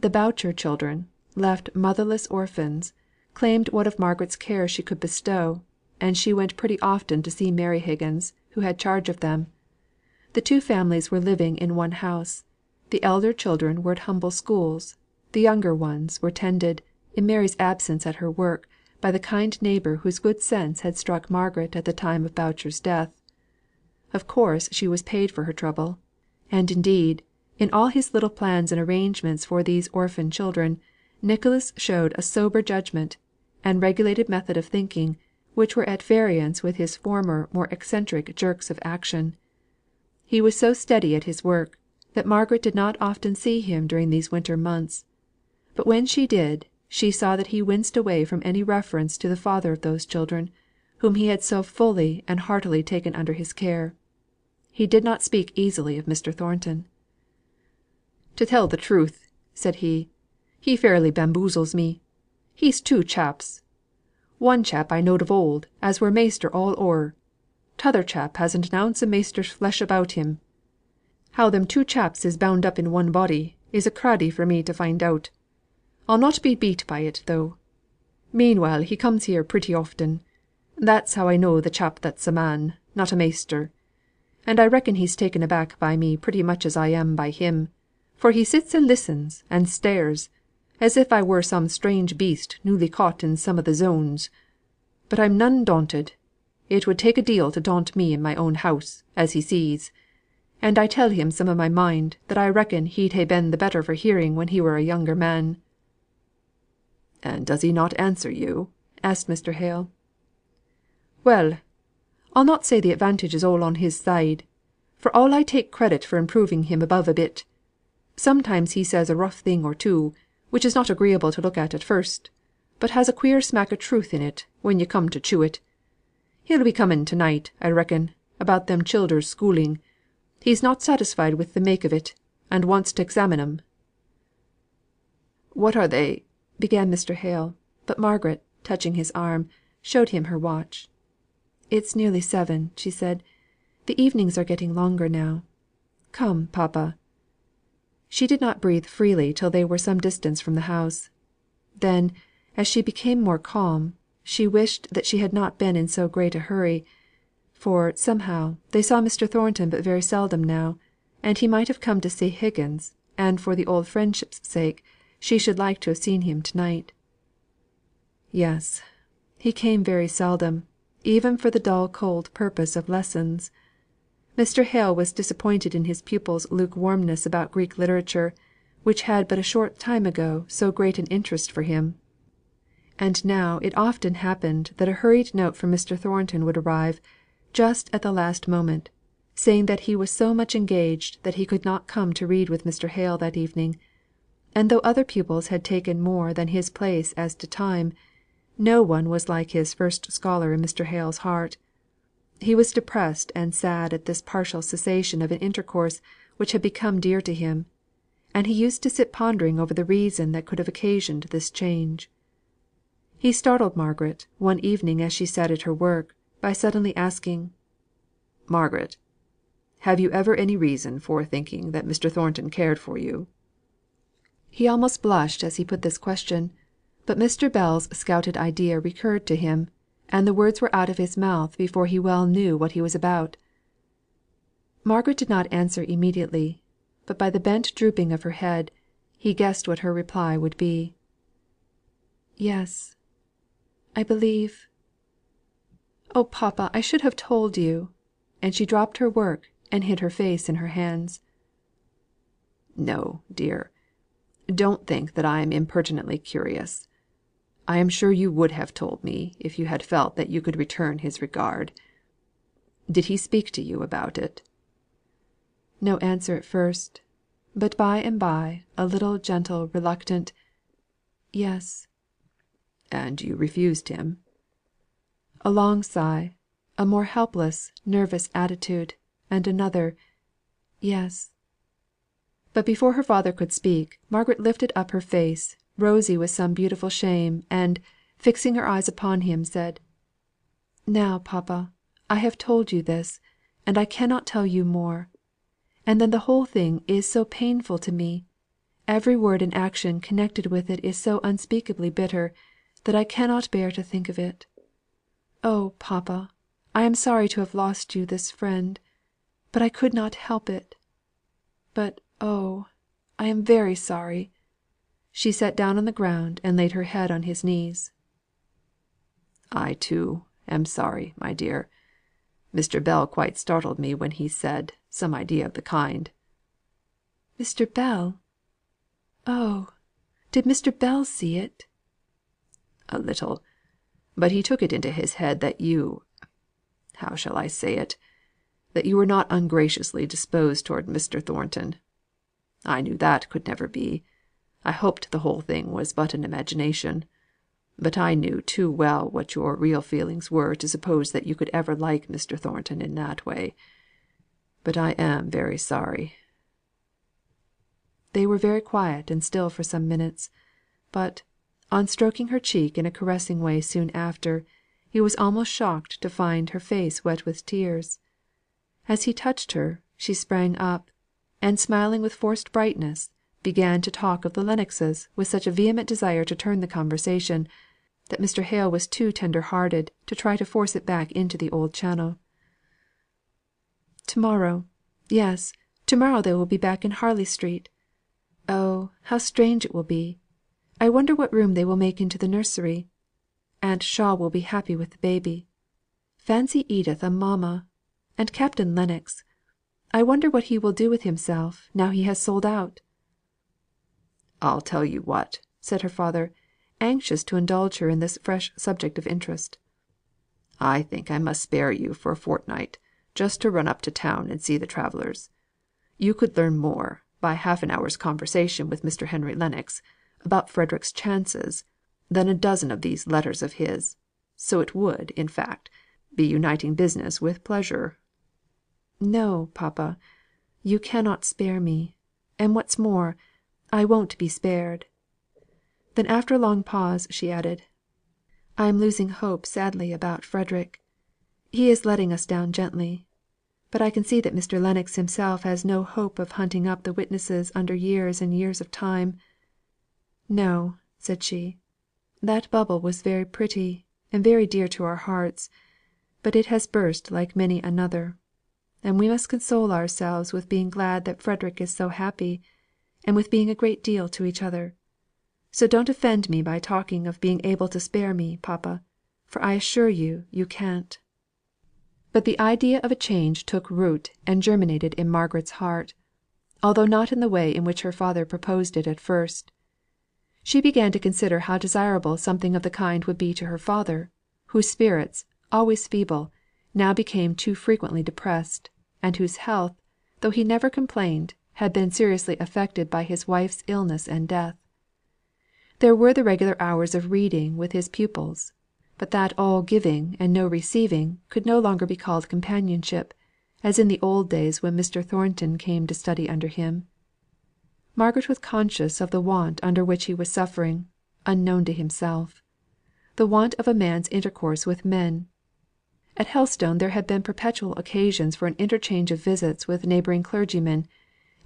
The Boucher children, left motherless orphans, claimed what of Margaret's care she could bestow, and she went pretty often to see Mary Higgins, who had charge of them. The two families were living in one house; the elder children were at humble schools; the younger ones were tended, in Mary's absence at her work, by the kind neighbour whose good sense had struck Margaret at the time of Boucher's death. Of course she was paid for her trouble; and indeed, in all his little plans and arrangements for these orphan children, Nicholas showed a sober judgment, and regulated method of thinking, which were at variance with his former more eccentric jerks of action. He was so steady at his work, that Margaret did not often see him during these winter months; but when she did, she saw that he winced away from any reference to the father of those children, whom he had so fully and heartily taken under his care. He did not speak easily of Mr. Thornton. "To tell the truth," said he, "he fairly bamboozles me. He's two chaps. One chap I knowed of old, as were measter all o'er. T'other chap hasn't an ounce o' measter's flesh about him. How them two chaps is bound up in one body, is a craddy for me to find out. I'll not be beat by it, though. Meanwhile he comes here pretty often. That's how I know the chap that's a man, not a measter. And I reckon he's taken aback by me pretty much as I am by him; for he sits and listens, and stares, as if I were some strange beast newly caught in some of the zones. But I'm none daunted. It would take a deal to daunt me in my own house, as he sees. And I tell him some of my mind that I reckon he'd ha' been the better for hearing when he were a younger man." "And does he not answer you?" asked Mr. Hale. "Well, I'll not say the advantage is all on his side, for all I take credit for improving him above a bit. Sometimes he says a rough thing or two, which is not agreeable to look at first, but has a queer smack o' truth in it, when you come to chew it. He'll be coming to night, I reckon, about them childer's schooling. He's not satisfied with the make of it, and wants to examine 'em." "What are they?" began Mr. Hale; but Margaret, touching his arm, showed him her watch. "It's nearly 7:00," she said. "The evenings are getting longer now. Come, papa." She did not breathe freely till they were some distance from the house. Then, as she became more calm, she wished that she had not been in so great a hurry; for, somehow, they saw Mr. Thornton but very seldom now, and he might have come to see Higgins, and for the old friendship's sake, she should like to have seen him to night. Yes, he came very seldom, even for the dull cold purpose of lessons. Mr. Hale was disappointed in his pupil's lukewarmness about Greek literature, which had but a short time ago so great an interest for him. And now it often happened that a hurried note from Mr. Thornton would arrive, just at the last moment, saying that he was so much engaged that he could not come to read with Mr. Hale that evening; and though other pupils had taken more than his place as to time, no one was like his first scholar in Mr. Hale's heart. He was depressed and sad at this partial cessation of an intercourse which had become dear to him; and he used to sit pondering over the reason that could have occasioned this change. He startled Margaret, one evening as she sat at her work, by suddenly asking, "Margaret, have you ever any reason for thinking that Mr. Thornton cared for you?" He almost blushed as he put this question; but Mr. Bell's scouted idea recurred to him, and the words were out of his mouth before he well knew what he was about. Margaret did not answer immediately; but by the bent drooping of her head, he guessed what her reply would be. "Yes, I believe Oh, papa, I should have told you!" And she dropped her work, and hid her face in her hands. "No, dear. Don't think that I am impertinently curious. I am sure you would have told me if you had felt that you could return his regard. Did he speak to you about it?" No answer at first; but by and by a little gentle reluctant "Yes." "And you refused him?" A long sigh, a more helpless, nervous attitude, and another "Yes." But before her father could speak, Margaret lifted up her face, rosy with some beautiful shame, and, fixing her eyes upon him, said: "Now, papa, I have told you this, and I cannot tell you more. And then the whole thing is so painful to me, every word and action connected with it is so unspeakably bitter, that I cannot bear to think of it. Oh, papa, I am sorry to have lost you this friend; but I could not help it. But oh, I am very sorry." She sat down on the ground, and laid her head on his knees. "I too am sorry, my dear. Mr. Bell quite startled me when he said some idea of the kind." "Mr. Bell! Oh, did Mr. Bell see it?" "A little. But he took it into his head that you how shall I say it? That you were not ungraciously disposed towards Mr. Thornton. I knew that could never be. I hoped the whole thing was but an imagination; but I knew too well what your real feelings were to suppose that you could ever like Mr. Thornton in that way. But I am very sorry." They were very quiet and still for some minutes; but, on stroking her cheek in a caressing way soon after, he was almost shocked to find her face wet with tears. As he touched her, she sprang up, and smiling with forced brightness, began to talk of the Lennoxes with such a vehement desire to turn the conversation, that Mr. Hale was too tender hearted to try to force it back into the old channel. "To morrow yes, to morrow they will be back in Harley Street. Oh, how strange it will be! I wonder what room they will make into the nursery. Aunt Shaw will be happy with the baby. Fancy Edith a mamma! And Captain Lennox! I wonder what he will do with himself, now he has sold out." "I'll tell you what," said her father, anxious to indulge her in this fresh subject of interest. "I think I must spare you for a fortnight, just to run up to town and see the travellers. You could learn more, by half an hour's conversation with Mr. Henry Lennox, about Frederick's chances, than a dozen of these letters of his; so it would, in fact, be uniting business with pleasure." "No, papa, you cannot spare me; and what's more, I won't be spared." Then after a long pause, she added: "I am losing hope sadly about Frederick. He is letting us down gently; but I can see that Mr. Lennox himself has no hope of hunting up the witnesses under years and years of time. No," said she, "that bubble was very pretty, and very dear to our hearts; but it has burst like many another; and we must console ourselves with being glad that Frederick is so happy, and with being a great deal to each other. So don't offend me by talking of being able to spare me, papa, for I assure you, you can't." But the idea of a change took root and germinated in Margaret's heart, although not in the way in which her father proposed it at first. She began to consider how desirable something of the kind would be to her father, whose spirits, always feeble, now became too frequently depressed, and whose health, though he never complained, had been seriously affected by his wife's illness and death. There were the regular hours of reading with his pupils; but that all giving and no receiving could no longer be called companionship, as in the old days when Mr. Thornton came to study under him. Margaret was conscious of the want under which he was suffering, unknown to himself; the want of a man's intercourse with men. At Helstone there had been perpetual occasions for an interchange of visits with neighbouring clergymen,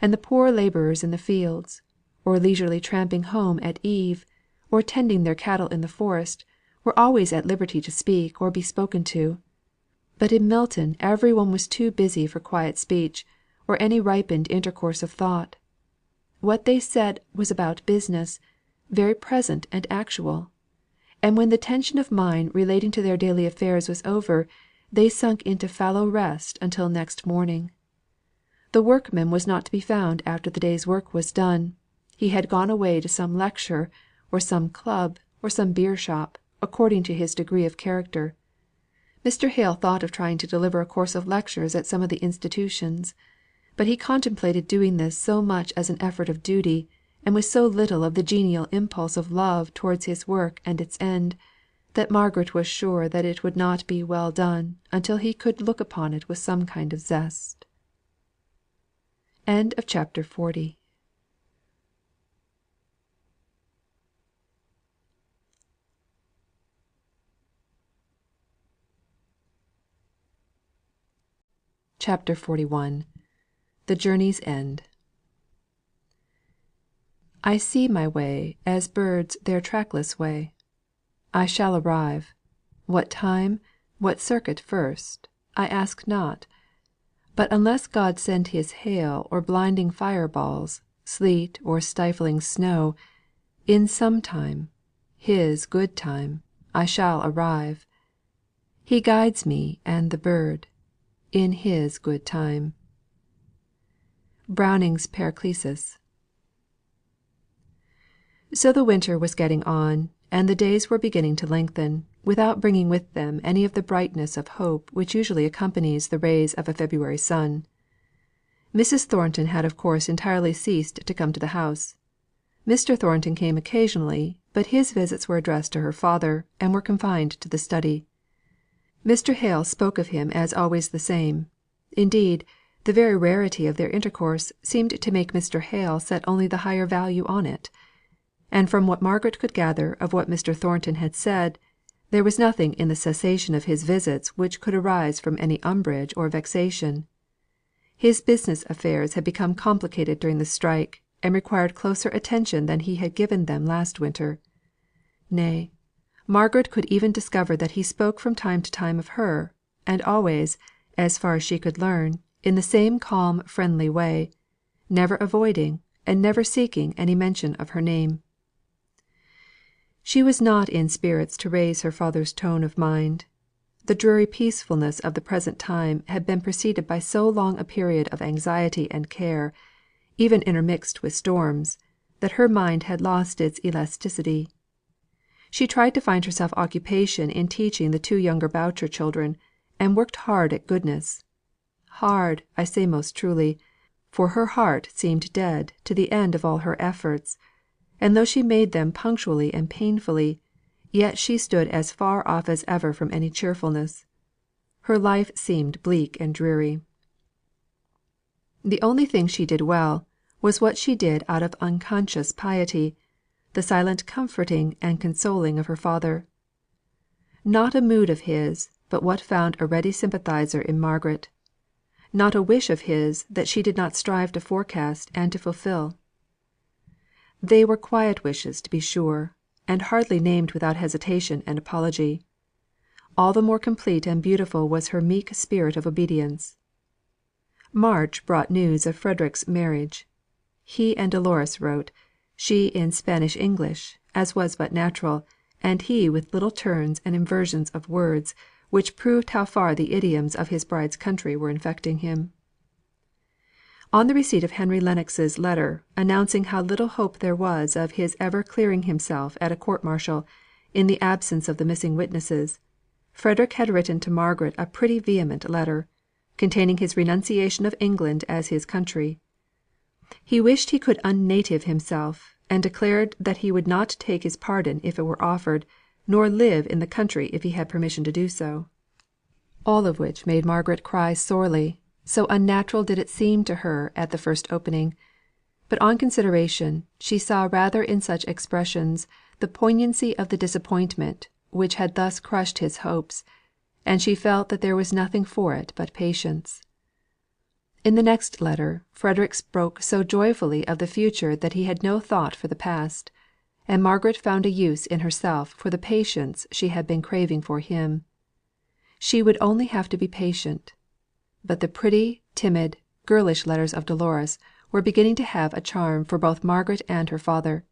and the poor labourers in the fields, or leisurely tramping home at eve, or tending their cattle in the forest, were always at liberty to speak or be spoken to; but in Milton every one was too busy for quiet speech, or any ripened intercourse of thought. What they said was about business, very present and actual; and when the tension of mind relating to their daily affairs was over, they sunk into fallow rest until next morning. The workman was not to be found after the day's work was done; he had gone away to some lecture, or some club, or some beer shop, according to his degree of character. Mr. Hale thought of trying to deliver a course of lectures at some of the institutions; but he contemplated doing this so much as an effort of duty, and with so little of the genial impulse of love towards his work and its end, that Margaret was sure that it would not be well done until he could look upon it with some kind of zest. CHAPTER 41. The Journey's End. I see my way as birds their trackless way. I shall arrive. What time, what circuit first, I ask not; but unless God send His hail or blinding fire balls, sleet or stifling snow, in some time, His good time, I shall arrive. He guides me and the bird, in His good time. Browning's Paraclesis. So the winter was getting on, and the days were beginning to lengthen, without bringing with them any of the brightness of hope which usually accompanies the rays of a February sun. Mrs. Thornton had of course entirely ceased to come to the house. Mr. Thornton came occasionally, but his visits were addressed to her father, and were confined to the study. Mr. Hale spoke of him as always the same; indeed, the very rarity of their intercourse seemed to make Mr. Hale set only the higher value on it; and from what Margaret could gather of what Mr. Thornton had said, there was nothing in the cessation of his visits which could arise from any umbrage or vexation. His business affairs had become complicated during the strike, and required closer attention than he had given them last winter. Nay, Margaret could even discover that he spoke from time to time of her, and always, as far as she could learn, in the same calm friendly way, never avoiding and never seeking any mention of her name. She was not in spirits to raise her father's tone of mind. The dreary peacefulness of the present time had been preceded by so long a period of anxiety and care, even intermixed with storms, that her mind had lost its elasticity. She tried to find herself occupation in teaching the two younger Boucher children, and worked hard at goodness. Hard, I say most truly, for her heart seemed dead to the end of all her efforts; and though she made them punctually and painfully, yet she stood as far off as ever from any cheerfulness. Her life seemed bleak and dreary. The only thing she did well, was what she did out of unconscious piety, the silent comforting and consoling of her father. Not a mood of his but what found a ready sympathiser in Margaret; not a wish of his that she did not strive to forecast and to fulfil. They were quiet wishes to be sure, and hardly named without hesitation and apology. All the more complete and beautiful was her meek spirit of obedience. March brought news of Frederick's marriage. He and Dolores wrote; she in Spanish English, as was but natural, and he with little turns and inversions of words, which proved how far the idioms of his bride's country were infecting him. On the receipt of Henry Lennox's letter, announcing how little hope there was of his ever clearing himself at a court martial, in the absence of the missing witnesses, Frederick had written to Margaret a pretty vehement letter, containing his renunciation of England as his country. He wished he could unnative himself, and declared that he would not take his pardon if it were offered, nor live in the country if he had permission to do so. All of which made Margaret cry sorely, so unnatural did it seem to her at the first opening; but on consideration, she saw rather in such expressions the poignancy of the disappointment which had thus crushed his hopes, and she felt that there was nothing for it but patience. In the next letter, Frederick spoke so joyfully of the future that he had no thought for the past; and Margaret found a use in herself for the patience she had been craving for him. She would only have to be patient. But the pretty, timid, girlish letters of Dolores were beginning to have a charm for both Margaret and her father.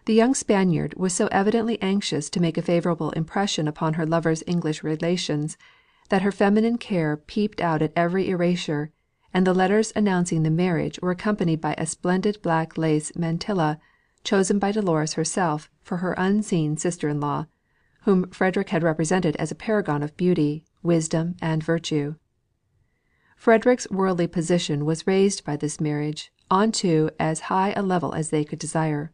The young Spaniard was so evidently anxious to make a favourable impression upon her lover's English relations, that her feminine care peeped out at every erasure, and the letters announcing the marriage were accompanied by a splendid black lace mantilla, chosen by Dolores herself for her unseen sister in law, whom Frederick had represented as a paragon of beauty, wisdom, and virtue. Frederick's worldly position was raised by this marriage on to as high a level as they could desire.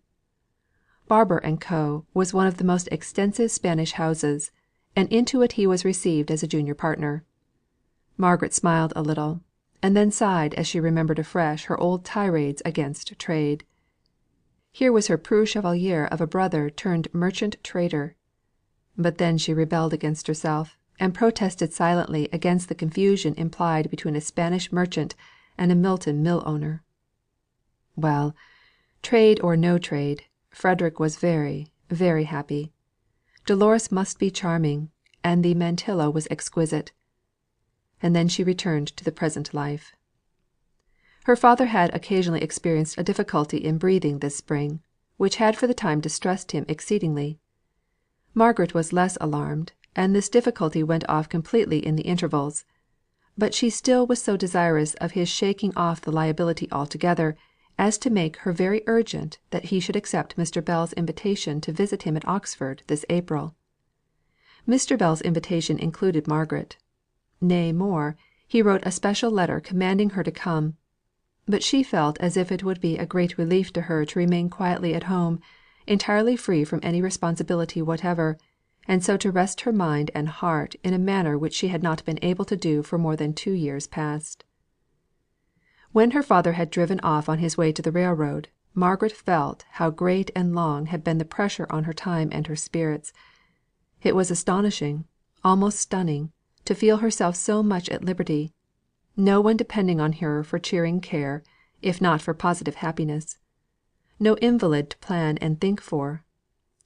Barbour and Co. was one of the most extensive Spanish houses, and into it he was received as a junior partner. Margaret smiled a little, and then sighed as she remembered afresh her old tirades against trade. Here was her preux chevalier of a brother turned merchant trader. But then she rebelled against herself, and protested silently against the confusion implied between a Spanish merchant and a Milton mill owner. Well, trade or no trade, Frederick was very, very happy. Dolores must be charming, and the mantilla was exquisite. And then she returned to the present life. Her father had occasionally experienced a difficulty in breathing this spring, which had for the time distressed him exceedingly. Margaret was less alarmed, and this difficulty went off completely in the intervals; but she still was so desirous of his shaking off the liability altogether, as to make her very urgent that he should accept Mr. Bell's invitation to visit him at Oxford this April. Mr. Bell's invitation included Margaret. Nay more, he wrote a special letter commanding her to come; but she felt as if it would be a great relief to her to remain quietly at home, entirely free from any responsibility whatever, and so to rest her mind and heart in a manner which she had not been able to do for more than 2 years past. When her father had driven off on his way to the railroad, Margaret felt how great and long had been the pressure on her time and her spirits. It was astonishing, almost stunning, to feel herself so much at liberty; no one depending on her for cheering care, if not for positive happiness; no invalid to plan and think for.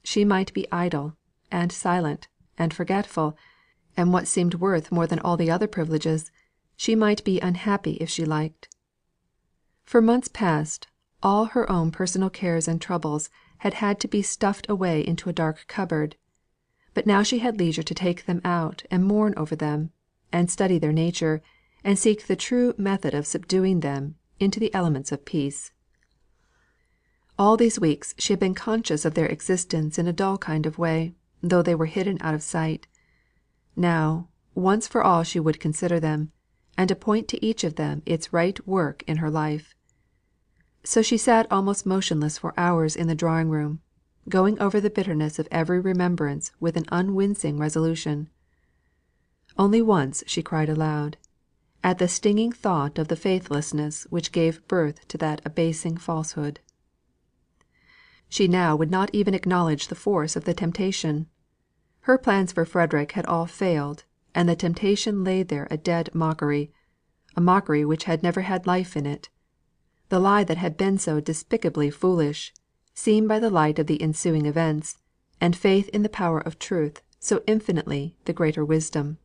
She might be idle, and silent, and forgetful, and what seemed worth more than all the other privileges, she might be unhappy if she liked. For months past, all her own personal cares and troubles had had to be stuffed away into a dark cupboard; but now she had leisure to take them out and mourn over them, and study their nature, and seek the true method of subduing them into the elements of peace. All these weeks she had been conscious of their existence in a dull kind of way, though they were hidden out of sight. Now, once for all she would consider them, and appoint to each of them its right work in her life. So she sat almost motionless for hours in the drawing room, going over the bitterness of every remembrance with an unwincing resolution. Only once she cried aloud, at the stinging thought of the faithlessness which gave birth to that abasing falsehood. She now would not even acknowledge the force of the temptation. Her plans for Frederick had all failed, and the temptation lay there a dead mockery, a mockery which had never had life in it. The lie that had been so despicably foolish, seen by the light of the ensuing events, and faith in the power of truth so infinitely the greater wisdom.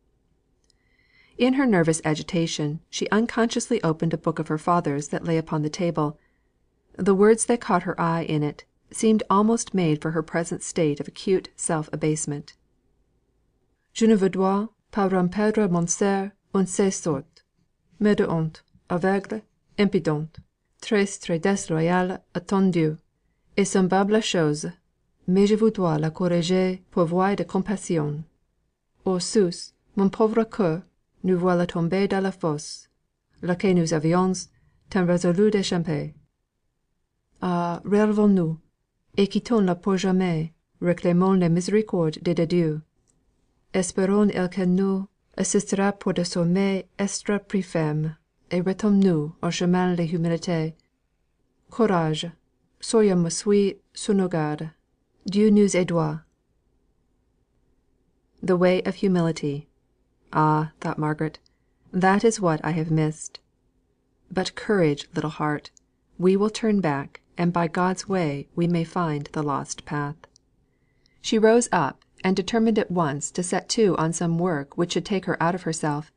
In her nervous agitation, she unconsciously opened a book of her father's that lay upon the table. The words that caught her eye in it seemed almost made for her present state of acute self abasement. Je ne voudrais pas rompre mon ser en ces sortes, mais de honte, aveugle, impudente, très déloyale attendue, et semblable chose, mais je voudrais la corriger pour voir de compassion. Au sus, mon pauvre cœur, nous voilà tomber dans la fosse, laquelle nous avions tant résolu d'échapper. Ah, relevons-nous, et quittons-la pour jamais, réclamons la miséricorde de Dieu. Espérons qu'elle nous assistera pour de sommeil extra plus ferme, et retombons-nous au chemin de l'humilité. Courage, soyons sur nos gardes. Dieu nous aidera. The way of humility. Ah, thought Margaret, that is what I have missed. But courage, little heart! We will turn back, and by God's way we may find the lost path." She rose up, and determined at once to set to on some work which should take her out of herself.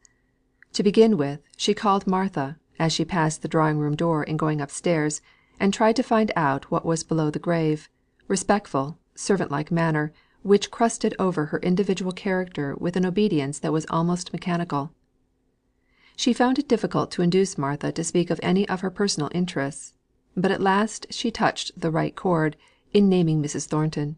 To begin with, she called Martha, as she passed the drawing room door in going upstairs, and tried to find out what was below the grave; respectful, servant like manner, which crusted over her individual character with an obedience that was almost mechanical. She found it difficult to induce Martha to speak of any of her personal interests; but at last she touched the right chord, in naming Mrs. Thornton.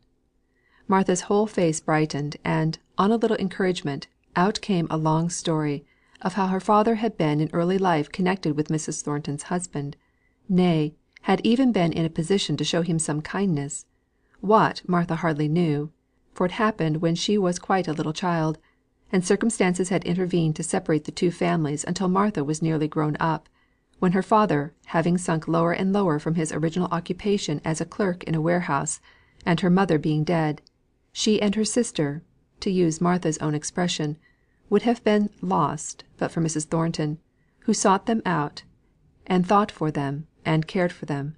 Martha's whole face brightened, and, on a little encouragement, out came a long story, of how her father had been in early life connected with Mrs. Thornton's husband; nay, had even been in a position to show him some kindness; what, Martha hardly knew, for it happened when she was quite a little child, and circumstances had intervened to separate the two families until Martha was nearly grown up, when her father having sunk lower and lower from his original occupation as a clerk in a warehouse, and her mother being dead, she and her sister, to use Martha's own expression, would have been lost but for Mrs. Thornton, who sought them out, and thought for them, and cared for them.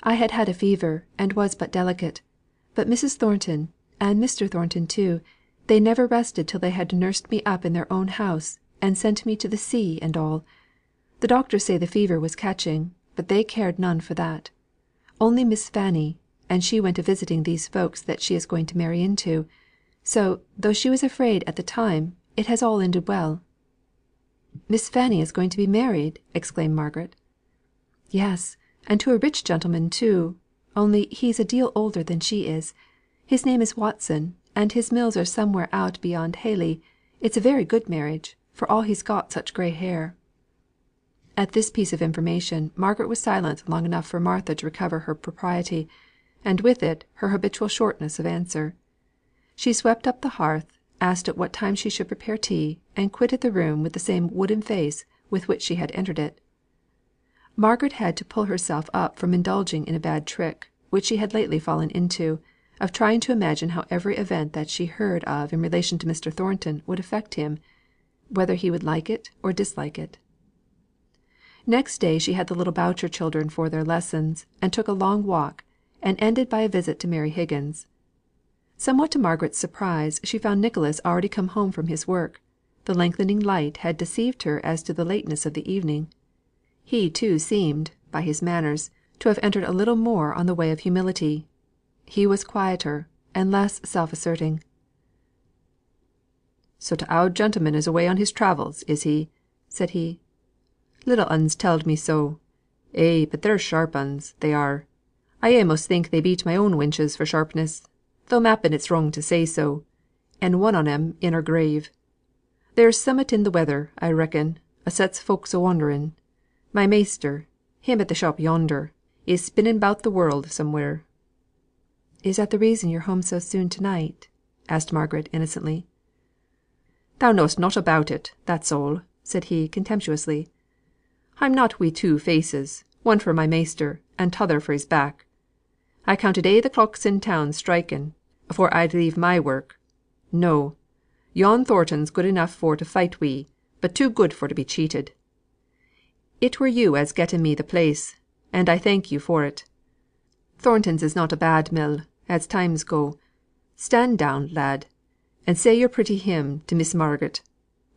"I had had a fever, and was but delicate; but Mrs. Thornton, and Mr. Thornton too, they never rested till they had nursed me up in their own house, and sent me to the sea and all. The doctors say the fever was catching, but they cared none for that. Only Miss Fanny, and she went a visiting these folks that she is going to marry into; so, though she was afraid at the time, it has all ended well." "Miss Fanny is going to be married!" exclaimed Margaret. "Yes, and to a rich gentleman too; only he's a deal older than she is. His name is Watson, and his mills are somewhere out beyond Hayley. It's a very good marriage, for all he's got such grey hair." At this piece of information Margaret was silent long enough for Martha to recover her propriety, and with it her habitual shortness of answer. She swept up the hearth, asked at what time she should prepare tea, and quitted the room with the same wooden face with which she had entered it. Margaret had to pull herself up from indulging in a bad trick, which she had lately fallen into, of trying to imagine how every event that she heard of in relation to Mr. Thornton would affect him, whether he would like it or dislike it. Next day she had the little Boucher children for their lessons, and took a long walk, and ended by a visit to Mary Higgins. Somewhat to Margaret's surprise, she found Nicholas already come home from his work; the lengthening light had deceived her as to the lateness of the evening. He too seemed, by his manners, to have entered a little more on the way of humility. He was quieter, and less self asserting. "So t' oud gentleman is away on his travels, is he?" said he. "Little uns telled me so. Eh, but they're sharp uns, they are. I a'most think they beat my own wenches for sharpness, though m'appen it's wrong to say so, and one on 'em in her grave. There's summat in the weather, I reckon, as sets folks a wondering. My measter, him at the shop yonder, is spinning about the world somewhere." "Is that the reason you're home so soon to night?" asked Margaret, innocently. "Thou know'st nought about it, that's all," said he, contemptuously. "I'm not wi' two faces, one for my measter, and t'other for his back. I counted a' the clocks in town striking, afore I'd leave my work. No! yon Thornton's good enough for to fight wi', but too good for to be cheated. It were you as getten me the place, and I thank you for it. Thornton's is not a bad mill, as times go. Stand down, lad, and say your pretty hymn to Miss Margaret.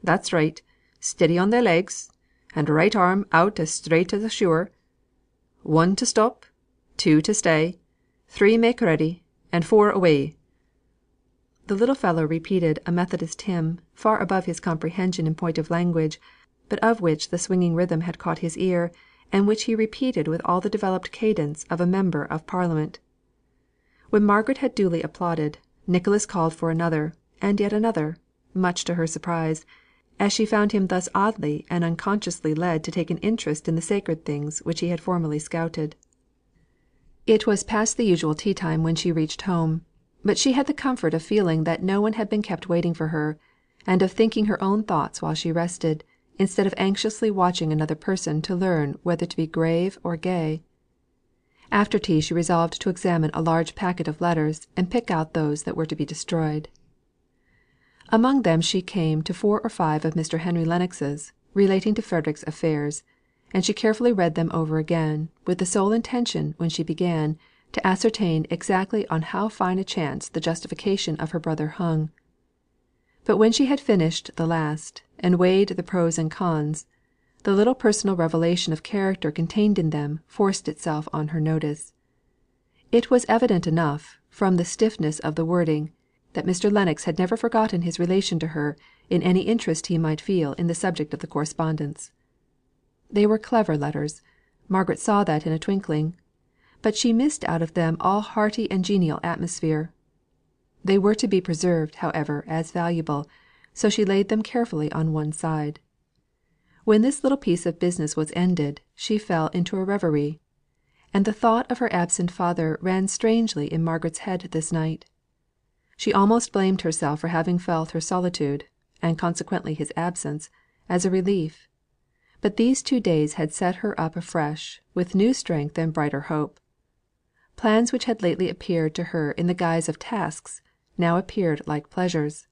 That's right; steady on thy legs, and right arm out as straight as a sure. 1 to stop, 2 to stay, 3 make ready, and 4 away." The little fellow repeated a Methodist hymn, far above his comprehension in point of language, but of which the swinging rhythm had caught his ear, and which he repeated with all the developed cadence of a member of Parliament. When Margaret had duly applauded, Nicholas called for another, and yet another, much to her surprise, as she found him thus oddly and unconsciously led to take an interest in the sacred things which he had formerly scouted. It was past the usual tea time when she reached home; but she had the comfort of feeling that no one had been kept waiting for her, and of thinking her own thoughts while she rested, instead of anxiously watching another person to learn whether to be grave or gay. After tea she resolved to examine a large packet of letters, and pick out those that were to be destroyed. Among them she came to 4 or 5 of Mr. Henry Lennox's, relating to Frederick's affairs, and she carefully read them over again, with the sole intention, when she began, to ascertain exactly on how fine a chance the justification of her brother hung. But when she had finished the last, and weighed the pros and cons, the little personal revelation of character contained in them forced itself on her notice. It was evident enough, from the stiffness of the wording, that Mr. Lennox had never forgotten his relation to her in any interest he might feel in the subject of the correspondence. They were clever letters, Margaret saw that in a twinkling; but she missed out of them all hearty and genial atmosphere. They were to be preserved, however, as valuable, so she laid them carefully on one side. When this little piece of business was ended, she fell into a reverie; and the thought of her absent father ran strangely in Margaret's head this night. She almost blamed herself for having felt her solitude, and consequently his absence, as a relief; but these 2 days had set her up afresh, with new strength and brighter hope. Plans which had lately appeared to her in the guise of tasks, now appeared like pleasures.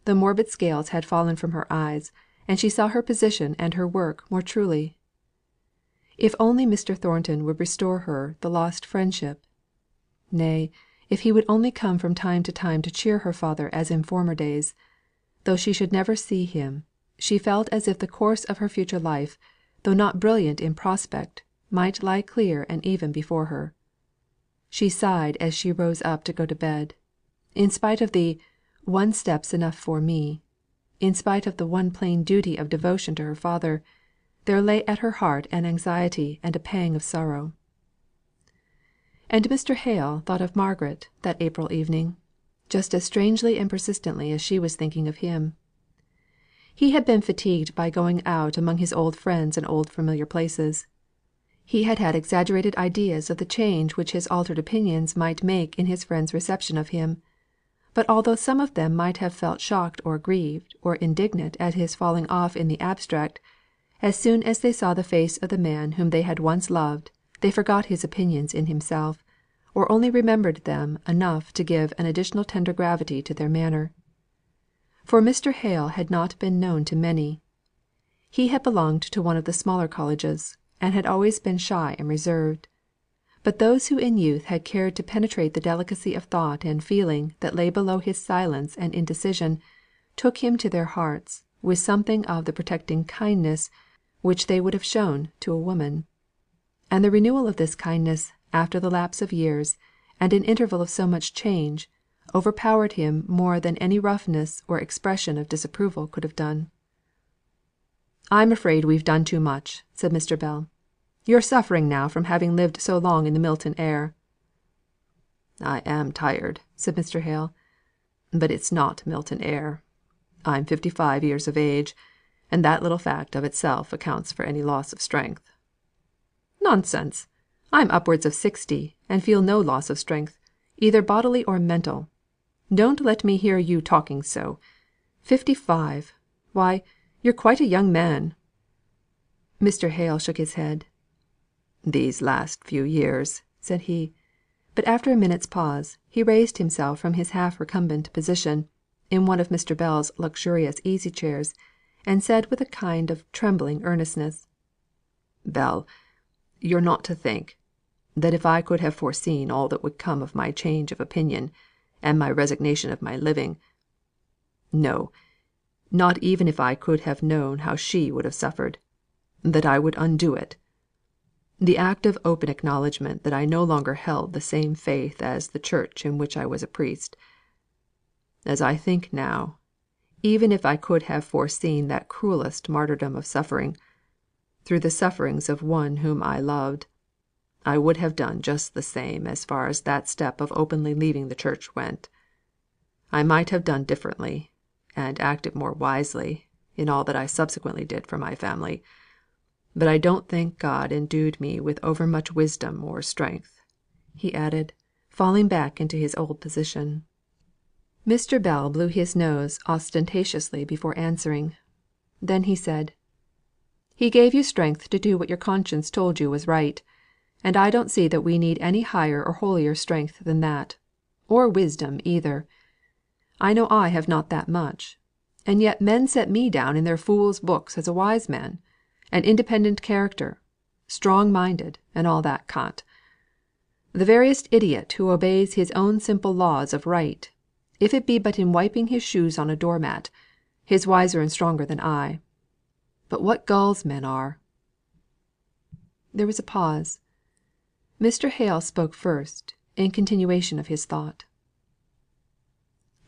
The morbid scales had fallen from her eyes, and she saw her position and her work more truly. If only Mr. Thornton would restore her the lost friendship! Nay, if he would only come from time to time to cheer her father as in former days! Though she should never see him, she felt as if the course of her future life, though not brilliant in prospect, might lie clear and even before her. She sighed as she rose up to go to bed. In spite of the "one step's enough for me," in spite of the one plain duty of devotion to her father, there lay at her heart an anxiety and a pang of sorrow. And Mr. Hale thought of Margaret that April evening, just as strangely and persistently as she was thinking of him. He had been fatigued by going out among his old friends and old familiar places. He had had exaggerated ideas of the change which his altered opinions might make in his friends' reception of him; but although some of them might have felt shocked or grieved or indignant at his falling off in the abstract, as soon as they saw the face of the man whom they had once loved, they forgot his opinions in himself, or only remembered them enough to give an additional tender gravity to their manner. For Mr. Hale had not been known to many. He had belonged to one of the smaller colleges, and had always been shy and reserved; but those who in youth had cared to penetrate the delicacy of thought and feeling that lay below his silence and indecision, took him to their hearts, with something of the protecting kindness which they would have shown to a woman. And the renewal of this kindness, after the lapse of years, and an interval of so much change, overpowered him more than any roughness or expression of disapproval could have done. "I'm afraid we've done too much," said Mr. Bell. "You're suffering now from having lived so long in the Milton air." "I am tired," said Mr. Hale. "But it's not Milton air. I'm 55 years of age, and that little fact of itself accounts for any loss of strength." "Nonsense! I'm upwards of 60, and feel no loss of strength, either bodily or mental. Don't let me hear you talking so. 55! Why, you're quite a young man." Mr. Hale shook his head. "These last few years," said he; but after a minute's pause, he raised himself from his half recumbent position, in one of Mr. Bell's luxurious easy chairs, and said with a kind of trembling earnestness: "Bell, you're not to think, that if I could have foreseen all that would come of my change of opinion, and my resignation of my living no, not even if I could have known how she would have suffered, that I would undo it. The act of open acknowledgment that I no longer held the same faith as the Church in which I was a priest. As I think now, even if I could have foreseen that cruellest martyrdom of suffering, through the sufferings of one whom I loved, I would have done just the same as far as that step of openly leaving the Church went. I might have done differently, and acted more wisely, in all that I subsequently did for my family; but I don't think God endued me with over much wisdom or strength," he added, falling back into his old position. Mr. Bell blew his nose ostentatiously before answering. Then he said: "He gave you strength to do what your conscience told you was right; and I don't see that we need any higher or holier strength than that, or wisdom either. I know I have not that much. And yet men set me down in their fools' books as a wise man, an independent character, strong minded, and all that cant. The veriest idiot who obeys his own simple laws of right, if it be but in wiping his shoes on a door mat, is wiser and stronger than I. But what gulls men are!" There was a pause. Mr. Hale spoke first, in continuation of his thought.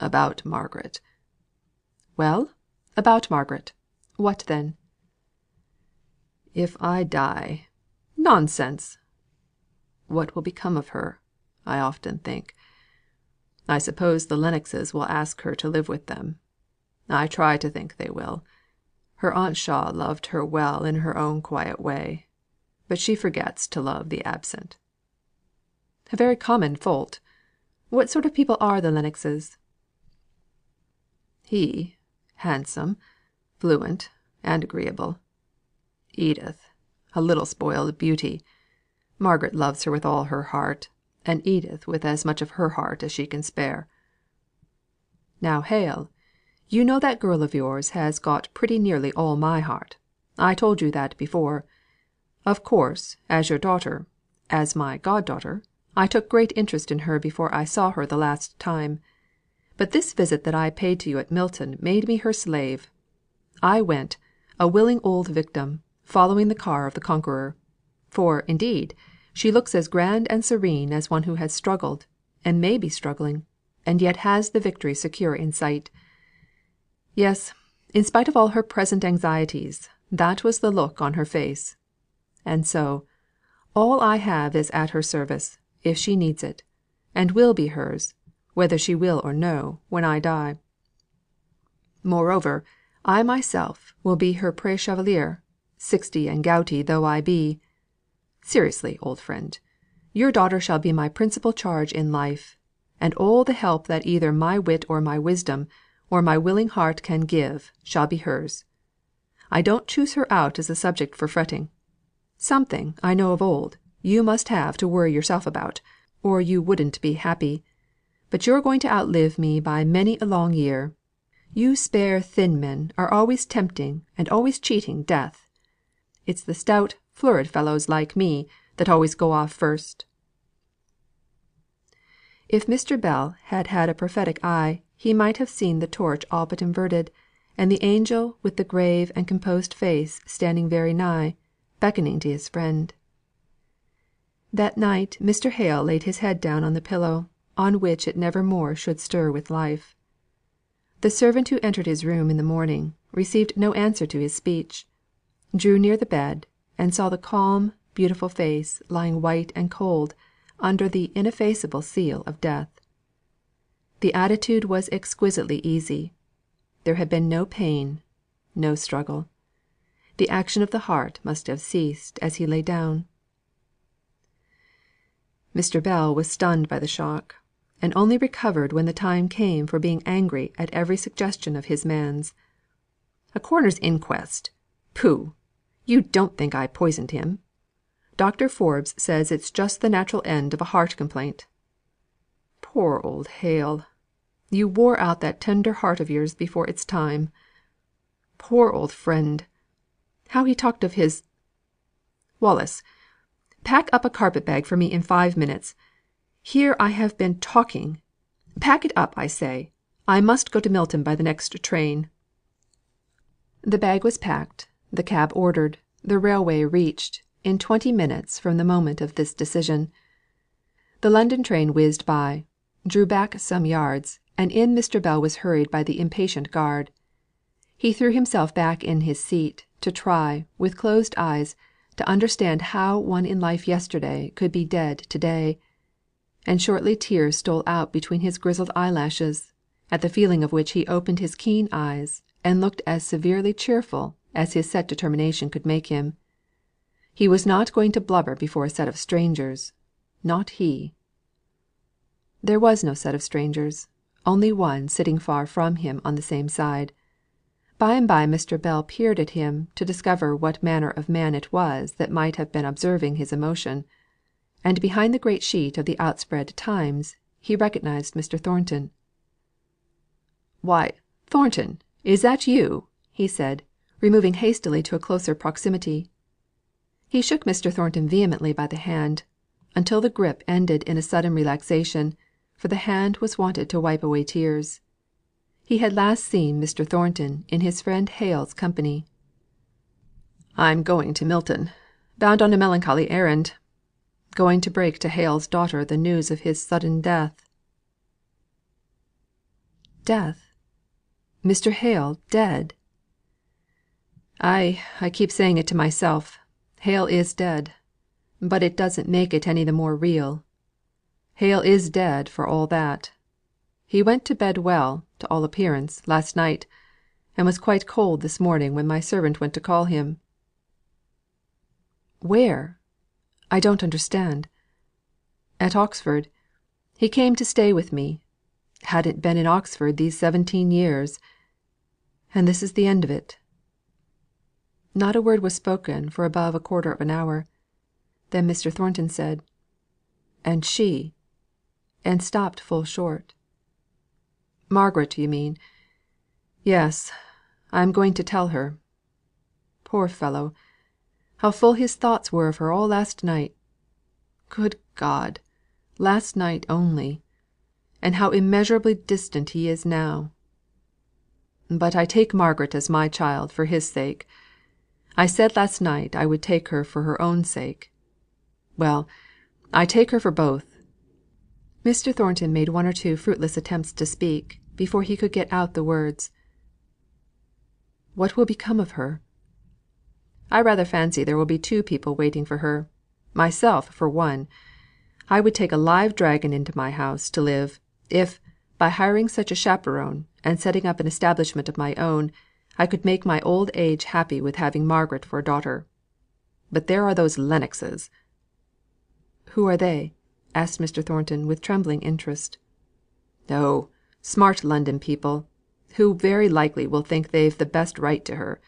"About Margaret." "Well, about Margaret. What then?" "If I die, "Nonsense!" what will become of her, I often think. I suppose the Lennoxes will ask her to live with them. I try to think they will. Her Aunt Shaw loved her well in her own quiet way, but she forgets to love the absent." "A very common fault. What sort of people are the Lennoxes?" "He, handsome, fluent, and agreeable. Edith, a little spoiled beauty. Margaret loves her with all her heart, and Edith with as much of her heart as she can spare." "Now, Hale, you know that girl of yours has got pretty nearly all my heart. I told you that before. Of course, as your daughter, as my god daughter, I took great interest in her before I saw her the last time. But this visit that I paid to you at Milton made me her slave. I went, a willing old victim, following the car of the conqueror. For, indeed, she looks as grand and serene as one who has struggled, and may be struggling, and yet has the victory secure in sight. Yes, in spite of all her present anxieties, that was the look on her face. And so, all I have is at her service, if she needs it, and will be hers, whether she will or no, when I die. Moreover, I myself will be her preux chevalier, 60 and gouty though I be. Seriously, old friend, your daughter shall be my principal charge in life, and all the help that either my wit or my wisdom, or my willing heart can give, shall be hers. I don't choose her out as a subject for fretting. Something, I know of old, you must have to worry yourself about, or you wouldn't be happy. But you're going to outlive me by many a long year. You spare thin men are always tempting and always cheating death. It's the stout, florid fellows like me that always go off first." If Mr. Bell had had a prophetic eye, he might have seen the torch all but inverted, and the angel with the grave and composed face standing very nigh, beckoning to his friend. That night Mr. Hale laid his head down on the pillow, on which it never more should stir with life. The servant who entered his room in the morning, received no answer to his speech, drew near the bed, and saw the calm, beautiful face lying white and cold under the ineffaceable seal of death. The attitude was exquisitely easy. There had been no pain, no struggle. The action of the heart must have ceased as he lay down. Mr. Bell was stunned by the shock, and only recovered when the time came for being angry at every suggestion of his man's. "A coroner's inquest! Pooh! You don't think I poisoned him? Dr. Forbes says it's just the natural end of a heart complaint. Poor old Hale! You wore out that tender heart of yours before its time. Poor old friend! How he talked of his Wallis, pack up a carpet bag for me in 5 minutes. Here I have been talking. Pack it up, I say. I must go to Milton by the next train." The bag was packed, the cab ordered, the railway reached, in 20 minutes from the moment of this decision. The London train whizzed by, drew back some yards, and in Mr. Bell was hurried by the impatient guard. He threw himself back in his seat, to try, with closed eyes, to understand how one in life yesterday could be dead to day; and shortly tears stole out between his grizzled eyelashes, at the feeling of which he opened his keen eyes, and looked as severely cheerful as his set determination could make him. He was not going to blubber before a set of strangers, not he. There was no set of strangers, only one sitting far from him on the same side. By and by Mr. Bell peered at him to discover what manner of man it was that might have been observing his emotion; and behind the great sheet of the outspread Times he recognised Mr. Thornton. "Why, Thornton, Is that you?" he said, removing hastily to a closer proximity. He shook Mr. Thornton vehemently by the hand, until the grip ended in a sudden relaxation, for the hand was wanted to wipe away tears. He had last seen Mr. Thornton in his friend Hale's company. "I'm going to Milton, bound on a melancholy errand. Going to break to Hale's daughter the news of his sudden death." "Death? Mr. Hale dead?" I keep saying it to myself. Hale is dead; but it doesn't make it any the more real. Hale is dead for all that. He went to bed well, to all appearance, last night, and was quite cold this morning when my servant went to call him." "Where? I don't understand." "At Oxford. He came to stay with me. Hadn't been in Oxford these 17 years. And this is the end of it." Not a word was spoken for above a quarter of an hour. Then Mr. Thornton said, "And she," and stopped full short. "Margaret, you mean? Yes, I am going to tell her. Poor fellow! How full his thoughts were of her all last night. Good God! last night only. And how immeasurably distant he is now. But I take Margaret as my child for his sake. I said last night I would take her for her own sake. Well, I take her for both." Mr. Thornton made one or two fruitless attempts to speak, before he could get out the words. "What will become of her?" "I rather fancy there will be two people waiting for her. Myself for one. I would take a live dragon into my house to live, if, by hiring such a chaperon, and setting up an establishment of my own, I could make my old age happy with having Margaret for a daughter. But there are those Lennoxes." "Who are they?" asked Mr. Thornton with trembling interest. "Oh, smart London people, who very likely will think they've the best right to her.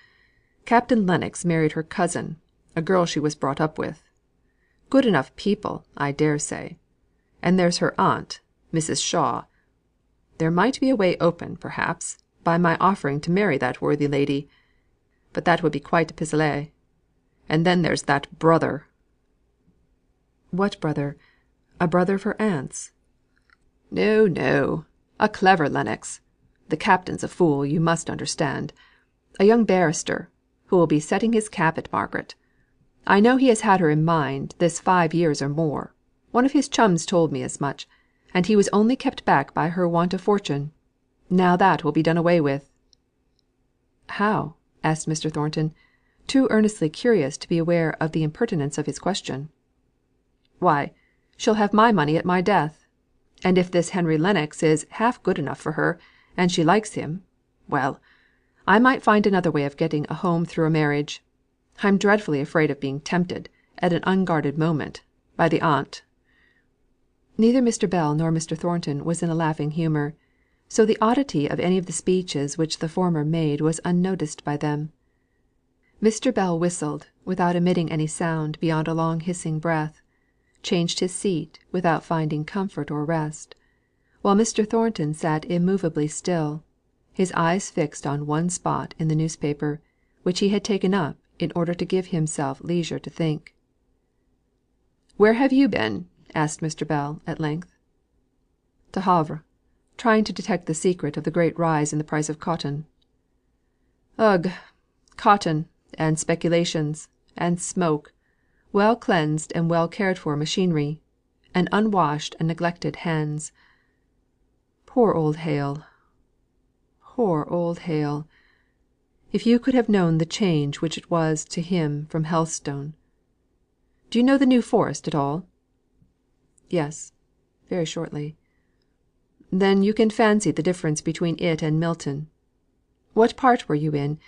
Captain Lennox married her cousin, a girl she was brought up with. Good enough people, I dare say. And there's her aunt, Mrs. Shaw. There might be a way open, perhaps, by my offering to marry that worthy lady; but that would be quite a pis aller. And then there's that brother." "What brother? A brother of her aunt's?" "No, no. A clever Lennox. The captain's a fool, you must understand. A young barrister, who will be setting his cap at Margaret. I know he has had her in mind this 5 years or more. One of his chums told me as much; and he was only kept back by her want of fortune. Now that will be done away with." "How?" asked Mr. Thornton, too earnestly curious to be aware of the impertinence of his question. "Why, she'll have my money at my death. And if this Henry Lennox is half good enough for her, and she likes him, well, I might find another way of getting a home through a marriage. I'm dreadfully afraid of being tempted, at an unguarded moment, by the aunt." Neither Mr. Bell nor Mr. Thornton was in a laughing humour, so the oddity of any of the speeches which the former made was unnoticed by them. Mr. Bell whistled, without emitting any sound beyond a long hissing breath, changed his seat without finding comfort or rest, while Mr. Thornton sat immovably still, his eyes fixed on one spot in the newspaper, which he had taken up in order to give himself leisure to think. "Where have you been?" asked Mr. Bell, at length. "To Havre, trying to detect the secret of the great rise in the price of cotton." "Ugh! Cotton, and speculations, and smoke, well cleansed and well cared for machinery, and unwashed and neglected hands. Poor old Hale! Poor old Hale! If you could have known the change which it was to him from Helstone. Do you know the New Forest at all?" "Yes, very shortly." "Then you can fancy the difference between it and Milton. What part were you in?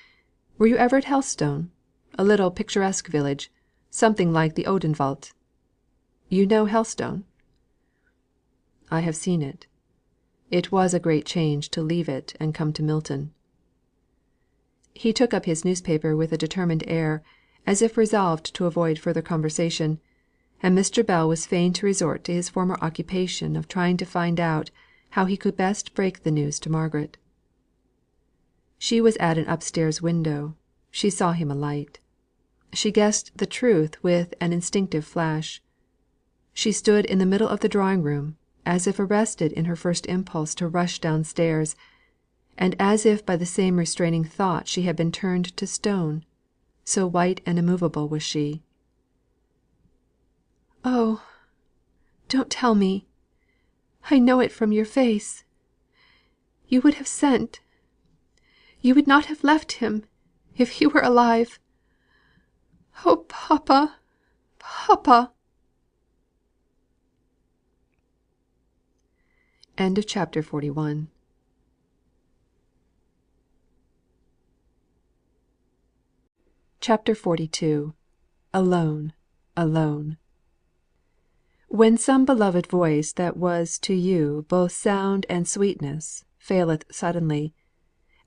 Were you ever at Helstone? A little picturesque village, something like the Odenwald. You know Helstone?" "I have seen it. It was a great change to leave it and come to Milton." He took up his newspaper with a determined air, as if resolved to avoid further conversation; and Mr. Bell was fain to resort to his former occupation of trying to find out how he could best break the news to Margaret. She was at an upstairs window; she saw him alight. She guessed the truth with an instinctive flash. She stood in the middle of the drawing room, as if arrested in her first impulse to rush downstairs, and as if by the same restraining thought she had been turned to stone, so white and immovable was she. "Oh, don't tell me! I know it from your face. You would have sent you would not have left him, if he were alive. Oh, papa, papa!" Chapter 41. Chapter 42. Alone, alone. When some beloved voice that was to you both sound and sweetness faileth suddenly,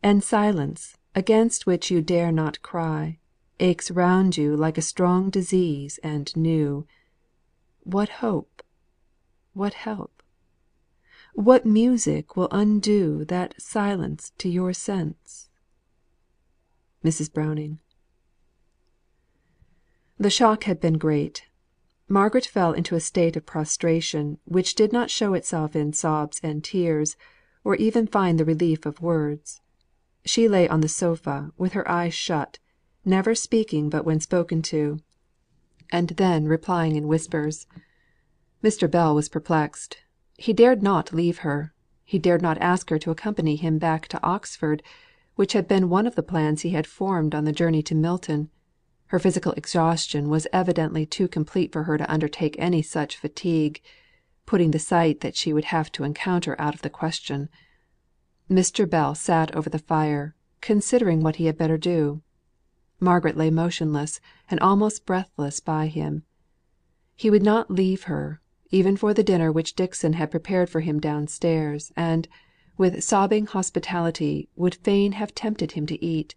and silence, against which you dare not cry, aches round you like a strong disease and new, what hope, what help, what music will undo that silence to your sense? Mrs. Browning. The shock had been great. Margaret fell into a state of prostration which did not show itself in sobs and tears, or even find the relief of words. She lay on the sofa, with her eyes shut, never speaking but when spoken to, and then replying in whispers. Mr. Bell was perplexed. He dared not leave her; he dared not ask her to accompany him back to Oxford, which had been one of the plans he had formed on the journey to Milton. Her physical exhaustion was evidently too complete for her to undertake any such fatigue, putting the sight that she would have to encounter out of the question. Mr. Bell sat over the fire, considering what he had better do. Margaret lay motionless and almost breathless by him. He would not leave her, even for the dinner which Dixon had prepared for him downstairs, and, with sobbing hospitality, would fain have tempted him to eat.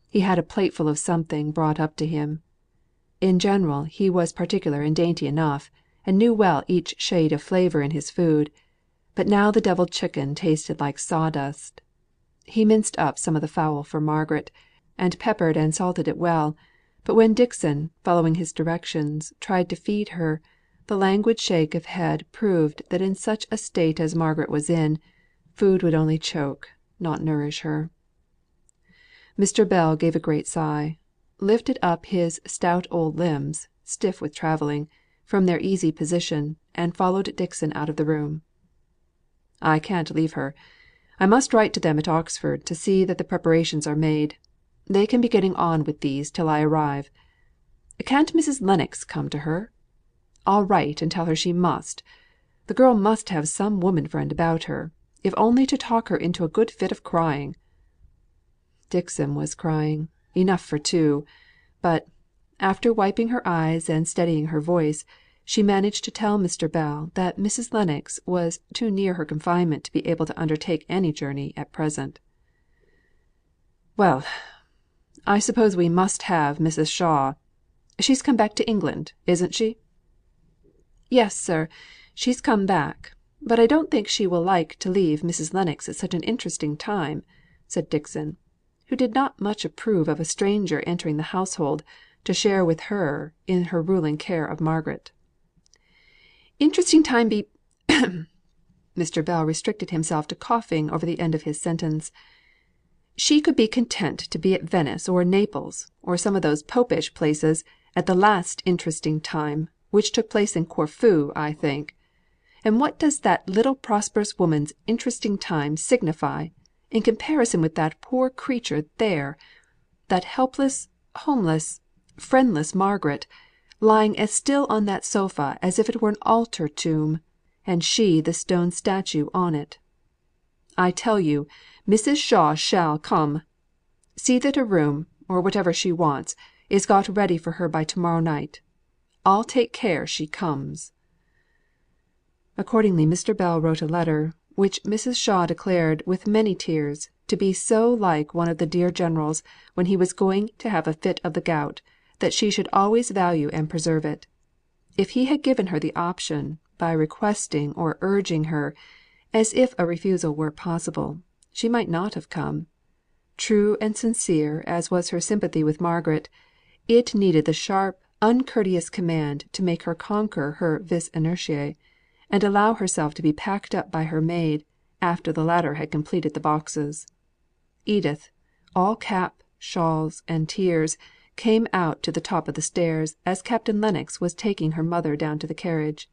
He had a plateful of something brought up to him. In general he was particular and dainty enough, and knew well each shade of flavour in his food; but now the devilled chicken tasted like sawdust. He minced up some of the fowl for Margaret, and peppered and salted it well; but when Dixon, following his directions, tried to feed her, the languid shake of head proved that in such a state as Margaret was in, food would only choke, not nourish her. Mr. Bell gave a great sigh, lifted up his stout old limbs, stiff with travelling, from their easy position, and followed Dixon out of the room. "I can't leave her. I must write to them at Oxford to see that the preparations are made. They can be getting on with these till I arrive. Can't Mrs. Lennox come to her? I'll write and tell her she must. The girl must have some woman friend about her, if only to talk her into a good fit of crying." Dixon was crying, enough for two; but, after wiping her eyes and steadying her voice, she managed to tell Mr. Bell that Mrs. Lennox was too near her confinement to be able to undertake any journey at present. "Well, I suppose we must have Mrs. Shaw. She's come back to England, isn't she?" "Yes, sir, she's come back; but I don't think she will like to leave Mrs. Lennox at such an interesting time," said Dixon, who did not much approve of a stranger entering the household, to share with her in her ruling care of Margaret. "Interesting time be Mr. Bell restricted himself to coughing over the end of his sentence. "She could be content to be at Venice or Naples, or some of those Popish places, at the last interesting time, which took place in Corfu, I think. And what does that little prosperous woman's interesting time signify, in comparison with that poor creature there, that helpless, homeless, friendless Margaret, lying as still on that sofa as if it were an altar tomb, and she the stone statue on it? I tell you, Mrs. Shaw shall come. See that a room, or whatever she wants, is got ready for her by to morrow night. I'll take care she comes." Accordingly Mr. Bell wrote a letter, which Mrs. Shaw declared with many tears to be so like one of the dear General's when he was going to have a fit of the gout, that she should always value and preserve it. If he had given her the option, by requesting or urging her, as if a refusal were possible, she might not have come. True and sincere as was her sympathy with Margaret, it needed the sharp, uncourteous command to make her conquer her vis inertiæ, and allow herself to be packed up by her maid, after the latter had completed the boxes. Edith, all cap, shawls, and tears, came out to the top of the stairs as Captain Lennox was taking her mother down to the carriage.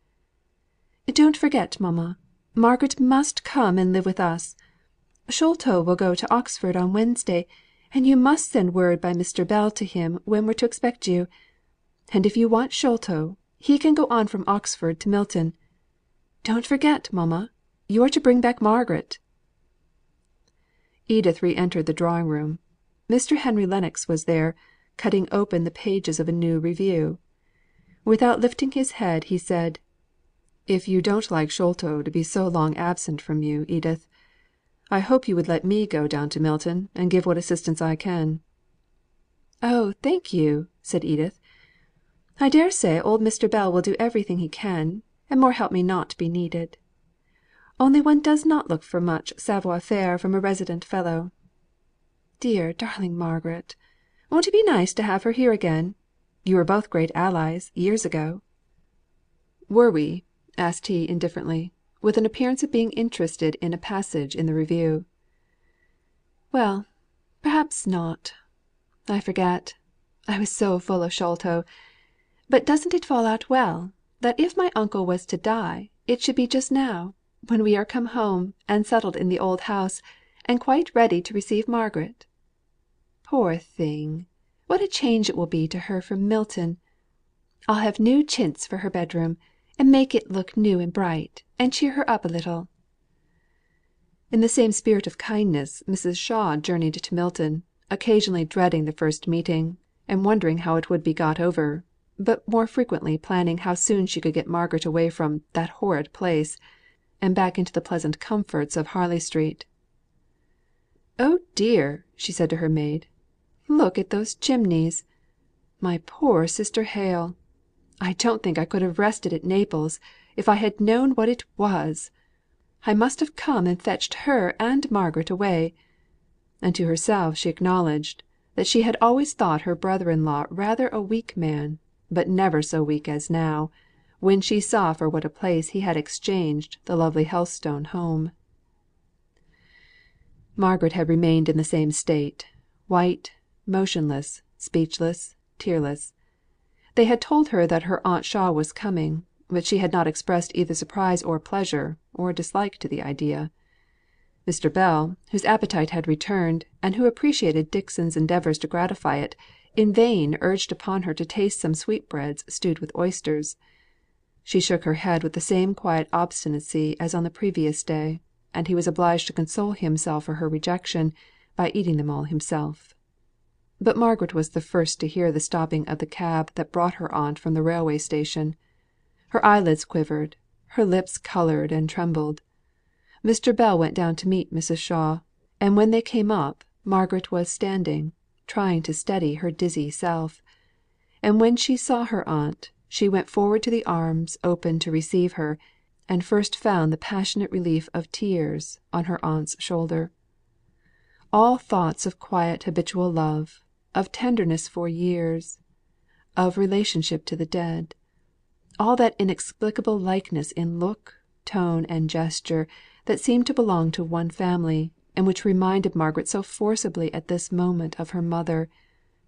"Don't forget, mamma, Margaret must come and live with us. Sholto will go to Oxford on Wednesday, and you must send word by Mr. Bell to him when we're to expect you. And if you want Sholto, he can go on from Oxford to Milton. Don't forget, mamma, you are to bring back Margaret." Edith re entered the drawing room. Mr. Henry Lennox was there, cutting open the pages of a new review. Without lifting his head, he said, "If you don't like Sholto to be so long absent from you, Edith, I hope you would let me go down to Milton and give what assistance I can." "Oh, thank you," said Edith. "I dare say old Mr. Bell will do everything he can, and more help may not be needed. Only one does not look for much savoir faire from a resident fellow. Dear, darling Margaret! Won't it be nice to have her here again? You were both great allies, years ago." "Were we?" asked he indifferently, with an appearance of being interested in a passage in the review. "Well, perhaps not. I forget. I was so full of Sholto. But doesn't it fall out well, that if my uncle was to die, it should be just now, when we are come home, and settled in the old house, and quite ready to receive Margaret? Poor thing! What a change it will be to her from Milton! I'll have new chintz for her bedroom, and make it look new and bright, and cheer her up a little." In the same spirit of kindness Mrs. Shaw journeyed to Milton, occasionally dreading the first meeting, and wondering how it would be got over, but more frequently planning how soon she could get Margaret away from "that horrid place," and back into the pleasant comforts of Harley Street. "Oh dear!" she said to her maid, "look at those chimneys! My poor sister Hale! I don't think I could have rested at Naples, if I had known what it was. I must have come and fetched her and Margaret away." And to herself she acknowledged that she had always thought her brother in law rather a weak man, but never so weak as now, when she saw for what a place he had exchanged the lovely Helstone home. Margaret had remained in the same state, white, motionless, speechless, tearless. They had told her that her Aunt Shaw was coming, but she had not expressed either surprise or pleasure, or dislike to the idea. Mr. Bell, whose appetite had returned, and who appreciated Dixon's endeavours to gratify it, in vain urged upon her to taste some sweetbreads stewed with oysters. She shook her head with the same quiet obstinacy as on the previous day, and he was obliged to console himself for her rejection by eating them all himself. But Margaret was the first to hear the stopping of the cab that brought her aunt from the railway station. Her eyelids quivered, her lips coloured and trembled. Mr. Bell went down to meet Mrs. Shaw, and when they came up, Margaret was standing, trying to steady her dizzy self; and when she saw her aunt, she went forward to the arms open to receive her, and first found the passionate relief of tears on her aunt's shoulder. All thoughts of quiet habitual love, of tenderness for years, of relationship to the dead, all that inexplicable likeness in look, tone, and gesture that seemed to belong to one family, and which reminded Margaret so forcibly at this moment of her mother,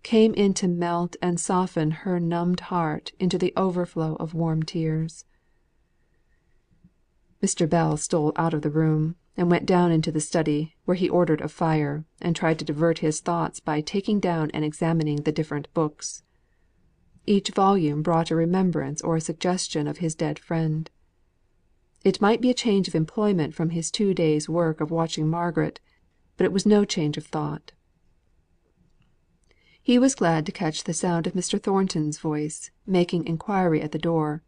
came in to melt and soften her numbed heart into the overflow of warm tears. Mr. Bell stole out of the room, and went down into the study, where he ordered a fire, and tried to divert his thoughts by taking down and examining the different books. Each volume brought a remembrance or a suggestion of his dead friend. It might be a change of employment from his 2 days' work of watching Margaret, but it was no change of thought. He was glad to catch the sound of Mr. Thornton's voice, making inquiry at the door.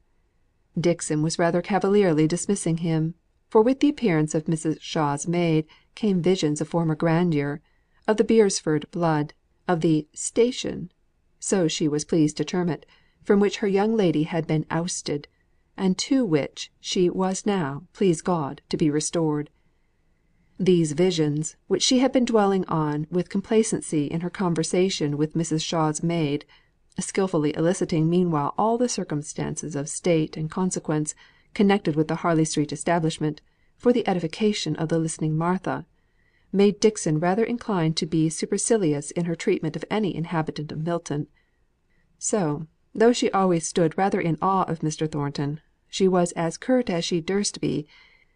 Dixon was rather cavalierly dismissing him, for with the appearance of Mrs. Shaw's maid came visions of former grandeur, of the Beresford blood, of the "station" so she was pleased to term it, from which her young lady had been ousted, and to which she was now, please God, to be restored. These visions, which she had been dwelling on with complacency in her conversation with Mrs. Shaw's maid, skilfully eliciting meanwhile all the circumstances of state and consequence connected with the Harley Street establishment, for the edification of the listening Martha, made Dixon rather inclined to be supercilious in her treatment of any inhabitant of Milton. So, though she always stood rather in awe of Mr. Thornton, she was as curt as she durst be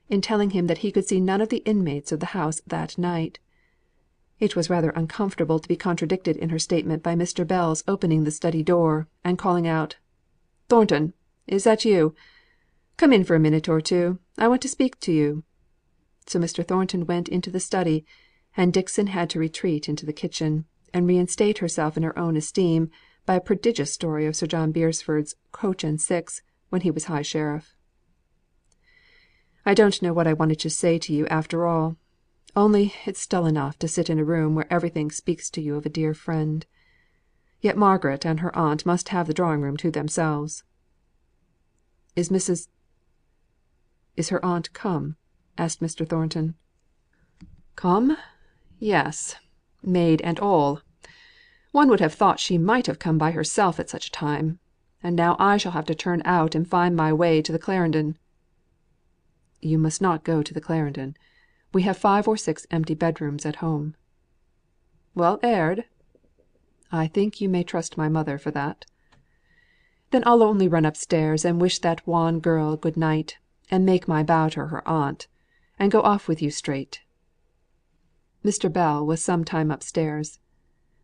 in telling him that he could see none of the inmates of the house that night. It was rather uncomfortable to be contradicted in her statement by Mr. Bell's opening the study door, and calling out, "Thornton, is that you? Come in for a minute or two. I want to speak to you." So Mr. Thornton went into the study, and Dixon had to retreat into the kitchen, and reinstate herself in her own esteem by a prodigious story of Sir John Beresford's coach and six, when he was High Sheriff. "I don't know what I wanted to say to you after all; only it's dull enough to sit in a room where everything speaks to you of a dear friend. Yet Margaret and her aunt must have the drawing room to themselves." "Is her aunt come?" asked Mr. Thornton. "Come? Yes, maid and all. One would have thought she might have come by herself at such a time; and now I shall have to turn out and find my way to the Clarendon." "You must not go to the Clarendon. We have 5 or 6 empty bedrooms at home." "Well aired?" "I think you may trust my mother for that." "Then I'll only run upstairs and wish that wan girl good night, and make my bow to her aunt, and go off with you straight." Mr. Bell was some time upstairs.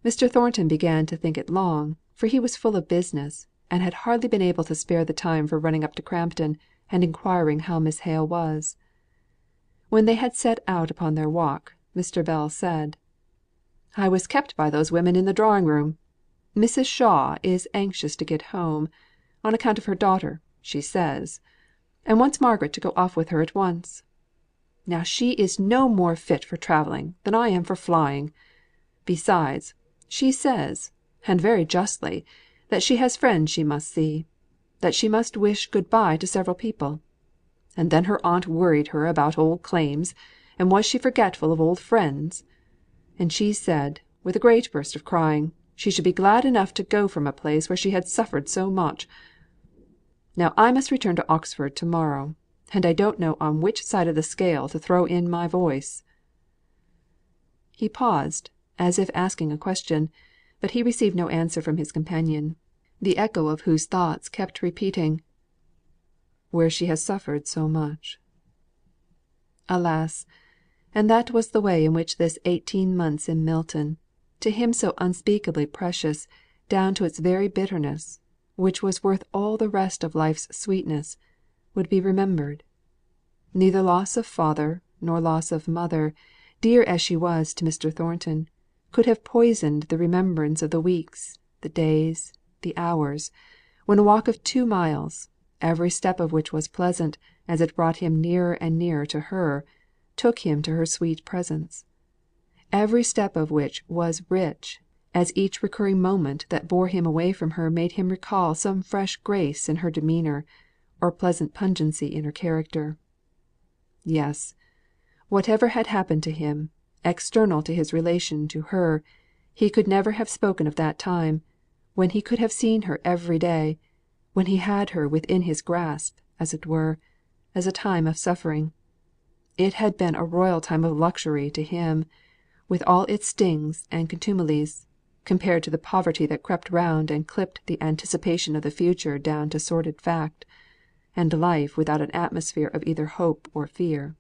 Mr. Thornton began to think it long, for he was full of business, and had hardly been able to spare the time for running up to Crampton, and inquiring how Miss Hale was. When they had set out upon their walk, Mr. Bell said: "I was kept by those women in the drawing room. Mrs. Shaw is anxious to get home, on account of her daughter, she says, and wants Margaret to go off with her at once. Now she is no more fit for travelling than I am for flying. Besides, she says, and very justly, that she has friends she must see; that she must wish good bye to several people. And then her aunt worried her about old claims, and was she forgetful of old friends? And she said, with a great burst of crying, she should be glad enough to go from a place where she had suffered so much. Now I must return to Oxford to morrow, and I don't know on which side of the scale to throw in my voice." He paused, as if asking a question, but he received no answer from his companion, the echo of whose thoughts kept repeating, "Where she has suffered so much." Alas! and that was the way in which this 18 months in Milton, to him so unspeakably precious down to its very bitterness, which was worth all the rest of life's sweetness, would be remembered. Neither loss of father nor loss of mother, dear as she was to Mr. Thornton, could have poisoned the remembrance of the weeks, the days, the hours, when a walk of 2 miles, every step of which was pleasant as it brought him nearer and nearer to her, took him to her sweet presence; every step of which was rich, as each recurring moment that bore him away from her made him recall some fresh grace in her demeanour, or pleasant pungency in her character. Yes, whatever had happened to him, external to his relation to her, he could never have spoken of that time, when he could have seen her every day, when he had her within his grasp, as it were, as a time of suffering. It had been a royal time of luxury to him, with all its stings and contumelies, compared to the poverty that crept round and clipped the anticipation of the future down to sordid fact, and life without an atmosphere of either hope or fear.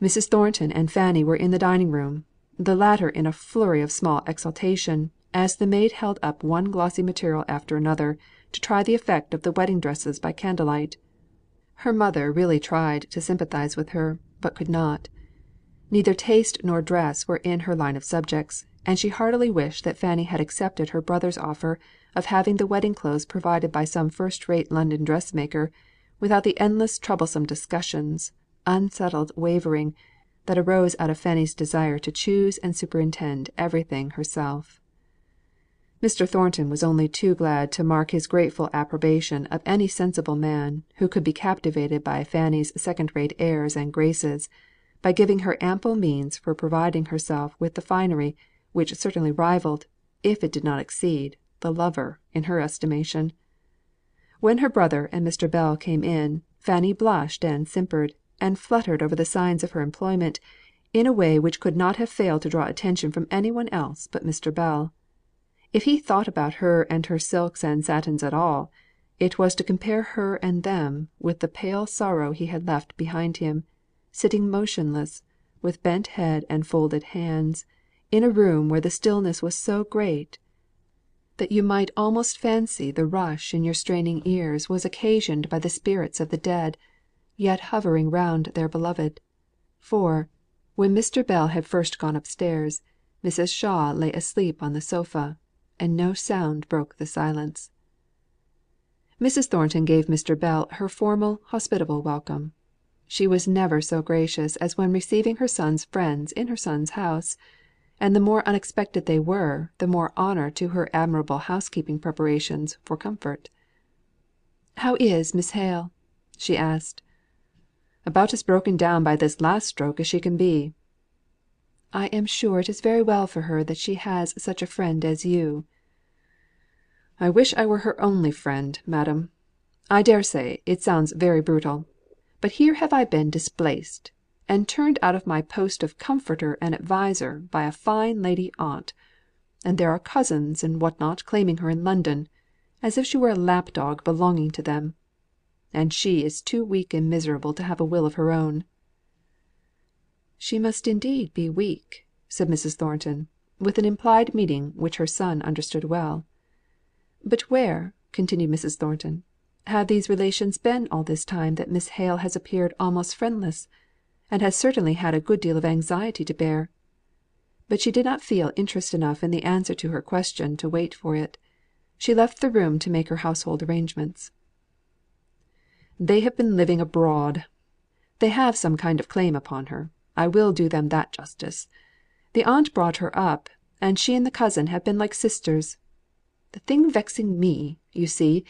Mrs. Thornton and Fanny were in the dining room, the latter in a flurry of small exultation, as the maid held up one glossy material after another, to try the effect of the wedding dresses by candlelight. Her mother really tried to sympathise with her, but could not. Neither taste nor dress were in her line of subjects, and she heartily wished that Fanny had accepted her brother's offer of having the wedding clothes provided by some first rate London dressmaker, without the endless troublesome discussions, unsettled wavering, that arose out of Fanny's desire to choose and superintend everything herself. Mr. Thornton was only too glad to mark his grateful approbation of any sensible man who could be captivated by Fanny's second rate airs and graces, by giving her ample means for providing herself with the finery which certainly rivalled, if it did not exceed, the lover in her estimation. When her brother and Mr. Bell came in, Fanny blushed and simpered, and fluttered over the signs of her employment, in a way which could not have failed to draw attention from any one else but Mr. Bell. If he thought about her and her silks and satins at all, it was to compare her and them with the pale sorrow he had left behind him, sitting motionless, with bent head and folded hands, in a room where the stillness was so great, that you might almost fancy the rush in your straining ears was occasioned by the spirits of the dead, yet hovering round their beloved. For, when Mr. Bell had first gone upstairs, Mrs. Shaw lay asleep on the sofa, and no sound broke the silence. Mrs. Thornton gave Mr. Bell her formal hospitable welcome. She was never so gracious as when receiving her son's friends in her son's house; and the more unexpected they were, the more honour to her admirable housekeeping preparations for comfort. "How is Miss Hale?" she asked. "About as broken down by this last stroke as she can be." "I am sure it is very well for her that she has such a friend as you." "I wish I were her only friend, madam. I dare say, it sounds very brutal; but here have I been displaced, and turned out of my post of comforter and adviser by a fine lady aunt; and there are cousins and what not claiming her in London, as if she were a lap dog belonging to them; and she is too weak and miserable to have a will of her own." "She must indeed be weak," said Mrs. Thornton, with an implied meaning which her son understood well. "But where," continued Mrs. Thornton, "have these relations been all this time that Miss Hale has appeared almost friendless, and has certainly had a good deal of anxiety to bear?" But she did not feel interest enough in the answer to her question to wait for it. She left the room to make her household arrangements. "They have been living abroad. They have some kind of claim upon her, I will do them that justice. The aunt brought her up, and she and the cousin have been like sisters. The thing vexing me, you see,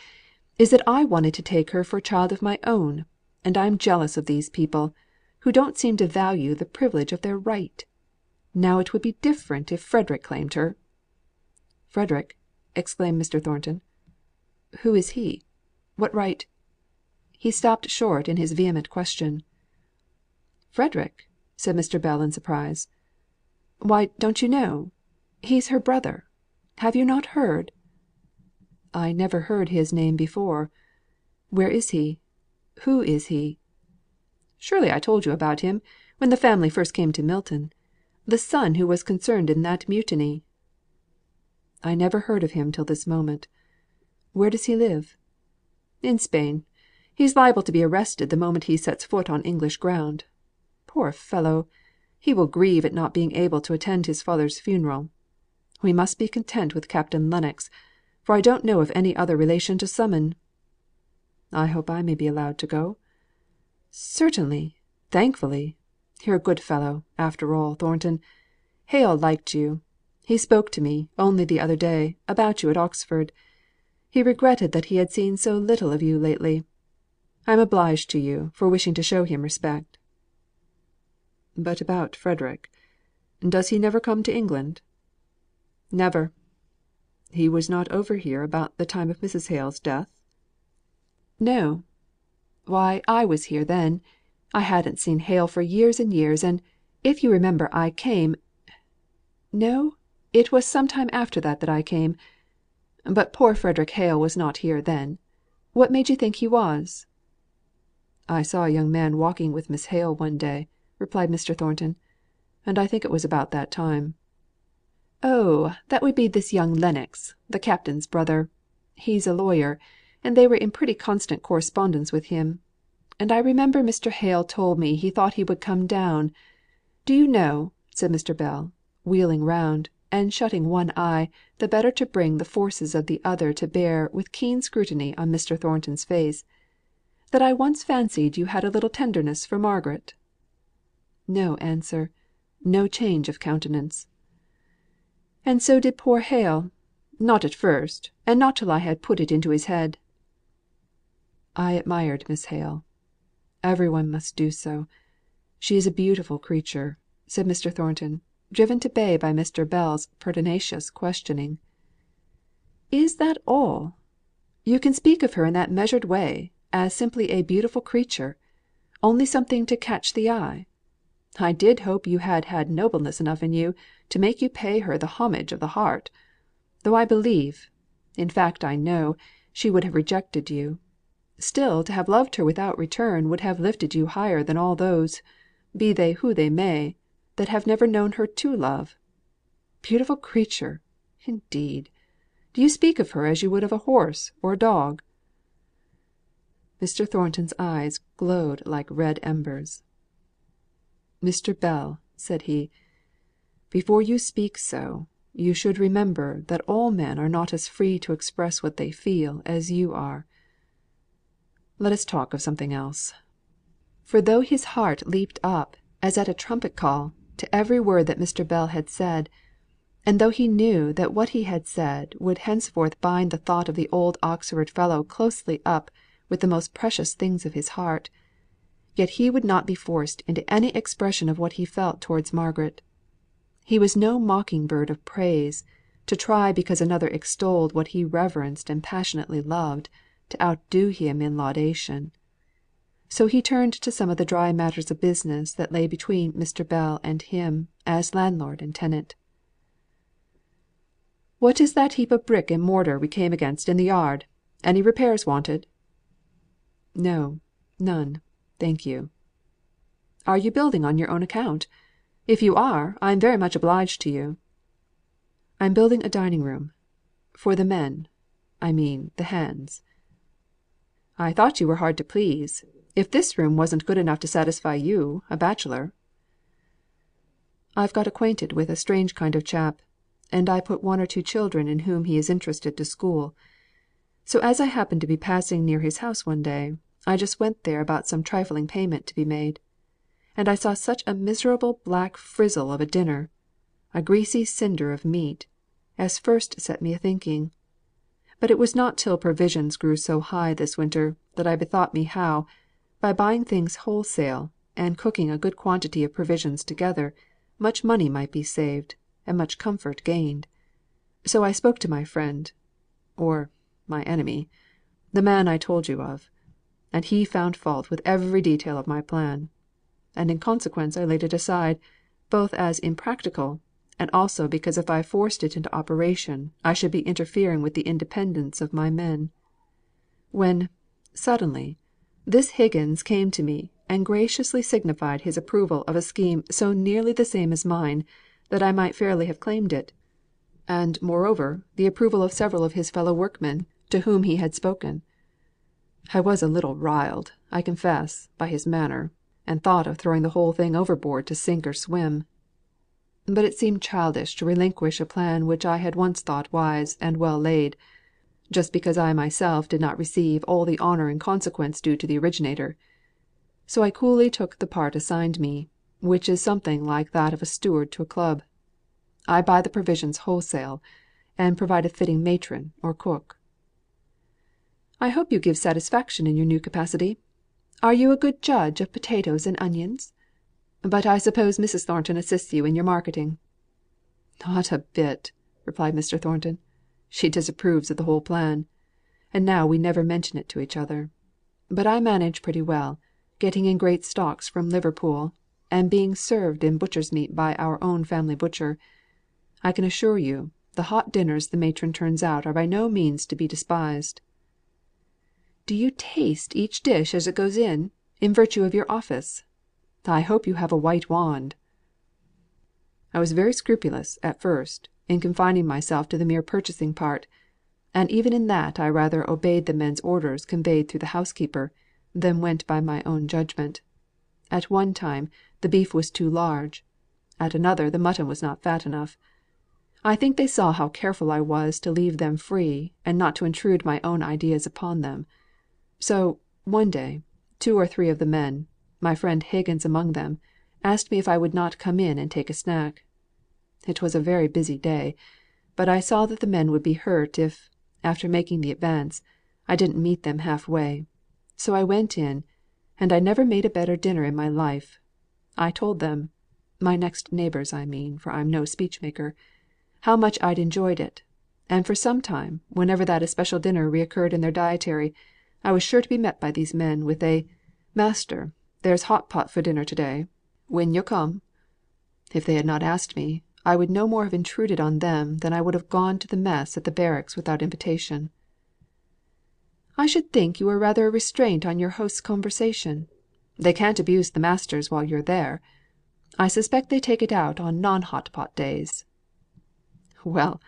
is that I wanted to take her for a child of my own; and I am jealous of these people, who don't seem to value the privilege of their right. Now it would be different if Frederick claimed her." "Frederick!" exclaimed Mr. Thornton. "Who is he? What right" He stopped short in his vehement question. "Frederick!" said Mr. Bell in surprise. "Why, don't you know? He's her brother. Have you not heard?" "I never heard his name before. Where is he? Who is he?" "Surely I told you about him, when the family first came to Milton. The son who was concerned in that mutiny." "I never heard of him till this moment. Where does he live?" "In Spain. He's liable to be arrested the moment he sets foot on English ground. Poor fellow! He will grieve at not being able to attend his father's funeral. We must be content with Captain Lennox, for I don't know of any other relation to summon." "I hope I may be allowed to go?" "Certainly, thankfully. You're a good fellow, after all, Thornton. Hale liked you. He spoke to me, only the other day, about you at Oxford. He regretted that he had seen so little of you lately. I am obliged to you for wishing to show him respect." "But about Frederick. Does he never come to England?" "Never." "He was not over here about the time of Mrs. Hale's death?" "No. Why, I was here then. I hadn't seen Hale for years and years, and, if you remember, I came no, it was some time after that I came. But poor Frederick Hale was not here then. What made you think he was?" "I saw a young man walking with Miss Hale one day," replied Mr. Thornton, "and I think it was about that time." "Oh, that would be this young Lennox, the Captain's brother. He's a lawyer, and they were in pretty constant correspondence with him. And I remember Mr. Hale told me he thought he would come down. Do you know," said Mr. Bell, wheeling round, and shutting one eye, the better to bring the forces of the other to bear with keen scrutiny on Mr. Thornton's face, "that I once fancied you had a little tenderness for Margaret?" No answer; no change of countenance. "And so did poor Hale. Not at first, and not till I had put it into his head." "I admired Miss Hale. Every one must do so. She is a beautiful creature," said Mr. Thornton, driven to bay by Mr. Bell's pertinacious questioning. "Is that all? You can speak of her in that measured way, as simply a beautiful creature only something to catch the eye? I did hope you had had nobleness enough in you to make you pay her the homage of the heart; though I believe in fact I know she would have rejected you. Still to have loved her without return would have lifted you higher than all those, be they who they may, that have never known her to love. Beautiful creature, indeed! Do you speak of her as you would of a horse or a dog?" Mr. Thornton's eyes glowed like red embers. "Mr. Bell," said he, "before you speak so, you should remember that all men are not as free to express what they feel as you are. Let us talk of something else." For though his heart leaped up, as at a trumpet call, to every word that Mr. Bell had said, and though he knew that what he had said would henceforth bind the thought of the old Oxford fellow closely up with the most precious things of his heart, yet he would not be forced into any expression of what he felt towards Margaret. He was no mocking bird of praise, to try because another extolled what he reverenced and passionately loved, to outdo him in laudation. So he turned to some of the dry matters of business that lay between Mr. Bell and him, as landlord and tenant. "What is that heap of brick and mortar we came against in the yard? Any repairs wanted?" "No, none, thank you." "Are you building on your own account? If you are, I am very much obliged to you." "I am building a dining room for the men I mean the hands." "I thought you were hard to please, if this room wasn't good enough to satisfy you, a bachelor." "I've got acquainted with a strange kind of chap, and I put one or two children in whom he is interested to school. So as I happened to be passing near his house one day, I just went there about some trifling payment to be made. And I saw such a miserable black frizzle of a dinner a greasy cinder of meat as first set me a thinking. But it was not till provisions grew so high this winter that I bethought me how, by buying things wholesale, and cooking a good quantity of provisions together, much money might be saved, and much comfort gained. So I spoke to my friend or my enemy the man I told you of, and he found fault with every detail of my plan; and in consequence I laid it aside, both as impracticable, and also because if I forced it into operation I should be interfering with the independence of my men. When, suddenly, this Higgins came to me and graciously signified his approval of a scheme so nearly the same as mine, that I might fairly have claimed it; and, moreover, the approval of several of his fellow workmen to whom he had spoken. I was a little riled, I confess, by his manner, and thought of throwing the whole thing overboard to sink or swim. But it seemed childish to relinquish a plan which I had once thought wise and well laid, just because I myself did not receive all the honour and consequence due to the originator. So I coolly took the part assigned me, which is something like that of a steward to a club. I buy the provisions wholesale, and provide a fitting matron or cook." "I hope you give satisfaction in your new capacity. Are you a good judge of potatoes and onions? But I suppose Mrs. Thornton assists you in your marketing?" "Not a bit," replied Mr. Thornton. "She disapproves of the whole plan; and now we never mention it to each other. But I manage pretty well, getting in great stocks from Liverpool, and being served in butcher's meat by our own family butcher. I can assure you, the hot dinners the matron turns out are by no means to be despised." "Do you taste each dish as it goes in virtue of your office? I hope you have a white wand." "I was very scrupulous, at first, in confining myself to the mere purchasing part; and even in that I rather obeyed the men's orders conveyed through the housekeeper, than went by my own judgment. At one time, the beef was too large; at another the mutton was not fat enough. I think they saw how careful I was to leave them free, and not to intrude my own ideas upon them. So, one day, 2 or 3 of the men, my friend Higgins among them, asked me if I would not come in and take a snack. It was a very busy day, but I saw that the men would be hurt if, after making the advance, I didn't meet them half way; so I went in, and I never made a better dinner in my life. I told them my next neighbours, I mean, for I'm no speech maker how much I'd enjoyed it; and for some time, whenever that especial dinner recurred in their dietary, I was sure to be met by these men with a "Master, there's hot pot for dinner to day; win yo' come?" If they had not asked me, I would no more have intruded on them than I would have gone to the mess at the barracks without invitation. "I should think you were rather a restraint on your host's conversation. They can't abuse the masters while you're there. I suspect they take it out on non hot pot days." "Well,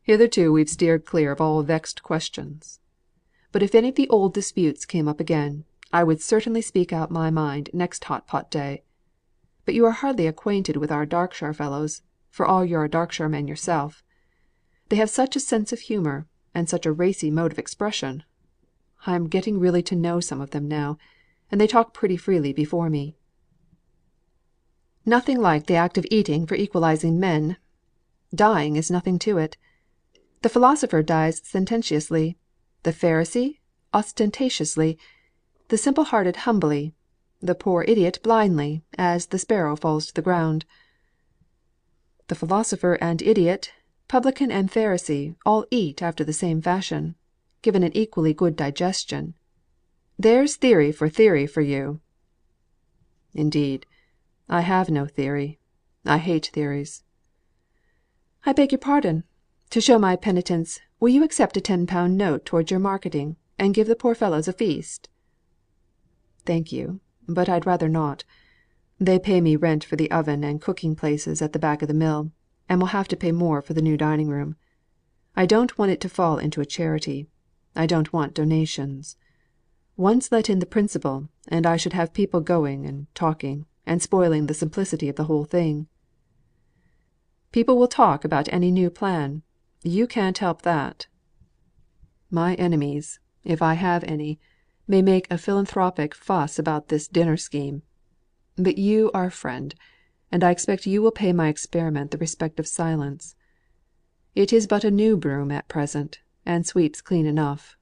hitherto we've steered clear of all vexed questions. But if any of the old disputes came up again, I would certainly speak out my mind next hot pot day. But you are hardly acquainted with our Darkshire fellows, for all you're a Darkshire man yourself. They have such a sense of humour, and such a racy mode of expression. I am getting really to know some of them now, and they talk pretty freely before me. Nothing like the act of eating for equalising men. Dying is nothing to it. The philosopher dies sententiously; the Pharisee ostentatiously; the simple hearted humbly; the poor idiot blindly, as the sparrow falls to the ground. The philosopher and idiot, publican and Pharisee all eat after the same fashion, given an equally good digestion. There's theory for you!" "Indeed, I have no theory. I hate theories." "I beg your pardon. To show my penitence, will you accept a £10 note towards your marketing, and give the poor fellows a feast?" "Thank you, but I'd rather not. They pay me rent for the oven and cooking places at the back of the mill, and will have to pay more for the new dining room. I don't want it to fall into a charity. I don't want donations. Once let in the principal, and I should have people going and talking, and spoiling the simplicity of the whole thing." "People will talk about any new plan. You can't help that." "My enemies, if I have any, may make a philanthropic fuss about this dinner scheme. But you are a friend, and I expect you will pay my experiment the respect of silence. It is but a new broom at present, and sweeps clean enough.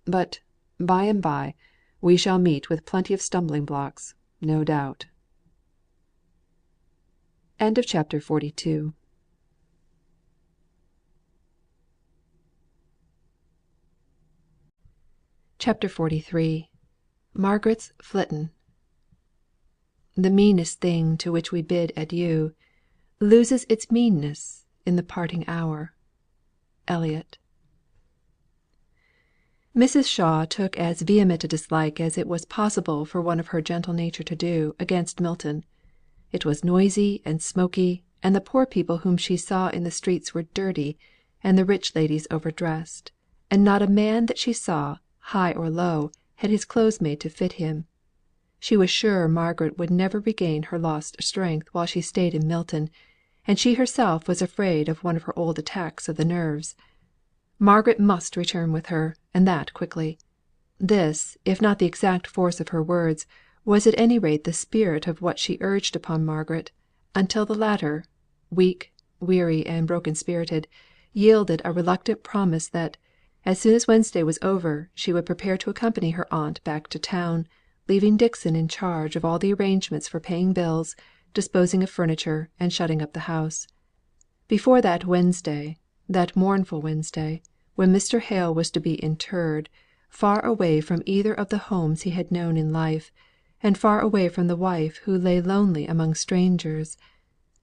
But, by and by, we shall meet with plenty of stumbling blocks, no doubt." CHAPTER 43. Margaret's Flitting. The meanest thing to which we bid adieu loses its meanness in the parting hour. Eliot. Mrs. Shaw took as vehement a dislike as it was possible for one of her gentle nature to do, against Milton. It was noisy and smoky, and the poor people whom she saw in the streets were dirty, and the rich ladies overdressed, and not a man that she saw, high or low, had his clothes made to fit him. She was sure Margaret would never regain her lost strength while she stayed in Milton, and she herself was afraid of one of her old attacks of the nerves. Margaret must return with her, and that quickly. This, if not the exact force of her words, was at any rate the spirit of what she urged upon Margaret, until the latter, weak, weary, and broken spirited, yielded a reluctant promise that, as soon as Wednesday was over, she would prepare to accompany her aunt back to town, leaving Dixon in charge of all the arrangements for paying bills, disposing of furniture, and shutting up the house. Before that Wednesday, that mournful Wednesday, when Mr. Hale was to be interred, far away from either of the homes he had known in life, and far away from the wife who lay lonely among strangers;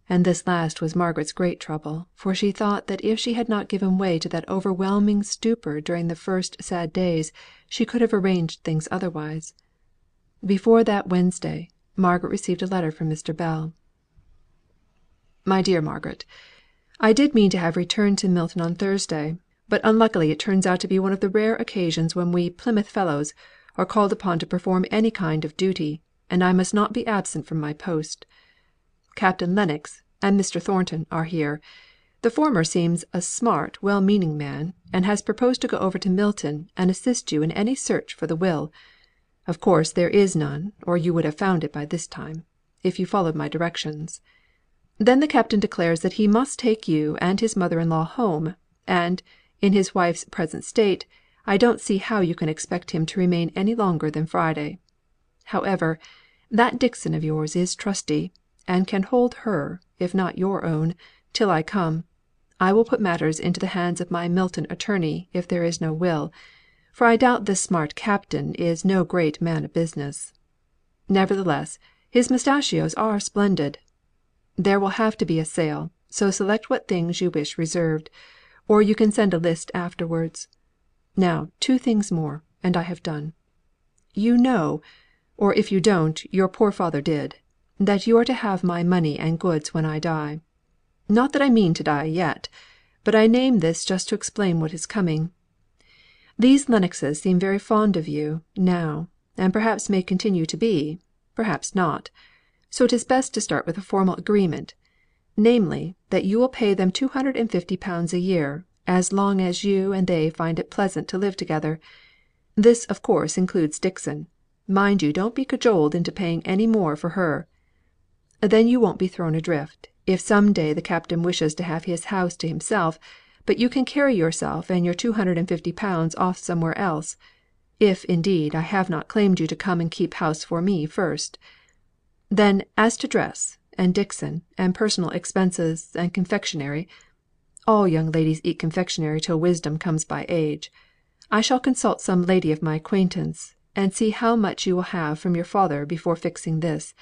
and this last was Margaret's great trouble, for she thought that if she had not given way to that overwhelming stupor during the first sad days, she could have arranged things otherwise. Before that Wednesday, Margaret received a letter from Mr. Bell. "My dear Margaret, I did mean to have returned to Milton on Thursday, but unluckily it turns out to be one of the rare occasions when we Plymouth fellows are called upon to perform any kind of duty, and I must not be absent from my post. Captain Lennox and Mr. Thornton are here. The former seems a smart well meaning man, and has proposed to go over to Milton and assist you in any search for the will. Of course there is none, or you would have found it by this time, if you followed my directions. Then the Captain declares that he must take you and his mother in law home; and, in his wife's present state, I don't see how you can expect him to remain any longer than Friday. However, that Dixon of yours is trusty, and can hold her, if not your own, till I come. I will put matters into the hands of my Milton attorney if there is no will, for I doubt this smart Captain is no great man of business. Nevertheless, his mustachios are splendid. There will have to be a sale, so select what things you wish reserved, or you can send a list afterwards. Now 2 things more, and I have done. You know, or if you don't, your poor father did, that you are to have my money and goods when I die. Not that I mean to die yet, but I name this just to explain what is coming. These Lennoxes seem very fond of you, now, and perhaps may continue to be, perhaps not. So it is best to start with a formal agreement, namely, that you will pay them £250 a year, as long as you and they find it pleasant to live together. This of course includes Dixon. Mind you don't be cajoled into paying any more for her. Then you won't be thrown adrift, if some day the Captain wishes to have his house to himself, but you can carry yourself and your £250 off somewhere else, if indeed I have not claimed you to come and keep house for me first. Then as to dress, and Dixon, and personal expenses, and confectionery, all young ladies eat confectionery till wisdom comes by age. I shall consult some lady of my acquaintance, and see how much you will have from your father before fixing this.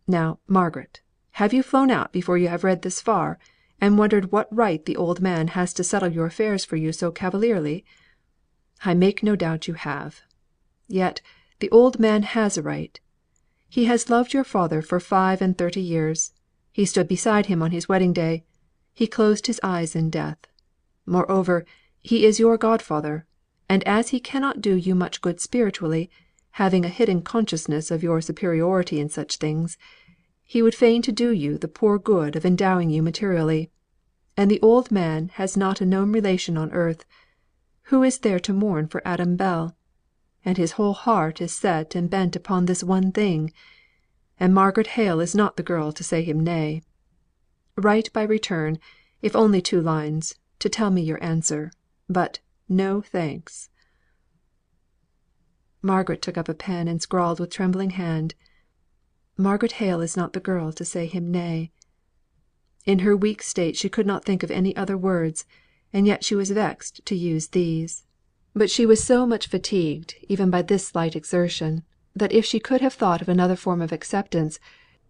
Now, Margaret, have you flown out before you have read this far, and wondered what right the old man has to settle your affairs for you so cavalierly? I make no doubt you have. Yet the old man has a right. He has loved your father for 35 years. He stood beside him on his wedding day. He closed his eyes in death. Moreover, he is your godfather; and as he cannot do you much good spiritually, having a hidden consciousness of your superiority in such things, he would fain do you the poor good of endowing you materially. And the old man has not a known relation on earth. Who is there to mourn for Adam Bell? And his whole heart is set and bent upon this one thing; and Margaret Hale is not the girl to say him nay. Write by return, if only 2 lines, to tell me your answer; but no thanks." Margaret took up a pen and scrawled with trembling hand, "Margaret Hale is not the girl to say him nay." In her weak state she could not think of any other words, and yet she was vexed to use these. But she was so much fatigued even by this slight exertion, that if she could have thought of another form of acceptance,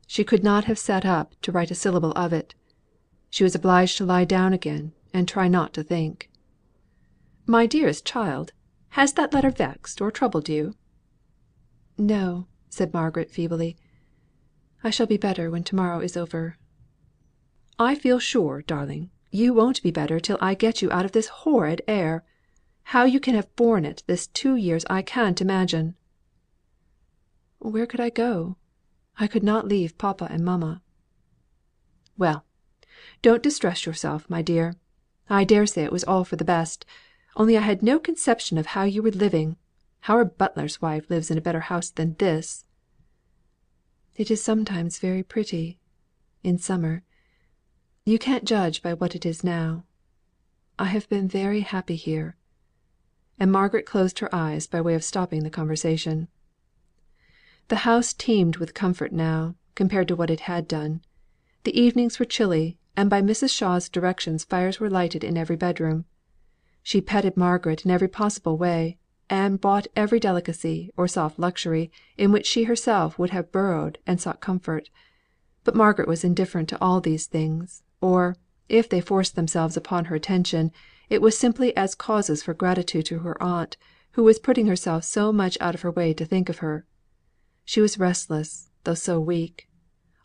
she could not have sat up to write a syllable of it. She was obliged to lie down again, and try not to think. "My dearest child, has that letter vexed or troubled you?" "No," said Margaret, feebly. "I shall be better when to morrow is over." "I feel sure, darling, you won't be better till I get you out of this horrid air. How you can have borne it this 2 years I can't imagine." "Where could I go? I could not leave papa and mamma." "Well, don't distress yourself, my dear. I dare say it was all for the best; only I had no conception of how you were living. Our butler's wife lives in a better house than this." "It is sometimes very pretty in summer. You can't judge by what it is now. I have been very happy here." And Margaret closed her eyes by way of stopping the conversation. The house teemed with comfort now, compared to what it had done. The evenings were chilly, and by Mrs. Shaw's directions fires were lighted in every bedroom. She petted Margaret in every possible way, and bought every delicacy or soft luxury in which she herself would have burrowed and sought comfort. But Margaret was indifferent to all these things, or, if they forced themselves upon her attention, it was simply as causes for gratitude to her aunt, who was putting herself so much out of her way to think of her. She was restless, though so weak.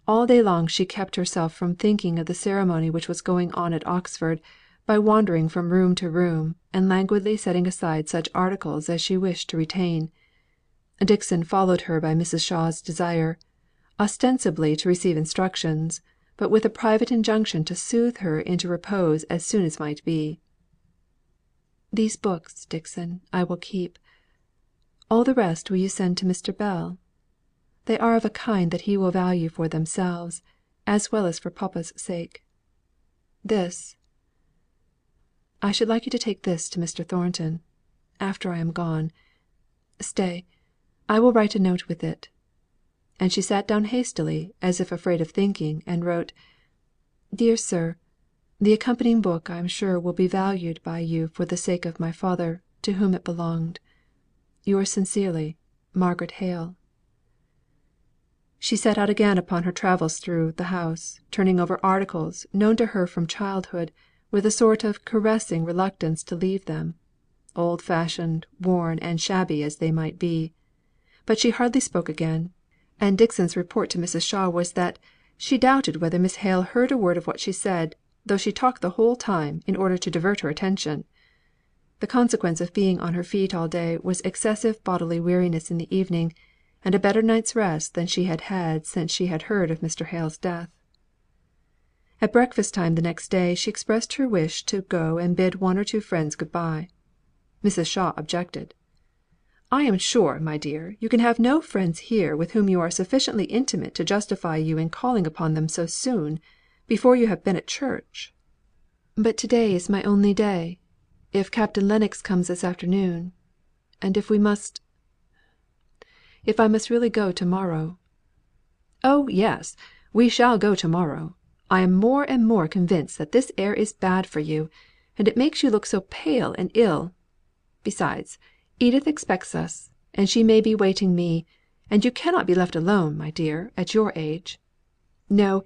All day long she kept herself from thinking of the ceremony which was going on at Oxford, by wandering from room to room, and languidly setting aside such articles as she wished to retain. Dixon followed her by Mrs. Shaw's desire, ostensibly to receive instructions, but with a private injunction to soothe her into repose as soon as might be. "These books, Dixon, I will keep. All the rest will you send to Mr. Bell? They are of a kind that he will value for themselves, as well as for papa's sake. This I should like you to take this to Mr. Thornton, after I am gone. Stay, I will write a note with it." And she sate down hastily, as if afraid of thinking, and wrote: "Dear Sir, the accompanying book I am sure will be valued by you for the sake of my father, to whom it belonged. Yours sincerely, Margaret Hale." She set out again upon her travels through the house, turning over articles, known to her from childhood, with a sort of caressing reluctance to leave them, old fashioned, worn, and shabby as they might be. But she hardly spoke again; and Dixon's report to Mrs. Shaw was that she doubted whether Miss Hale heard a word of what she said, though she talked the whole time, in order to divert her attention. The consequence of being on her feet all day was excessive bodily weariness in the evening, and a better night's rest than she had had since she had heard of Mr. Hale's death. At breakfast time the next day she expressed her wish to go and bid one or two friends good bye. Mrs. Shaw objected. "I am sure, my dear, you can have no friends here with whom you are sufficiently intimate to justify you in calling upon them so soon, before you have been at church." "But to day is my only day, if Captain Lennox comes this afternoon; and if I must really go to morrow." "Oh, yes! we shall go to morrow. I am more and more convinced that this air is bad for you, and it makes you look so pale and ill. Besides, Edith expects us, and she may be waiting me; and you cannot be left alone, my dear, at your age. No,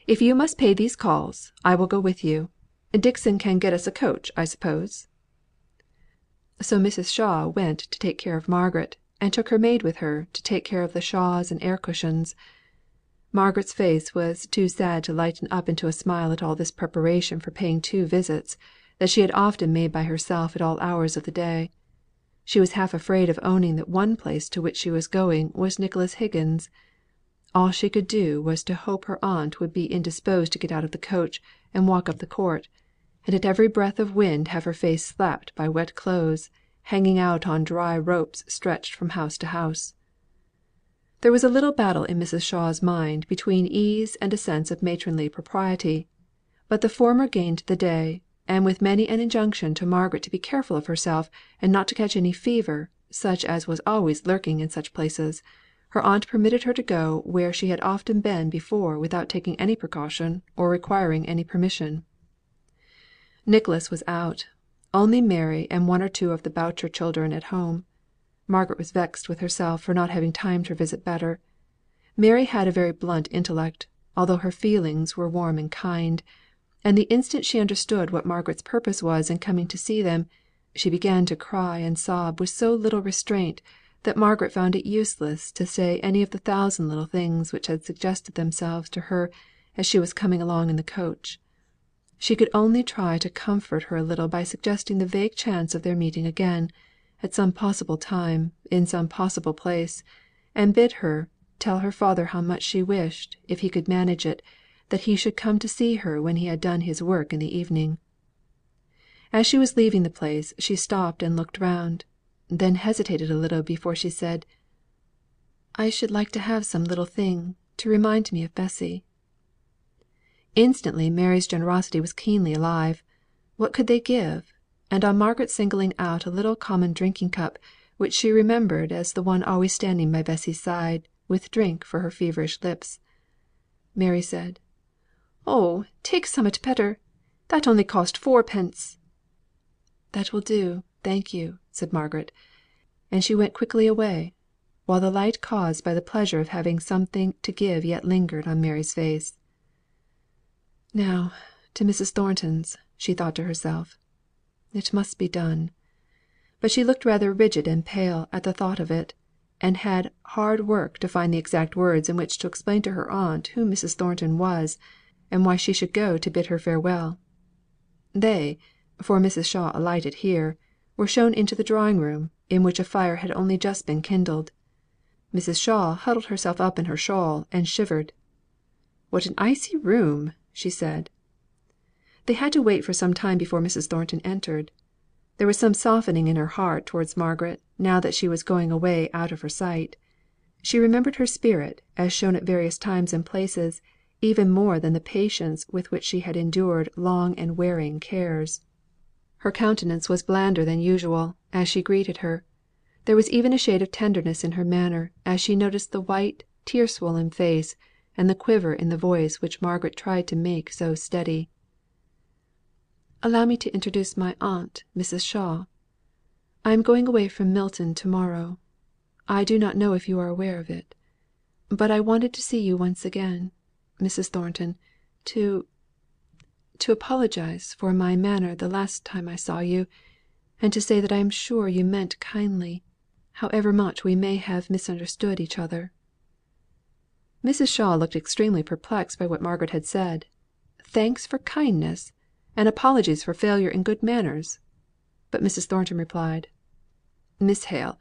if you must pay these calls, I will go with you. Dixon can get us a coach, I suppose?" So Mrs. Shaw went to take care of Margaret, and took her maid with her, to take care of the shawls and air cushions. Margaret's face was too sad to lighten up into a smile at all this preparation for paying 2 visits, that she had often made by herself at all hours of the day. She was half afraid of owning that one place to which she was going was Nicholas Higgins. All she could do was to hope her aunt would be indisposed to get out of the coach and walk up the court, and at every breath of wind have her face slapped by wet clothes, hanging out on dry ropes stretched from house to house. There was a little battle in Mrs. Shaw's mind between ease and a sense of matronly propriety; but the former gained the day, and with many an injunction to Margaret to be careful of herself, and not to catch any fever, such as was always lurking in such places, her aunt permitted her to go where she had often been before without taking any precaution, or requiring any permission. Nicholas was out; only Mary and one or two of the Boucher children at home. Margaret was vexed with herself for not having timed her visit better. Mary had a very blunt intellect, although her feelings were warm and kind; and the instant she understood what Margaret's purpose was in coming to see them, she began to cry and sob with so little restraint, that Margaret found it useless to say any of the thousand little things which had suggested themselves to her as she was coming along in the coach. She could only try to comfort her a little by suggesting the vague chance of their meeting again, at some possible time, in some possible place, and bid her tell her father how much she wished, if he could manage it, that he should come to see her when he had done his work in the evening. As she was leaving the place she stopped and looked round, then hesitated a little before she said: "I should like to have some little thing to remind me of Bessy." Instantly Mary's generosity was keenly alive. What could they give? And on Margaret's singling out a little common drinking cup, which she remembered as the one always standing by Bessy's side, with drink for her feverish lips, Mary said: "Oh, take summat better. That only cost 4d." "That will do, thank you," said Margaret; and she went quickly away, while the light caused by the pleasure of having something to give yet lingered on Mary's face. "Now to Mrs. Thornton's," she thought to herself. "It must be done." But she looked rather rigid and pale at the thought of it, and had hard work to find the exact words in which to explain to her aunt who Mrs. Thornton was, and why she should go to bid her farewell. They, for Mrs. Shaw alighted here, were shown into the drawing room, in which a fire had only just been kindled. Mrs. Shaw huddled herself up in her shawl, and shivered. "What an icy room!" she said. They had to wait for some time before Mrs. Thornton entered. There was some softening in her heart towards Margaret, now that she was going away out of her sight. She remembered her spirit, as shown at various times and places, even more than the patience with which she had endured long and wearing cares. Her countenance was blander than usual, as she greeted her. There was even a shade of tenderness in her manner, as she noticed the white, tear swollen face, and the quiver in the voice which Margaret tried to make so steady. "Allow me to introduce my aunt, Mrs. Shaw. I am going away from Milton to morrow. I do not know if you are aware of it. But I wanted to see you once again, Mrs. Thornton, to apologise for my manner the last time I saw you, and to say that I am sure you meant kindly, however much we may have misunderstood each other." Mrs. Shaw looked extremely perplexed by what Margaret had said. Thanks for kindness, and apologies for failure in good manners! But Mrs. Thornton replied: "Miss Hale,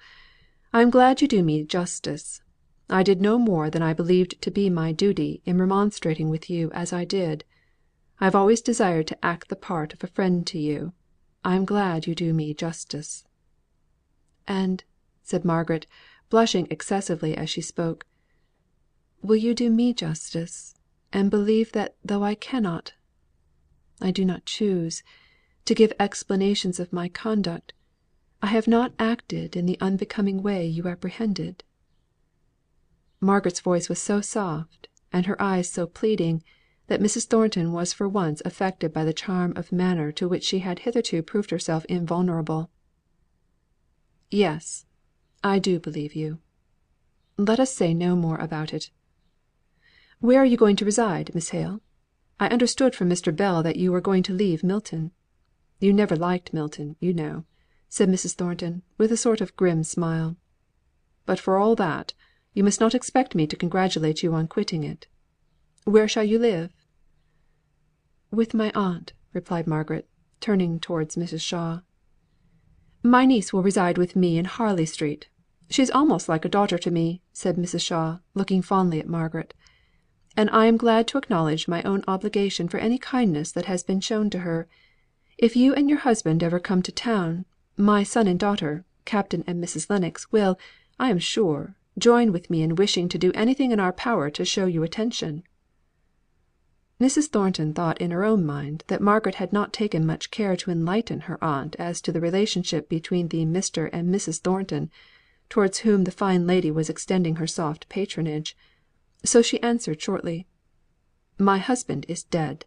I am glad you do me justice. I did no more than I believed to be my duty in remonstrating with you as I did. I have always desired to act the part of a friend to you. I am glad you do me justice." "And," said Margaret, blushing excessively as she spoke, "will you do me justice, and believe that though I cannot, I do not choose, to give explanations of my conduct, I have not acted in the unbecoming way you apprehended?" Margaret's voice was so soft, and her eyes so pleading, that Mrs. Thornton was for once affected by the charm of manner to which she had hitherto proved herself invulnerable. "Yes, I do believe you. Let us say no more about it. Where are you going to reside, Miss Hale? I understood from Mr. Bell that you were going to leave Milton. You never liked Milton, you know," said Mrs. Thornton, with a sort of grim smile. "But for all that, you must not expect me to congratulate you on quitting it. Where shall you live?" "With my aunt," replied Margaret, turning towards Mrs. Shaw. "My niece will reside with me in Harley Street. She is almost like a daughter to me," said Mrs. Shaw, looking fondly at Margaret. "And I am glad to acknowledge my own obligation for any kindness that has been shown to her. If you and your husband ever come to town, my son and daughter, Captain and Mrs. Lennox, will, I am sure, join with me in wishing to do anything in our power to show you attention." Mrs. Thornton thought in her own mind that Margaret had not taken much care to enlighten her aunt as to the relationship between the Mr. and Mrs. Thornton, towards whom the fine lady was extending her soft patronage; so she answered shortly: "My husband is dead.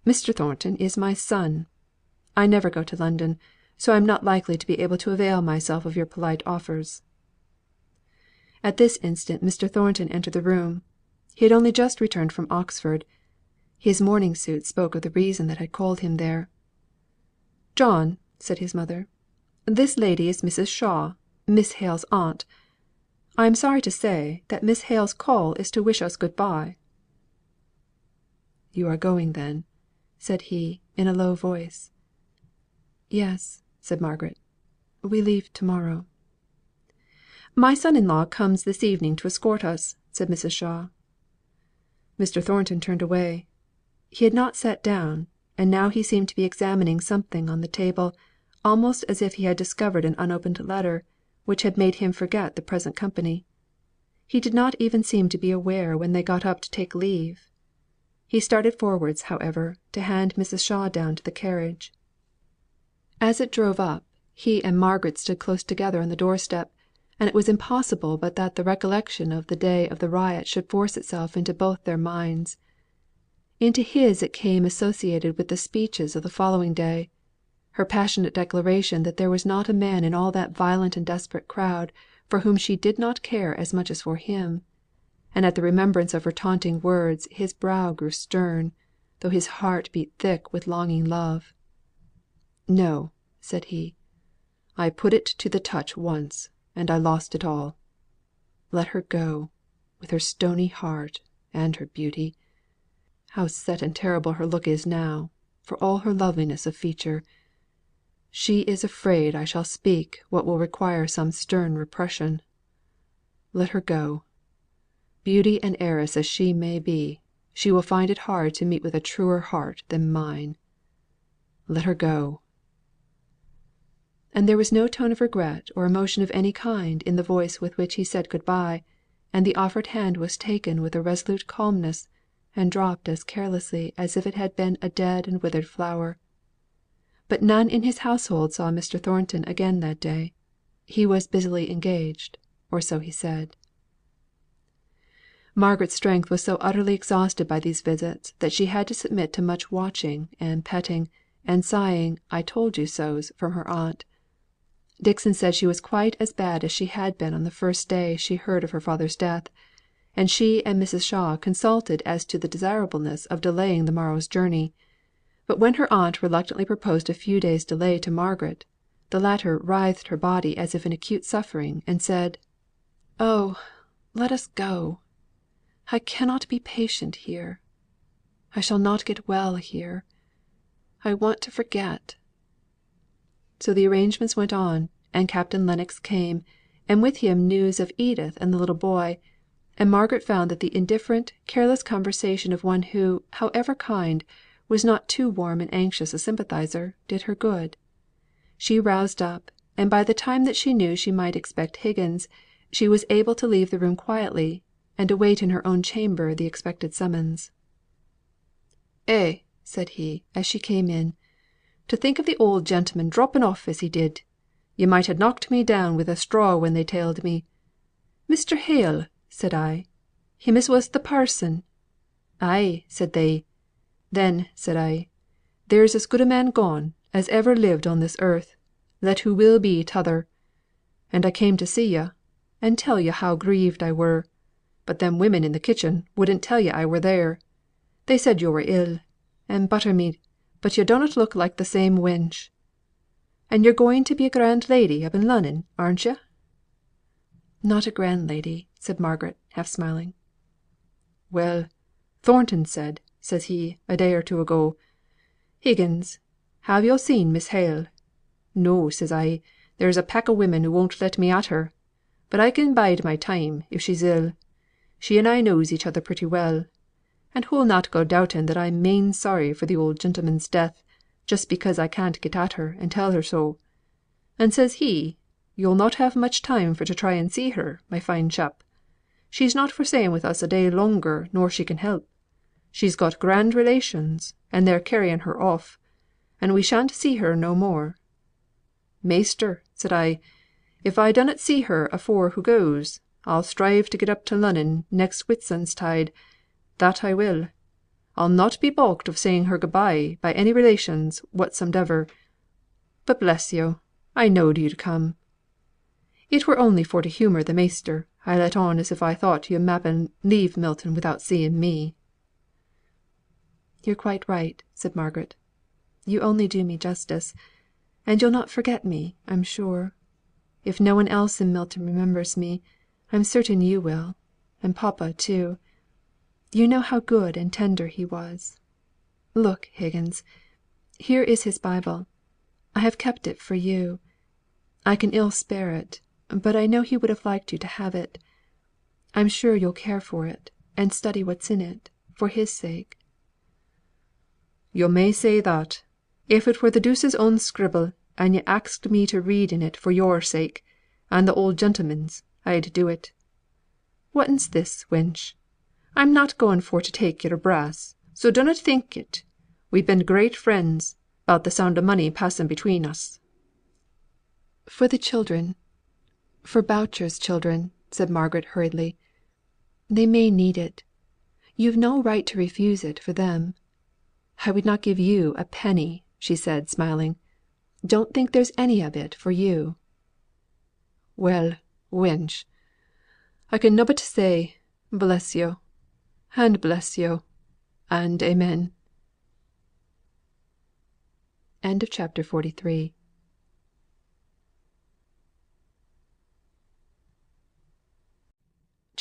Mr. Thornton is my son. I never go to London, so I am not likely to be able to avail myself of your polite offers." At this instant Mr. Thornton entered the room. He had only just returned from Oxford. His morning suit spoke of the reason that had called him there. "John," said his mother, "this lady is Mrs. Shaw, Miss Hale's aunt. I am sorry to say, that Miss Hale's call is to wish us good bye." "You are going then?" said he, in a low voice. "Yes," said Margaret. "We leave to morrow." "My son in law comes this evening to escort us," said Mrs. Shaw. Mr. Thornton turned away. He had not sat down, and now he seemed to be examining something on the table, almost as if he had discovered an unopened letter, which had made him forget the present company. He did not even seem to be aware when they got up to take leave. He started forwards, however, to hand Mrs. Shaw down to the carriage. As it drove up, he and Margaret stood close together on the door step, and it was impossible but that the recollection of the day of the riot should force itself into both their minds. Into his it came associated with the speeches of the following day; her passionate declaration that there was not a man in all that violent and desperate crowd for whom she did not care as much as for him; and at the remembrance of her taunting words his brow grew stern, though his heart beat thick with longing love. "No," said he. "I put it to the touch once, and I lost it all. Let her go, with her stony heart, and her beauty. How set and terrible her look is now, for all her loveliness of feature. She is afraid I shall speak what will require some stern repression. Let her go. Beauty and heiress as she may be, she will find it hard to meet with a truer heart than mine. Let her go." And there was no tone of regret or emotion of any kind in the voice with which he said good bye, and the offered hand was taken with a resolute calmness, and dropped as carelessly as if it had been a dead and withered flower. But none in his household saw Mr. Thornton again that day. He was busily engaged, or so he said. Margaret's strength was so utterly exhausted by these visits that she had to submit to much watching, and petting, and sighing "I told you so's" from her aunt. Dixon said she was quite as bad as she had been on the first day she heard of her father's death; and she and Mrs. Shaw consulted as to the desirableness of delaying the morrow's journey; but when her aunt reluctantly proposed a few days' delay to Margaret, the latter writhed her body as if in acute suffering, and said, "Oh, let us go. I cannot be patient here. I shall not get well here. I want to forget." So the arrangements went on, and Captain Lennox came, and with him news of Edith and the little boy; and Margaret found that the indifferent, careless conversation of one who, however kind, was not too warm and anxious a sympathizer, did her good. She roused up, and by the time that she knew she might expect Higgins, she was able to leave the room quietly, and await in her own chamber the expected summons. "Eh!" said he, as she came in, "to think of the old gentleman dropping off as he did! You might ha' knocked me down with a straw when they telled me. 'Mr. Hale,' said I, 'him as was the parson.' 'Ay,' said they. 'Then,' said I, 'there's as good a man gone as ever lived on this earth, let who will be t'other.' And I came to see yo', and tell yo' how grieved I were; but them women in the kitchen wouldn't tell yo' I were there. They said yo' were ill, and butter me, but yo' dunnot look like the same wench. And yo're going to be a grand lady up in Lunnon, aren't yo'?" "Not a grand lady," said Margaret, half smiling. "Well, Thornton says he, a day or two ago, 'Higgins, have yo' seen Miss Hale?' 'No,' says I, 'there's a pack o' women who won't let me at her. But I can bide my time, if she's ill. She and I knows each other pretty well. And hoo'll not go doubting that I'm main sorry for the old gentleman's death, just because I can't get at her and tell her so.' And says he, 'Yo'll not have much time for to try and see her, my fine chap. She's not for staying with us a day longer nor she can help. She's got grand relations, and they're carrying her off, and we shan't see her no more.' 'Measter,' said I, 'if I dunnot see her afore hoo goes, I'll strive to get up to Lunnon next Whitsuntide, that I will. I'll not be balked of saying her good bye by any relations whatsomdever. But bless yo', I knowed yo'd come. It were only for to humour the measter I let on as if I thought yo' m'appen leave Milton without seeing me." "You're quite right," said Margaret. "You only do me justice. And you'll not forget me, I'm sure. If no one else in Milton remembers me, I'm certain you will, and papa too. You know how good and tender he was. Look, Higgins, here is his Bible. I have kept it for you. I can ill spare it, but I know he would have liked you to have it. I'm sure you'll care for it, and study what's in it, for his sake." "Yo' may say that. If it were the deuce's own scribble, and yo' axed me to read in it for your sake, and the old gentleman's, I'd do it. Whatten's this, wench? I'm not going for to take your brass, so dunnot think it. We've been great friends, 'bout the sound o' money passing between us." "For the children for Boucher's children," said Margaret, hurriedly. "They may need it. You've no right to refuse it for them. I would not give you a penny," she said, smiling. "Don't think there's any of it for you." "Well, wench, I can nobbut say, bless yo', and bless yo', and amen."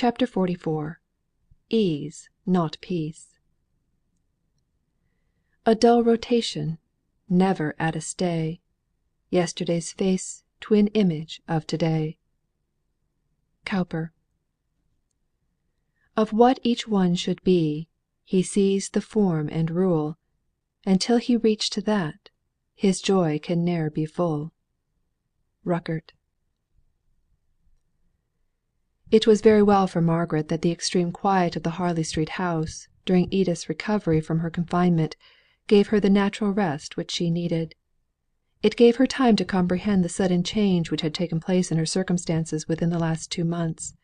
CHAPTER 44. Ease, not peace. A dull rotation, never at a stay, Yesterday's face twin image of to day. Cowper. Of what each one should be, he sees the form and rule, And till he reach to that, his joy can ne'er be full. Ruckert. It was very well for Margaret that the extreme quiet of the Harley Street house, during Edith's recovery from her confinement, gave her the natural rest which she needed. It gave her time to comprehend the sudden change which had taken place in her circumstances within the last 2 months.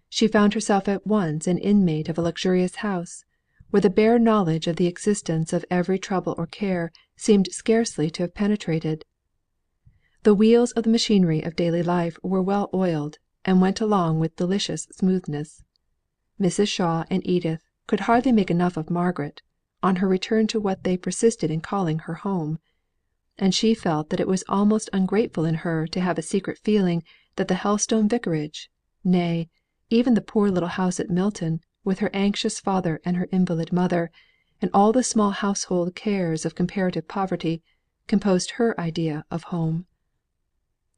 She found herself at once an inmate of a luxurious house, where the bare knowledge of the existence of every trouble or care seemed scarcely to have penetrated. The wheels of the machinery of daily life were well oiled, and went along with delicious smoothness. Mrs. Shaw and Edith could hardly make enough of Margaret, on her return to what they persisted in calling her home; and she felt that it was almost ungrateful in her to have a secret feeling that the Helstone vicarage, nay, even the poor little house at Milton, with her anxious father and her invalid mother, and all the small household cares of comparative poverty, composed her idea of home.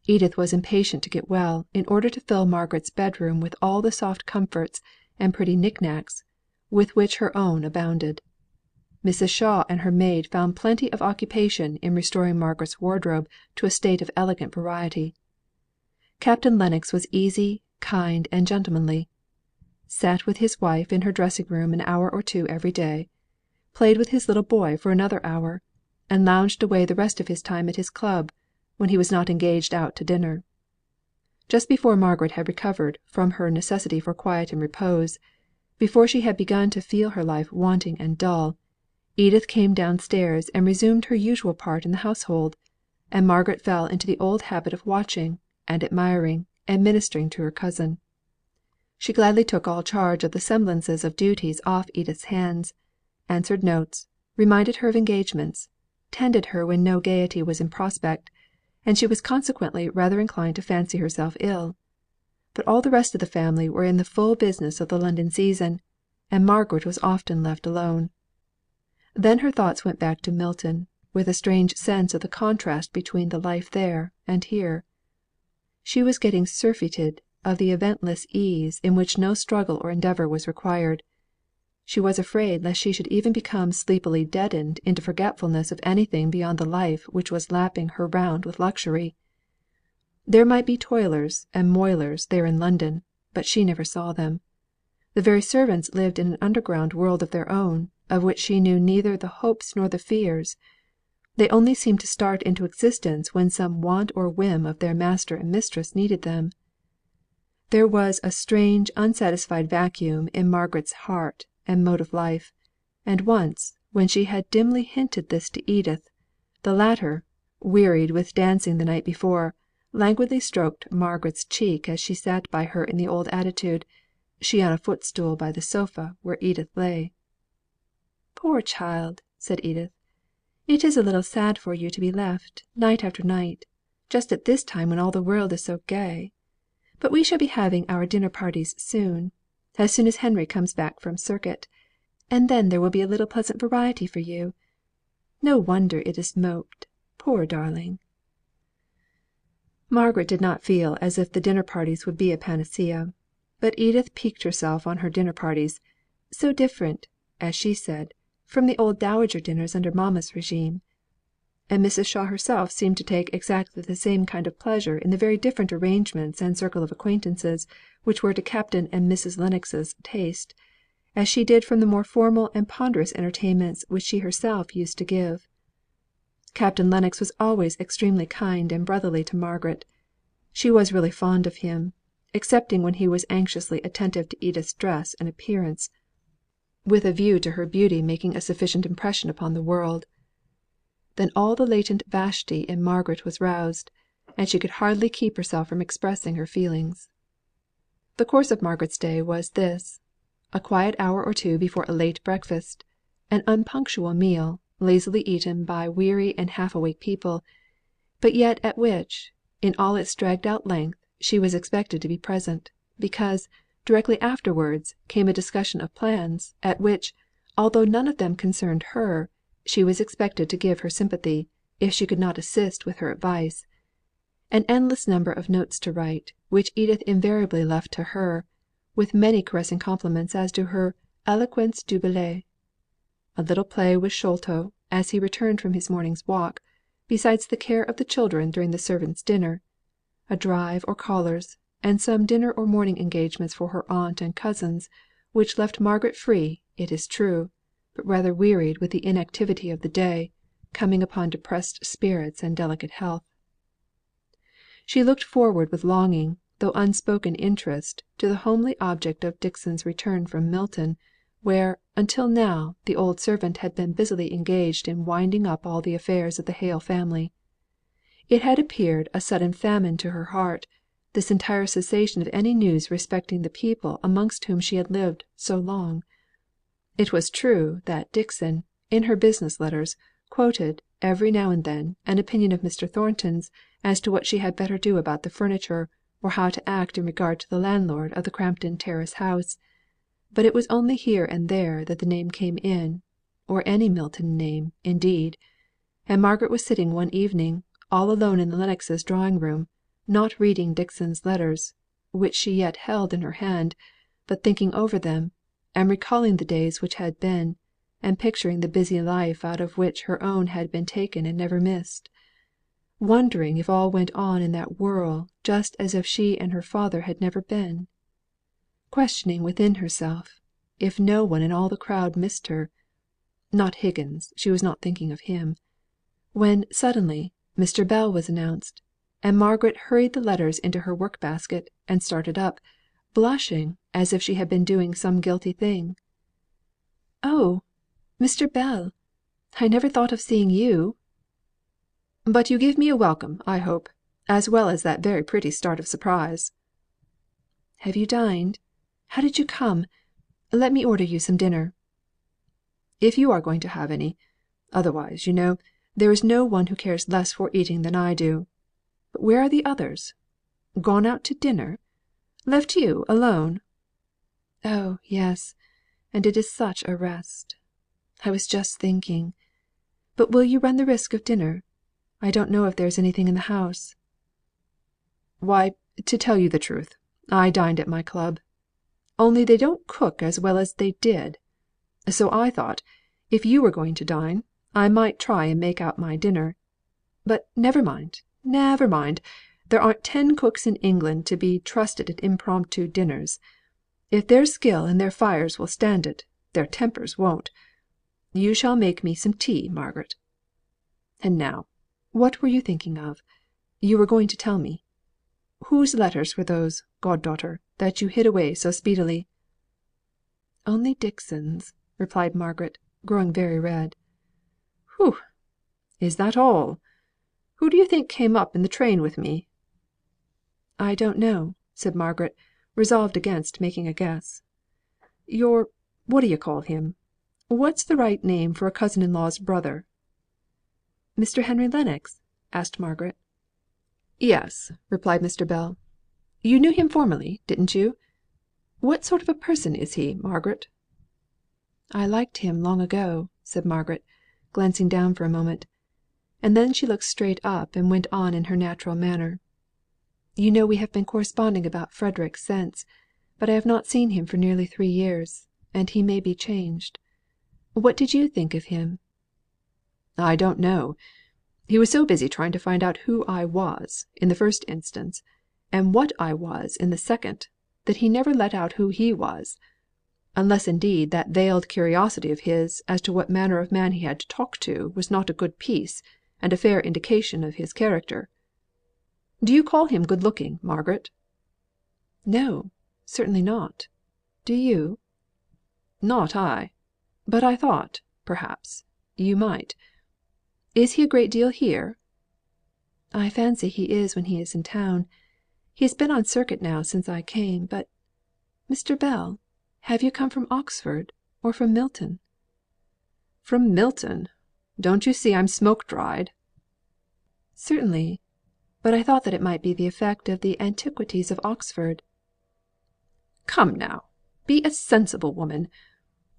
Edith was impatient to get well, in order to fill Margaret's bedroom with all the soft comforts and pretty knick knacks with which her own abounded. Mrs. Shaw and her maid found plenty of occupation in restoring Margaret's wardrobe to a state of elegant variety. Captain Lennox was easy, kind, and gentlemanly; sat with his wife in her dressing room an hour or two every day; played with his little boy for another hour; and lounged away the rest of his time at his club, when he was not engaged out to dinner. Just before Margaret had recovered from her necessity for quiet and repose, before she had begun to feel her life wanting and dull, Edith came downstairs and resumed her usual part in the household, and Margaret fell into the old habit of watching, and admiring, and ministering to her cousin. She gladly took all charge of the semblances of duties off Edith's hands; answered notes; reminded her of engagements; tended her when no gaiety was in prospect; and she was consequently rather inclined to fancy herself ill. But all the rest of the family were in the full business of the London season, and Margaret was often left alone. Then her thoughts went back to Milton, with a strange sense of the contrast between the life there and here. She was getting surfeited of the eventless ease in which no struggle or endeavour was required. She was afraid lest she should even become sleepily deadened into forgetfulness of anything beyond the life which was lapping her round with luxury. There might be toilers and moilers there in London, but she never saw them. The very servants lived in an underground world of their own, of which she knew neither the hopes nor the fears. They only seemed to start into existence when some want or whim of their master and mistress needed them. There was a strange unsatisfied vacuum in Margaret's heart and mode of life; and once, when she had dimly hinted this to Edith, the latter, wearied with dancing the night before, languidly stroked Margaret's cheek as she sat by her in the old attitude, she on a footstool by the sofa where Edith lay. "Poor child!" said Edith. "It is a little sad for you to be left, night after night, just at this time when all the world is so gay. But we shall be having our dinner parties soon as Henry comes back from circuit; and then there will be a little pleasant variety for you. No wonder it is moped, poor darling!" Margaret did not feel as if the dinner parties would be a panacea; but Edith piqued herself on her dinner parties, so different, as she said, from the old dowager dinners under mamma's regime; and Mrs. Shaw herself seemed to take exactly the same kind of pleasure in the very different arrangements and circle of acquaintances which were to Captain and Mrs. Lennox's taste, as she did from the more formal and ponderous entertainments which she herself used to give. Captain Lennox was always extremely kind and brotherly to Margaret. She was really fond of him, excepting when he was anxiously attentive to Edith's dress and appearance, with a view to her beauty making a sufficient impression upon the world. Then all the latent Vashti in Margaret was roused, and she could hardly keep herself from expressing her feelings. The course of Margaret's day was this: a quiet hour or two before a late breakfast; an unpunctual meal, lazily eaten by weary and half awake people, but yet at which, in all its dragged out length, she was expected to be present, because, directly afterwards, came a discussion of plans, at which, although none of them concerned her, she was expected to give her sympathy, if she could not assist with her advice; an endless number of notes to write, which Edith invariably left to her, with many caressing compliments as to her eloquence du billet; a little play with Sholto, as he returned from his morning's walk, besides the care of the children during the servants' dinner; a drive or callers, and some dinner or morning engagements for her aunt and cousins, which left Margaret free, it is true, but rather wearied with the inactivity of the day, coming upon depressed spirits and delicate health. She looked forward with longing, though unspoken interest, to the homely object of Dixon's return from Milton, where, until now, the old servant had been busily engaged in winding up all the affairs of the Hale family. It had appeared a sudden famine to her heart, this entire cessation of any news respecting the people amongst whom she had lived so long. It was true, that Dixon, in her business letters, quoted, every now and then, an opinion of Mr. Thornton's as to what she had better do about the furniture, or how to act in regard to the landlord of the Crampton Terrace house; but it was only here and there that the name came in, or any Milton name, indeed; and Margaret was sitting one evening, all alone in the Lennoxes' drawing room, not reading Dixon's letters, which she yet held in her hand, but thinking over them, and recalling the days which had been, and picturing the busy life out of which her own had been taken and never missed; wondering if all went on in that whirl just as if she and her father had never been; questioning within herself, if no one in all the crowd missed her not Higgins, she was not thinking of him when, suddenly, Mr. Bell was announced, and Margaret hurried the letters into her work basket, and started up, blushing as if she had been doing some guilty thing. "Oh, Mr. Bell! I never thought of seeing you." "But you give me a welcome, I hope, as well as that very pretty start of surprise." "Have you dined? How did you come? Let me order you some dinner." "If you are going to have any. Otherwise, you know, there is no one who cares less for eating than I do. But where are the others? Gone out to dinner? Left you alone?" "Oh, yes; and it is such a rest. I was just thinking. But will you run the risk of dinner? I don't know if there is anything in the house." "Why, to tell you the truth, I dined at my club. Only they don't cook as well as they did. So I thought, if you were going to dine, I might try and make out my dinner. But never mind, never mind. There aren't 10 cooks in England to be trusted at impromptu dinners. If their skill and their fires will stand it, their tempers won't. You shall make me some tea, Margaret. And now, what were you thinking of? You were going to tell me. Whose letters were those, god daughter, that you hid away so speedily?" "Only Dixon's," replied Margaret, growing very red. "Whew! Is that all? Who do you think came up in the train with me?" "I don't know," said Margaret, resolved against making a guess. "Your what d'ye call him? What's the right name for a cousin in law's brother?" "Mr. Henry Lennox?" asked Margaret. "Yes," replied Mr. Bell. "You knew him formerly, didn't you? What sort of a person is he, Margaret?" "I liked him long ago," said Margaret, glancing down for a moment; and then she looked straight up and went on in her natural manner. "You know we have been corresponding about Frederick since, but I have not seen him for nearly 3 years, and he may be changed. What did you think of him?" "I don't know. He was so busy trying to find out who I was, in the first instance, and what I was in the second, that he never let out who he was; unless indeed that veiled curiosity of his as to what manner of man he had to talk to was not a good piece, and a fair indication of his character. Do you call him good looking, Margaret?" "No, certainly not. Do you?" "Not I. But I thought, perhaps, you might. Is he a great deal here?" "I fancy he is when he is in town. He has been on circuit now since I came. But, Mr. Bell, have you come from Oxford, or from Milton?" "From Milton! Don't you see I'm smoke dried?" "Certainly. But I thought that it might be the effect of the antiquities of Oxford." "Come now, be a sensible woman.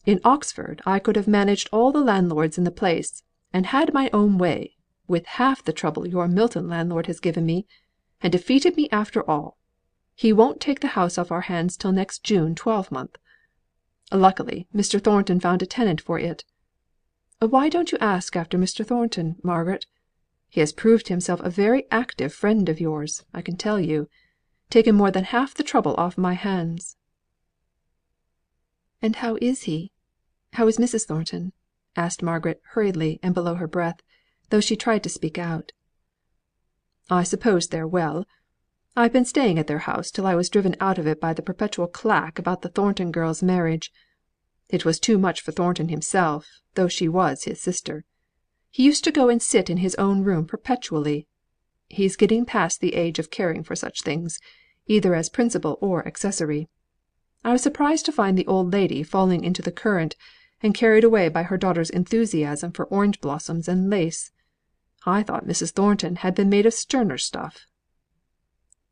In Oxford I could have managed all the landlords in the place, and had my own way, with half the trouble your Milton landlord has given me, and defeated me after all. He won't take the house off our hands till next June 12th. Luckily Mr. Thornton found a tenant for it. Why don't you ask after Mr. Thornton, Margaret? He has proved himself a very active friend of yours, I can tell you; taken more than half the trouble off my hands." "And how is he? How is Mrs. Thornton?" asked Margaret hurriedly and below her breath, though she tried to speak out. "I suppose they're well. I've been staying at their house till I was driven out of it by the perpetual clack about the Thornton girl's marriage. It was too much for Thornton himself, though she was his sister. He used to go and sit in his own room perpetually. He's getting past the age of caring for such things, either as principal or accessory. I was surprised to find the old lady falling into the current, and carried away by her daughter's enthusiasm for orange blossoms and lace. I thought Mrs. Thornton had been made of sterner stuff."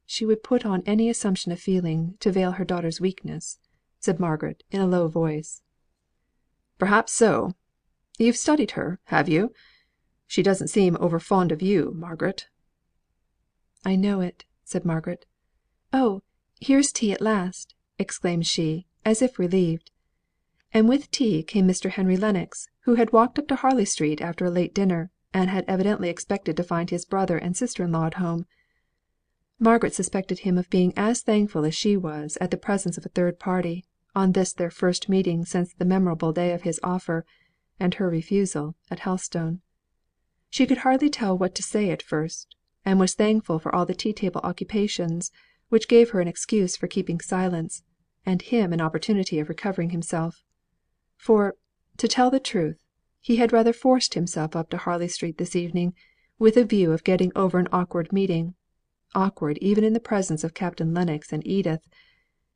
"She would put on any assumption of feeling to veil her daughter's weakness," said Margaret in a low voice. "Perhaps so. You've studied her, have you? She doesn't seem over fond of you, Margaret." "I know it," said Margaret. "Oh, here's tea at last!" exclaimed she, as if relieved. And with tea came Mr. Henry Lennox, who had walked up to Harley Street after a late dinner, and had evidently expected to find his brother and sister in law at home. Margaret suspected him of being as thankful as she was at the presence of a third party, on this their first meeting since the memorable day of his offer, and her refusal, at Helstone. She could hardly tell what to say at first, and was thankful for all the tea table occupations, which gave her an excuse for keeping silence, and him an opportunity of recovering himself. For, to tell the truth, he had rather forced himself up to Harley Street this evening, with a view of getting over an awkward meeting awkward even in the presence of Captain Lennox and Edith,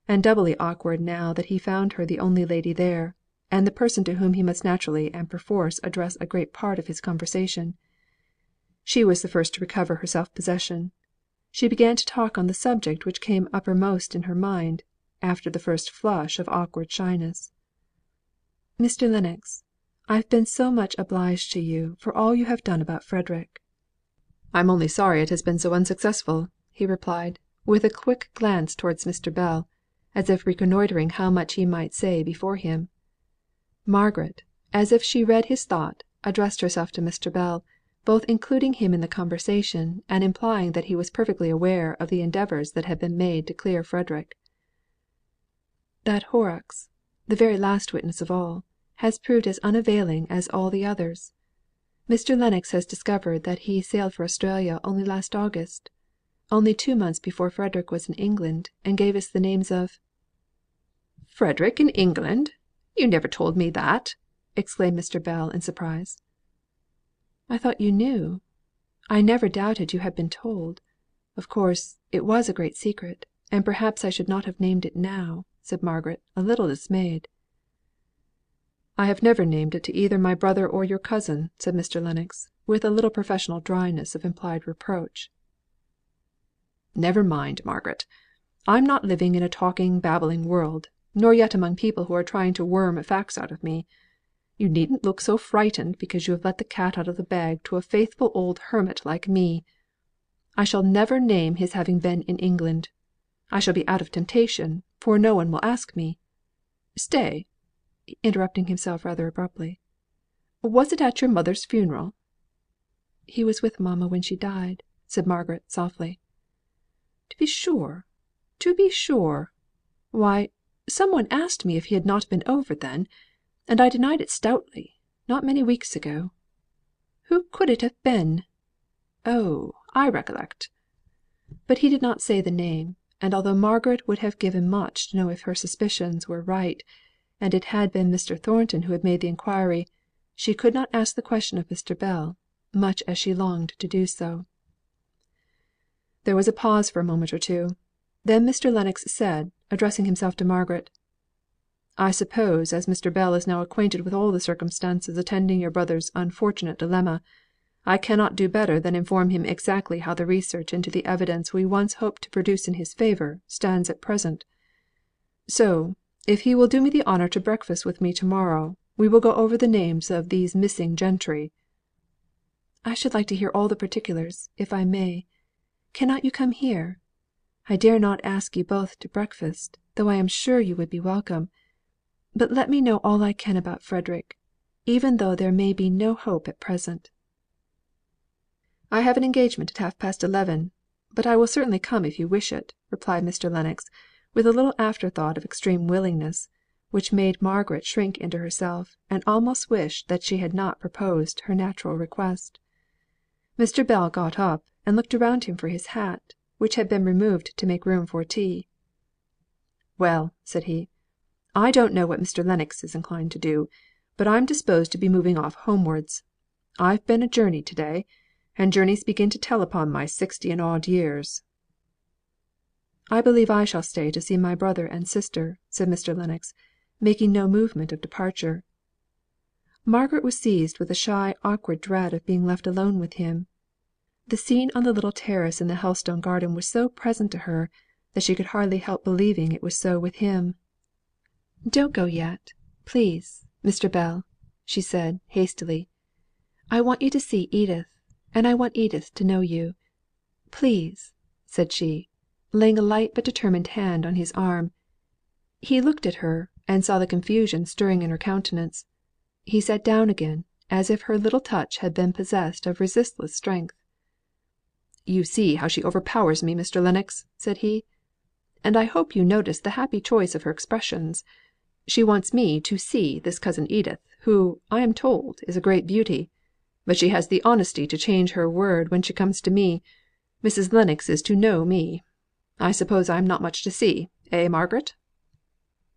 and doubly awkward now that he found her the only lady there, and the person to whom he must naturally and perforce address a great part of his conversation. She was the first to recover her self possession. She began to talk on the subject which came uppermost in her mind, after the first flush of awkward shyness. "Mr. Lennox, I've been so much obliged to you for all you have done about Frederick." "I'm only sorry it has been so unsuccessful," he replied, with a quick glance towards Mr. Bell, as if reconnoitring how much he might say before him. Margaret, as if she read his thought, addressed herself to Mr. Bell, both including him in the conversation, and implying that he was perfectly aware of the endeavours that had been made to clear Frederick. "That Horrocks, the very last witness of all, has proved as unavailing as all the others. Mr. Lennox has discovered that he sailed for Australia only last August, only 2 months before Frederick was in England, and gave us the names of—" "Frederick in England! You never told me that!" exclaimed Mr. Bell in surprise. "I thought you knew. I never doubted you had been told. Of course, it was a great secret, and perhaps I should not have named it now," said Margaret, a little dismayed. "I have never named it to either my brother or your cousin," said Mr. Lennox, with a little professional dryness of implied reproach. "Never mind, Margaret. I'm not living in a talking, babbling world, nor yet among people who are trying to worm facts out of me. You needn't look so frightened because you have let the cat out of the bag to a faithful old hermit like me. I shall never name his having been in England. I shall be out of temptation, for no one will ask me. Stay," interrupting himself rather abruptly. "Was it at your mother's funeral?" "He was with mamma when she died," said Margaret, softly. "To be sure, to be sure. Why, some one asked me if he had not been over then, and I denied it stoutly, not many weeks ago. Who could it have been? Oh, I recollect." But he did not say the name, and although Margaret would have given much to know if her suspicions were right, and it had been Mr. Thornton who had made the inquiry, she could not ask the question of Mr. Bell, much as she longed to do so. There was a pause for a moment or two. Then Mr. Lennox said, addressing himself to Margaret: "I suppose as Mr. Bell is now acquainted with all the circumstances attending your brother's unfortunate dilemma, I cannot do better than inform him exactly how the research into the evidence we once hoped to produce in his favour stands at present. So, if he will do me the honour to breakfast with me to morrow, we will go over the names of these missing gentry." "I should like to hear all the particulars, if I may. Cannot you come here? I dare not ask you both to breakfast, though I am sure you would be welcome. But let me know all I can about Frederick, even though there may be no hope at present." "I have an engagement at 11:30, but I will certainly come if you wish it," replied Mr. Lennox, with a little afterthought of extreme willingness, which made Margaret shrink into herself, and almost wish that she had not proposed her natural request. Mr. Bell got up, and looked around him for his hat, which had been removed to make room for tea. "Well," said he, "I don't know what Mr. Lennox is inclined to do, but I'm disposed to be moving off homewards. I've been a journey to day, and journeys begin to tell upon my 60 and odd years." "I believe I shall stay to see my brother and sister," said Mr. Lennox, making no movement of departure. Margaret was seized with a shy awkward dread of being left alone with him. The scene on the little terrace in the Helstone garden was so present to her, that she could hardly help believing it was so with him. "Don't go yet, please, Mr. Bell," she said, hastily. "I want you to see Edith, and I want Edith to know you. Please," said she, laying a light but determined hand on his arm. He looked at her, and saw the confusion stirring in her countenance. He sat down again, as if her little touch had been possessed of resistless strength. "You see how she overpowers me, Mr. Lennox," said he. "And I hope you noticed the happy choice of her expressions. She wants me to see this cousin Edith, who, I am told, is a great beauty. But she has the honesty to change her word when she comes to me. Mrs. Lennox is to know me. I suppose I am not much to see, eh, Margaret?"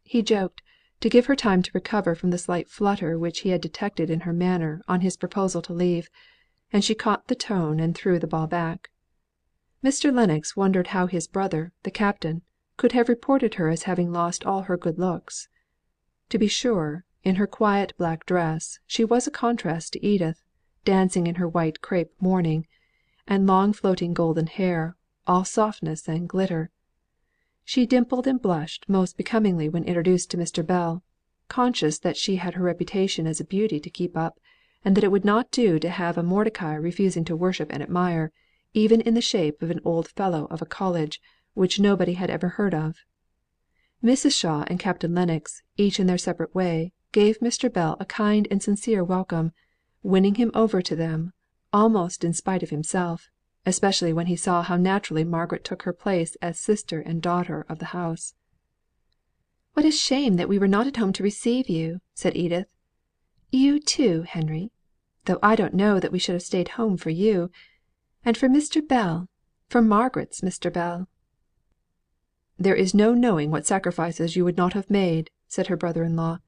He joked, to give her time to recover from the slight flutter which he had detected in her manner on his proposal to leave, and she caught the tone and threw the ball back. Mr. Lennox wondered how his brother, the captain, could have reported her as having lost all her good looks. To be sure, in her quiet black dress, she was a contrast to Edith, dancing in her white crape mourning, and long floating golden hair, all softness and glitter. She dimpled and blushed most becomingly when introduced to Mr. Bell, conscious that she had her reputation as a beauty to keep up, and that it would not do to have a Mordecai refusing to worship and admire, even in the shape of an old fellow of a college, which nobody had ever heard of. Mrs. Shaw and Captain Lennox, each in their separate way, gave Mr. Bell a kind and sincere welcome, winning him over to them, almost in spite of himself, especially when he saw how naturally Margaret took her place as sister and daughter of the house. "What a shame that we were not at home to receive you!" said Edith. "You too, Henry, though I don't know that we should have stayed home for you. And for Mr. Bell, for Margaret's Mr. Bell." "There is no knowing what sacrifices you would not have made," said her brother in law.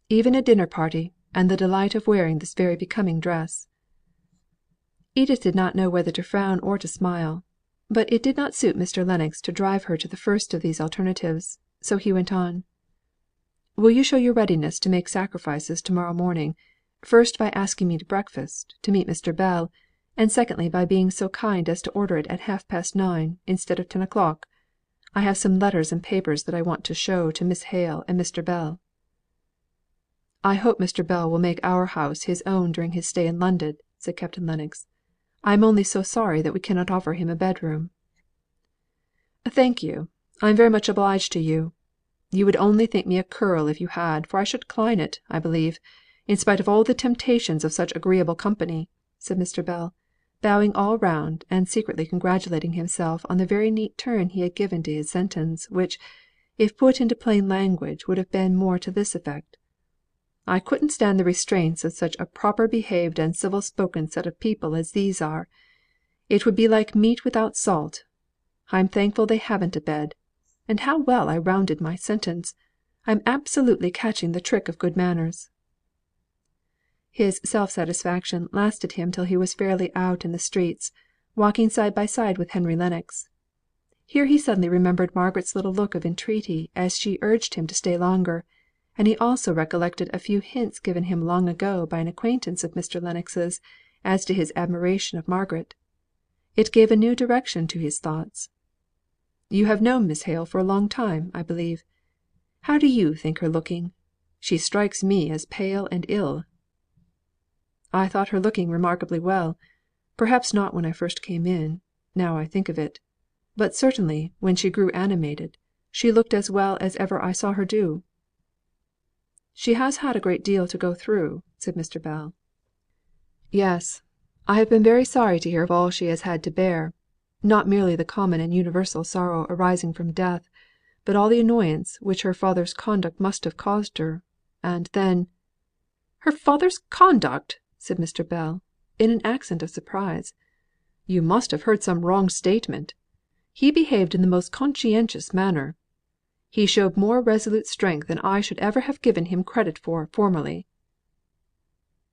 "Even a dinner party, and the delight of wearing this very becoming dress." Edith did not know whether to frown or to smile; but it did not suit Mr. Lennox to drive her to the first of these alternatives, so he went on: "Will you show your readiness to make sacrifices to morrow morning, first by asking me to breakfast, to meet Mr. Bell, and secondly by being so kind as to order it at 9:30 instead of 10 o'clock? I have some letters and papers that I want to show to Miss Hale and Mr. Bell." "I hope Mr. Bell will make our house his own during his stay in London," said Captain Lennox. "I am only so sorry that we cannot offer him a bedroom." "Thank you. I am very much obliged to you. You would only think me a churl if you had, for I should decline it, I believe, in spite of all the temptations of such agreeable company," said Mr. Bell, bowing all round, and secretly congratulating himself on the very neat turn he had given to his sentence, which, if put into plain language, would have been more to this effect: "I couldn't stand the restraints of such a proper behaved and civil spoken set of people as these are. It would be like meat without salt. I'm thankful they haven't a bed. And how well I rounded my sentence! I'm absolutely catching the trick of good manners." His self satisfaction lasted him till he was fairly out in the streets, walking side by side with Henry Lennox. Here he suddenly remembered Margaret's little look of entreaty as she urged him to stay longer, and he also recollected a few hints given him long ago by an acquaintance of Mr. Lennox's as to his admiration of Margaret. It gave a new direction to his thoughts. "You have known Miss Hale for a long time, I believe. How do you think her looking? She strikes me as pale and ill." "I thought her looking remarkably well. Perhaps not when I first came in, now I think of it; but certainly, when she grew animated, she looked as well as ever I saw her do." "She has had a great deal to go through," said Mr. Bell. "Yes. I have been very sorry to hear of all she has had to bear; not merely the common and universal sorrow arising from death, but all the annoyance which her father's conduct must have caused her; and then" "Her father's conduct!" said Mr. Bell, in an accent of surprise. "You must have heard some wrong statement. He behaved in the most conscientious manner. He showed more resolute strength than I should ever have given him credit for formerly."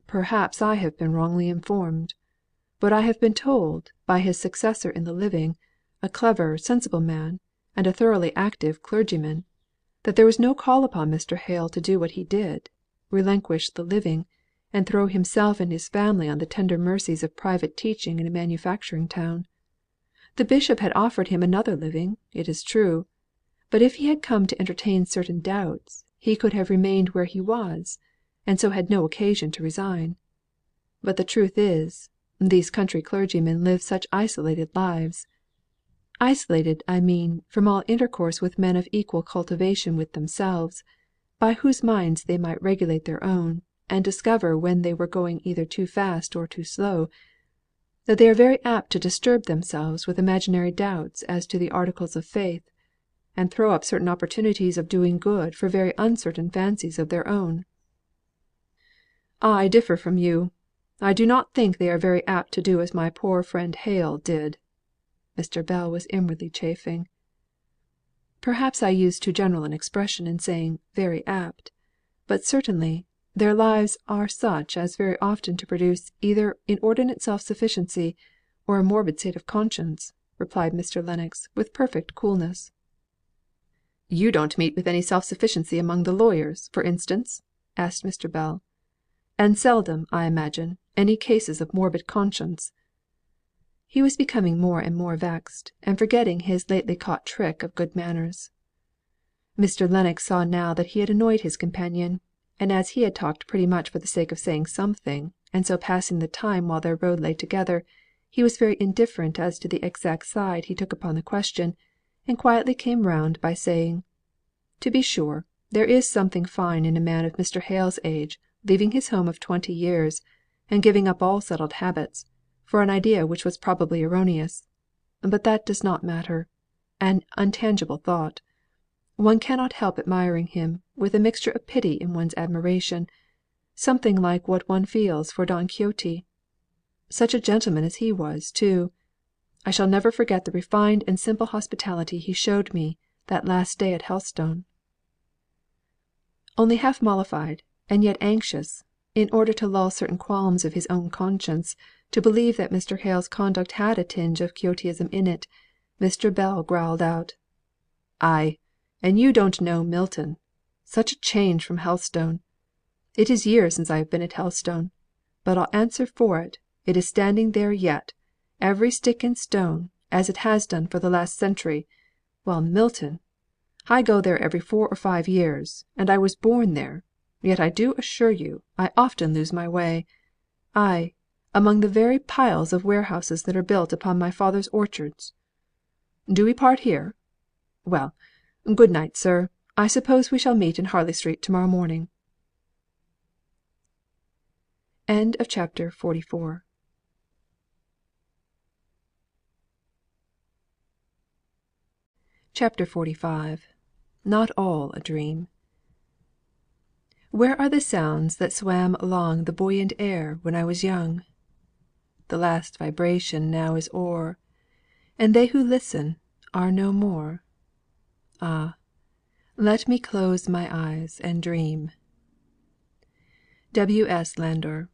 "Perhaps I have been wrongly informed; but I have been told by his successor in the living, a clever, sensible man, and a thoroughly active clergyman, that there was no call upon Mr. Hale to do what he did relinquish the living, and throw himself and his family on the tender mercies of private teaching in a manufacturing town. The bishop had offered him another living, it is true; but if he had come to entertain certain doubts, he could have remained where he was, and so had no occasion to resign. But the truth is, these country clergymen live such isolated lives isolated, I mean, from all intercourse with men of equal cultivation with themselves, by whose minds they might regulate their own, and discover when they were going either too fast or too slow, that they are very apt to disturb themselves with imaginary doubts as to the articles of faith, and throw up certain opportunities of doing good for very uncertain fancies of their own." "I differ from you. I do not think they are very apt to do as my poor friend Hale did." Mr. Bell was inwardly chafing. "Perhaps I use too general an expression in saying 'very apt'; but certainly, their lives are such as very often to produce either inordinate self sufficiency, or a morbid state of conscience," replied Mr. Lennox, with perfect coolness. "You don't meet with any self sufficiency among the lawyers, for instance?" asked Mr. Bell. "And seldom, I imagine, any cases of morbid conscience." He was becoming more and more vexed, and forgetting his lately caught trick of good manners. Mr. Lennox saw now that he had annoyed his companion; and as he had talked pretty much for the sake of saying something, and so passing the time while their road lay together, he was very indifferent as to the exact side he took upon the question, and quietly came round by saying: "To be sure, there is something fine in a man of Mr. Hale's age leaving his home of 20 years, and giving up all settled habits, for an idea which was probably erroneous; but that does not matter an intangible thought. One cannot help admiring him, with a mixture of pity in one's admiration, something like what one feels for Don Quixote. Such a gentleman as he was, too! I shall never forget the refined and simple hospitality he showed me that last day at Helstone." Only half mollified, and yet anxious, in order to lull certain qualms of his own conscience, to believe that Mr. Hale's conduct had a tinge of Quixotism in it, Mr. Bell growled out: "Ay, and you don't know Milton. Such a change from Helstone! It is years since I have been at Helstone; but I'll answer for it, it is standing there yet, every stick and stone, as it has done for the last century; while Milton I go there every 4 or 5 years, and I was born there, yet I do assure you I often lose my way ay, among the very piles of warehouses that are built upon my father's orchards. Do we part here? Well, good night, sir. I suppose we shall meet in Harley Street to morrow morning." CHAPTER XLV. Not all a dream. Where are the sounds that swam along the buoyant air when I was young? The last vibration now is o'er, and they who listen are no more. Ah, let me close my eyes and dream. W. S. Landor.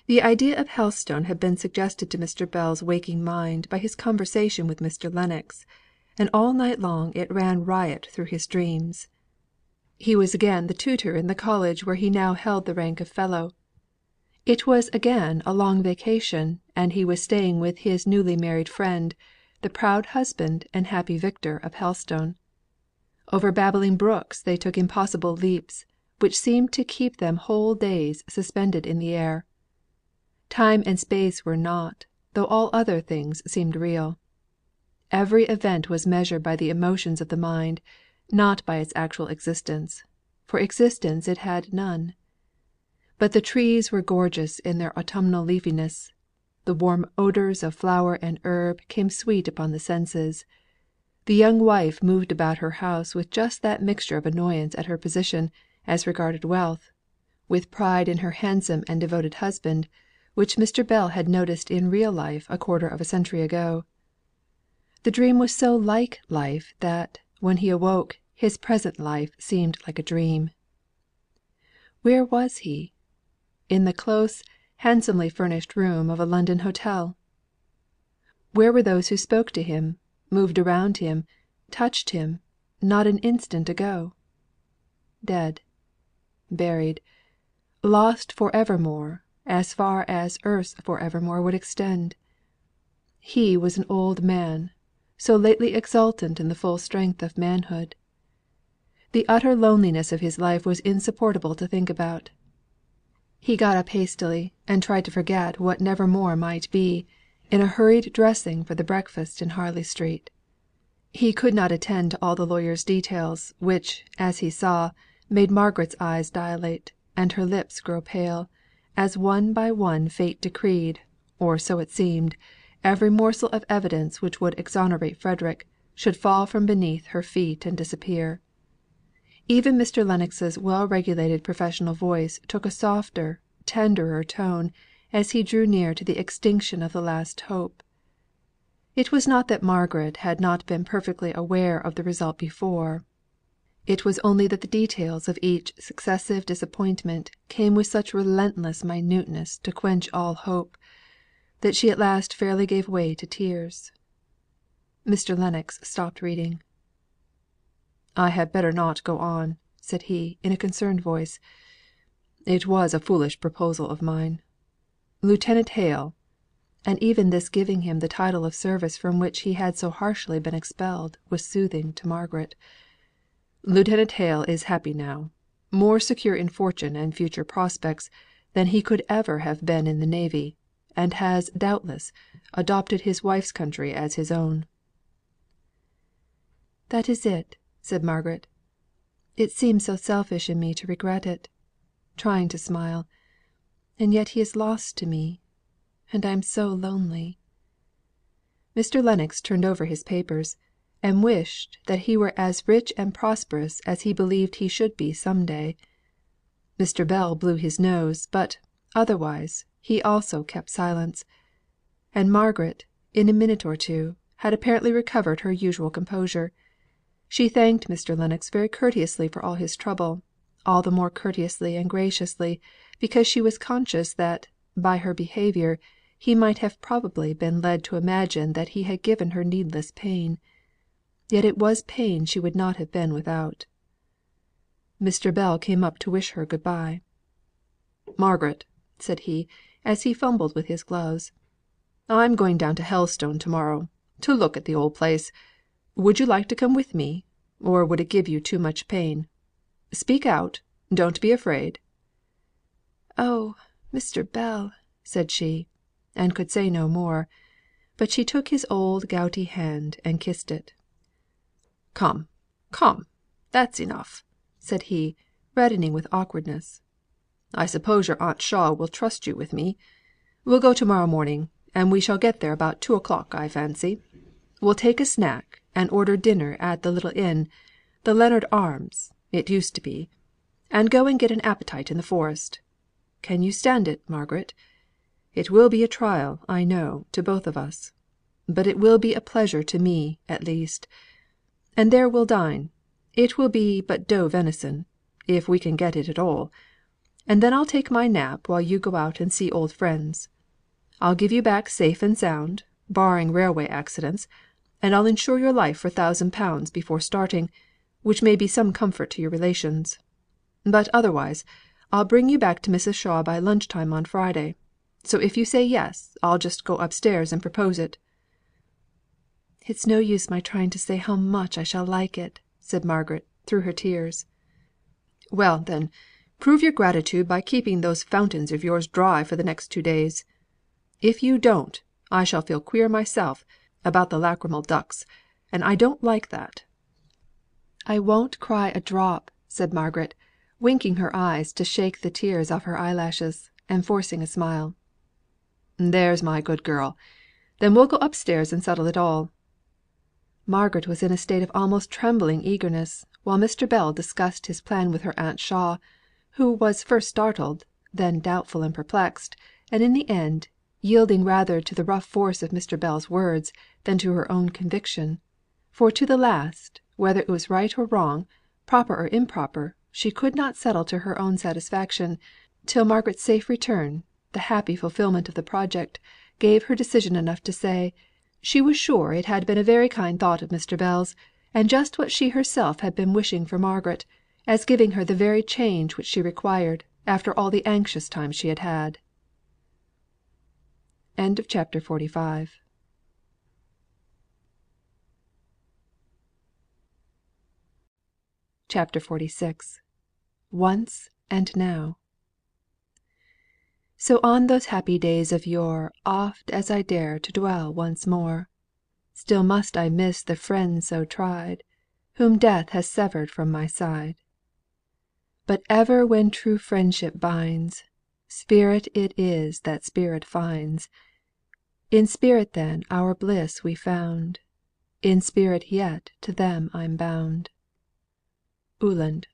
The idea of Helstone had been suggested to Mr. Bell's waking mind by his conversation with Mr. Lennox, and all night long it ran riot through his dreams. He was again the tutor in the college where he now held the rank of fellow. It was again a long vacation, and he was staying with his newly married friend, the proud husband and happy victor of Helstone. Over babbling brooks they took impossible leaps, which seemed to keep them whole days suspended in the air. Time and space were not, though all other things seemed real. Every event was measured by the emotions of the mind, not by its actual existence, for existence it had none. But the trees were gorgeous in their autumnal leafiness; the warm odours of flower and herb came sweet upon the senses; The young wife moved about her house with just that mixture of annoyance at her position as regarded wealth, with pride in her handsome and devoted husband, which Mr. Bell had noticed in real life a quarter of a century ago. The dream was so like life that, when he awoke, his present life seemed like a dream. Where was he? In the close, handsomely furnished room of a London hotel. Where were those who spoke to him, moved around him, touched him, not an instant ago? Dead, buried, lost for evermore, as far as earth's for evermore would extend. He was an old man, so lately exultant in the full strength of manhood. The utter loneliness of his life was insupportable to think about. He got up hastily, and tried to forget what never more might be, in a hurried dressing for the breakfast in Harley Street. He could not attend to all the lawyer's details, which, as he saw, made Margaret's eyes dilate, and her lips grow pale, as one by one fate decreed, or so it seemed, every morsel of evidence which would exonerate Frederick, should fall from beneath her feet and disappear. Even Mr. Lennox's well regulated professional voice took a softer, tenderer tone, as he drew near to the extinction of the last hope. It was not that Margaret had not been perfectly aware of the result before; it was only that the details of each successive disappointment came with such relentless minuteness to quench all hope, that she at last fairly gave way to tears. Mr. Lennox stopped reading. "I had better not go on," said he, in a concerned voice. "It was a foolish proposal of mine. Lieutenant Hale" and even this giving him the title of service from which he had so harshly been expelled was soothing to Margaret. "Lieutenant Hale is happy now, more secure in fortune and future prospects than he could ever have been in the navy, and has, doubtless, adopted his wife's country as his own." "That is it," said Margaret. "It seems so selfish in me to regret it," trying to smile. "And yet he is lost to me, and I am so lonely." Mr. Lennox turned over his papers, and wished that he were as rich and prosperous as he believed he should be some day. Mr. Bell blew his nose, but, otherwise, he also kept silence; and Margaret, in a minute or two, had apparently recovered her usual composure. She thanked Mr. Lennox very courteously for all his trouble, all the more courteously and graciously, because she was conscious that, by her behaviour, he might have probably been led to imagine that he had given her needless pain. Yet it was pain she would not have been without. Mr. Bell came up to wish her good bye. "Margaret," said he, as he fumbled with his gloves, "I'm going down to Helstone to morrow, to look at the old place. Would you like to come with me, or would it give you too much pain? Speak out; don't be afraid." "Oh, Mr. Bell!" said she, and could say no more; but she took his old gouty hand and kissed it. "Come, come, that's enough," said he, reddening with awkwardness. "I suppose your aunt Shaw will trust you with me. We'll go to morrow morning, and we shall get there about 2 o'clock, I fancy. We'll take a snack, and order dinner at the little inn the Lennard Arms, it used to be and go and get an appetite in the Forest. Can you stand it, Margaret? It will be a trial, I know, to both of us; but it will be a pleasure to me, at least. And there we'll dine. It will be but doe venison, if we can get it at all; and then I'll take my nap while you go out and see old friends. I'll give you back safe and sound, barring railway accidents, and I'll insure your life for £1,000 before starting, which may be some comfort to your relations. But otherwise, I'll bring you back to Mrs. Shaw by lunch time on Friday; so if you say yes, I'll just go upstairs and propose it." "It's no use my trying to say how much I shall like it," said Margaret, through her tears. "Well, then, prove your gratitude by keeping those fountains of yours dry for the next 2 days. If you don't, I shall feel queer myself about the lachrymal ducts, and I don't like that." "I won't cry a drop," said Margaret, winking her eyes to shake the tears off her eyelashes, and forcing a smile. "There's my good girl. Then we'll go upstairs and settle it all." Margaret was in a state of almost trembling eagerness, while Mr. Bell discussed his plan with her aunt Shaw, who was first startled, then doubtful and perplexed, and in the end, yielding rather to the rough force of Mr. Bell's words than to her own conviction; for to the last, whether it was right or wrong, proper or improper, she could not settle to her own satisfaction, till Margaret's safe return, the happy fulfilment of the project, gave her decision enough to say, she was sure it had been a very kind thought of Mr. Bell's, and just what she herself had been wishing for Margaret, as giving her the very change which she required, after all the anxious time she had had. CHAPTER XLVI. Once and Now. So on those happy days of yore Oft as I dare to dwell once more, Still must I miss the friend so tried, Whom death has severed from my side. But ever when true friendship binds, Spirit it is that spirit finds; In spirit then our bliss we found, In spirit yet to them I'm bound. Uhland.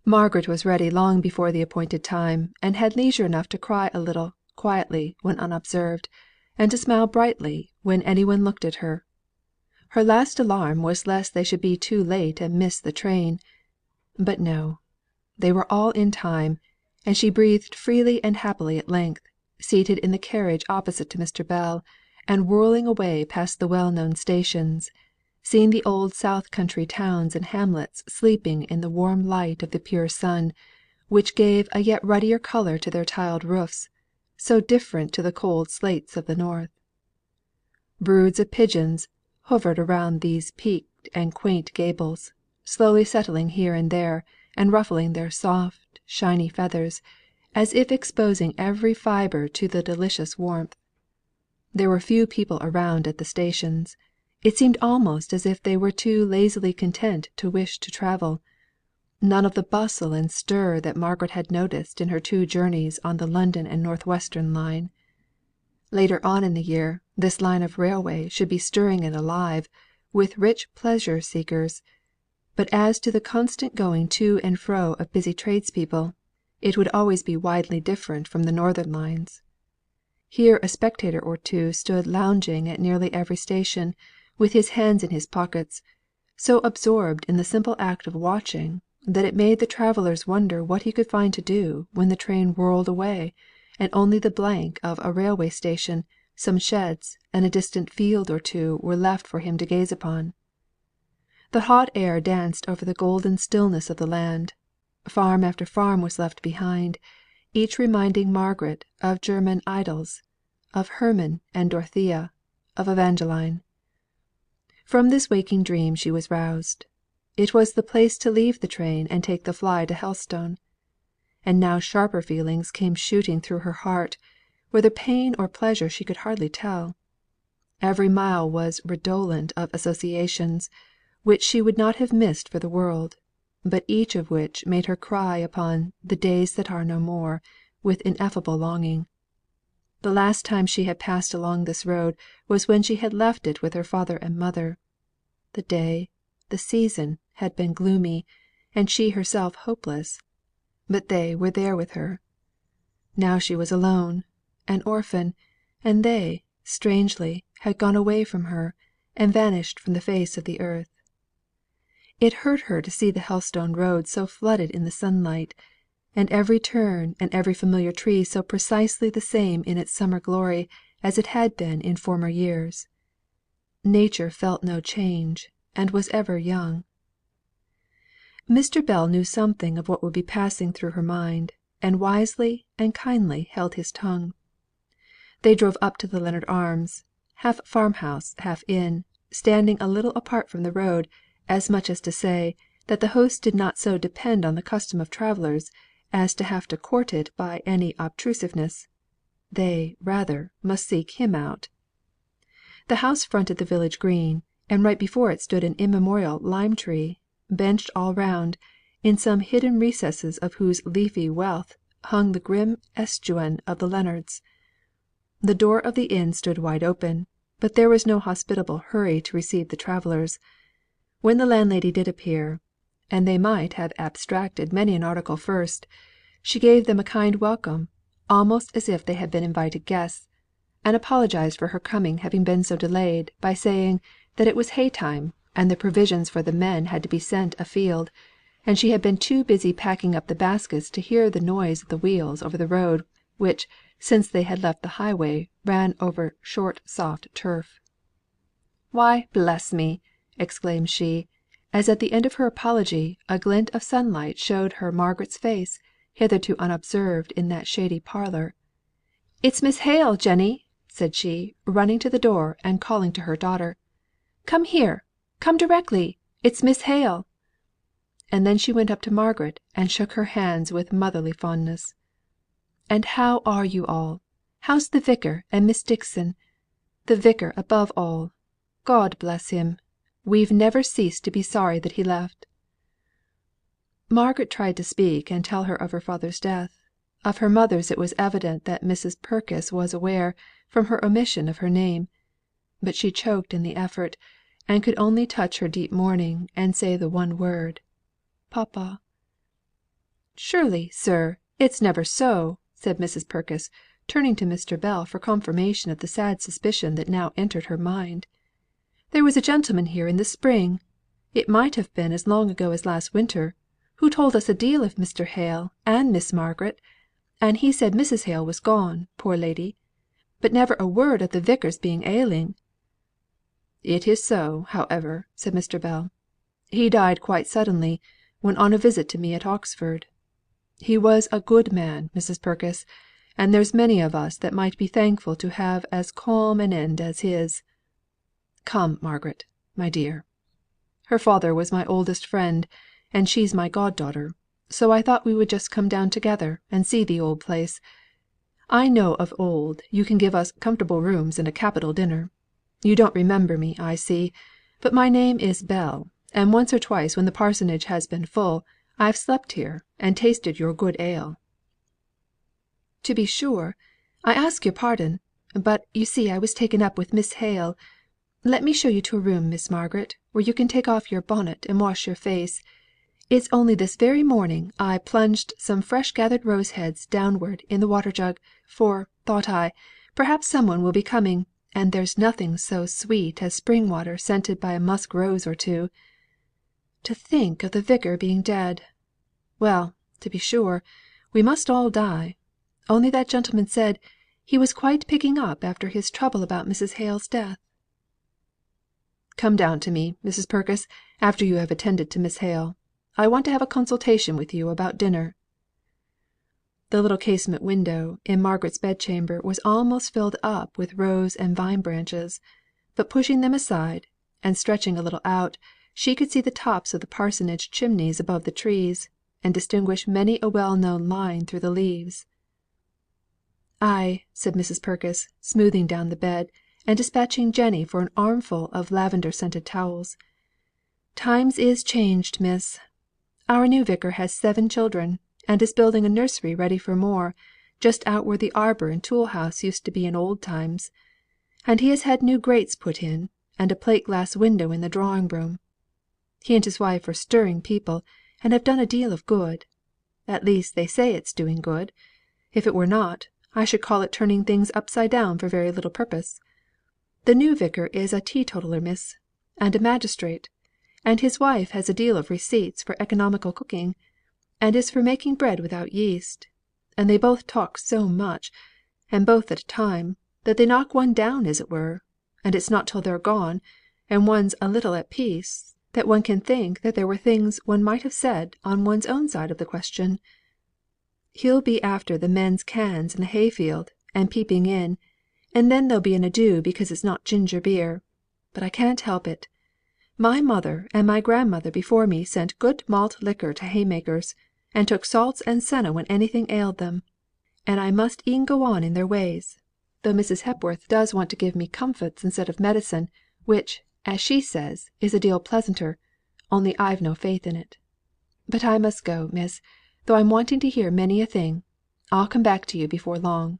Margaret was ready long before the appointed time, and had leisure enough to cry a little, quietly, when unobserved, and to smile brightly when any one looked at her. Her last alarm was lest they should be too late and miss the train; but no, they were all in time, and she breathed freely and happily at length, seated in the carriage opposite to Mr. Bell, and whirling away past the well known stations, seeing the old south country towns and hamlets sleeping in the warm light of the pure sun, which gave a yet ruddier colour to their tiled roofs, so different to the cold slates of the north. Broods of pigeons hovered around these peaked and quaint gables, slowly settling here and there, and ruffling their soft, shiny feathers, as if exposing every fibre to the delicious warmth. There were few people around at the stations; it seemed almost as if they were too lazily content to wish to travel; none of the bustle and stir that Margaret had noticed in her two journeys on the London and North Western line. Later on in the year, this line of railway should be stirring and alive with rich pleasure seekers; but as to the constant going to and fro of busy tradespeople, it would always be widely different from the northern lines. Here a spectator or two stood lounging at nearly every station, with his hands in his pockets, so absorbed in the simple act of watching, that it made the travellers wonder what he could find to do when the train whirled away, and only the blank of a railway station, some sheds, and a distant field or two were left for him to gaze upon. The hot air danced over the golden stillness of the land; farm after farm was left behind, each reminding Margaret of German idyls, of Hermann and Dorothea, of Evangeline. From this waking dream she was roused. It was the place to leave the train and take the fly to Helstone. And now sharper feelings came shooting through her heart, whether pain or pleasure she could hardly tell. Every mile was redolent of associations, which she would not have missed for the world, but each of which made her cry upon the days that are no more, with ineffable longing. The last time she had passed along this road was when she had left it with her father and mother. The day, the season, had been gloomy, and she herself hopeless; but they were there with her. Now she was alone, an orphan, and they, strangely, had gone away from her, and vanished from the face of the earth. It hurt her to see the Helstone road so flooded in the sunlight, and every turn and every familiar tree so precisely the same in its summer glory as it had been in former years. Nature felt no change, and was ever young. Mr. Bell knew something of what would be passing through her mind, and wisely and kindly held his tongue. They drove up to the Lennard Arms, half farmhouse, half inn, standing a little apart from the road, as much as to say, that the host did not so depend on the custom of travellers as to have to court it by any obtrusiveness; they, rather, must seek him out. The house fronted the village green, and right before it stood an immemorial lime tree, benched all round, in some hidden recesses of whose leafy wealth hung the grim escutcheon of the Lennards. The door of the inn stood wide open, but there was no hospitable hurry to receive the travellers. When the landlady did appear, and they might have abstracted many an article first, she gave them a kind welcome, almost as if they had been invited guests, and apologised for her coming having been so delayed, by saying that it was hay time, and the provisions for the men had to be sent a field, and she had been too busy packing up the baskets to hear the noise of the wheels over the road, which, since they had left the highway, ran over short soft turf. "Why, bless me!" exclaimed she, as at the end of her apology a glint of sunlight showed her Margaret's face, hitherto unobserved in that shady parlour. "It's Miss Hale, Jenny!" said she, running to the door and calling to her daughter. "Come here! Come directly! It's Miss Hale!" And then she went up to Margaret and shook her hands with motherly fondness. "And how are you all? How's the Vicar and Miss Dixon? The Vicar above all. God bless him! We've never ceased to be sorry that he left." Margaret tried to speak and tell her of her father's death. Of her mother's it was evident that Mrs. Purkis was aware, from her omission of her name. But she choked in the effort, and could only touch her deep mourning, and say the one word, "Papa." "Surely, sir, it's never so!" said Mrs. Purkis, turning to Mr. Bell for confirmation of the sad suspicion that now entered her mind. "There was a gentleman here in the spring it might have been as long ago as last winter who told us a deal of Mr. Hale and Miss Margaret, and he said Mrs. Hale was gone, poor lady, but never a word of the Vicar's being ailing." "It is so, however," said Mr. Bell. "He died quite suddenly, when on a visit to me at Oxford. He was a good man, Mrs. Purkis, and there's many of us that might be thankful to have as calm an end as his. Come, Margaret, my dear. Her father was my oldest friend, and she's my god daughter, so I thought we would just come down together and see the old place. I know of old you can give us comfortable rooms and a capital dinner. You don't remember me, I see, but my name is Bell, and once or twice when the parsonage has been full, I've slept here, and tasted your good ale." "To be sure. I ask your pardon; but you see I was taken up with Miss Hale. Let me show you to a room, Miss Margaret, where you can take off your bonnet and wash your face. It's only this very morning I plunged some fresh gathered rose heads downward in the water jug, for, thought I, perhaps some one will be coming, and there's nothing so sweet as spring water scented by a musk rose or two. To think of the Vicar being dead! Well, to be sure, we must all die; only that gentleman said he was quite picking up after his trouble about Mrs. Hale's death." "Come down to me, Mrs. Purkis, after you have attended to Miss Hale. I want to have a consultation with you about dinner." The little casement window in Margaret's bedchamber was almost filled up with rose and vine branches; but pushing them aside, and stretching a little out, she could see the tops of the parsonage chimneys above the trees, and distinguish many a well known line through the leaves. "Ay," said Mrs. Purkis, smoothing down the bed, and despatching Jenny for an armful of lavender scented towels. "Times is changed, miss. Our new Vicar has 7 children, and is building a nursery ready for more, just out where the arbour and tool house used to be in old times; and he has had new grates put in, and a plate glass window in the drawing room. He and his wife are stirring people, and have done a deal of good. At least they say it's doing good. If it were not, I should call it turning things upside down for very little purpose. The new Vicar is a teetotaller, miss, and a magistrate; and his wife has a deal of receipts for economical cooking, and is for making bread without yeast; and they both talk so much, and both at a time, that they knock one down as it were; and it's not till they're gone, and one's a little at peace, that one can think that there were things one might have said on one's own side of the question. He'll be after the men's cans in the hay field, and peeping in; and then there'll be an ado because it's not ginger beer; but I can't help it. My mother and my grandmother before me sent good malt liquor to haymakers, and took salts and senna when anything ailed them; and I must e'en go on in their ways, though Mrs. Hepworth does want to give me comfits instead of medicine, which, as she says, is a deal pleasanter, only I've no faith in it. But I must go, miss, though I'm wanting to hear many a thing. I'll come back to you before long."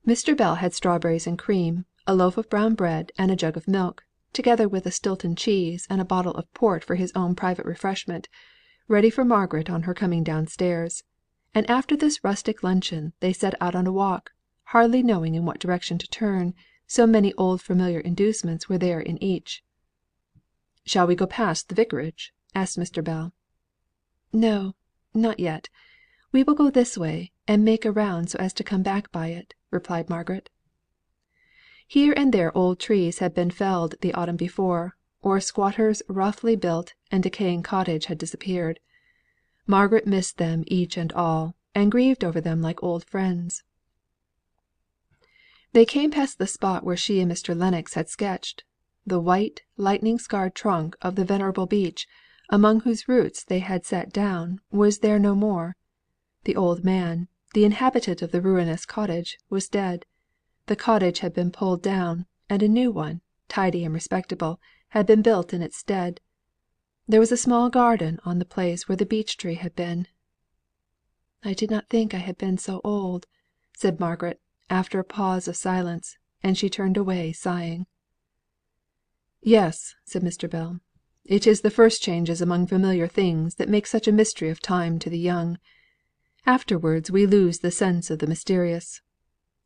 Mr. Bell had strawberries and cream, a loaf of brown bread and a jug of milk, together with a Stilton cheese and a bottle of port for his own private refreshment, ready for Margaret on her coming downstairs; and after this rustic luncheon they set out on a walk, hardly knowing in what direction to turn, so many old familiar inducements were there in each. "Shall we go past the Vicarage?" asked Mr. Bell. "No, not yet. We will go this way, and make a round so as to come back by it," replied Margaret. Here and there old trees had been felled the autumn before, or a squatter's roughly built and decaying cottage had disappeared. Margaret missed them each and all, and grieved over them like old friends. They came past the spot where she and Mr. Lennox had sketched. The white, lightning scarred trunk of the venerable beech, among whose roots they had sat down, was there no more. The old man, the inhabitant of the ruinous cottage, was dead. The cottage had been pulled down, and a new one, tidy and respectable, had been built in its stead. There was a small garden on the place where the beech tree had been. "I did not think I had been so old," said Margaret, after a pause of silence, and she turned away sighing. "Yes," said Mr. Bell. "It is the first changes among familiar things that make such a mystery of time to the young. Afterwards we lose the sense of the mysterious.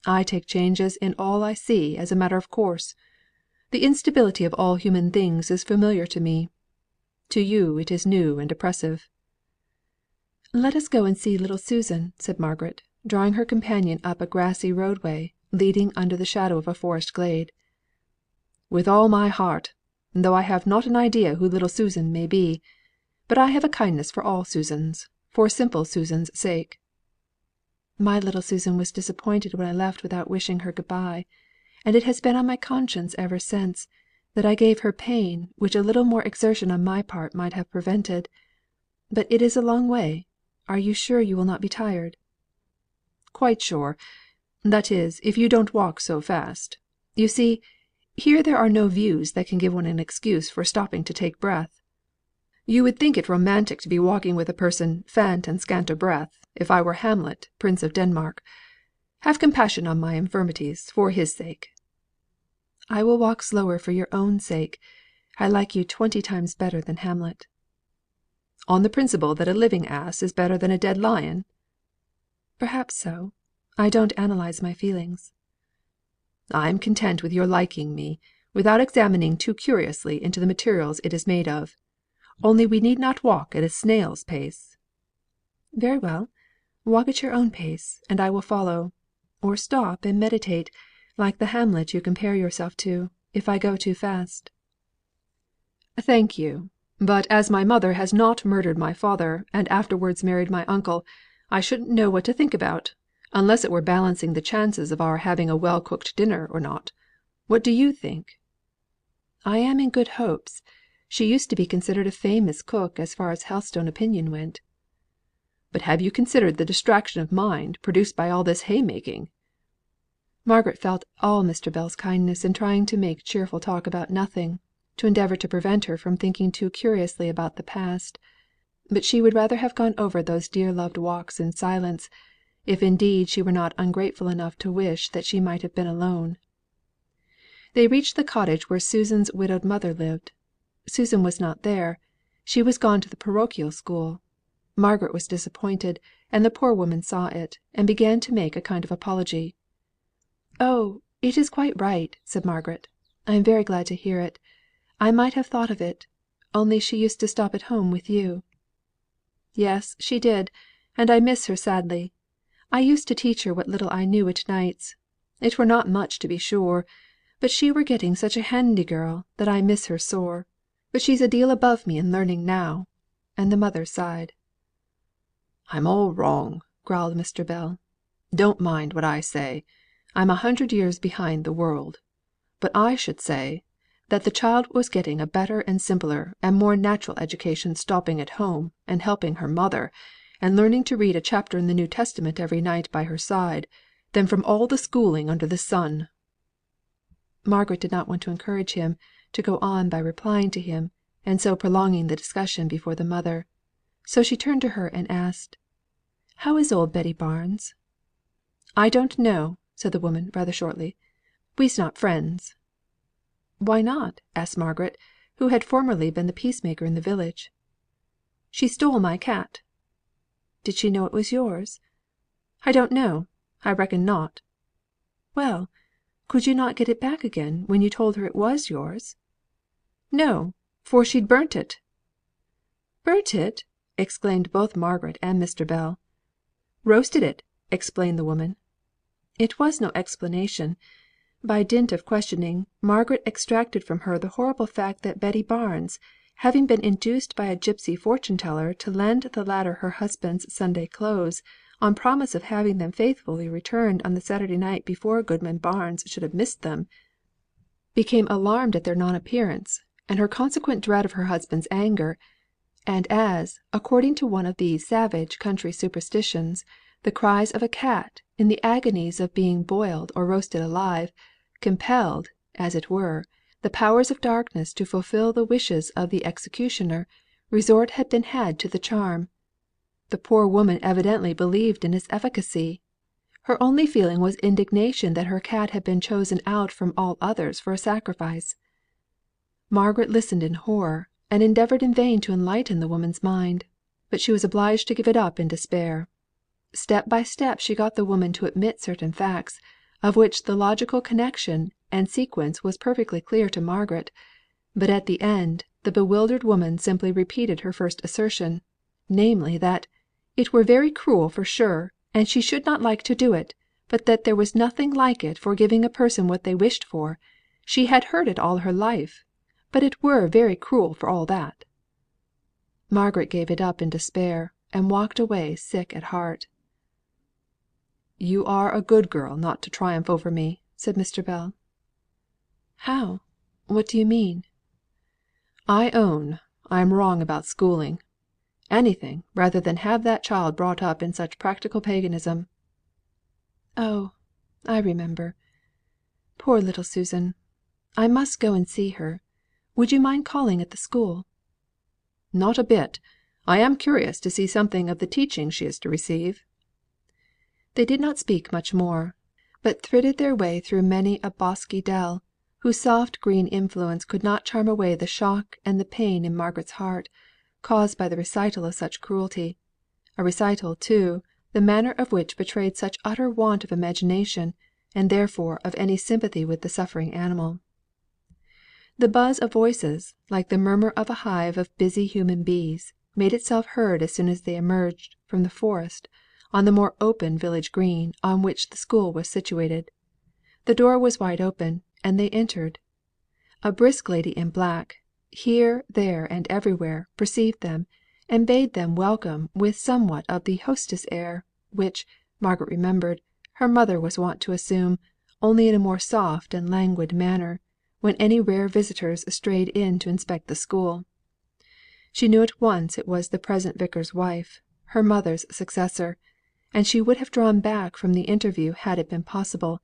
I take changes in all I see as a matter of course. The instability of all human things is familiar to me. To you it is new and oppressive." "Let us go and see little Susan," said Margaret, drawing her companion up a grassy roadway, leading under the shadow of a forest glade. "With all my heart, though I have not an idea who little Susan may be. But I have a kindness for all Susans, for simple Susan's sake." "My little Susan was disappointed when I left without wishing her good bye; and it has been on my conscience ever since, that I gave her pain which a little more exertion on my part might have prevented. But it is a long way. Are you sure you will not be tired?" "Quite sure; that is, if you don't walk so fast. You see, here there are no views that can give one an excuse for stopping to take breath. You would think it romantic to be walking with a person faint and scant of breath, if I were Hamlet, Prince of Denmark. Have compassion on my infirmities, for his sake." "I will walk slower for your own sake. I like you 20 times better than Hamlet." "On the principle that a living ass is better than a dead lion?" "Perhaps so. I don't analyse my feelings." "I am content with your liking me, without examining too curiously into the materials it is made of. Only we need not walk at a snail's pace." "Very well. Walk at your own pace, and I will follow. Or stop and meditate, like the Hamlet you compare yourself to, if I go too fast." "Thank you. But as my mother has not murdered my father, and afterwards married my uncle, I shouldn't know what to think about, unless it were balancing the chances of our having a well cooked dinner or not. What do you think?" "I am in good hopes. She used to be considered a famous cook as far as Helstone opinion went." "But have you considered the distraction of mind produced by all this haymaking?" Margaret felt all Mr. Bell's kindness in trying to make cheerful talk about nothing, to endeavour to prevent her from thinking too curiously about the past; but she would rather have gone over those dear loved walks in silence, if indeed she were not ungrateful enough to wish that she might have been alone. They reached the cottage where Susan's widowed mother lived. Susan was not there; she was gone to the parochial school. Margaret was disappointed, and the poor woman saw it, and began to make a kind of apology. "Oh, it is quite right," said Margaret. "I am very glad to hear it. I might have thought of it; only she used to stop at home with you." "Yes, she did; and I miss her sadly. I used to teach her what little I knew at nights. It were not much to be sure; but she were getting such a handy girl, that I miss her sore. But she's a deal above me in learning now." And the mother sighed. "I'm all wrong," growled Mr. Bell. "Don't mind what I say. I'm 100 years behind the world. But I should say, that the child was getting a better and simpler and more natural education stopping at home, and helping her mother, and learning to read a chapter in the New Testament every night by her side, than from all the schooling under the sun." Margaret did not want to encourage him to go on by replying to him, and so prolonging the discussion before the mother; so she turned to her and asked, "How is old Betty Barnes?" "I don't know," said the woman rather shortly. We's not friends." "Why not?" asked Margaret, who had formerly been the peacemaker in the village. "She stole my cat." "Did she know it was yours?" "I don't know. I reckon not." "Well, could you not get it back again when you told her it was yours?" "No, for she'd burnt it." "Burnt it!" exclaimed both Margaret and Mr. Bell. "Roasted it," explained the woman. It was no explanation. By dint of questioning, Margaret extracted from her the horrible fact that Betty Barnes, having been induced by a gipsy fortune teller to lend the latter her husband's Sunday clothes, on promise of having them faithfully returned on the Saturday night before Goodman Barnes should have missed them, became alarmed at their non appearance, and her consequent dread of her husband's anger; and as, according to one of these savage country superstitions, the cries of a cat, in the agonies of being boiled or roasted alive, compelled, as it were, the powers of darkness to fulfil the wishes of the executioner, resort had been had to the charm. The poor woman evidently believed in its efficacy. Her only feeling was indignation that her cat had been chosen out from all others for a sacrifice. Margaret listened in horror, and endeavoured in vain to enlighten the woman's mind; but she was obliged to give it up in despair. Step by step she got the woman to admit certain facts, of which the logical connection and sequence was perfectly clear to Margaret; but at the end, the bewildered woman simply repeated her first assertion, namely, that "it were very cruel for sure, and she should not like to do it; but that there was nothing like it for giving a person what they wished for. She had heard it all her life; but it were very cruel for all that." Margaret gave it up in despair, and walked away sick at heart. "You are a good girl not to triumph over me," said Mr. Bell. "How? What do you mean?" "I own, I am wrong about schooling. Anything rather than have that child brought up in such practical paganism." "Oh, I remember. Poor little Susan! I must go and see her. Would you mind calling at the school?" "Not a bit. I am curious to see something of the teaching she is to receive." They did not speak much more, but thridded their way through many a bosky dell, whose soft green influence could not charm away the shock and the pain in Margaret's heart, caused by the recital of such cruelty; a recital, too, the manner of which betrayed such utter want of imagination, and therefore of any sympathy with the suffering animal. The buzz of voices, like the murmur of a hive of busy human bees, made itself heard as soon as they emerged from the forest on the more open village green on which the school was situated. The door was wide open, and they entered. A brisk lady in black, here, there, and everywhere, perceived them, and bade them welcome with somewhat of the hostess air, which, Margaret remembered, her mother was wont to assume, only in a more soft and languid manner, when any rare visitors strayed in to inspect the school. She knew at once it was the present vicar's wife, her mother's successor, and she would have drawn back from the interview had it been possible;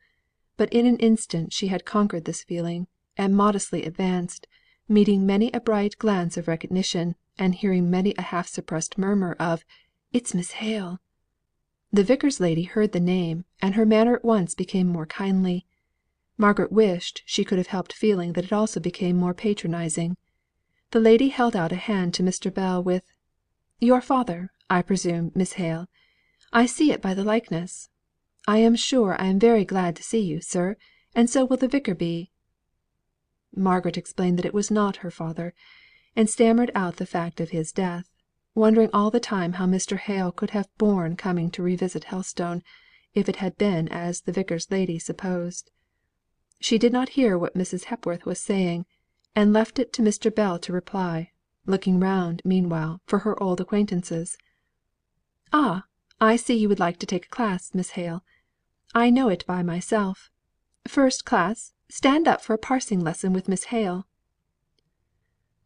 but in an instant she had conquered this feeling, and modestly advanced, meeting many a bright glance of recognition, and hearing many a half suppressed murmur of "It's Miss Hale." The vicar's lady heard the name, and her manner at once became more kindly. Margaret wished she could have helped feeling that it also became more patronising. The lady held out a hand to Mr. Bell with "Your father, I presume, Miss Hale. I see it by the likeness. I am sure I am very glad to see you, sir, and so will the vicar be." Margaret explained that it was not her father, and stammered out the fact of his death, wondering all the time how Mr. Hale could have borne coming to revisit Helstone, if it had been as the vicar's lady supposed. She did not hear what Mrs. Hepworth was saying, and left it to Mr. Bell to reply, looking round, meanwhile, for her old acquaintances. "Ah! I see you would like to take a class, Miss Hale. I know it by myself. First class, stand up for a parsing lesson with Miss Hale."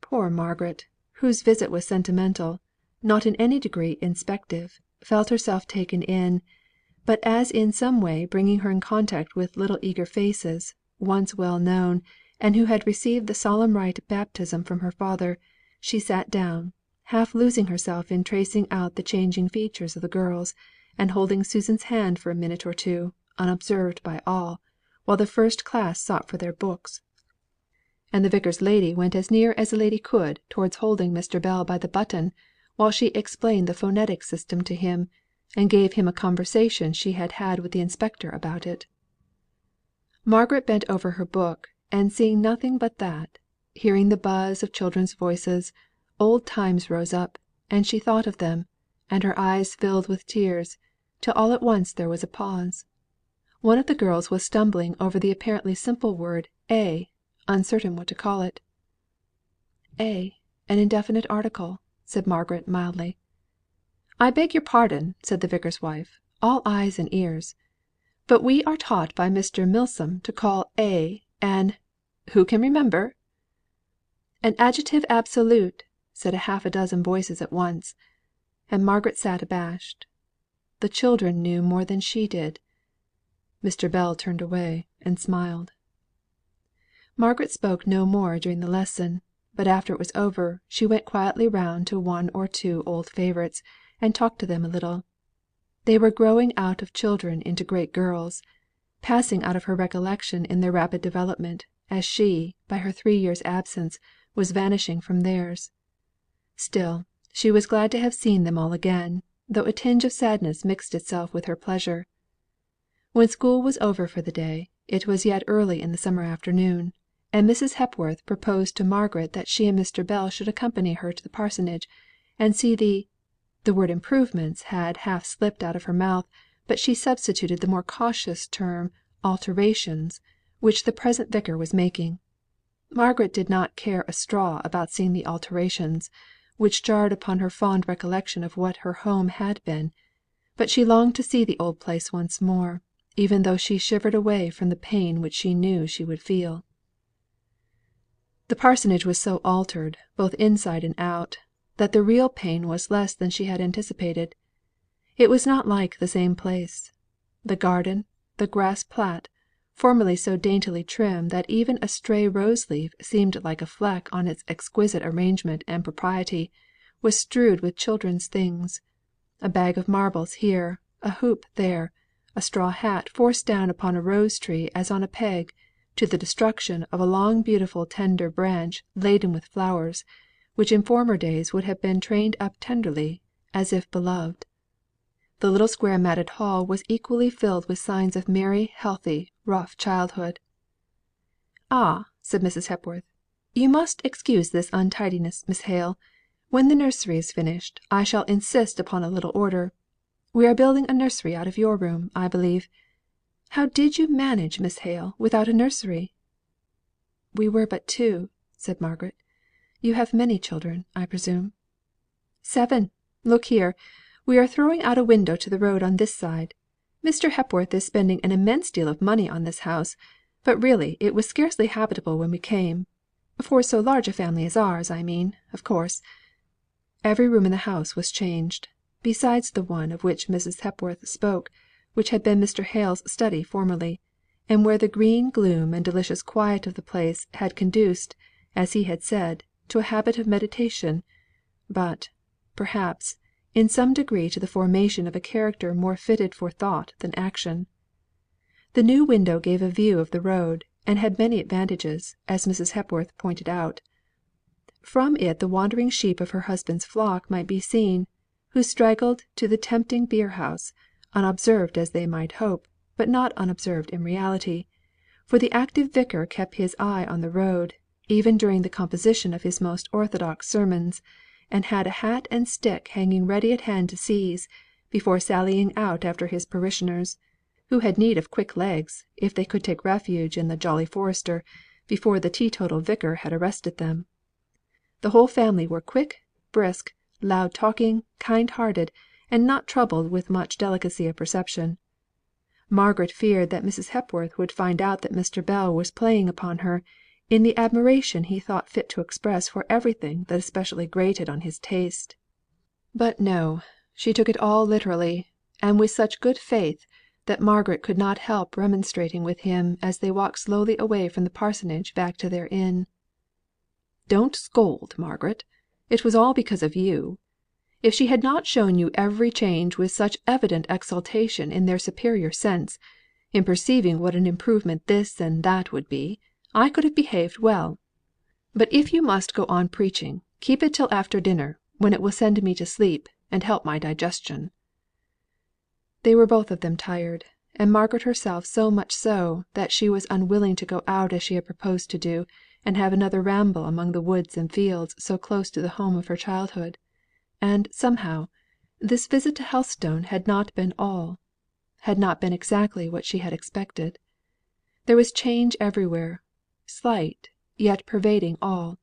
Poor Margaret, whose visit was sentimental, not in any degree inspective, felt herself taken in; but as in some way bringing her in contact with little eager faces, once well known, and who had received the solemn rite of baptism from her father, she sat down, half losing herself in tracing out the changing features of the girls, and holding Susan's hand for a minute or two, unobserved by all, while the first class sought for their books; and the Vicar's lady went as near as a lady could towards holding Mr. Bell by the button while she explained the phonetic system to him, and gave him a conversation she had had with the inspector about it. Margaret bent over her book, and seeing nothing but that, hearing the buzz of children's voices, old times rose up, and she thought of them, and her eyes filled with tears, till all at once there was a pause. One of the girls was stumbling over the apparently simple word A, uncertain what to call it. "A, an indefinite article," said Margaret, mildly. "I beg your pardon," said the Vicar's wife, all eyes and ears, "but we are taught by Mr. Milsom to call A who can remember?" "An adjective absolute," said half a dozen voices at once; and Margaret sate abashed. The children knew more than she did. Mr. Bell turned away, and smiled. Margaret spoke no more during the lesson, but after it was over, she went quietly round to one or two old favourites, and talked to them a little. They were growing out of children into great girls, passing out of her recollection in their rapid development, as she, by her 3 years' absence, was vanishing from theirs. Still, she was glad to have seen them all again, though a tinge of sadness mixed itself with her pleasure. When school was over for the day, it was yet early in the summer afternoon, and Mrs. Hepworth proposed to Margaret that she and Mr. Bell should accompany her to the parsonage, and see the word improvements had half slipped out of her mouth, but she substituted the more cautious term alterations, which the present vicar was making. Margaret did not care a straw about seeing the alterations, which jarred upon her fond recollection of what her home had been; but she longed to see the old place once more, even though she shivered away from the pain which she knew she would feel. The parsonage was so altered, both inside and out, that the real pain was less than she had anticipated. It was not like the same place. The garden, the grass plat, formerly so daintily trim that even a stray rose leaf seemed like a fleck on its exquisite arrangement and propriety, was strewed with children's things: a bag of marbles here, a hoop there, a straw hat forced down upon a rose tree as on a peg, to the destruction of a long beautiful tender branch laden with flowers, which in former days would have been trained up tenderly, as if beloved. The little square matted hall was equally filled with signs of merry, healthy, rough childhood. "Ah!" said Mrs. Hepworth, "you must excuse this untidiness, Miss Hale. When the nursery is finished, I shall insist upon a little order. We are building a nursery out of your room, I believe. How did you manage, Miss Hale, without a nursery?" "We were but two," said Margaret. "You have many children, I presume?" "7. Look here. We are throwing out a window to the road on this side. Mr. Hepworth is spending an immense deal of money on this house, but really it was scarcely habitable when we came for so large a family as ours, I mean, of course." Every room in the house was changed, besides the one of which Mrs. Hepworth spoke, which had been Mr. Hale's study formerly, and where the green gloom and delicious quiet of the place had conduced, as he had said, to a habit of meditation, but, perhaps, in some degree to the formation of a character more fitted for thought than action. The new window gave a view of the road, and had many advantages, as Mrs. Hepworth pointed out. From it the wandering sheep of her husband's flock might be seen, who straggled to the tempting beer house, unobserved as they might hope, but not unobserved in reality; for the active vicar kept his eye on the road, even during the composition of his most orthodox sermons, and had a hat and stick hanging ready at hand to seize, before sallying out after his parishioners, who had need of quick legs, if they could take refuge in the Jolly Forester, before the teetotal vicar had arrested them. The whole family were quick, brisk, loud talking, kind hearted, and not troubled with much delicacy of perception. Margaret feared that Mrs. Hepworth would find out that Mr. Bell was playing upon her, in the admiration he thought fit to express for everything that especially grated on his taste. But no, she took it all literally, and with such good faith, that Margaret could not help remonstrating with him as they walked slowly away from the parsonage back to their inn. "Don't scold, Margaret. It was all because of you. If she had not shown you every change with such evident exultation in their superior sense, In perceiving what an improvement this and that would be, I could have behaved well. But if you must go on preaching, keep it till after dinner, when it will send me to sleep, and help my digestion." They were both of them tired, and Margaret herself so much so, that she was unwilling to go out as she had proposed to do, and have another ramble among the woods and fields so close to the home of her childhood; and, somehow, this visit to Helstone had not been all had not been exactly what she had expected. There was change everywhere, slight, yet pervading all.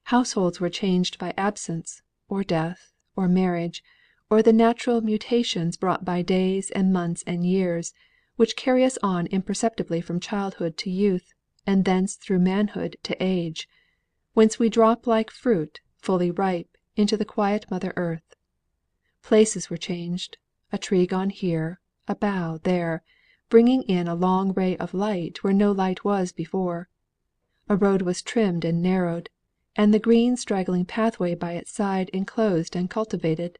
Households were changed by absence, or death, or marriage, or the natural mutations brought by days and months and years, which carry us on imperceptibly from childhood to youth, and thence through manhood to age, whence we drop like fruit, fully ripe, into the quiet mother earth. Places were changed, a tree gone here, a bough there, bringing in a long ray of light where no light was before. A road was trimmed and narrowed, and the green straggling pathway by its side enclosed and cultivated.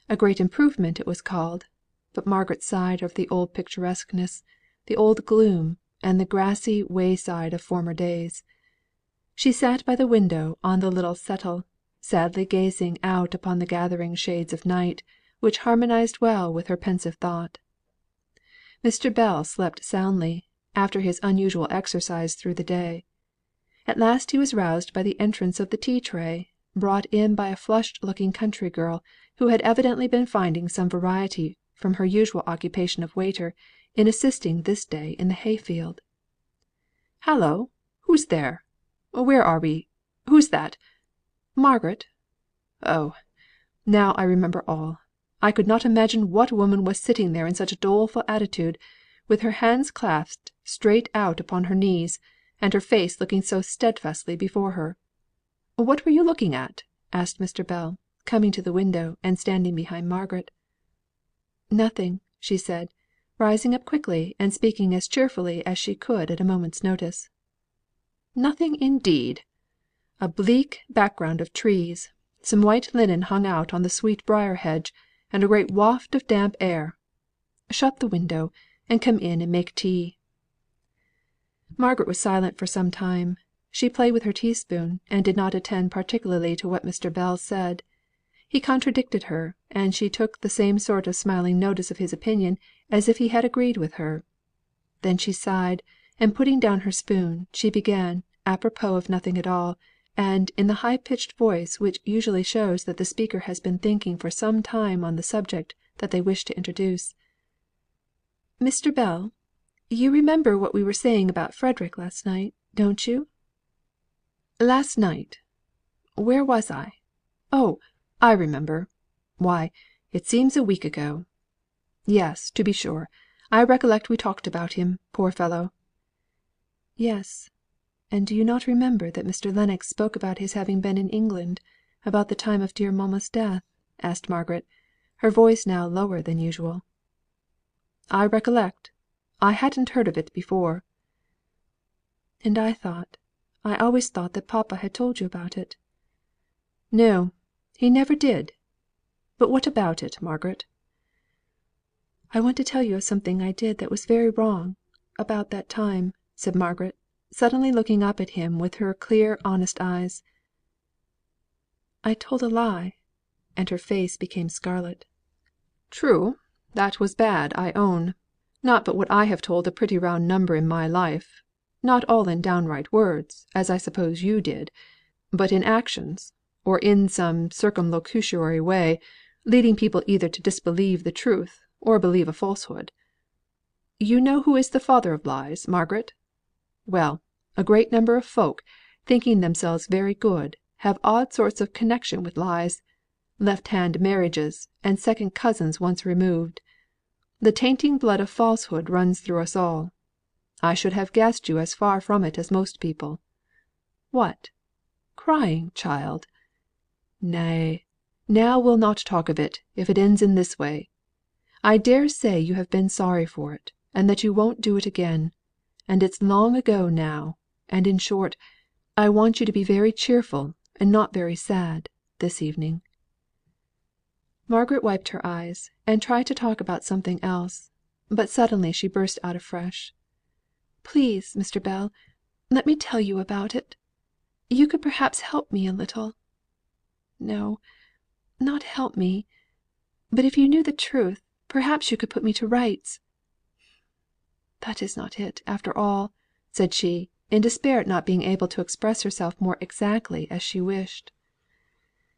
A great improvement it was called; but Margaret sighed over the old picturesqueness, the old gloom, and the grassy way side of former days. She sat by the window on the little settle, sadly gazing out upon the gathering shades of night, which harmonised well with her pensive thought. Mr. Bell slept soundly, after his unusual exercise through the day. At last he was roused by the entrance of the tea tray, brought in by a flushed looking country girl, who had evidently been finding some variety from her usual occupation of waiter, in assisting this day in the hay field. "Hallo! who's there? Where are we? Who's that? Margaret? Oh! now I remember all. I could not imagine what woman was sitting there in such a doleful attitude, with her hands clasped straight out upon her knees, and her face looking so steadfastly before her. What were you looking at?" asked Mr. Bell, coming to the window, and standing behind Margaret. "Nothing," she said, rising up quickly, and speaking as cheerfully as she could at a moment's notice. "Nothing indeed! A bleak background of trees, some white linen hung out on the sweet briar hedge, and a great waft of damp air. Shut the window, and come in and make tea." Margaret was silent for some time. She played with her teaspoon, and did not attend particularly to what Mr. Bell said. He contradicted her, and she took the same sort of smiling notice of his opinion as if he had agreed with her. Then she sighed, and putting down her spoon, she began, apropos of nothing at all, and in the high pitched voice which usually shows that the speaker has been thinking for some time on the subject that they wish to introduce. "Mr. Bell, you remember what we were saying about Frederick last night, don't you?" "Last night? Where was I? Oh! I remember. Why, it seems a week ago. Yes, to be sure, I recollect we talked about him, poor fellow." "Yes. And do you not remember that Mr. Lennox spoke about his having been in England, about the time of dear mamma's death?" asked Margaret, her voice now lower than usual. "I recollect. I hadn't heard of it before." "And I always thought that papa had told you about it." "No, he never did. But what about it, Margaret?" "I want to tell you of something I did that was very wrong, about that time," said Margaret, suddenly looking up at him with her clear honest eyes. "I told a lie," and her face became scarlet. "True, that was bad, I own. Not but what I have told a pretty round number in my life; not all in downright words, as I suppose you did, but in actions, or in some circumlocutory way, leading people either to disbelieve the truth, or believe a falsehood. You know who is the father of lies, Margaret? Well, a great number of folk, thinking themselves very good, have odd sorts of connection with lies, left hand marriages, and second cousins once removed. The tainting blood of falsehood runs through us all. I should have guessed you as far from it as most people. What! Crying, child? Nay, now we'll not talk of it, if it ends in this way. I dare say you have been sorry for it, and that you won't do it again; and it's long ago now; and in short, I want you to be very cheerful, and not very sad, this evening." Margaret wiped her eyes, and tried to talk about something else. But suddenly she burst out afresh. "Please, Mr. Bell, let me tell you about it. You could perhaps help me a little. No, not help me; but if you knew the truth, perhaps you could put me to rights. That is not it, after all," said she, in despair at not being able to express herself more exactly as she wished.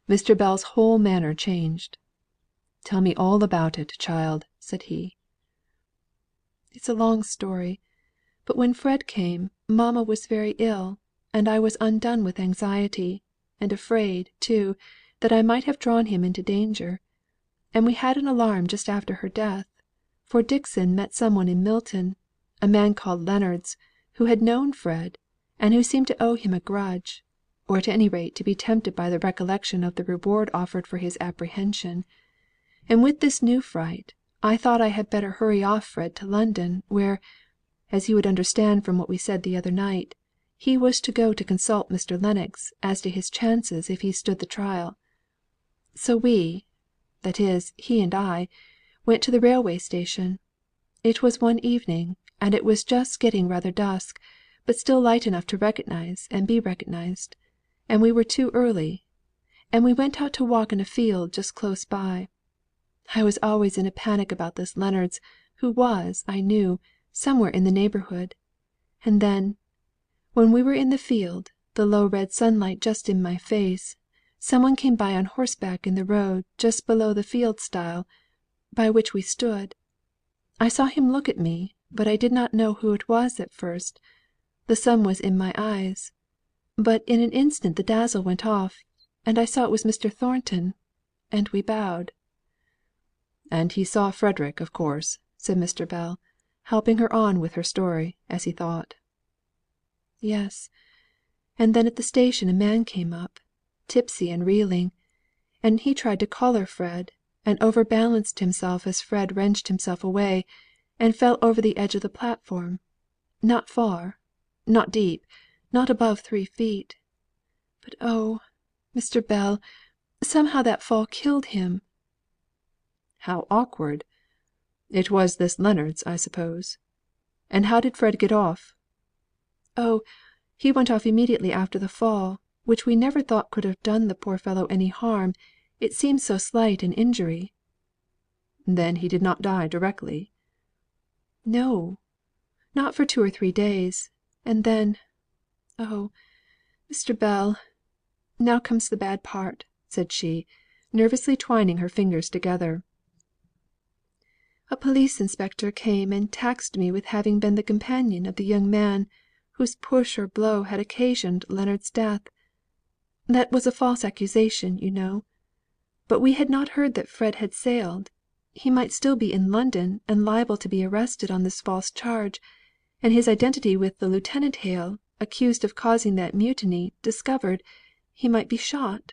Mr. Bell's whole manner changed. "Tell me all about it, child," said he. "It's a long story; but when Fred came, mamma was very ill, and I was undone with anxiety, and afraid, too, that I might have drawn him into danger; and we had an alarm just after her death, for Dixon met some one in Milton, a man called Leonards, who had known Fred, and who seemed to owe him a grudge, or at any rate to be tempted by the recollection of the reward offered for his apprehension; and with this new fright, I thought I had better hurry off Fred to London, where, as you would understand from what we said the other night, he was to go to consult Mr. Lennox as to his chances if he stood the trial. So we, that is, he and I, went to the railway station. It was one evening, and it was just getting rather dusk, but still light enough to recognise and be recognised; and we were too early; and we went out to walk in a field just close by. I was always in a panic about this Leonards, who was, I knew, somewhere in the neighbourhood; and then, when we were in the field, the low red sunlight just in my face, some one came by on horseback in the road just below the field stile, by which we stood. I saw him look at me, but I did not know who it was at first; the sun was in my eyes; but in an instant the dazzle went off, and I saw it was Mr. Thornton, and we bowed." "And he saw Frederick, of course," said Mr. Bell, helping her on with her story, as he thought. "Yes; and then at the station a man came up, tipsy and reeling; and he tried to collar Fred, and overbalanced himself as Fred wrenched himself away, and fell over the edge of the platform, not far, not deep, not above 3 feet. But oh, Mr. Bell, somehow that fall killed him." "How awkward! It was this Leonards, I suppose. And how did Fred get off?" "Oh, he went off immediately after the fall, which we never thought could have done the poor fellow any harm, it seemed so slight an injury." "Then he did not die directly?" "No, not for 2 or 3 days; and then oh, Mr. Bell, now comes the bad part," said she, nervously twining her fingers together. "A police inspector came and taxed me with having been the companion of the young man whose push or blow had occasioned Leonards' death. That was a false accusation, you know. But we had not heard that Fred had sailed; he might still be in London, and liable to be arrested on this false charge, and his identity with the Lieutenant Hale, accused of causing that mutiny, discovered, he might be shot.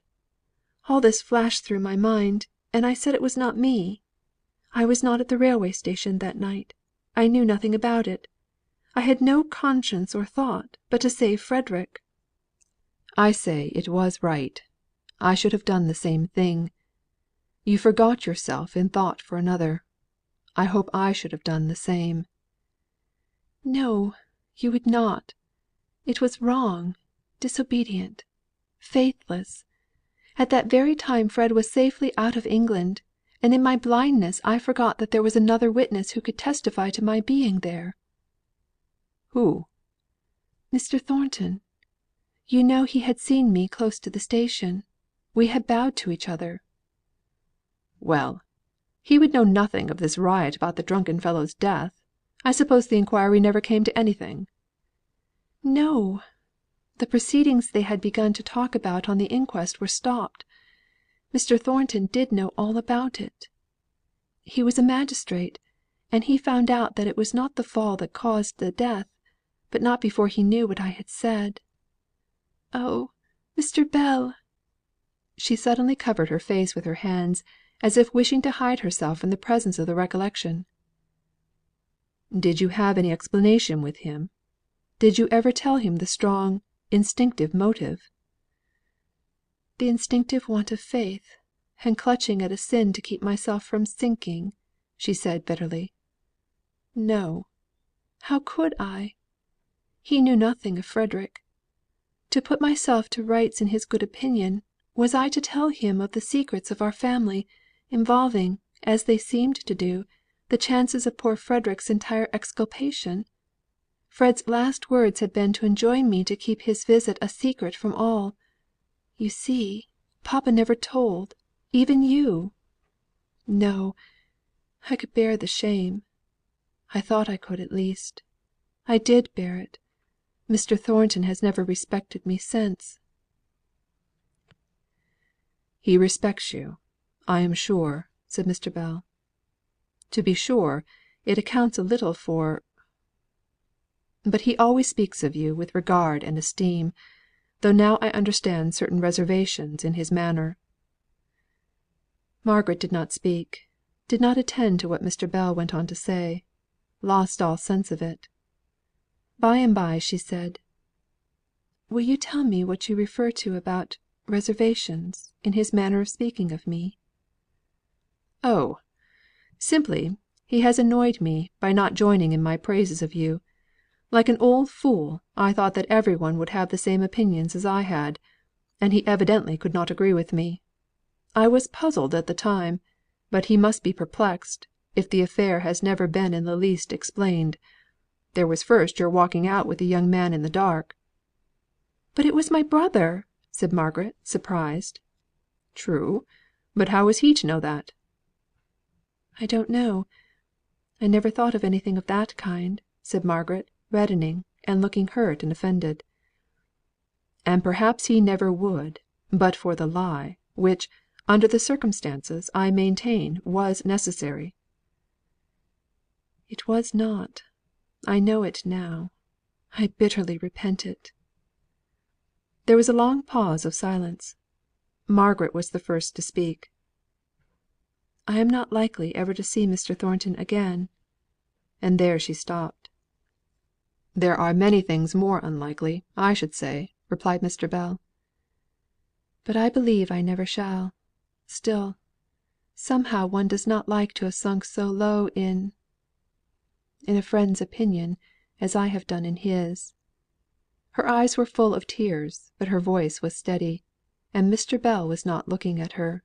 All this flashed through my mind, and I said it was not me. I was not at the railway station that night. I knew nothing about it. I had no conscience or thought but to save Frederick." "I say it was right. I should have done the same thing. You forgot yourself in thought for another. I hope I should have done the same." "No, you would not. It was wrong, disobedient, faithless. At that very time Fred was safely out of England, and in my blindness I forgot that there was another witness who could testify to my being there." "Who?" "Mr. Thornton. You know he had seen me close to the station. We had bowed to each other." "Well, he would know nothing of this riot about the drunken fellow's death. I suppose the inquiry never came to anything?" "No. The proceedings they had begun to talk about on the inquest were stopped. Mr. Thornton did know all about it. He was a magistrate, and he found out that it was not the fall that caused the death, but not before he knew what I had said. Oh, Mr. Bell!" She suddenly covered her face with her hands, as if wishing to hide herself from the presence of the recollection. "Did you have any explanation with him? Did you ever tell him the strong, instinctive motive?" "The instinctive want of faith, and clutching at a sin to keep myself from sinking," she said bitterly. No. How could I? He knew nothing of Frederick. To put myself to rights in his good opinion, was I to tell him of the secrets of our family, involving, as they seemed to do, the chances of poor Frederick's entire exculpation? Fred's last words had been to enjoin me to keep his visit a secret from all. You see, papa never told, even you. No, I could bear the shame. I thought I could at least. I did bear it. Mr. Thornton has never respected me since." "He respects you, I am sure," said Mr. Bell. "To be sure, it accounts a little for but he always speaks of you with regard and esteem, though now I understand certain reservations in his manner." Margaret did not speak, did not attend to what Mr. Bell went on to say, lost all sense of it. By and by she said: "Will you tell me what you refer to about reservations in his manner of speaking of me?" "Oh! simply, he has annoyed me by not joining in my praises of you. Like an old fool, I thought that every one would have the same opinions as I had, and he evidently could not agree with me. I was puzzled at the time, but he must be perplexed, if the affair has never been in the least explained. There was first your walking out with the young man in the dark." "But it was my brother!" said Margaret, surprised. "True; but how was he to know that?" "I don't know. I never thought of anything of that kind," said Margaret, reddening, and looking hurt and offended. "And perhaps he never would, but for the lie, which, under the circumstances, I maintain was necessary." "It was not. I know it now. I bitterly repent it." There was a long pause of silence. Margaret was the first to speak. "I am not likely ever to see Mr. Thornton again." And there she stopped. "There are many things more unlikely, I should say," replied Mr. Bell. "But I believe I never shall. Still, somehow one does not like to have sunk so low in a friend's opinion, as I have done in his." Her eyes were full of tears, but her voice was steady, and Mr. Bell was not looking at her.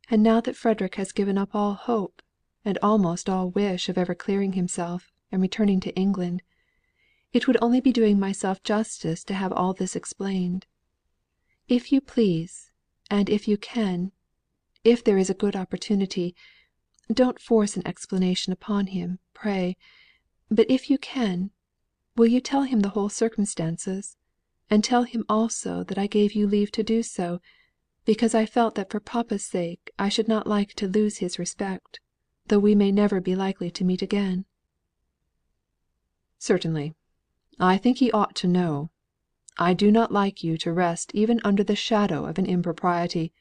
"And now that Frederick has given up all hope, and almost all wish of ever clearing himself, and returning to England, it would only be doing myself justice to have all this explained. If you please, and if you can, if there is a good opportunity, don't force an explanation upon him, pray; but if you can, will you tell him the whole circumstances, and tell him also that I gave you leave to do so, because I felt that for papa's sake I should not like to lose his respect, though we may never be likely to meet again?" "Certainly. I think he ought to know. I do not like you to rest even under the shadow of an impropriety.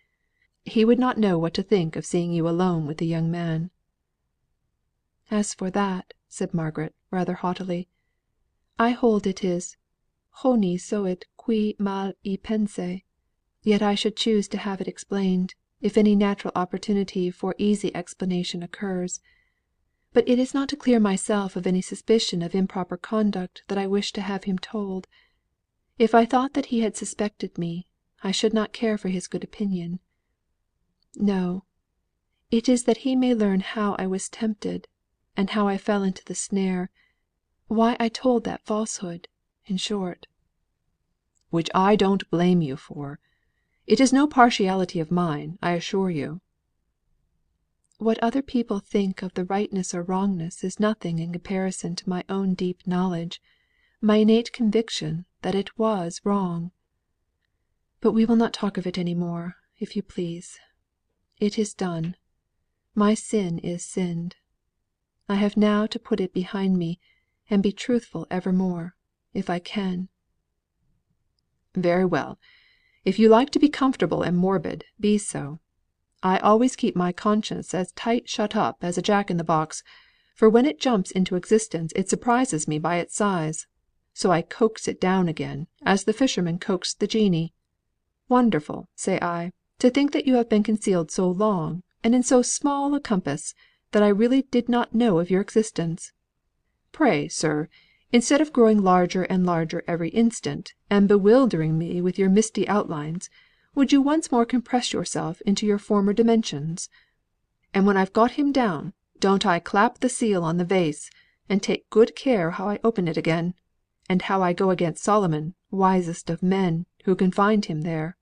He would not know what to think of seeing you alone with the young man." "As for that," said Margaret, rather haughtily, "I hold it is honi soit qui mal y pense; yet I should choose to have it explained, if any natural opportunity for easy explanation occurs. But it is not to clear myself of any suspicion of improper conduct that I wish to have him told. If I thought that he had suspected me, I should not care for his good opinion. No; it is that he may learn how I was tempted, and how I fell into the snare; why I told that falsehood, in short." "Which I don't blame you for. It is no partiality of mine, I assure you." "What other people think of the rightness or wrongness is nothing in comparison to my own deep knowledge, my innate conviction that it was wrong. But we will not talk of it any more, if you please. It is done. My sin is sinned. I have now to put it behind me, and be truthful evermore, if I can." "Very well. If you like to be comfortable and morbid, be so. I always keep my conscience as tight shut up as a jack in the box, for when it jumps into existence it surprises me by its size. So I coax it down again, as the fisherman coaxed the genie. Wonderful, say I, to think that you have been concealed so long, and in so small a compass, that I really did not know of your existence. Pray, sir, instead of growing larger and larger every instant, and bewildering me with your misty outlines, would you once more compress yourself into your former dimensions? And when I've got him down, don't I clap the seal on the vase, and take good care how I open it again, and how I go against Solomon, wisest of men, who can find him there?"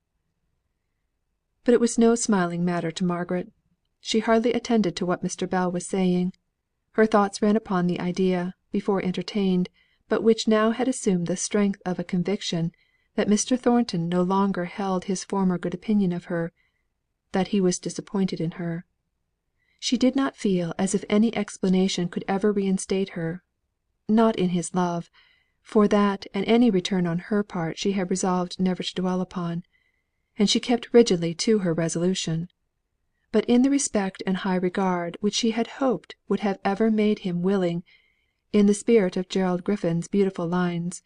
But it was no smiling matter to Margaret. She hardly attended to what Mr. Bell was saying. Her thoughts ran upon the idea, before entertained, but which now had assumed the strength of a conviction, that Mr. Thornton no longer held his former good opinion of her, that he was disappointed in her. She did not feel as if any explanation could ever reinstate her; not in his love, for that and any return on her part she had resolved never to dwell upon, and she kept rigidly to her resolution; but in the respect and high regard which she had hoped would have ever made him willing, in the spirit of Gerald Griffin's beautiful lines,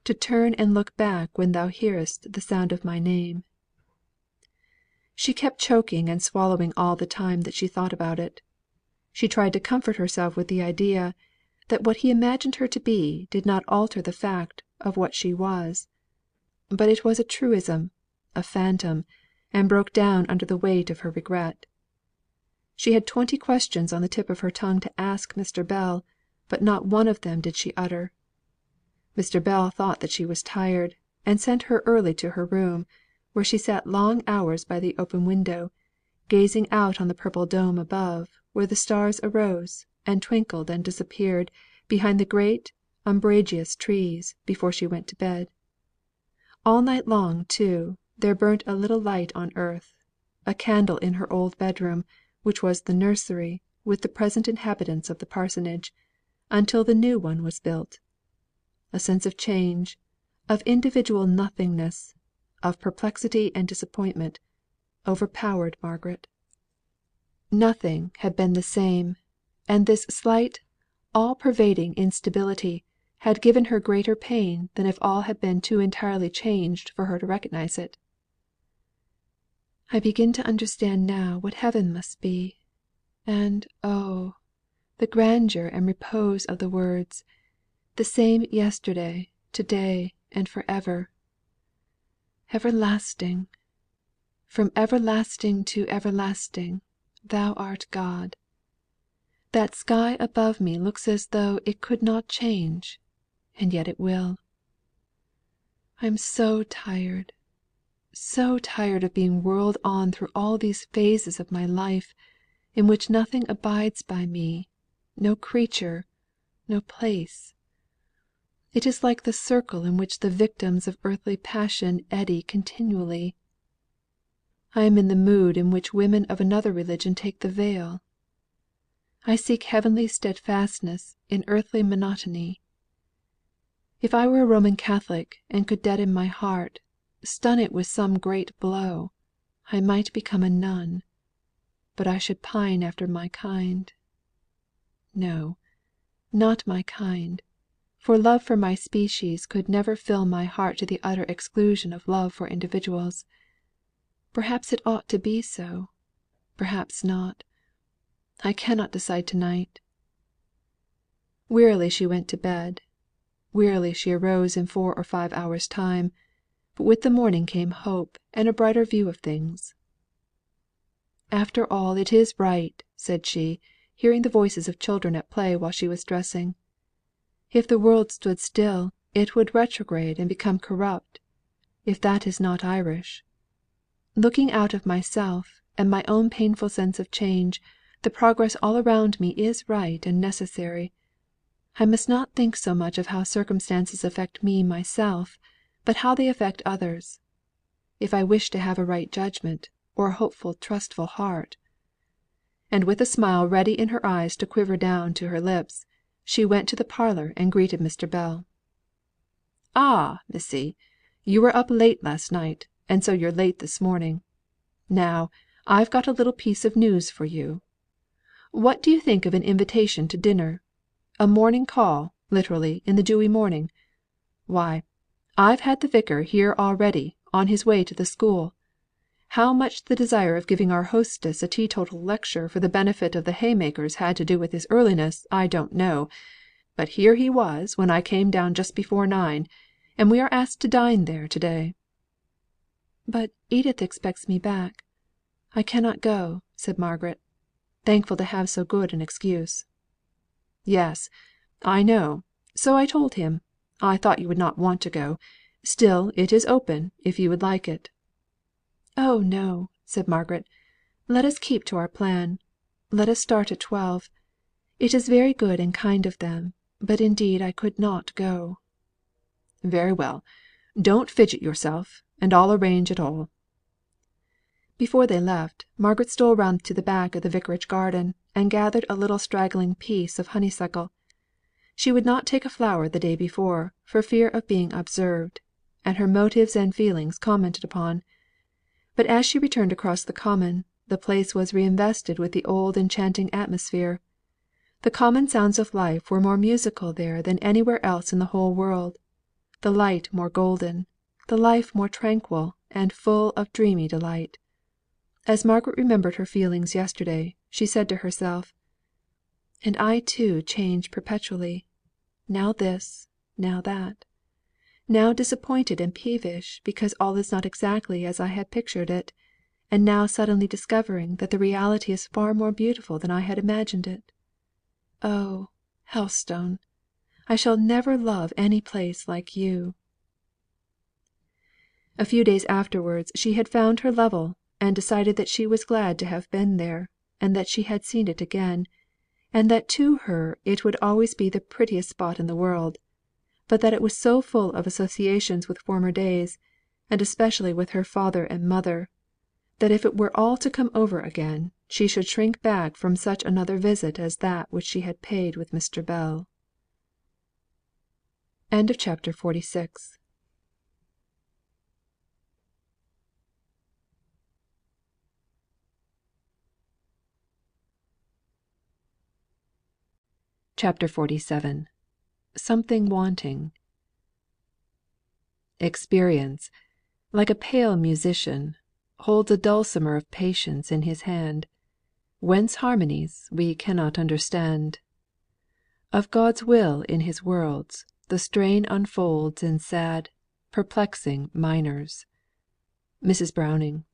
to turn and look back when thou hearest the sound of my name. She kept choking and swallowing all the time that she thought about it. She tried to comfort herself with the idea, that what he imagined her to be did not alter the fact of what she was; but it was a truism, a phantom, and broke down under the weight of her regret. She had 20 questions on the tip of her tongue to ask Mr. Bell, but not one of them did she utter. Mr. Bell thought that she was tired, and sent her early to her room, where she sat long hours by the open window, gazing out on the purple dome above, where the stars arose, and twinkled and disappeared behind the great umbrageous trees, before she went to bed. All night long, too, there burnt a little light on earth, a candle in her old bedroom, which was the nursery with the present inhabitants of the parsonage, until the new one was built. A sense of change, of individual nothingness, of perplexity and disappointment, overpowered Margaret. Nothing had been the same, and this slight, all pervading instability had given her greater pain than if all had been too entirely changed for her to recognise it. "I begin to understand now what heaven must be; and oh! the grandeur and repose of the words, 'the same yesterday, to day, and for ever.' Everlasting! From everlasting to everlasting, thou art God. That sky above me looks as though it could not change, and yet it will. I am so tired of being whirled on through all these phases of my life, in which nothing abides by me, no creature, no place. It is like the circle in which the victims of earthly passion eddy continually. I am in the mood in which women of another religion take the veil. I seek heavenly steadfastness in earthly monotony. If I were a Roman Catholic, and could deaden my heart, stun it with some great blow, I might become a nun; but I should pine after my kind. No, not my kind, for love for my species could never fill my heart to the utter exclusion of love for individuals. Perhaps it ought to be so, perhaps not. I cannot decide to night." Wearily she went to bed; wearily she arose in 4 or 5 hours' time; but with the morning came hope, and a brighter view of things. "After all it is right," said she, hearing the voices of children at play while she was dressing. "If the world stood still, it would retrograde and become corrupt, if that is not Irish. Looking out of myself, and my own painful sense of change, the progress all around me is right and necessary. I must not think so much of how circumstances affect me myself, but how they affect others, if I wish to have a right judgment, or a hopeful trustful heart." And with a smile ready in her eyes to quiver down to her lips, she went to the parlour and greeted Mr. Bell. "Ah, missy! you were up late last night, and so you're late this morning. Now, I've got a little piece of news for you. What do you think of an invitation to dinner? A morning call, literally, in the dewy morning. Why, I've had the Vicar here already, on his way to the school. How much the desire of giving our hostess a teetotal lecture for the benefit of the haymakers had to do with his earliness, I don't know; but here he was when I came down just before 9, and we are asked to dine there to day." "But Edith expects me back. I cannot go," said Margaret, thankful to have so good an excuse. "Yes, I know. So I told him. I thought you would not want to go. Still it is open, if you would like it." "Oh no!" said Margaret. "Let us keep to our plan. Let us start at 12. It is very good and kind of them, but indeed I could not go." "Very well. Don't fidget yourself, and I'll arrange it all." Before they left, Margaret stole round to the back of the Vicarage garden, and gathered a little straggling piece of honeysuckle. She would not take a flower the day before, for fear of being observed, and her motives and feelings commented upon. But as she returned across the common, the place was reinvested with the old enchanting atmosphere. The common sounds of life were more musical there than anywhere else in the whole world; the light more golden; the life more tranquil, and full of dreamy delight. As Margaret remembered her feelings yesterday, she said to herself, "And I too change perpetually; now this, now that; now disappointed and peevish because all is not exactly as I had pictured it, and now suddenly discovering that the reality is far more beautiful than I had imagined it. Oh, Helstone! I shall never love any place like you." A few days afterwards she had found her level, and decided that she was glad to have been there, and that she had seen it again, and that to her it would always be the prettiest spot in the world; but that it was so full of associations with former days, and especially with her father and mother, that if it were all to come over again, she should shrink back from such another visit as that which she had paid with Mr. Bell. CHAPTER 47. Something wanting. Experience, like a pale musician, holds a dulcimer of patience in his hand, whence harmonies we cannot understand. Of God's will in his worlds the strain unfolds in sad, perplexing minors. Mrs. Browning.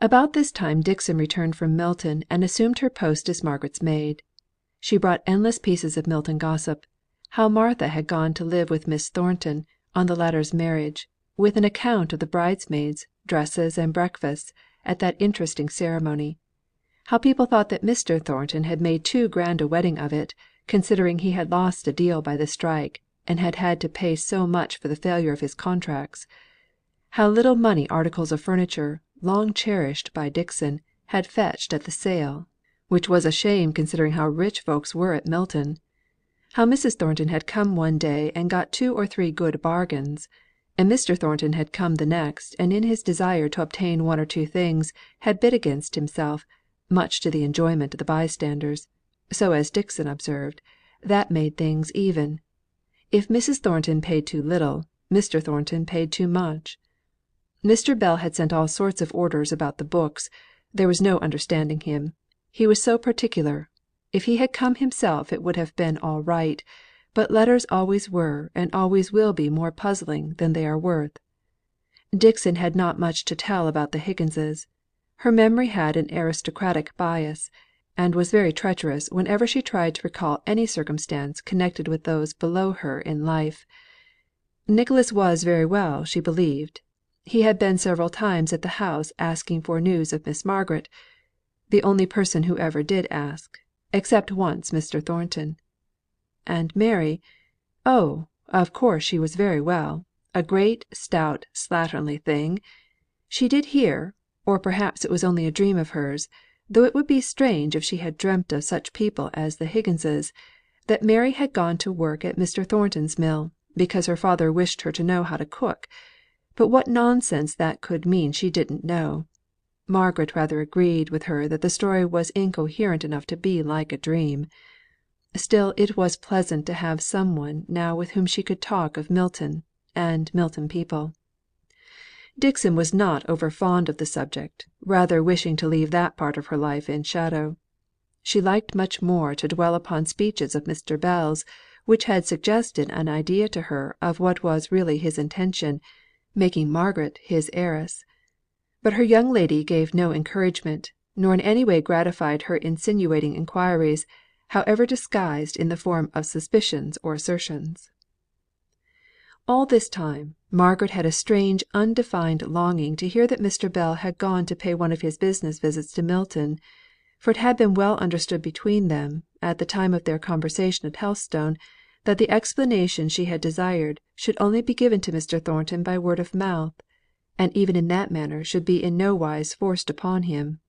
About this time Dixon returned from Milton and assumed her post as Margaret's maid. She brought endless pieces of Milton gossip; how Martha had gone to live with Miss Thornton on the latter's marriage, with an account of the bridesmaids, dresses, and breakfasts at that interesting ceremony; how people thought that Mr. Thornton had made too grand a wedding of it, considering he had lost a deal by the strike, and had had to pay so much for the failure of his contracts; how little money articles of furniture, long cherished by Dixon, had fetched at the sale, which was a shame considering how rich folks were at Milton; how Mrs. Thornton had come one day and got 2 or 3 good bargains, and Mr. Thornton had come the next, and in his desire to obtain 1 or 2 things had bid against himself, much to the enjoyment of the bystanders; so as Dixon observed, that made things even. If Mrs. Thornton paid too little, Mr. Thornton paid too much. Mr. Bell had sent all sorts of orders about the books; there was no understanding him; he was so particular; if he had come himself it would have been all right, but letters always were and always will be more puzzling than they are worth. Dixon had not much to tell about the Higginses; her memory had an aristocratic bias, and was very treacherous whenever she tried to recall any circumstance connected with those below her in life. Nicholas was very well, she believed; he had been several times at the house asking for news of Miss Margaret, the only person who ever did ask, except once Mr. Thornton. And Mary, oh, of course she was very well, a great, stout, slatternly thing. She did hear, or perhaps it was only a dream of hers, though it would be strange if she had dreamt of such people as the Higginses, that Mary had gone to work at Mr. Thornton's mill, because her father wished her to know how to cook; but what nonsense that could mean she didn't know. Margaret rather agreed with her that the story was incoherent enough to be like a dream. Still it was pleasant to have some one now with whom she could talk of Milton, and Milton people. Dixon was not over fond of the subject, rather wishing to leave that part of her life in shadow. She liked much more to dwell upon speeches of Mr. Bell's, which had suggested an idea to her of what was really his intention, making Margaret his heiress. But her young lady gave no encouragement, nor in any way gratified her insinuating inquiries, however disguised in the form of suspicions or assertions. All this time, Margaret had a strange undefined longing to hear that Mr. Bell had gone to pay one of his business visits to Milton, for it had been well understood between them, at the time of their conversation at Helstone, that the explanation she had desired should only be given to Mr. Thornton by word of mouth, and even in that manner should be in no wise forced upon him.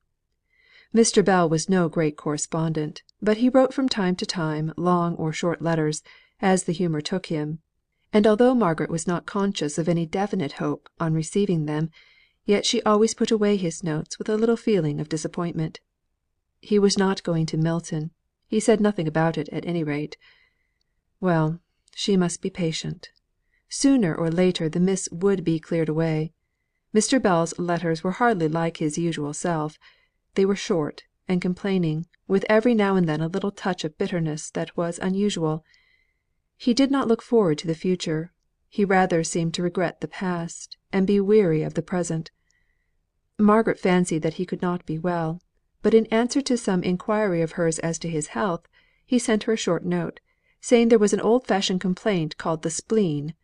Mr. Bell was no great correspondent, but he wrote from time to time long or short letters, as the humour took him; and although Margaret was not conscious of any definite hope on receiving them, yet she always put away his notes with a little feeling of disappointment. He was not going to Milton; he said nothing about it at any rate. Well, she must be patient. Sooner or later the mists would be cleared away. Mr. Bell's letters were hardly like his usual self; they were short and complaining, with every now and then a little touch of bitterness that was unusual. He did not look forward to the future; he rather seemed to regret the past, and be weary of the present. Margaret fancied that he could not be well; but in answer to some inquiry of hers as to his health, he sent her a short note, saying there was an old fashioned complaint called the spleen;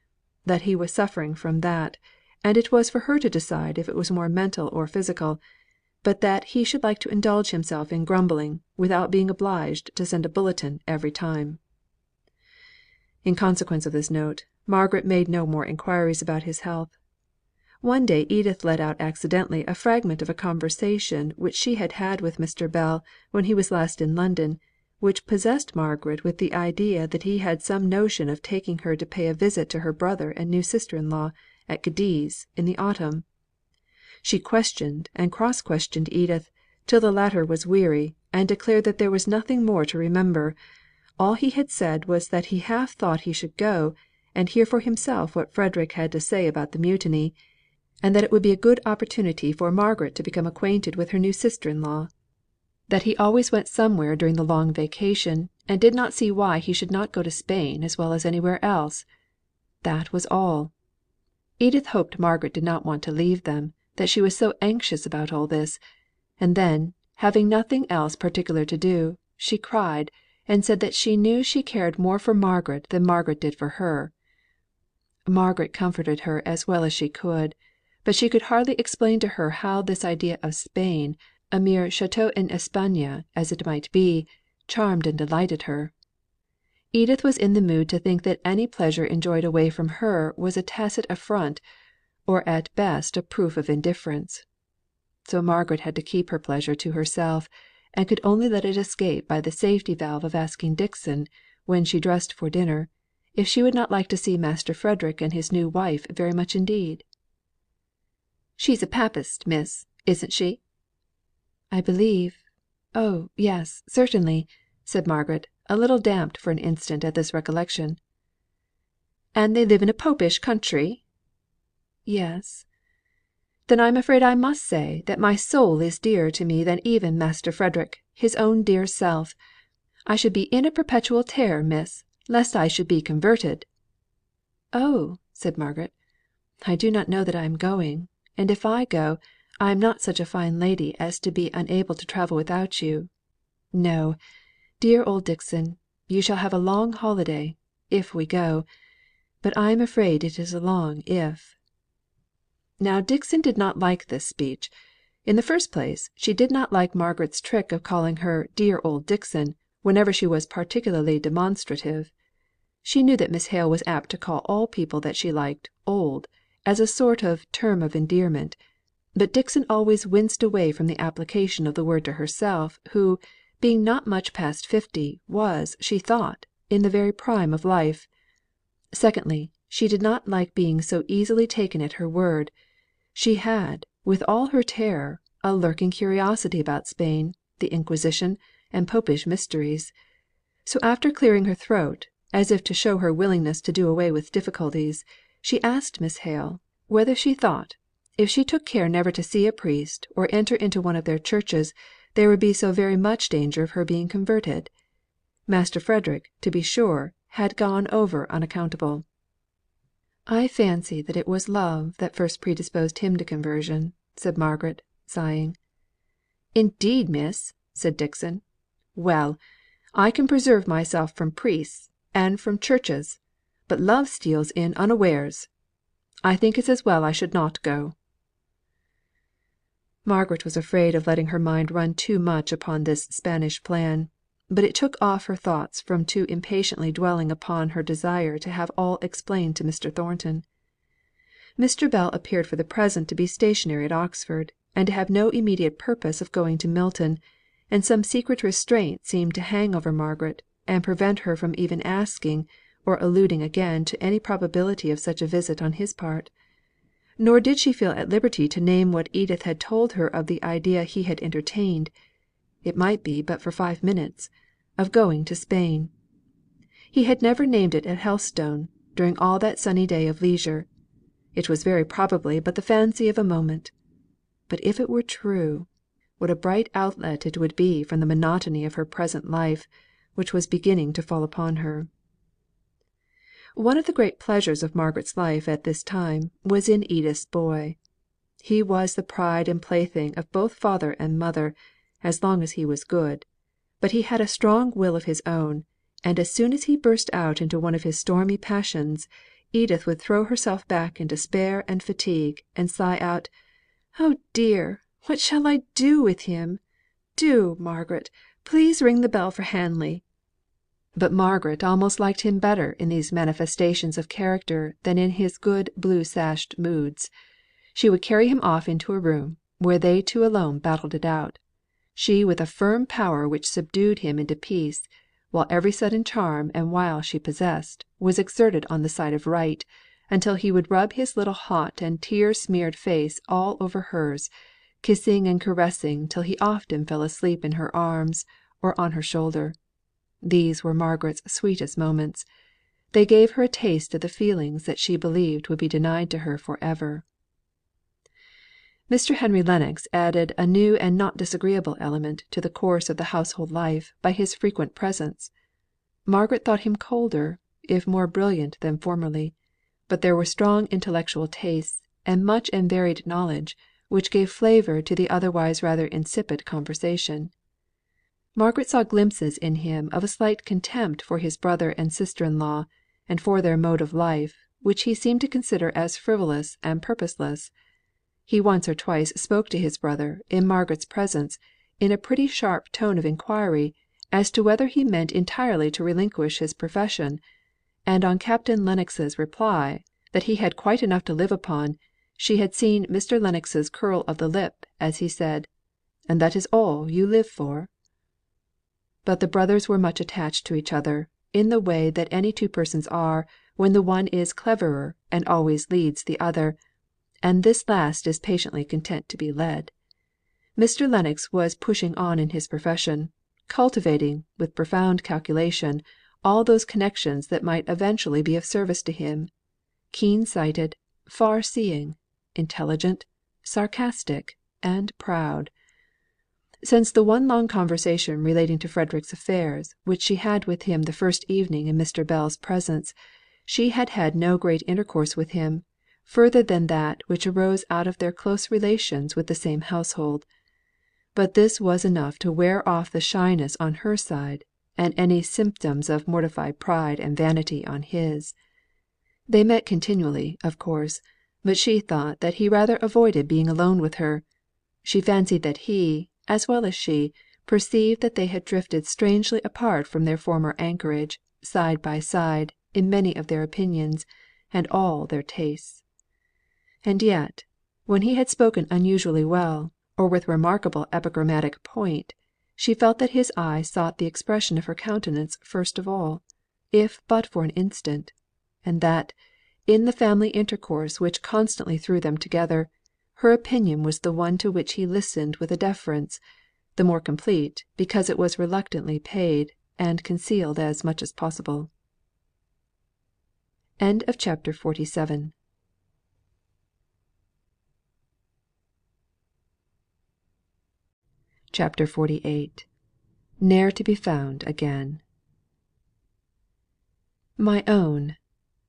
that he was suffering from that, and it was for her to decide if it was more mental or physical; but that he should like to indulge himself in grumbling, without being obliged to send a bulletin every time. In consequence of this note, Margaret made no more inquiries about his health. One day Edith let out accidentally a fragment of a conversation which she had had with Mr. Bell when he was last in London, which possessed Margaret with the idea that he had some notion of taking her to pay a visit to her brother and new sister in law, at Cadiz, in the autumn. She questioned and cross questioned Edith, till the latter was weary, and declared that there was nothing more to remember. All he had said was that he half thought he should go, and hear for himself what Frederick had to say about the mutiny, and that it would be a good opportunity for Margaret to become acquainted with her new sister in law; that he always went somewhere during the long vacation, and did not see why he should not go to Spain as well as anywhere else. That was all. Edith hoped Margaret did not want to leave them, that she was so anxious about all this; and then, having nothing else particular to do, she cried, and said that she knew she cared more for Margaret than Margaret did for her. Margaret comforted her as well as she could; but she could hardly explain to her how this idea of Spain, a mere château en Espagne as it might be, charmed and delighted her. Edith was in the mood to think that any pleasure enjoyed away from her was a tacit affront, or at best a proof of indifference. So Margaret had to keep her pleasure to herself, and could only let it escape by the safety valve of asking Dixon, when she dressed for dinner, if she would not like to see Master Frederick and his new wife very much indeed. "She's a Papist, miss, isn't she?" "I believe oh, yes, certainly," said Margaret, a little damped for an instant at this recollection. "And they live in a Popish country?" "Yes." "Then I'm afraid I must say that my soul is dearer to me than even Master Frederick, his own dear self. I should be in a perpetual terror, miss, lest I should be converted." "Oh!" said Margaret. "I do not know that I am going; and if I go, I am not such a fine lady as to be unable to travel without you. No, dear old Dixon, you shall have a long holiday, if we go; but I am afraid it is a long if." Now Dixon did not like this speech. In the first place, she did not like Margaret's trick of calling her dear old Dixon, whenever she was particularly demonstrative. She knew that Miss Hale was apt to call all people that she liked old, as a sort of term of endearment; but Dixon always winced away from the application of the word to herself, who, being not much past 50, was, she thought, in the very prime of life. Secondly, she did not like being so easily taken at her word. She had, with all her terror, a lurking curiosity about Spain, the Inquisition, and Popish mysteries. So after clearing her throat, as if to show her willingness to do away with difficulties, she asked Miss Hale, whether she thought, If she took care never to see a priest, or enter into one of their churches, there would be so very much danger of her being converted. Master Frederick, to be sure, had gone over unaccountable. "I fancy that it was love that first predisposed him to conversion," said Margaret, sighing. "Indeed, miss!" said Dixon. "Well, I can preserve myself from priests, and from churches, but love steals in unawares. I think it's as well I should not go." Margaret was afraid of letting her mind run too much upon this Spanish plan, but it took off her thoughts from too impatiently dwelling upon her desire to have all explained to Mr. Thornton. Mr. Bell appeared for the present to be stationary at Oxford, and to have no immediate purpose of going to Milton, and some secret restraint seemed to hang over Margaret, and prevent her from even asking, or alluding again to any probability of such a visit on his part. Nor did she feel at liberty to name what Edith had told her of the idea he had entertained it might be but for 5 minutes of going to Spain. He had never named it at Helstone, during all that sunny day of leisure. It was very probably but the fancy of a moment. But if it were true, what a bright outlet it would be from the monotony of her present life, which was beginning to fall upon her. One of the great pleasures of Margaret's life at this time was in Edith's boy. He was the pride and plaything of both father and mother, as long as he was good; but he had a strong will of his own, and as soon as he burst out into one of his stormy passions, Edith would throw herself back in despair and fatigue, and sigh out, "Oh dear! what shall I do with him? Do, Margaret, please ring the bell for Hanley." But Margaret almost liked him better in these manifestations of character than in his good blue sashed moods. She would carry him off into a room, where they two alone battled it out; she with a firm power which subdued him into peace, while every sudden charm and wile she possessed was exerted on the side of right, until he would rub his little hot and tear smeared face all over hers, kissing and caressing till he often fell asleep in her arms, or on her shoulder. These were Margaret's sweetest moments. They gave her a taste of the feelings that she believed would be denied to her for ever. Mr. Henry Lennox added a new and not disagreeable element to the course of the household life by his frequent presence. Margaret thought him colder, if more brilliant than formerly; but there were strong intellectual tastes, and much and varied knowledge, which gave flavour to the otherwise rather insipid conversation. Margaret saw glimpses in him of a slight contempt for his brother and sister in law, and for their mode of life, which he seemed to consider as frivolous and purposeless. He once or twice spoke to his brother, in Margaret's presence, in a pretty sharp tone of inquiry, as to whether he meant entirely to relinquish his profession; and on Captain Lennox's reply, that he had quite enough to live upon, she had seen Mr. Lennox's curl of the lip, as he said, "And that is all you live for?" But the brothers were much attached to each other, in the way that any two persons are, when the one is cleverer and always leads the other, and this last is patiently content to be led. Mr. Lennox was pushing on in his profession, cultivating, with profound calculation, all those connections that might eventually be of service to him; keen sighted, far seeing, intelligent, sarcastic, and proud. Since the one long conversation relating to Frederick's affairs which she had with him the first evening in Mr. Bell's presence, she had had no great intercourse with him, further than that which arose out of their close relations with the same household. But this was enough to wear off the shyness on her side, and any symptoms of mortified pride and vanity on his. They met continually, of course, but she thought that he rather avoided being alone with her. She fancied that he, as well as she, perceived that they had drifted strangely apart from their former anchorage, side by side, in many of their opinions, and all their tastes. And yet, when he had spoken unusually well, or with remarkable epigrammatic point, she felt that his eye sought the expression of her countenance first of all, if but for an instant; and that, in the family intercourse which constantly threw them together, her opinion was the one to which he listened with a deference, the more complete because it was reluctantly paid, and concealed as much as possible. CHAPTER XLVIII. CHAPTER XLVIII. Ne'er to be found again. My own,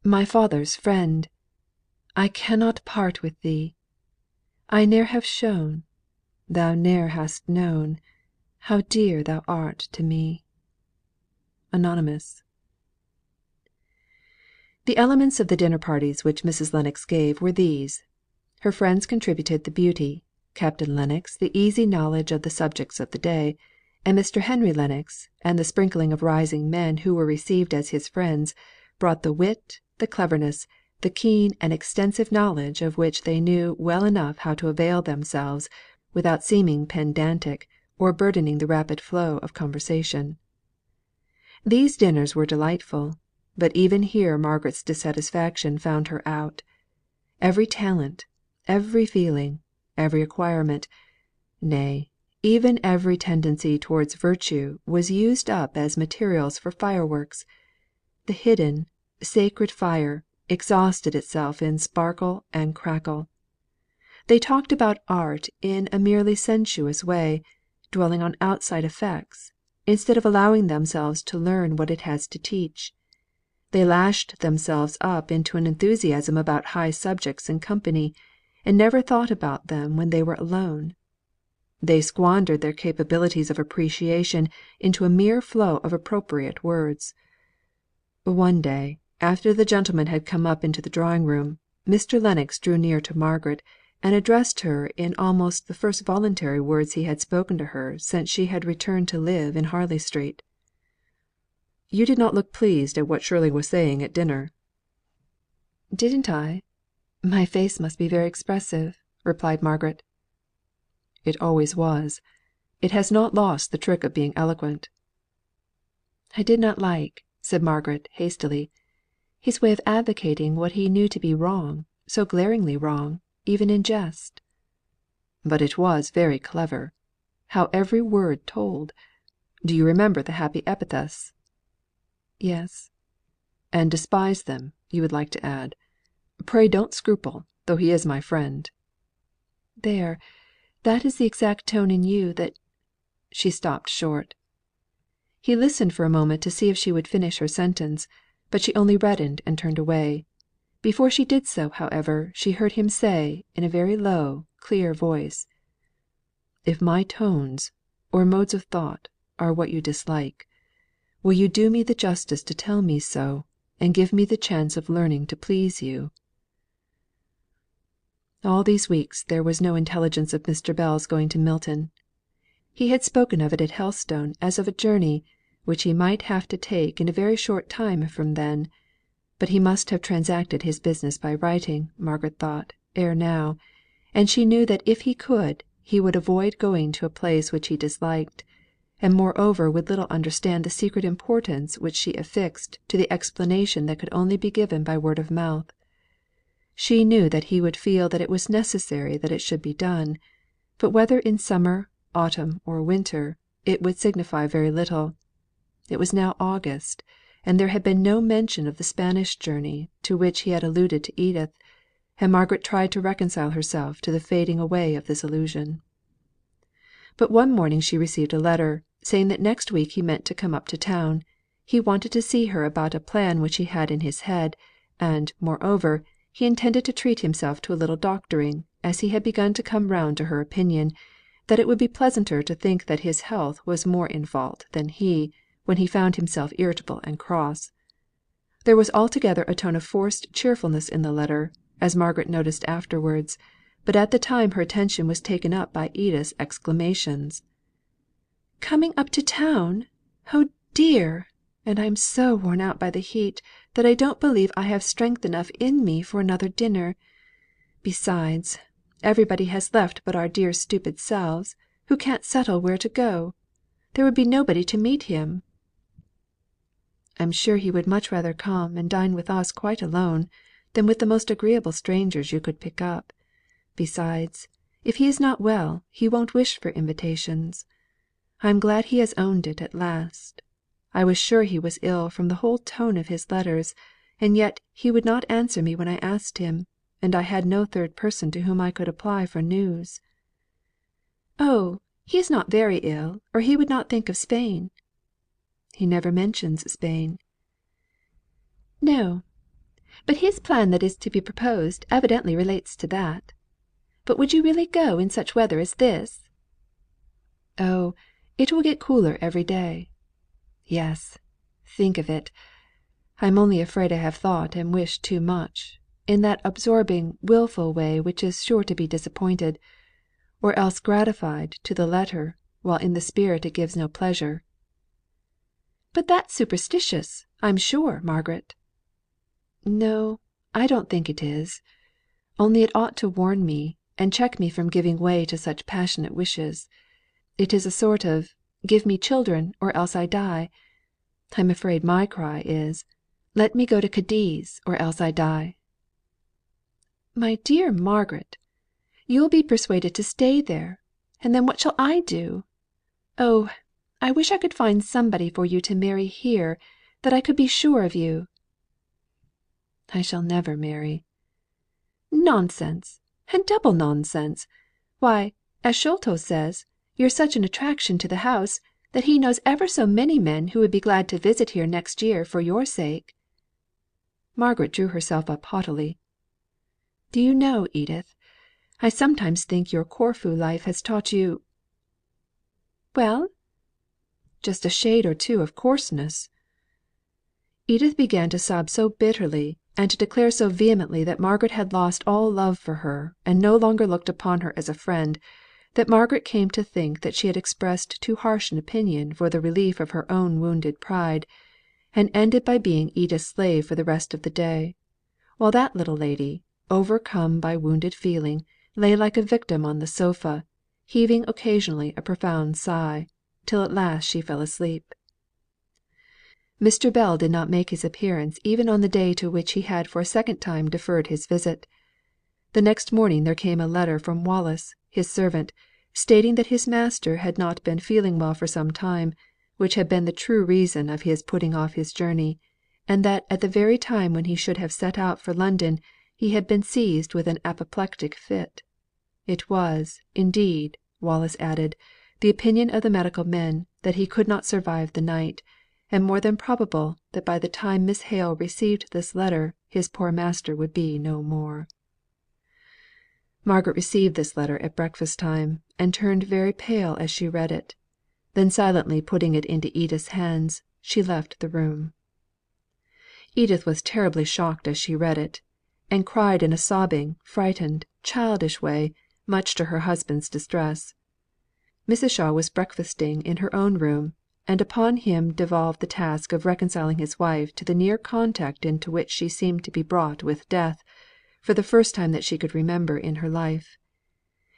my father's friend! I cannot part with thee. I ne'er have shown, thou ne'er hast known, How dear thou art to me. Anonymous. The elements of the dinner parties which Mrs. Lennox gave were these: her friends contributed the beauty, Captain Lennox the easy knowledge of the subjects of the day, and Mr. Henry Lennox and the sprinkling of rising men who were received as his friends brought the wit, the cleverness, the keen and extensive knowledge of which they knew well enough how to avail themselves without seeming pedantic, or burdening the rapid flow of conversation. These dinners were delightful, but even here Margaret's dissatisfaction found her out. Every talent, every feeling, every acquirement, nay, even every tendency towards virtue was used up as materials for fireworks. The hidden, sacred fire exhausted itself in sparkle and crackle. They talked about art in a merely sensuous way, dwelling on outside effects, instead of allowing themselves to learn what it has to teach. They lashed themselves up into an enthusiasm about high subjects in company, and never thought about them when they were alone. They squandered their capabilities of appreciation into a mere flow of appropriate words. One day, after the gentlemen had come up into the drawing room, Mr. Lennox drew near to Margaret, and addressed her in almost the first voluntary words he had spoken to her since she had returned to live in Harley Street. "You did not look pleased at what Shirley was saying at dinner." "Didn't I? My face must be very expressive," replied Margaret. "It always was. It has not lost the trick of being eloquent." "I did not like," said Margaret, hastily, "his way of advocating what he knew to be wrong, so glaringly wrong, even in jest." "But it was very clever. How every word told! Do you remember the happy epithets?" "Yes." "And despise them, you would like to add. Pray don't scruple, though he is my friend." "There, that is the exact tone in you that " She stopped short. He listened for a moment to see if she would finish her sentence, but she only reddened and turned away. Before she did so, however, she heard him say, in a very low, clear voice: "If my tones, or modes of thought, are what you dislike, will you do me the justice to tell me so, and give me the chance of learning to please you?" All these weeks there was no intelligence of Mr. Bell's going to Milton. He had spoken of it at Helstone as of a journey, which he might have to take in a very short time from then; but he must have transacted his business by writing, Margaret thought, ere now; and she knew that if he could, he would avoid going to a place which he disliked, and moreover would little understand the secret importance which she affixed to the explanation that could only be given by word of mouth. She knew that he would feel that it was necessary that it should be done; but whether in summer, autumn, or winter, it would signify very little. It was now August, and there had been no mention of the Spanish journey to which he had alluded to Edith, and Margaret tried to reconcile herself to the fading away of this illusion. But one morning she received a letter, saying that next week he meant to come up to town; he wanted to see her about a plan which he had in his head, and, moreover, he intended to treat himself to a little doctoring, as he had begun to come round to her opinion, that it would be pleasanter to think that his health was more in fault than he, when he found himself irritable and cross. There was altogether a tone of forced cheerfulness in the letter, as Margaret noticed afterwards, but at the time her attention was taken up by Edith's exclamations: "Coming up to town! Oh dear! And I am so worn out by the heat, that I don't believe I have strength enough in me for another dinner. Besides, everybody has left but our dear stupid selves, who can't settle where to go. There would be nobody to meet him." "I'm sure he would much rather come and dine with us quite alone, than with the most agreeable strangers you could pick up. Besides, if he is not well, he won't wish for invitations. I am glad he has owned it at last. I was sure he was ill from the whole tone of his letters, and yet he would not answer me when I asked him, and I had no third person to whom I could apply for news." "Oh, He is not very ill, or he would not think of Spain." "He never mentions Spain." "No; but his plan that is to be proposed evidently relates to that. But would you really go in such weather as this?" "Oh, it will get cooler every day. Yes, think of it! I am only afraid I have thought and wished too much, in that absorbing, wilful way which is sure to be disappointed, or else gratified to the letter, while in the spirit it gives no pleasure." "But that's superstitious, I'm sure, Margaret." "No, I don't think it is. Only it ought to warn me, and check me from giving way to such passionate wishes. It is a sort of 'Give me children, or else I die.' I'm afraid my cry is, 'Let me go to Cadiz, or else I die.'" "My dear Margaret, you will be persuaded to stay there, and then what shall I do? Oh, I wish I could find somebody for you to marry here, that I could be sure of you." "I shall never marry." "Nonsense, and double nonsense! Why, as Sholto says, you're such an attraction to the house, that he knows ever so many men who would be glad to visit here next year for your sake." Margaret drew herself up haughtily. "Do you know, Edith, I sometimes think your Corfu life has taught you" "Well?" "Just a shade or two of coarseness." Edith began to sob so bitterly, and to declare so vehemently that Margaret had lost all love for her, and no longer looked upon her as a friend, that Margaret came to think that she had expressed too harsh an opinion for the relief of her own wounded pride, and ended by being Edith's slave for the rest of the day; while that little lady, overcome by wounded feeling, lay like a victim on the sofa, heaving occasionally a profound sigh, till at last she fell asleep. Mr. Bell did not make his appearance even on the day to which he had for a second time deferred his visit. The next morning there came a letter from Wallis, his servant, stating that his master had not been feeling well for some time, which had been the true reason of his putting off his journey, and that at the very time when he should have set out for London he had been seized with an apoplectic fit. It was, indeed, Wallis added, the opinion of the medical men that he could not survive the night, and more than probable that by the time Miss Hale received this letter his poor master would be no more. Margaret received this letter at breakfast time, and turned very pale as she read it; then silently putting it into Edith's hands, she left the room. Edith was terribly shocked as she read it, and cried in a sobbing, frightened, childish way, much to her husband's distress. Mrs. Shaw was breakfasting in her own room, and upon him devolved the task of reconciling his wife to the near contact into which she seemed to be brought with death, for the first time that she could remember in her life.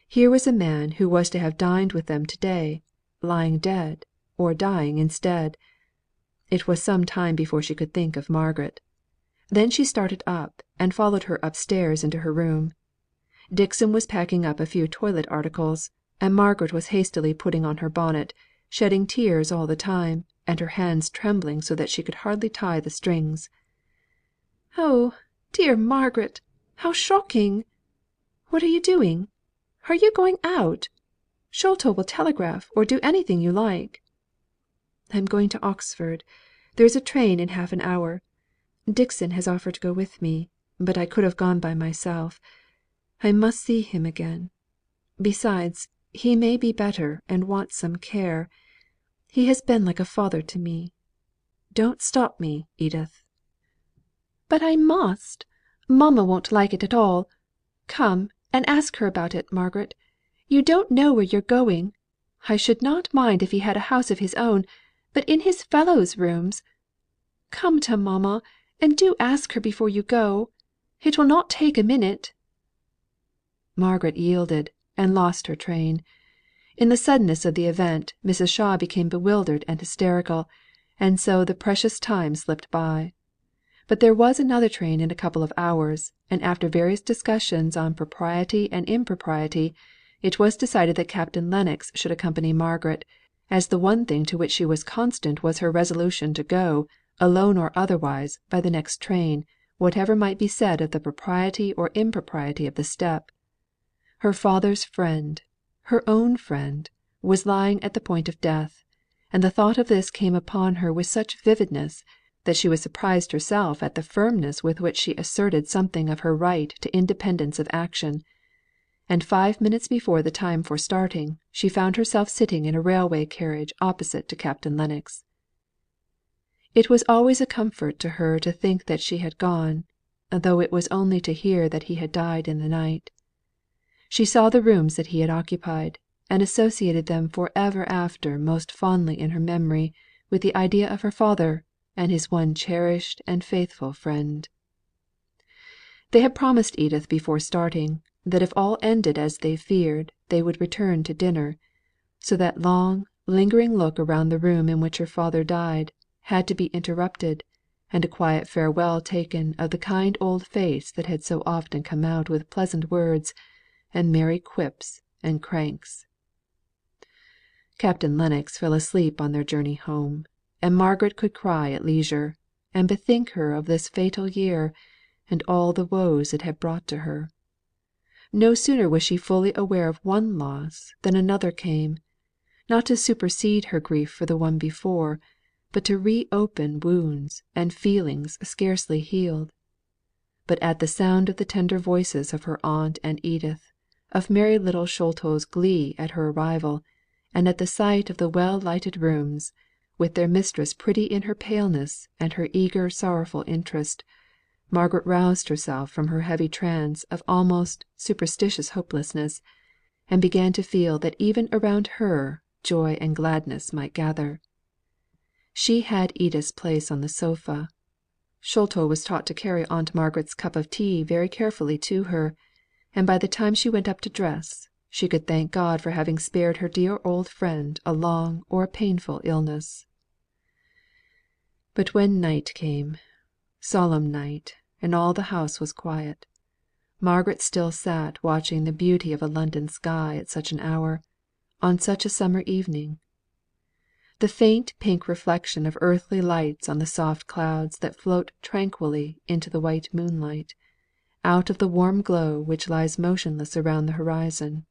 Here was a man who was to have dined with them to day, lying dead, or dying instead. It was some time before she could think of Margaret. Then she started up, and followed her upstairs into her room. Dixon was packing up a few toilet articles, and Margaret was hastily putting on her bonnet, shedding tears all the time, and her hands trembling so that she could hardly tie the strings. "Oh, dear Margaret, how shocking! What are you doing? Are you going out? Sholto will telegraph, or do anything you like." "I am going to Oxford. There is a train in half an hour. Dixon has offered to go with me, but I could have gone by myself. I must see him again. Besides, he may be better, and want some care. He has been like a father to me. Don't stop me, Edith." "But I must. Mamma won't like it at all. Come and ask her about it, Margaret. You don't know where you're going. I should not mind if he had a house of his own, but in his fellows' rooms. Come to mamma, and do ask her before you go. It will not take a minute." Margaret yielded, and lost her train. In the suddenness of the event, Mrs. Shaw became bewildered and hysterical, and so the precious time slipped by. But there was another train in a couple of hours, and after various discussions on propriety and impropriety, it was decided that Captain Lennox should accompany Margaret, as the one thing to which she was constant was her resolution to go, alone or otherwise, by the next train, whatever might be said of the propriety or impropriety of the step. Her father's friend, her own friend, was lying at the point of death, and the thought of this came upon her with such vividness, that she was surprised herself at the firmness with which she asserted something of her right to independence of action; and 5 minutes before the time for starting, she found herself sitting in a railway carriage opposite to Captain Lennox. It was always a comfort to her to think that she had gone, though it was only to hear that he had died in the night. She saw the rooms that he had occupied, and associated them for ever after most fondly in her memory with the idea of her father, and his one cherished and faithful friend. They had promised Edith before starting, that if all ended as they feared, they would return to dinner; so that long, lingering look around the room in which her father died, had to be interrupted, and a quiet farewell taken of the kind old face that had so often come out with pleasant words, and merry quips and cranks. Captain Lennox fell asleep on their journey home, and Margaret could cry at leisure, and bethink her of this fatal year, and all the woes it had brought to her. No sooner was she fully aware of one loss than another came, not to supersede her grief for the one before, but to reopen wounds and feelings scarcely healed. But at the sound of the tender voices of her aunt and Edith, of merry little Sholto's glee at her arrival, and at the sight of the well lighted rooms, with their mistress pretty in her paleness and her eager sorrowful interest, Margaret roused herself from her heavy trance of almost superstitious hopelessness, and began to feel that even around her joy and gladness might gather. She had Edith's place on the sofa. Sholto was taught to carry Aunt Margaret's cup of tea very carefully to her, and by the time she went up to dress, she could thank God for having spared her dear old friend a long or a painful illness. But when night came, solemn night, and all the house was quiet, Margaret still sat watching the beauty of a London sky at such an hour, on such a summer evening. The faint pink reflection of earthly lights on the soft clouds that float tranquilly into the white moonlight, out of the warm glow which lies motionless around the horizon.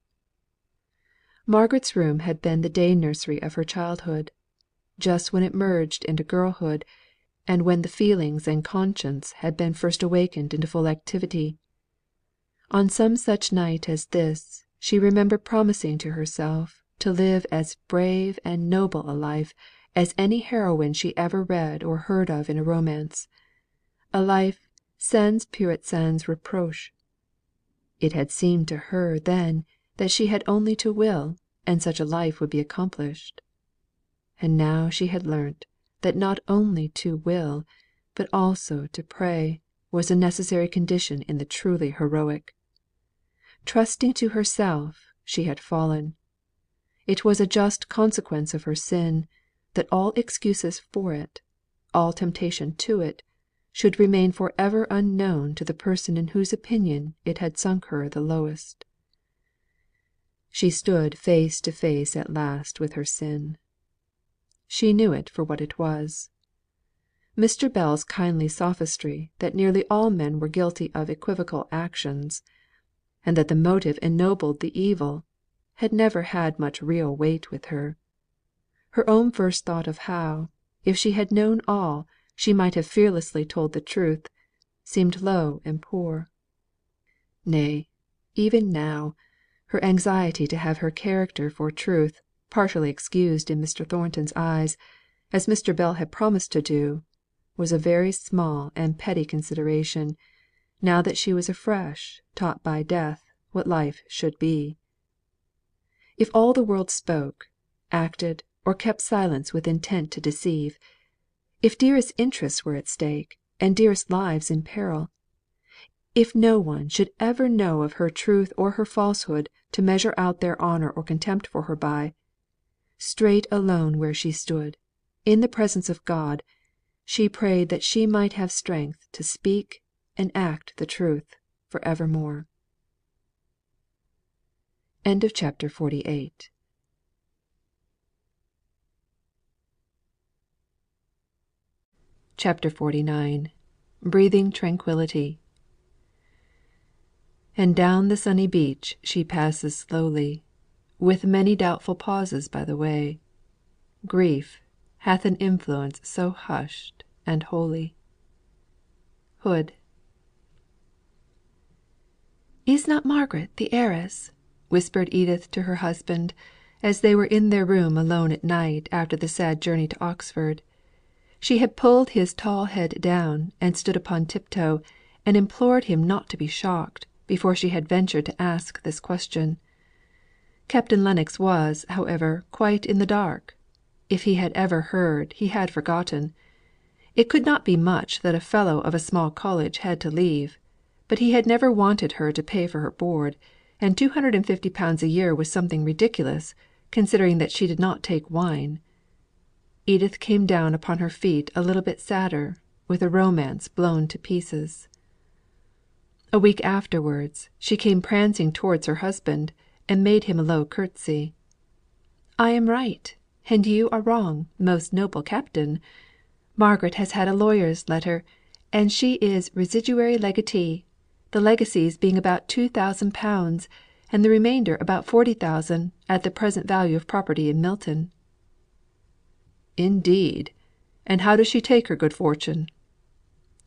Margaret's room had been the day nursery of her childhood, just when it merged into girlhood, and when the feelings and conscience had been first awakened into full activity. On some such night as this, she remembered promising to herself to live as brave and noble a life as any heroine she ever read or heard of in a romance; a life sans peur et sans reproche. It had seemed to her then that she had only to will, and such a life would be accomplished. And now she had learnt that not only to will, but also to pray, was a necessary condition in the truly heroic. Trusting to herself, she had fallen. It was a just consequence of her sin, that all excuses for it, all temptation to it, should remain for ever unknown to the person in whose opinion it had sunk her the lowest. She stood face to face at last with her sin. She knew it for what it was. Mr. Bell's kindly sophistry that nearly all men were guilty of equivocal actions, and that the motive ennobled the evil, had never had much real weight with her. Her own first thought of how, if she had known all, she might have fearlessly told the truth, seemed low and poor. Nay, even now, her anxiety to have her character for truth partially excused in Mr. Thornton's eyes, as Mr. Bell had promised to do, was a very small and petty consideration, now that she was afresh taught by death what life should be. If all the world spoke, acted, or kept silence with intent to deceive; if dearest interests were at stake, and dearest lives in peril; if no one should ever know of her truth or her falsehood to measure out their honour or contempt for her by; straight alone where she stood, in the presence of God, she prayed that she might have strength to speak and act the truth for evermore. Chapter 48. Chapter 49. Breathing Tranquillity. And down the sunny beach she passes slowly, with many doubtful pauses by the way. Grief hath an influence so hushed and holy. Hood. "Is not Margaret the heiress?" whispered Edith to her husband, as they were in their room alone at night after the sad journey to Oxford. She had pulled his tall head down, and stood upon tiptoe, and implored him not to be shocked, before she had ventured to ask this question. Captain Lennox was, however, quite in the dark. If he had ever heard, he had forgotten. It could not be much that a fellow of a small college had to leave; but he had never wanted her to pay for her board, and £250 a year was something ridiculous, considering that she did not take wine. Edith came down upon her feet a little bit sadder, with a romance blown to pieces. A week afterwards, she came prancing towards her husband, and made him a low curtsy. "I am right, and you are wrong, most noble Captain. Margaret has had a lawyer's letter, and she is residuary legatee, the legacies being about £2,000, and the remainder about 40,000 at the present value of property in Milton." "Indeed! And how does she take her good fortune?"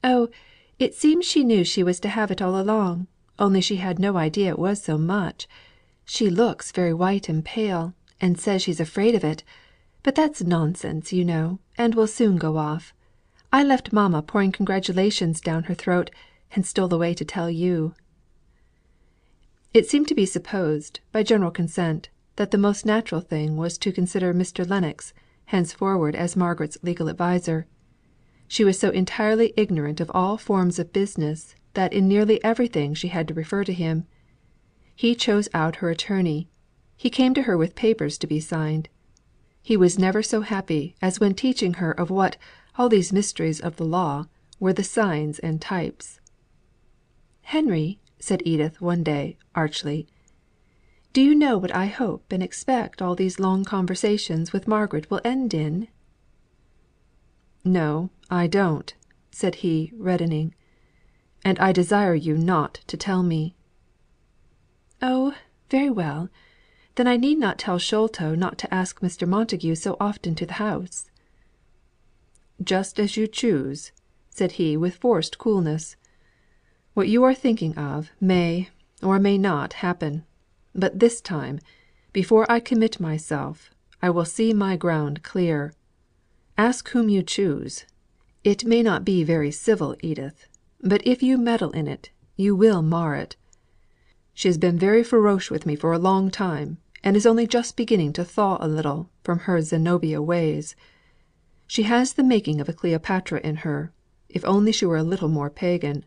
"Oh, it seems she knew she was to have it all along, only she had no idea it was so much. She looks very white and pale, and says she's afraid of it; but that's nonsense, you know, and will soon go off. I left mamma pouring congratulations down her throat, and stole away to tell you." It seemed to be supposed, by general consent, that the most natural thing was to consider Mr. Lennox henceforward as Margaret's legal adviser. She was so entirely ignorant of all forms of business, that in nearly everything she had to refer to him. He chose out her attorney. He came to her with papers to be signed. He was never so happy as when teaching her of what all these mysteries of the law were the signs and types. "Henry," said Edith one day, archly, "do you know what I hope and expect all these long conversations with Margaret will end in?" "No, I don't," said he, reddening. "And I desire you not to tell me." "Oh, very well. Then I need not tell Sholto not to ask Mr. Montague so often to the house." "Just as you choose," said he with forced coolness. "What you are thinking of may, or may not, happen; but this time, before I commit myself, I will see my ground clear. Ask whom you choose. It may not be very civil, Edith; but if you meddle in it, you will mar it. She has been very farouche with me for a long time, and is only just beginning to thaw a little from her Zenobia ways. She has the making of a Cleopatra in her, if only she were a little more pagan."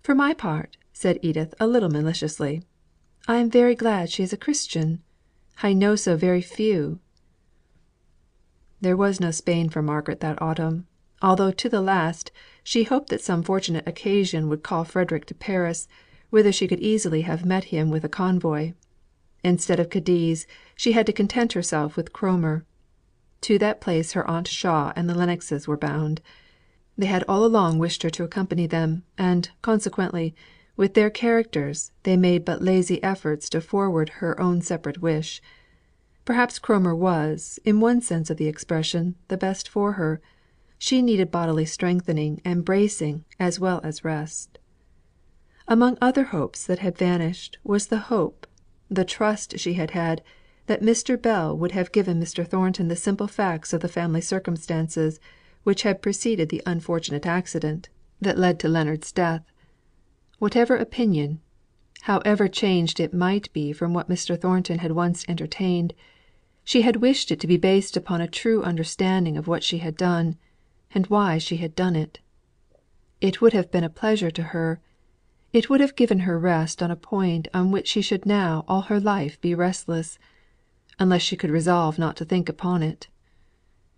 "For my part," said Edith a little maliciously, "I am very glad she is a Christian. I know so very few." There was no Spain for Margaret that autumn, although to the last she hoped that some fortunate occasion would call Frederick to Paris, whither she could easily have met him with a convoy. Instead of Cadiz, she had to content herself with Cromer. To that place her aunt Shaw and the Lennoxes were bound. They had all along wished her to accompany them, and, consequently, with their characters, they made but lazy efforts to forward her own separate wish. Perhaps Cromer was, in one sense of the expression, the best for her. She needed bodily strengthening and bracing as well as rest. Among other hopes that had vanished was the hope, the trust she had had, that Mr. Bell would have given Mr. Thornton the simple facts of the family circumstances which had preceded the unfortunate accident that led to Leonards' death. Whatever opinion, however changed it might be from what Mr. Thornton had once entertained, she had wished it to be based upon a true understanding of what she had done, and why she had done it. It would have been a pleasure to her; it would have given her rest on a point on which she should now all her life be restless, unless she could resolve not to think upon it.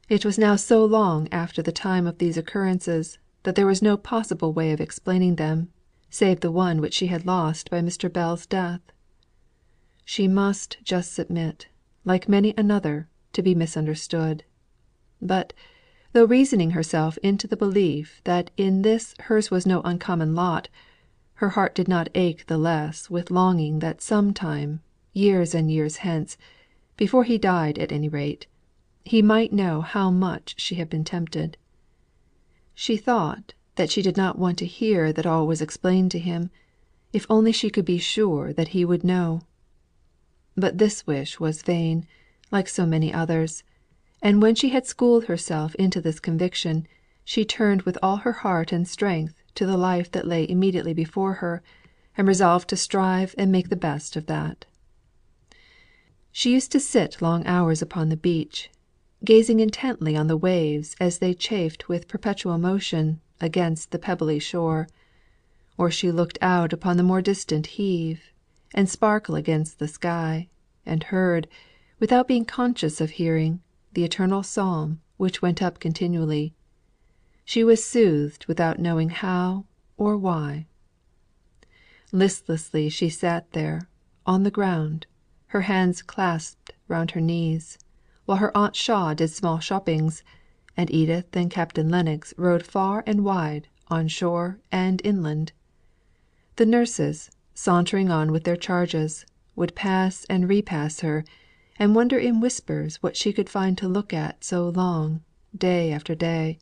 It was now so long after the time of these occurrences, that there was no possible way of explaining them, save the one which she had lost by Mr. Bell's death. She must just submit, like many another, to be misunderstood. But, though reasoning herself into the belief that in this hers was no uncommon lot, her heart did not ache the less with longing that some time, years and years hence, before he died at any rate, he might know how much she had been tempted. She thought that she did not want to hear that all was explained to him, if only she could be sure that he would know. But this wish was vain, like so many others; and when she had schooled herself into this conviction, she turned with all her heart and strength to the life that lay immediately before her, and resolved to strive and make the best of that. She used to sit long hours upon the beach, gazing intently on the waves as they chafed with perpetual motion against the pebbly shore; or she looked out upon the more distant heave, and sparkle against the sky, and heard, without being conscious of hearing, the eternal psalm which went up continually. She was soothed without knowing how or why. Listlessly she sat there, on the ground, her hands clasped round her knees, while her Aunt Shaw did small shoppings, and Edith and Captain Lennox rode far and wide on shore and inland. The nurses, sauntering on with their charges, would pass and repass her, and wonder in whispers what she could find to look at so long, day after day.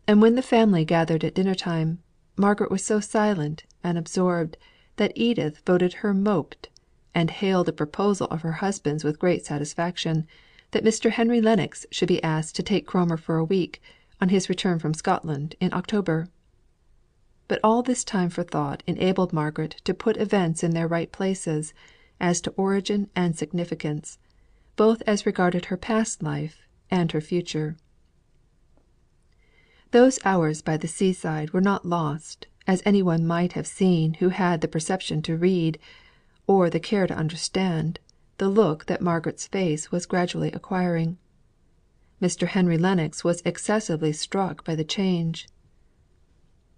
And when the family gathered at dinner time, Margaret was so silent and absorbed that Edith voted her moped, and hailed a proposal of her husband's with great satisfaction, that Mr. Henry Lennox should be asked to take Cromer for a week, on his return from Scotland in October. But all this time for thought enabled Margaret to put events in their right places, as to origin and significance, both as regarded her past life and her future. Those hours by the sea side were not lost, as any one might have seen who had the perception to read, or the care to understand, the look that Margaret's face was gradually acquiring. Mr. Henry Lennox was excessively struck by the change.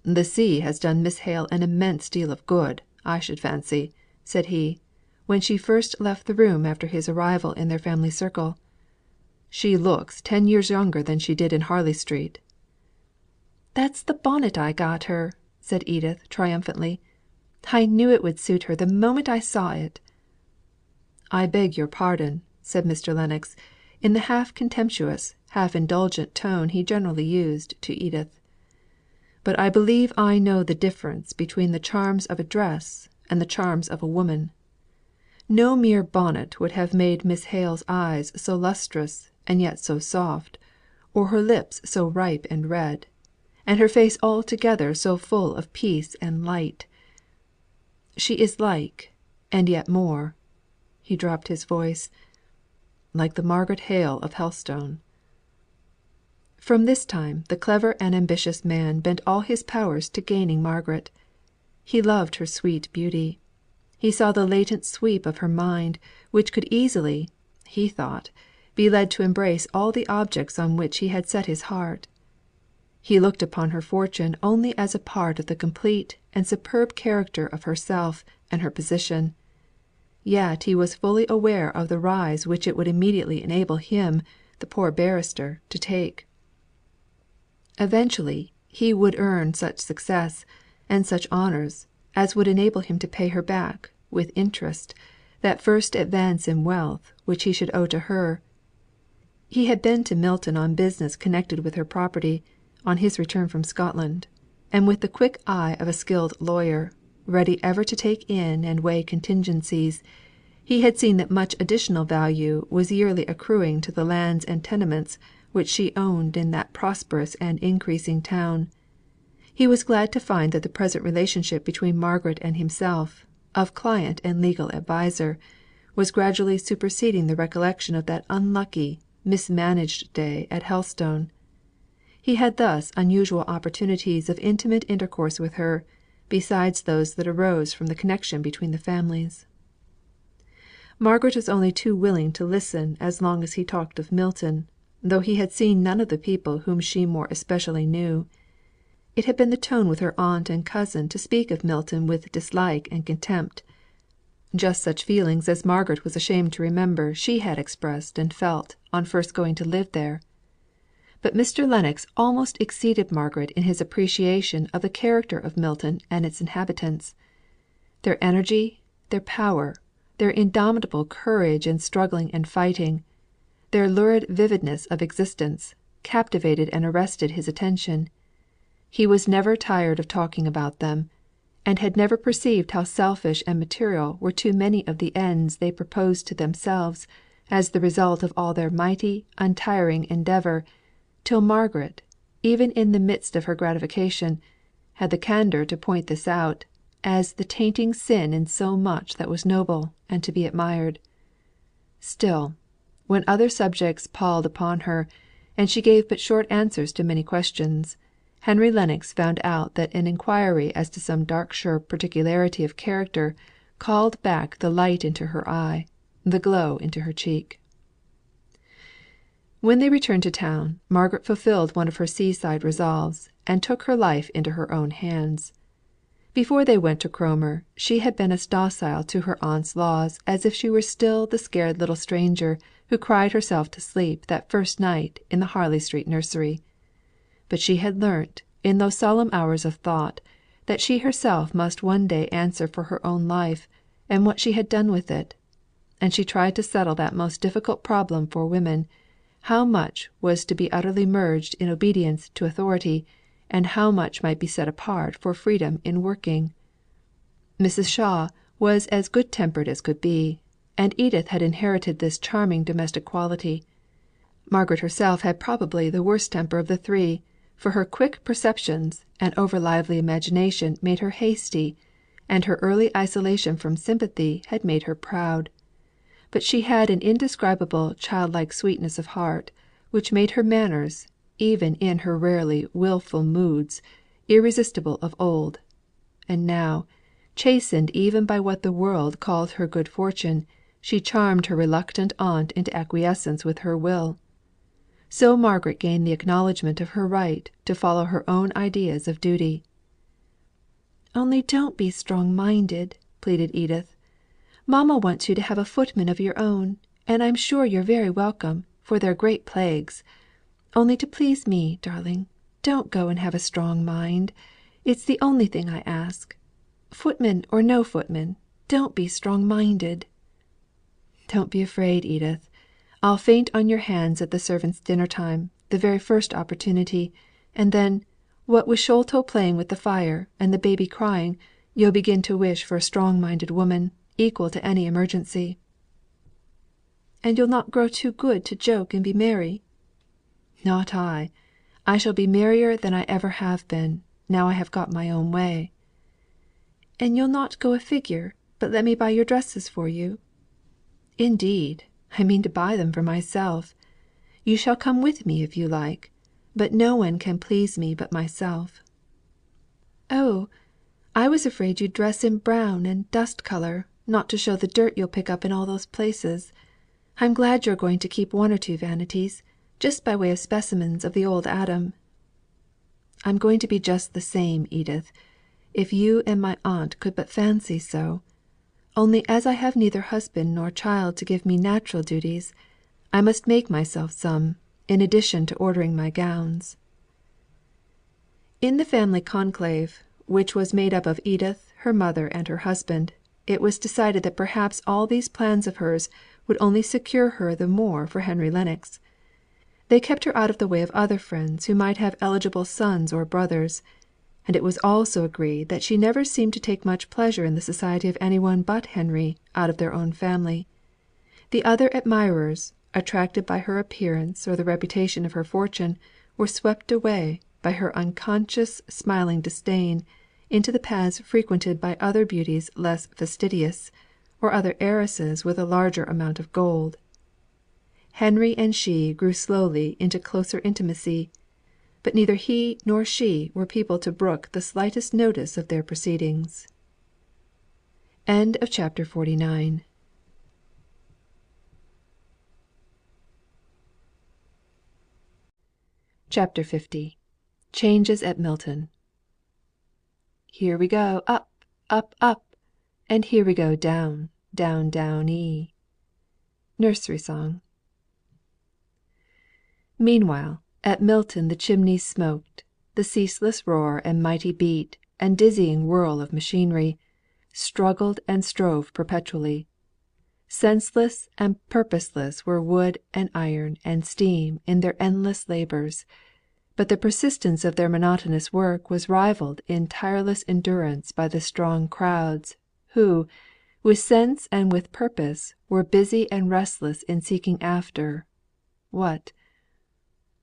"The sea has done Miss Hale an immense deal of good, I should fancy," said he, when she first left the room after his arrival in their family circle. "She looks 10 years younger than she did in Harley Street." "That's the bonnet I got her," said Edith, triumphantly. "I knew it would suit her the moment I saw it." "I beg your pardon," said Mr. Lennox, in the half contemptuous, half indulgent tone he generally used to Edith, "but I believe I know the difference between the charms of a dress and the charms of a woman. No mere bonnet would have made Miss Hale's eyes so lustrous and yet so soft, or her lips so ripe and red, and her face altogether so full of peace and light. She is like, and yet more," he dropped his voice, "like the Margaret Hale of Helstone." From this time the clever and ambitious man bent all his powers to gaining Margaret. He loved her sweet beauty. He saw the latent sweep of her mind, which could easily, he thought, be led to embrace all the objects on which he had set his heart. He looked upon her fortune only as a part of the complete and superb character of herself and her position; yet he was fully aware of the rise which it would immediately enable him, the poor barrister, to take. Eventually he would earn such success, and such honours, as would enable him to pay her back, with interest, that first advance in wealth which he should owe to her. He had been to Milton on business connected with her property, on his return from Scotland, and with the quick eye of a skilled lawyer, ready ever to take in and weigh contingencies, he had seen that much additional value was yearly accruing to the lands and tenements which she owned in that prosperous and increasing town. He was glad to find that the present relationship between Margaret and himself, of client and legal adviser, was gradually superseding the recollection of that unlucky, mismanaged day at Helstone. He had thus unusual opportunities of intimate intercourse with her, besides those that arose from the connection between the families. Margaret was only too willing to listen as long as he talked of Milton, though he had seen none of the people whom she more especially knew. It had been the tone with her aunt and cousin to speak of Milton with dislike and contempt; just such feelings as Margaret was ashamed to remember she had expressed and felt on first going to live there. But Mr. Lennox almost exceeded Margaret in his appreciation of the character of Milton and its inhabitants. Their energy, their power, their indomitable courage in struggling and fighting, their lurid vividness of existence, captivated and arrested his attention. He was never tired of talking about them, and had never perceived how selfish and material were too many of the ends they proposed to themselves as the result of all their mighty, untiring endeavour, till Margaret, even in the midst of her gratification, had the candour to point this out, as the tainting sin in so much that was noble and to be admired. Still, when other subjects palled upon her, and she gave but short answers to many questions, Henry Lennox found out that an inquiry as to some Darkshire particularity of character called back the light into her eye, the glow into her cheek. When they returned to town, Margaret fulfilled one of her seaside resolves, and took her life into her own hands. Before they went to Cromer, she had been as docile to her aunt's laws as if she were still the scared little stranger who cried herself to sleep that first night in the Harley Street nursery. But she had learnt, in those solemn hours of thought, that she herself must one day answer for her own life, and what she had done with it; and she tried to settle that most difficult problem for women, how much was to be utterly merged in obedience to authority, and how much might be set apart for freedom in working. Mrs. Shaw was as good tempered as could be, and Edith had inherited this charming domestic quality. Margaret herself had probably the worst temper of the three, for her quick perceptions and over lively imagination made her hasty, and her early isolation from sympathy had made her proud. But she had an indescribable childlike sweetness of heart, which made her manners, even in her rarely wilful moods, irresistible of old; and now, chastened even by what the world called her good fortune, she charmed her reluctant aunt into acquiescence with her will. So Margaret gained the acknowledgment of her right to follow her own ideas of duty. "Only don't be strong minded," pleaded Edith. "Mamma wants you to have a footman of your own, and I'm sure you're very welcome, for they're great plagues. Only to please me, darling, don't go and have a strong mind. It's the only thing I ask. Footman or no footman, don't be strong minded." "Don't be afraid, Edith. I'll faint on your hands at the servants' dinner time, the very first opportunity; and then, what with Sholto playing with the fire, and the baby crying, you'll begin to wish for a strong minded woman, equal to any emergency." "And you'll not grow too good to joke and be merry?" "Not I. I shall be merrier than I ever have been, now I have got my own way." "And you'll not go a figure, but let me buy your dresses for you?" "Indeed, I mean to buy them for myself. You shall come with me if you like; but no one can please me but myself." "Oh! I was afraid you'd dress in brown and dust colour, not to show the dirt you'll pick up in all those places. I'm glad you're going to keep one or two vanities, just by way of specimens of the old Adam." "I'm going to be just the same, Edith, if you and my aunt could but fancy so. Only as I have neither husband nor child to give me natural duties, I must make myself some, in addition to ordering my gowns." In the family conclave, which was made up of Edith, her mother, and her husband, it was decided that perhaps all these plans of hers would only secure her the more for Henry Lennox. They kept her out of the way of other friends who might have eligible sons or brothers; and it was also agreed that she never seemed to take much pleasure in the society of any one but Henry out of their own family. The other admirers, attracted by her appearance or the reputation of her fortune, were swept away, by her unconscious smiling disdain, into the paths frequented by other beauties less fastidious, or other heiresses with a larger amount of gold. Henry and she grew slowly into closer intimacy; but neither he nor she were people to brook the slightest notice of their proceedings. CHAPTER 50. Changes at Milton. "Here we go up, up, up, and here we go down, down, downy." Nursery Song. Meanwhile, at Milton the chimneys smoked; the ceaseless roar and mighty beat and dizzying whirl of machinery, struggled and strove perpetually. Senseless and purposeless were wood and iron and steam in their endless labours, but the persistence of their monotonous work was rivalled in tireless endurance by the strong crowds, who, with sense and with purpose, were busy and restless in seeking after what?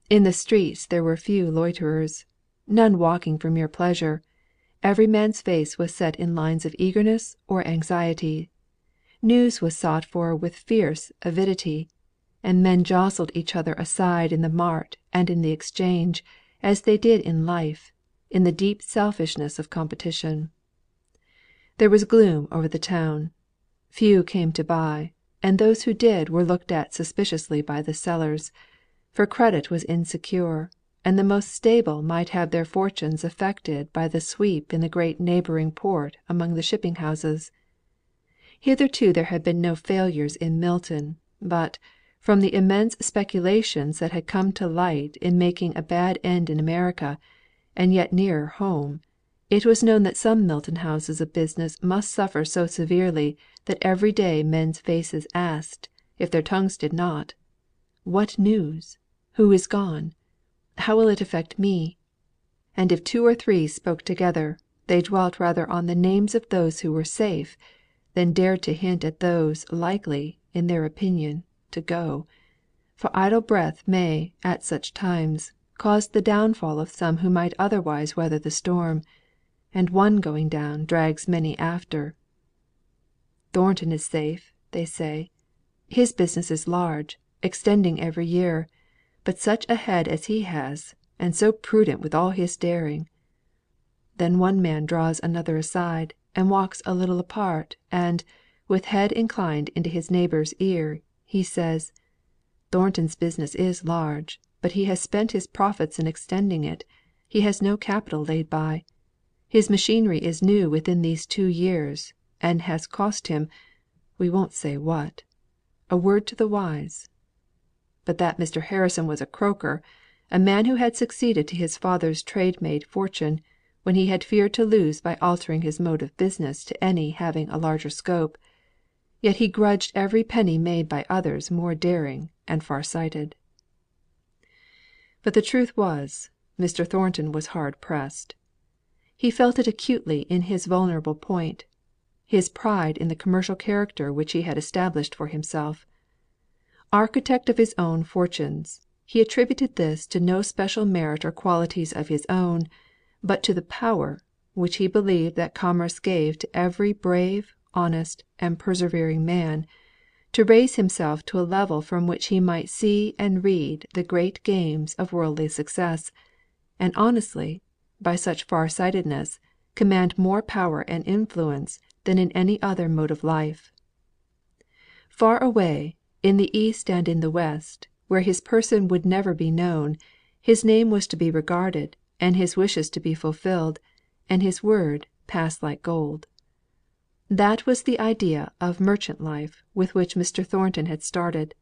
In the streets there were few loiterers, none walking for mere pleasure; every man's face was set in lines of eagerness or anxiety; news was sought for with fierce avidity; and men jostled each other aside in the mart and in the Exchange, as they did in life, in the deep selfishness of competition. There was gloom over the town. Few came to buy, and those who did were looked at suspiciously by the sellers; for credit was insecure, and the most stable might have their fortunes affected by the sweep in the great neighbouring port among the shipping houses. Hitherto there had been no failures in Milton, but, from the immense speculations that had come to light in making a bad end in America, and yet nearer home, it was known that some Milton houses of business must suffer so severely that every day men's faces asked, if their tongues did not, "What news? Who is gone? How will it affect me?" And if two or three spoke together, they dwelt rather on the names of those who were safe, than dared to hint at those likely, in their opinion, to go; for idle breath may, at such times, cause the downfall of some who might otherwise weather the storm; and one going down drags many after. "Thornton is safe," they say. "His business is large, extending every year; but such a head as he has, and so prudent with all his daring!" Then one man draws another aside, and walks a little apart, and, with head inclined into his neighbour's ear, he says, "Thornton's business is large, but he has spent his profits in extending it; he has no capital laid by. His machinery is new within these 2 years, and has cost him we won't say what. A word to the wise." But that Mr. Harrison was a croaker, a man who had succeeded to his father's trade made fortune, when he had feared to lose by altering his mode of business to any having a larger scope; yet he grudged every penny made by others more daring and far sighted. But the truth was, Mr. Thornton was hard pressed. He felt it acutely in his vulnerable point, his pride in the commercial character which he had established for himself. Architect of his own fortunes, he attributed this to no special merit or qualities of his own, but to the power, which he believed that commerce gave to every brave, honest, and persevering man, to raise himself to a level from which he might see and read the great games of worldly success, and honestly, by such far sightedness, command more power and influence than in any other mode of life. Far away, in the East and in the West, where his person would never be known, his name was to be regarded, and his wishes to be fulfilled, and his word pass like gold. That was the idea of merchant life with which Mr. Thornton had started.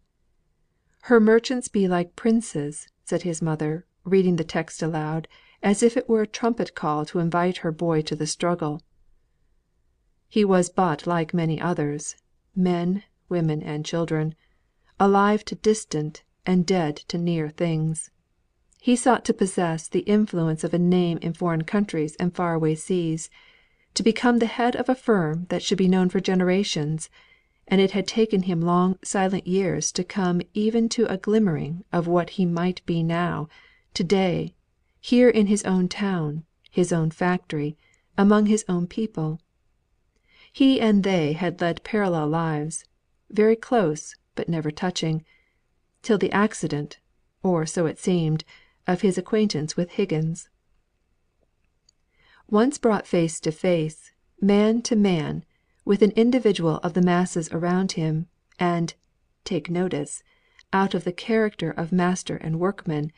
"Her merchants be like princes," said his mother, reading the text aloud, as if it were a trumpet call to invite her boy to the struggle. He was but like many others, men, women, and children, alive to distant and dead to near things. He sought to possess the influence of a name in foreign countries and far away seas, to become the head of a firm that should be known for generations; and it had taken him long silent years to come even to a glimmering of what he might be now, to day, here in his own town, his own factory, among his own people. He and they had led parallel lives, very close, but never touching, till the accident, or so it seemed, of his acquaintance with Higgins. Once brought face to face, man to man, with an individual of the masses around him, and take notice out of the character of master and workman,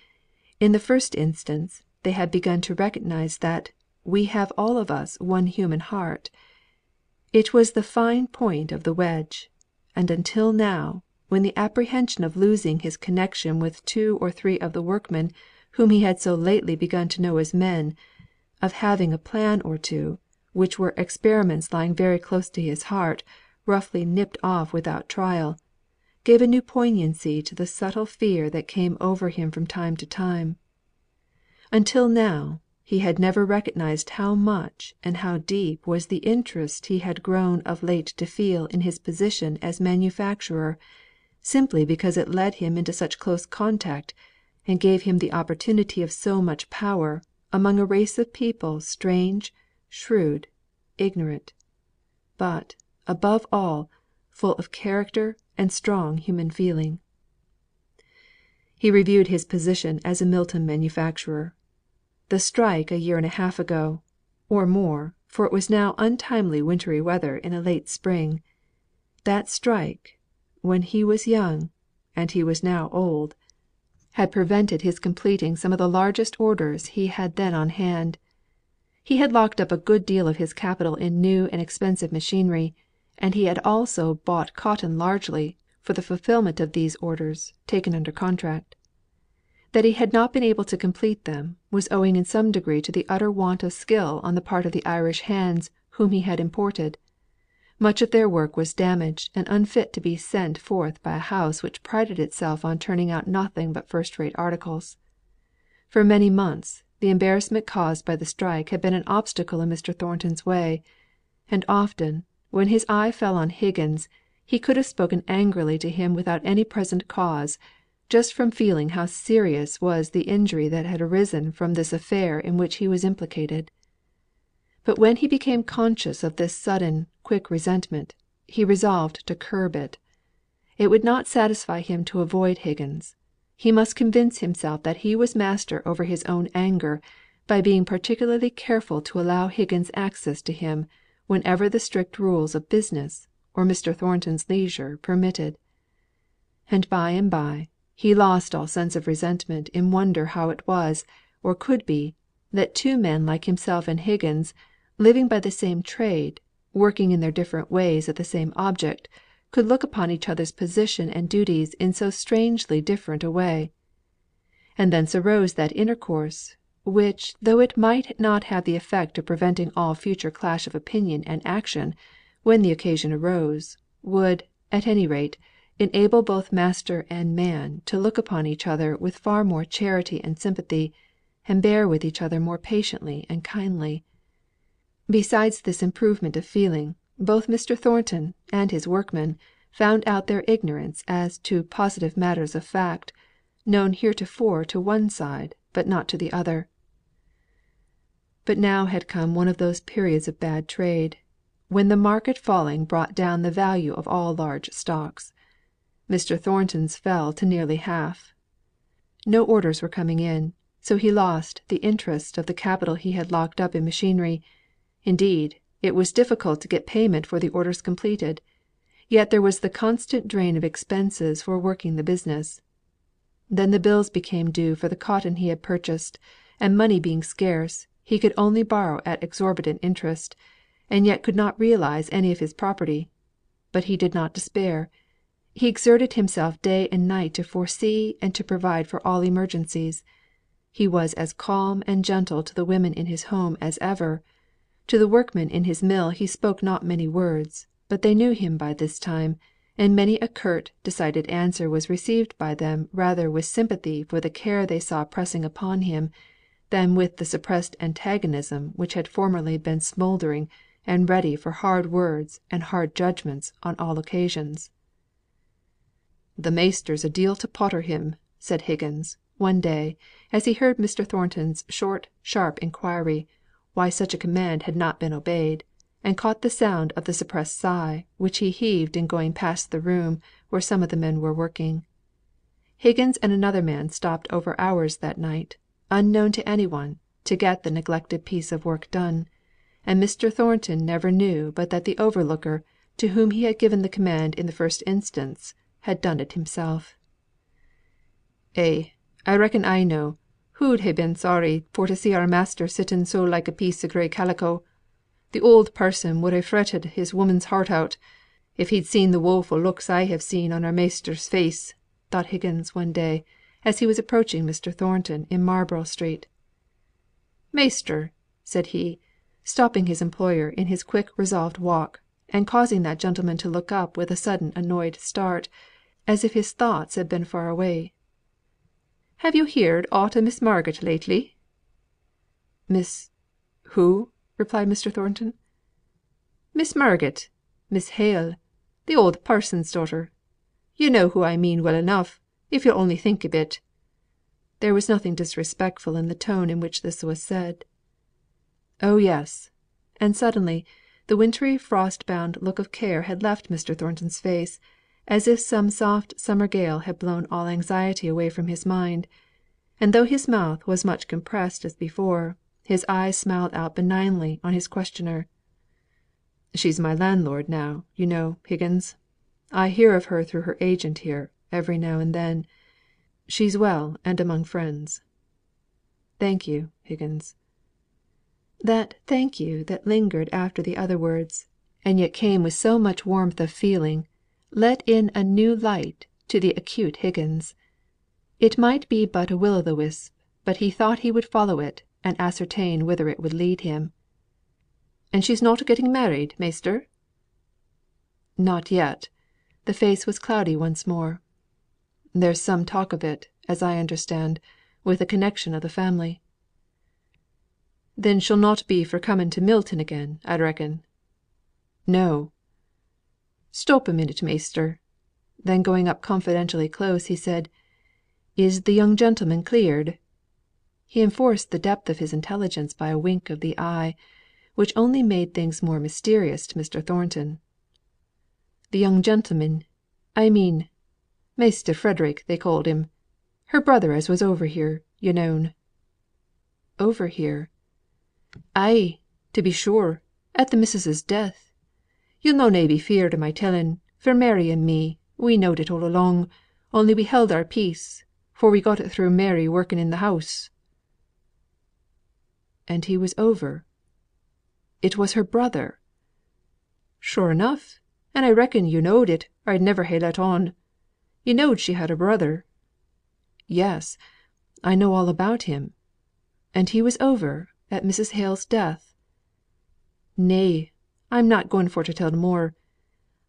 in the first instance they had begun to recognise that "we have all of us one human heart." It was the fine point of the wedge; and until now, when the apprehension of losing his connection with 2 or 3 of the workmen whom he had so lately begun to know as men, of having a plan or two, which were experiments lying very close to his heart, roughly nipped off without trial, gave a new poignancy to the subtle fear that came over him from time to time. Until now, he had never recognised how much and how deep was the interest he had grown of late to feel in his position as manufacturer, simply because it led him into such close contact, and gave him the opportunity of so much power, among a race of people strange, shrewd, ignorant, but, above all, full of character and strong human feeling. He reviewed his position as a Milton manufacturer. The strike a year and a half ago, or more, for it was now untimely wintry weather in a late spring, that strike, when he was young, and he was now old, had prevented his completing some of the largest orders he had then on hand. He had locked up a good deal of his capital in new and expensive machinery, and he had also bought cotton largely for the fulfilment of these orders, taken under contract. That he had not been able to complete them, was owing in some degree to the utter want of skill on the part of the Irish hands whom he had imported. Much of their work was damaged and unfit to be sent forth by a house which prided itself on turning out nothing but first rate articles. For many months, the embarrassment caused by the strike had been an obstacle in Mr. Thornton's way, and often, when his eye fell on Higgins, he could have spoken angrily to him without any present cause, just from feeling how serious was the injury that had arisen from this affair in which he was implicated. But when he became conscious of this sudden, quick resentment, he resolved to curb it. It would not satisfy him to avoid Higgins. He must convince himself that he was master over his own anger, by being particularly careful to allow Higgins access to him, whenever the strict rules of business, or Mr. Thornton's leisure, permitted. And by, he lost all sense of resentment in wonder how it was, or could be, that two men like himself and Higgins, living by the same trade, working in their different ways at the same object, could look upon each other's position and duties in so strangely different a way. And thence arose that intercourse, which, though it might not have the effect of preventing all future clash of opinion and action, when the occasion arose, would, at any rate, enable both master and man to look upon each other with far more charity and sympathy, and bear with each other more patiently and kindly. Besides this improvement of feeling, both Mr. Thornton and his workmen found out their ignorance as to positive matters of fact, known heretofore to one side, but not to the other. But now had come one of those periods of bad trade, when the market falling brought down the value of all large stocks. Mr. Thornton's fell to nearly half. No orders were coming in, so he lost the interest of the capital he had locked up in machinery. Indeed, it was difficult to get payment for the orders completed, yet there was the constant drain of expenses for working the business. Then the bills became due for the cotton he had purchased, and money being scarce, he could only borrow at exorbitant interest, and yet could not realise any of his property. But he did not despair. He exerted himself day and night to foresee and to provide for all emergencies. He was as calm and gentle to the women in his home as ever. To the workmen in his mill he spoke not many words, but they knew him by this time, and many a curt, decided answer was received by them rather with sympathy for the care they saw pressing upon him, than with the suppressed antagonism which had formerly been smouldering and ready for hard words and hard judgments on all occasions. "The maister's a deal to potter him," said Higgins, one day, as he heard Mr. Thornton's short, sharp inquiry, why such a command had not been obeyed, and caught the sound of the suppressed sigh which he heaved in going past the room where some of the men were working. Higgins and another man stopped over hours that night, unknown to any one, to get the neglected piece of work done, and Mr. Thornton never knew but that the overlooker, to whom he had given the command in the first instance, had done it himself. I reckon I know who'd ha' been sorry for to see our master sitting so like a piece of grey calico. The old parson would ha' fretted his woman's heart out, if he'd seen the woeful looks I have seen on our maister's face," thought Higgins one day, as he was approaching Mr. Thornton in Marlborough Street. "Maister," said he, stopping his employer in his quick resolved walk, and causing that gentleman to look up with a sudden annoyed start, as if his thoughts had been far away. "Have you heerd aught o' Miss Margaret lately?" "Miss who?" replied Mr. Thornton. "Miss Margaret Miss Hale the oud parson's daughter. You know who I mean well enough, if you'll only think a bit." There was nothing disrespectful in the tone in which this was said. "Oh yes!" And suddenly the wintry frost bound look of care had left Mr. Thornton's face, as if some soft summer gale had blown all anxiety away from his mind; and though his mouth was much compressed as before, his eyes smiled out benignly on his questioner. "She's my landlord now, you know, Higgins. I hear of her through her agent here, every now and then. She's well and among friends. Thank you, Higgins." That "thank you" that lingered after the other words, and yet came with so much warmth of feeling, let in a new light to the acute Higgins. It might be but a will o' the wisp, but he thought he would follow it, and ascertain whither it would lead him. "And she's not getting married, measter?" "Not yet." The face was cloudy once more. "There's some talk of it, as I understand, with a connection of the family." "Then she'll not be for coming to Milton again, I reckon?" "No." "Stop a minute, measter." Then going up confidentially close, he said, "Is the young gentleman cleared?" He enforced the depth of his intelligence by a wink of the eye, which only made things more mysterious to Mr. Thornton. "The young gentleman I mean Measter Frederick they called him her brother as was over here, yo' known." "Over here?" "Ay, to be sure, at the missis's death. You'll no be feared o' my telling, for Mary and me, we knowed it all along, only we held our peace, for we got it through Mary working in the house." "And he was over it was her brother?" "Sure enough; and I reckon yo' knowed it, or I'd never ha' let on. Yo' knowed she had a brother?" "Yes, I know all about him. And he was over at Mrs. Hale's death?" "Nay, I'm not going for to tell more.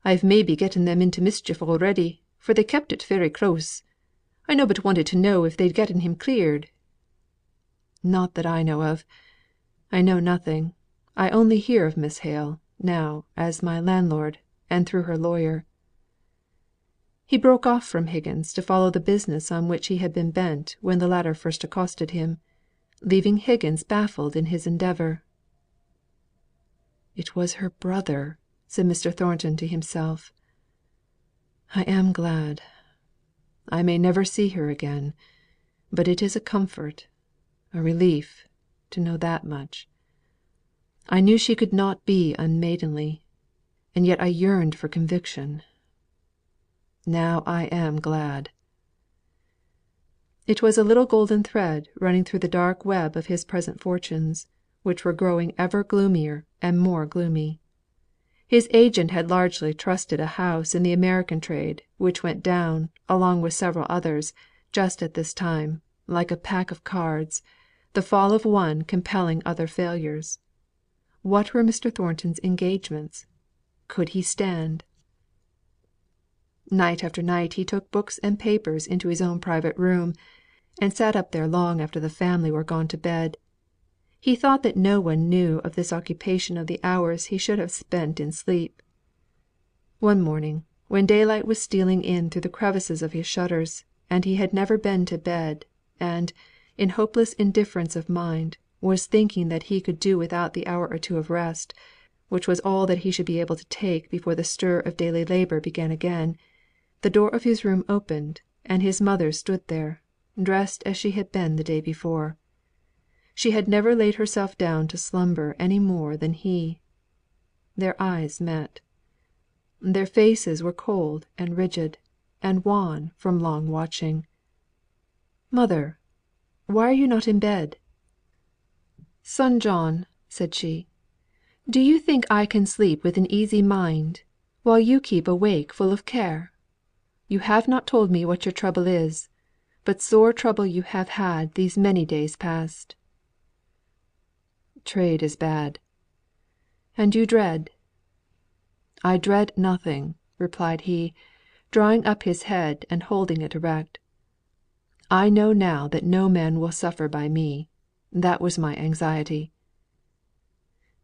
I've maybe getten them into mischief already, for they kept it very close. I nobbut wanted to know if they'd getten him cleared." "Not that I know of. I know nothing. I only hear of Miss Hale, now, as my landlord, and through her lawyer." He broke off from Higgins to follow the business on which he had been bent when the latter first accosted him, leaving Higgins baffled in his endeavour. "It was her brother," said Mr. Thornton to himself. "I am glad. I may never see her again; but it is a comfort, a relief, to know that much. I knew she could not be unmaidenly, and yet I yearned for conviction. Now I am glad." It was a little golden thread running through the dark web of his present fortunes, which were growing ever gloomier and more gloomy. His agent had largely trusted a house in the American trade, which went down, along with several others, just at this time, like a pack of cards, the fall of one compelling other failures. What were Mr. Thornton's engagements? Could he stand? Night after night he took books and papers into his own private room, and sat up there long after the family were gone to bed. He thought that no one knew of this occupation of the hours he should have spent in sleep. One morning, when daylight was stealing in through the crevices of his shutters, and he had never been to bed, and, in hopeless indifference of mind, was thinking that he could do without the hour or two of rest, which was all that he should be able to take before the stir of daily labour began again, the door of his room opened, and his mother stood there, dressed as she had been the day before. She had never laid herself down to slumber any more than he. Their eyes met. Their faces were cold and rigid, and wan from long watching. "Mother, why are you not in bed?" "Son John," said she, "do you think I can sleep with an easy mind, while you keep awake full of care? You have not told me what your trouble is, but sore trouble you have had these many days past." "Trade is bad." "And you dread?" I dread nothing," replied he, drawing up his head and holding it erect. "I know now that no man will suffer by me. That was my anxiety."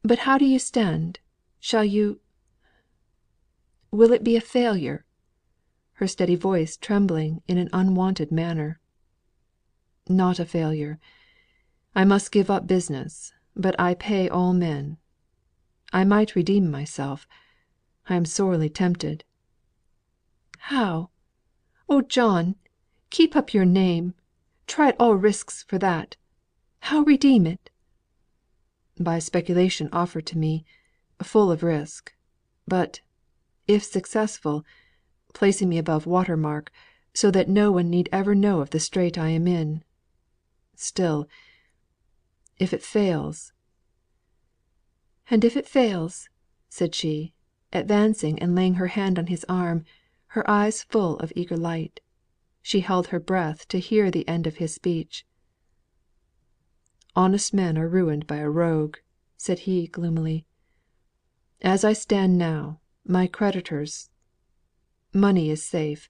"But how do you stand? Shall you will it be a failure?" her steady voice trembling in an unwonted manner. "Not a failure. I must give up business, but I pay all men. I might redeem myself. I am sorely tempted." "How? Oh, John! Keep up your name. Try at all risks for that. How redeem it?" "By a speculation offered to me, full of risk; but, if successful, placing me above water mark, so that no one need ever know of the strait I am in. Still, if it fails " "And if it fails," said she, advancing and laying her hand on his arm, her eyes full of eager light. She held her breath to hear the end of his speech. "Honest men are ruined by a rogue," said he gloomily. "As I stand now, my creditors money is safe,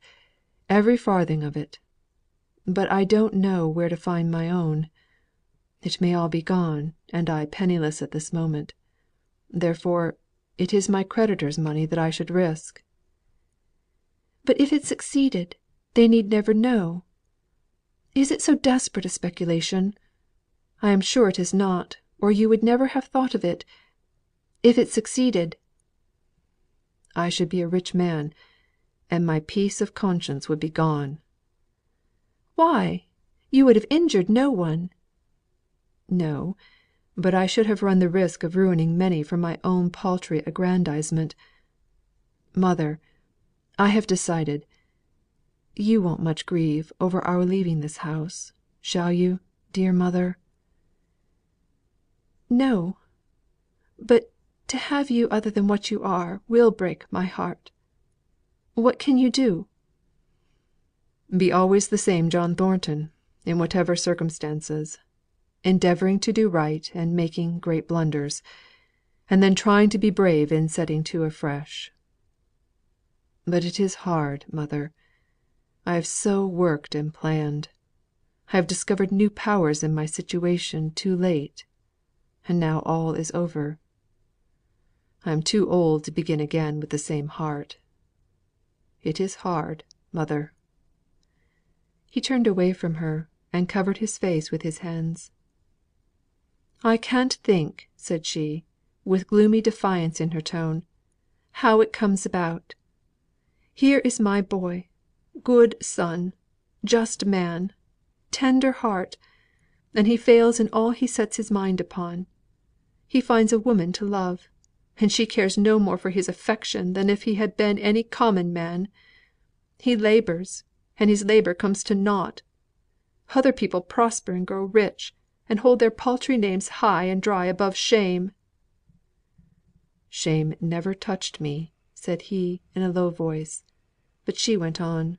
every farthing of it; but I don't know where to find my own. It may all be gone, and I penniless at this moment. Therefore, it is my creditors' money that I should risk." "But if it succeeded, they need never know. Is it so desperate a speculation? I am sure it is not, or you would never have thought of it. If it succeeded " "I should be a rich man, and my peace of conscience would be gone." "Why? You would have injured no one." "No; but I should have run the risk of ruining many for my own paltry aggrandisement. Mother, I have decided. You won't much grieve over our leaving this house, shall you, dear mother?" "No. But to have you other than what you are will break my heart. What can you do?" "Be always the same John Thornton, in whatever circumstances; endeavouring to do right and making great blunders, and then trying to be brave in setting to afresh. But it is hard, mother. I have so worked and planned. I have discovered new powers in my situation too late, and now all is over. I am too old to begin again with the same heart. It is hard, mother." He turned away from her, and covered his face with his hands. "I can't think," said she, with gloomy defiance in her tone, "how it comes about. Here is my boy, good son, just man, tender heart, and he fails in all he sets his mind upon. He finds a woman to love, and she cares no more for his affection than if he had been any common man. He labours, and his labour comes to nought. Other people prosper and grow rich, and hold their paltry names high and dry above shame." "Shame never touched me," said he, in a low voice. But she went on: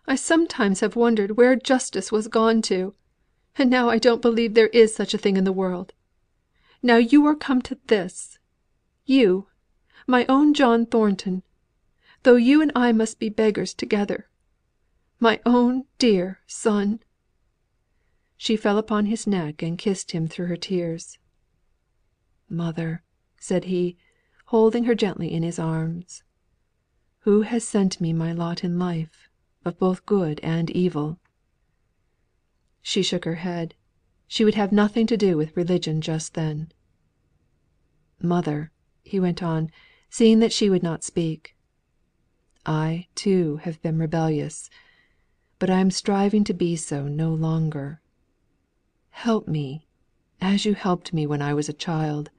"I sometimes have wondered where justice was gone to; and now I don't believe there is such a thing in the world. Now you are come to this you, my own John Thornton, though you and I must be beggars together. My own dear son!" She fell upon his neck and kissed him through her tears. "Mother," said he, holding her gently in his arms, "who has sent me my lot in life, of both good and evil?" She shook her head. She would have nothing to do with religion just then. "Mother," he went on, seeing that she would not speak, "I, too, have been rebellious, but I am striving to be so no longer. Help me, as you helped me when I was a child.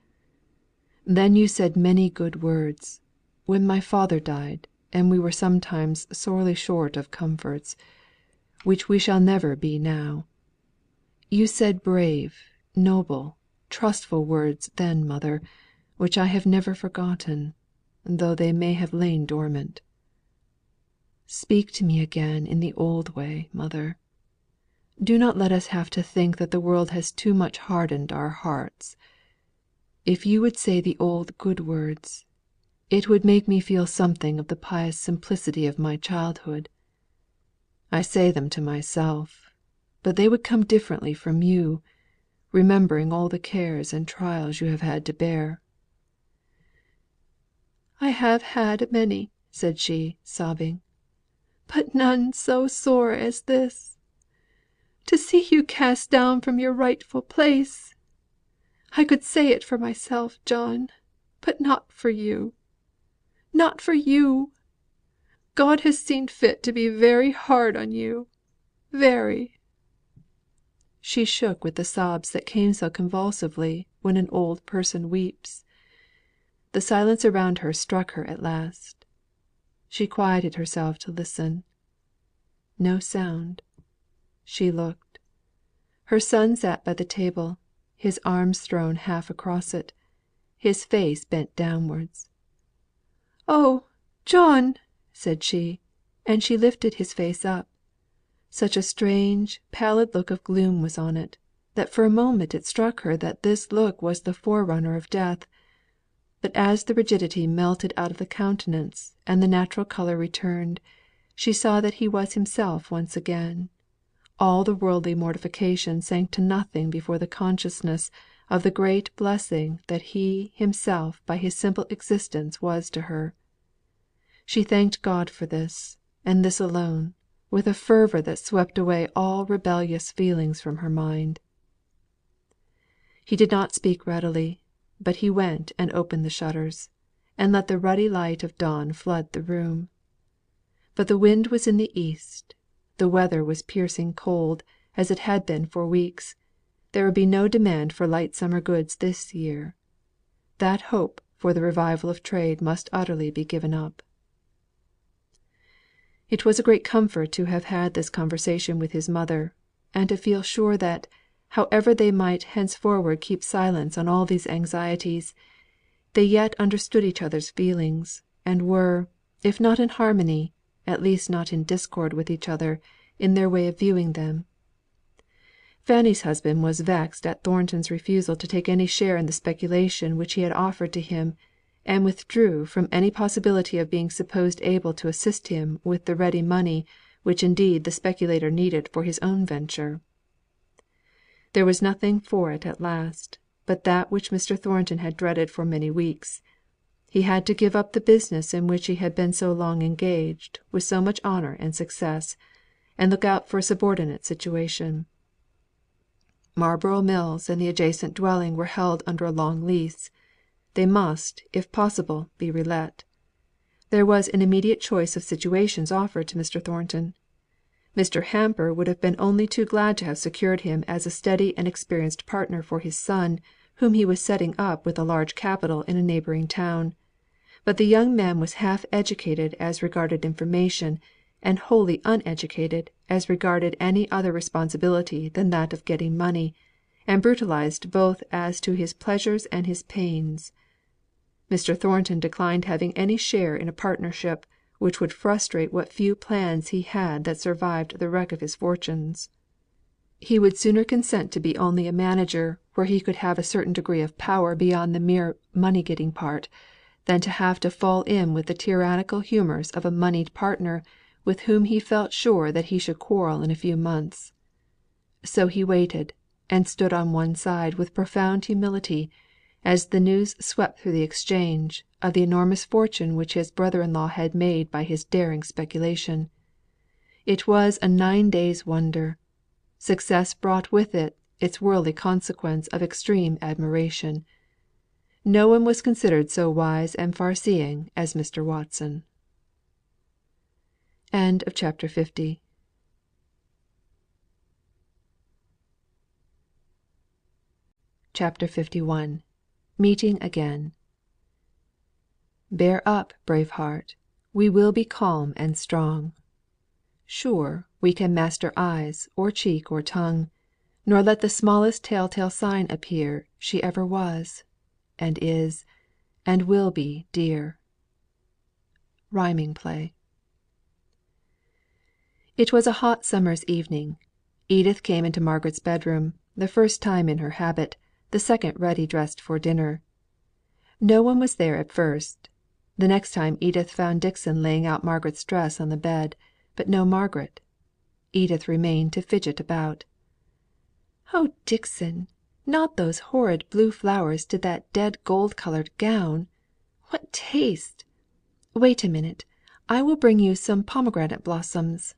Then you said many good words, when my father died, and we were sometimes sorely short of comforts, which we shall never be now. You said brave, noble, trustful words then, mother, which I have never forgotten, though they may have lain dormant. Speak to me again in the old way, mother. Do not let us have to think that the world has too much hardened our hearts. If you would say the old good words, It would make me feel something of the pious simplicity of my childhood. I say them to myself, but they would come differently from you, remembering all the cares and trials you have had to bear." "I have had many," said she, sobbing, "but none so sore as this. To see you cast down from your rightful place! I could say it for myself, John, but not for you. Not for you! God has seen fit to be very hard on you very." She shook with the sobs that come so convulsively when an old person weeps. The silence around her struck her at last. She quieted herself to listen. No sound. She looked. Her son sat by the table, his arms thrown half across it, his face bent downwards. "Oh, John!" said she, and she lifted his face up. Such a strange, pallid look of gloom was on it, that for a moment it struck her that this look was the forerunner of death. But as the rigidity melted out of the countenance, and the natural colour returned, she saw that he was himself once again. All the worldly mortification sank to nothing before the consciousness of the great blessing that he himself by his simple existence was to her. She thanked God for this, and this alone, with a fervour that swept away all rebellious feelings from her mind. He did not speak readily, but he went and opened the shutters, and let the ruddy light of dawn flood the room. But the wind was in the east, the weather was piercing cold, as it had been for weeks. There would be no demand for light summer goods this year. That hope for the revival of trade must utterly be given up. It was a great comfort to have had this conversation with his mother, and to feel sure that, however they might henceforward keep silence on all these anxieties, they yet understood each other's feelings, and were, if not in harmony, at least not in discord with each other in their way of viewing them. Fanny's husband was vexed at Thornton's refusal to take any share in the speculation which he had offered to him, and withdrew from any possibility of being supposed able to assist him with the ready money which indeed the speculator needed for his own venture. There was nothing for it at last, but that which Mr. Thornton had dreaded for many weeks. He had to give up the business in which he had been so long engaged with so much honour and success, and look out for a subordinate situation. Marlborough Mills and the adjacent dwelling were held under a long lease. They must, if possible, be relet. There was an immediate choice of situations offered to Mr. Thornton. Mr. Hamper would have been only too glad to have secured him as a steady and experienced partner for his son, whom he was setting up with a large capital in a neighbouring town. But the young man was half educated as regarded information, and wholly uneducated as regarded any other responsibility than that of getting money, and brutalised both as to his pleasures and his pains. Mr. Thornton declined having any share in a partnership which would frustrate what few plans he had that survived the wreck of his fortunes. He would sooner consent to be only a manager where he could have a certain degree of power beyond the mere money getting part, than to have to fall in with the tyrannical humours of a moneyed partner with whom he felt sure that he should quarrel in a few months. So he waited, and stood on one side with profound humility, as the news swept through the Exchange of the enormous fortune which his brother in law had made by his daring speculation. It was a 9 days' wonder. Success brought with it its worldly consequence of extreme admiration. No one was considered so wise and far-seeing as Mr. Watson. CHAPTER 51. Meeting again. Bear up, brave heart, we will be calm and strong. Sure we can master eyes, or cheek, or tongue, nor let the smallest tell-tale sign appear she ever was, and is, and will be dear. Rhyming play. It was a hot summer's evening. Edith came into Margaret's bedroom, the first time in her habit, the second ready dressed for dinner. No one was there at first. The next time Edith found Dixon laying out Margaret's dress on the bed, but no Margaret. Edith remained to fidget about. "Oh, Dixon! Not those horrid blue flowers to that dead gold coloured gown! What taste! Wait a minute, I will bring you some pomegranate blossoms."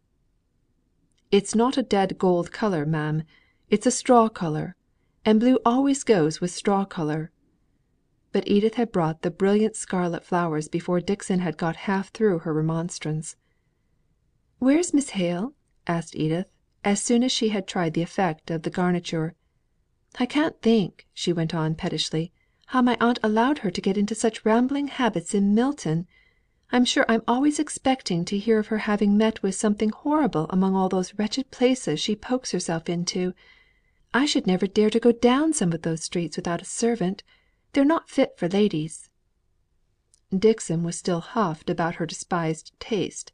"It's not a dead gold colour, ma'am. It's a straw colour; and blue always goes with straw colour." But Edith had brought the brilliant scarlet flowers before Dixon had got half through her remonstrance. "Where is Miss Hale?" asked Edith, as soon as she had tried the effect of the garniture. "I can't think," she went on pettishly, "how my aunt allowed her to get into such rambling habits in Milton. I'm sure I'm always expecting to hear of her having met with something horrible among all those wretched places she pokes herself into. I should never dare to go down some of those streets without a servant. They're not fit for ladies." Dixon was still huffed about her despised taste,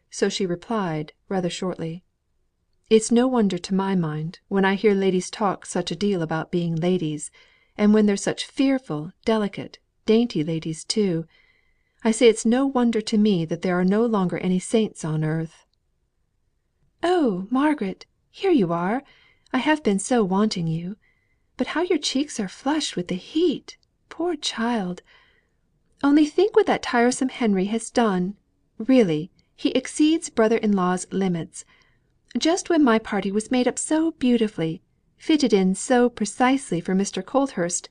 so she replied, rather shortly: "It's no wonder to my mind, when I hear ladies talk such a deal about being ladies, and when they're such fearful, delicate, dainty ladies too. I say it's no wonder to me that there are no longer any saints on earth." "Oh, Margaret, here you are! I have been so wanting you. But how your cheeks are flushed with the heat, poor child! Only think what that tiresome Henry has done. Really, he exceeds brother in law's limits. Just when my party was made up so beautifully, fitted in so precisely for Mr. Colthurst,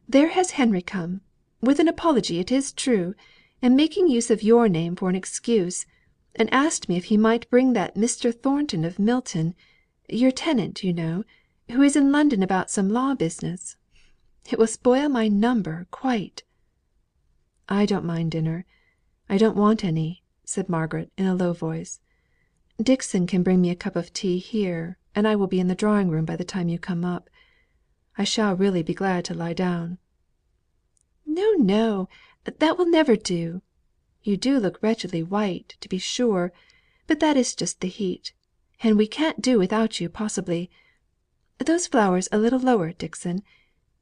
there has Henry come, with an apology it is true, and making use of your name for an excuse, and asked me if he might bring that Mr. Thornton of Milton, your tenant, you know, who is in London about some law business. It will spoil my number quite." "I don't mind dinner. I don't want any," said Margaret, in a low voice. "Dixon can bring me a cup of tea here, and I will be in the drawing room by the time you come up. I shall really be glad to lie down." "No, no, that will never do. You do look wretchedly white, to be sure; but that is just the heat, and we can't do without you possibly. Those flowers a little lower, Dixon.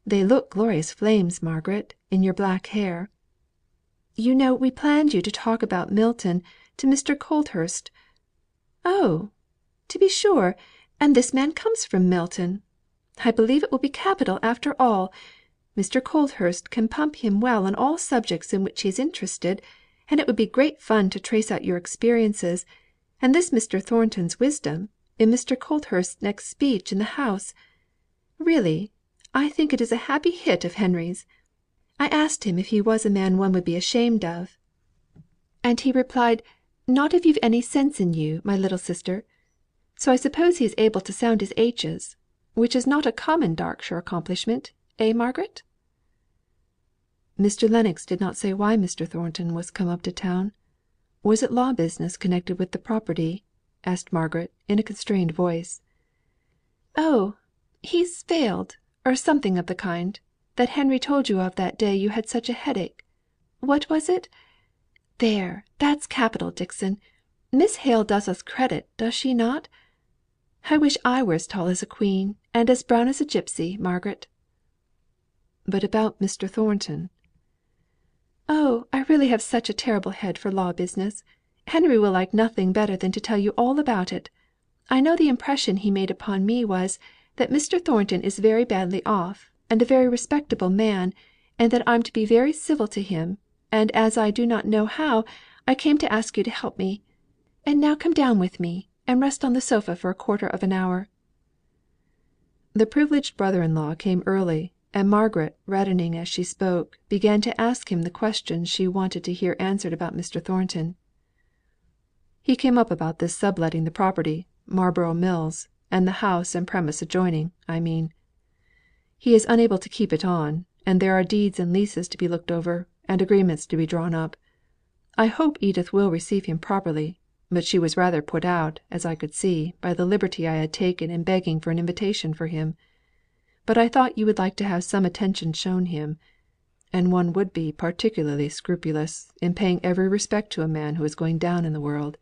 They look glorious flames, Margaret, in your black hair. You know we planned you to talk about Milton to Mr. Colthurst. Oh, to be sure, and this man comes from Milton. I believe it will be capital after all. Mr. Colthurst can pump him well on all subjects in which he is interested, and it would be great fun to trace out your experiences, and this Mr. Thornton's wisdom, in Mr. Colthurst's next speech in the House. Really, I think it is a happy hit of Henry's. I asked him if he was a man one would be ashamed of, and he replied, 'Not if you've any sense in you, my little sister.' So I suppose he is able to sound his H's, which is not a common Darkshire accomplishment, Margaret?" "Mr. Lennox did not say why Mr. Thornton was come up to town. Was it law business connected with the property?" asked Margaret, in a constrained voice. "Oh, he's failed, or something of the kind, that Henry told you of that day you had such a headache. What was it? There, that's capital, Dixon. Miss Hale does us credit, does she not? I wish I were as tall as a queen, and as brown as a gipsy, Margaret." "But about Mr. Thornton?" "Oh, I really have such a terrible head for law business. Henry will like nothing better than to tell you all about it. I know the impression he made upon me was, that Mr. Thornton is very badly off, and a very respectable man, and that I'm to be very civil to him, and as I do not know how, I came to ask you to help me. And now come down with me, and rest on the sofa for a quarter of an hour." The privileged brother in law came early, and Margaret, reddening as she spoke, began to ask him the questions she wanted to hear answered about Mr. Thornton. "He came up about this subletting the property, Marlborough Mills, and the house and premises adjoining, I mean. He is unable to keep it on, and there are deeds and leases to be looked over, and agreements to be drawn up. I hope Edith will receive him properly, but she was rather put out, as I could see, by the liberty I had taken in begging for an invitation for him. But I thought you would like to have some attention shown him, and one would be particularly scrupulous in paying every respect to a man who is going down in the world."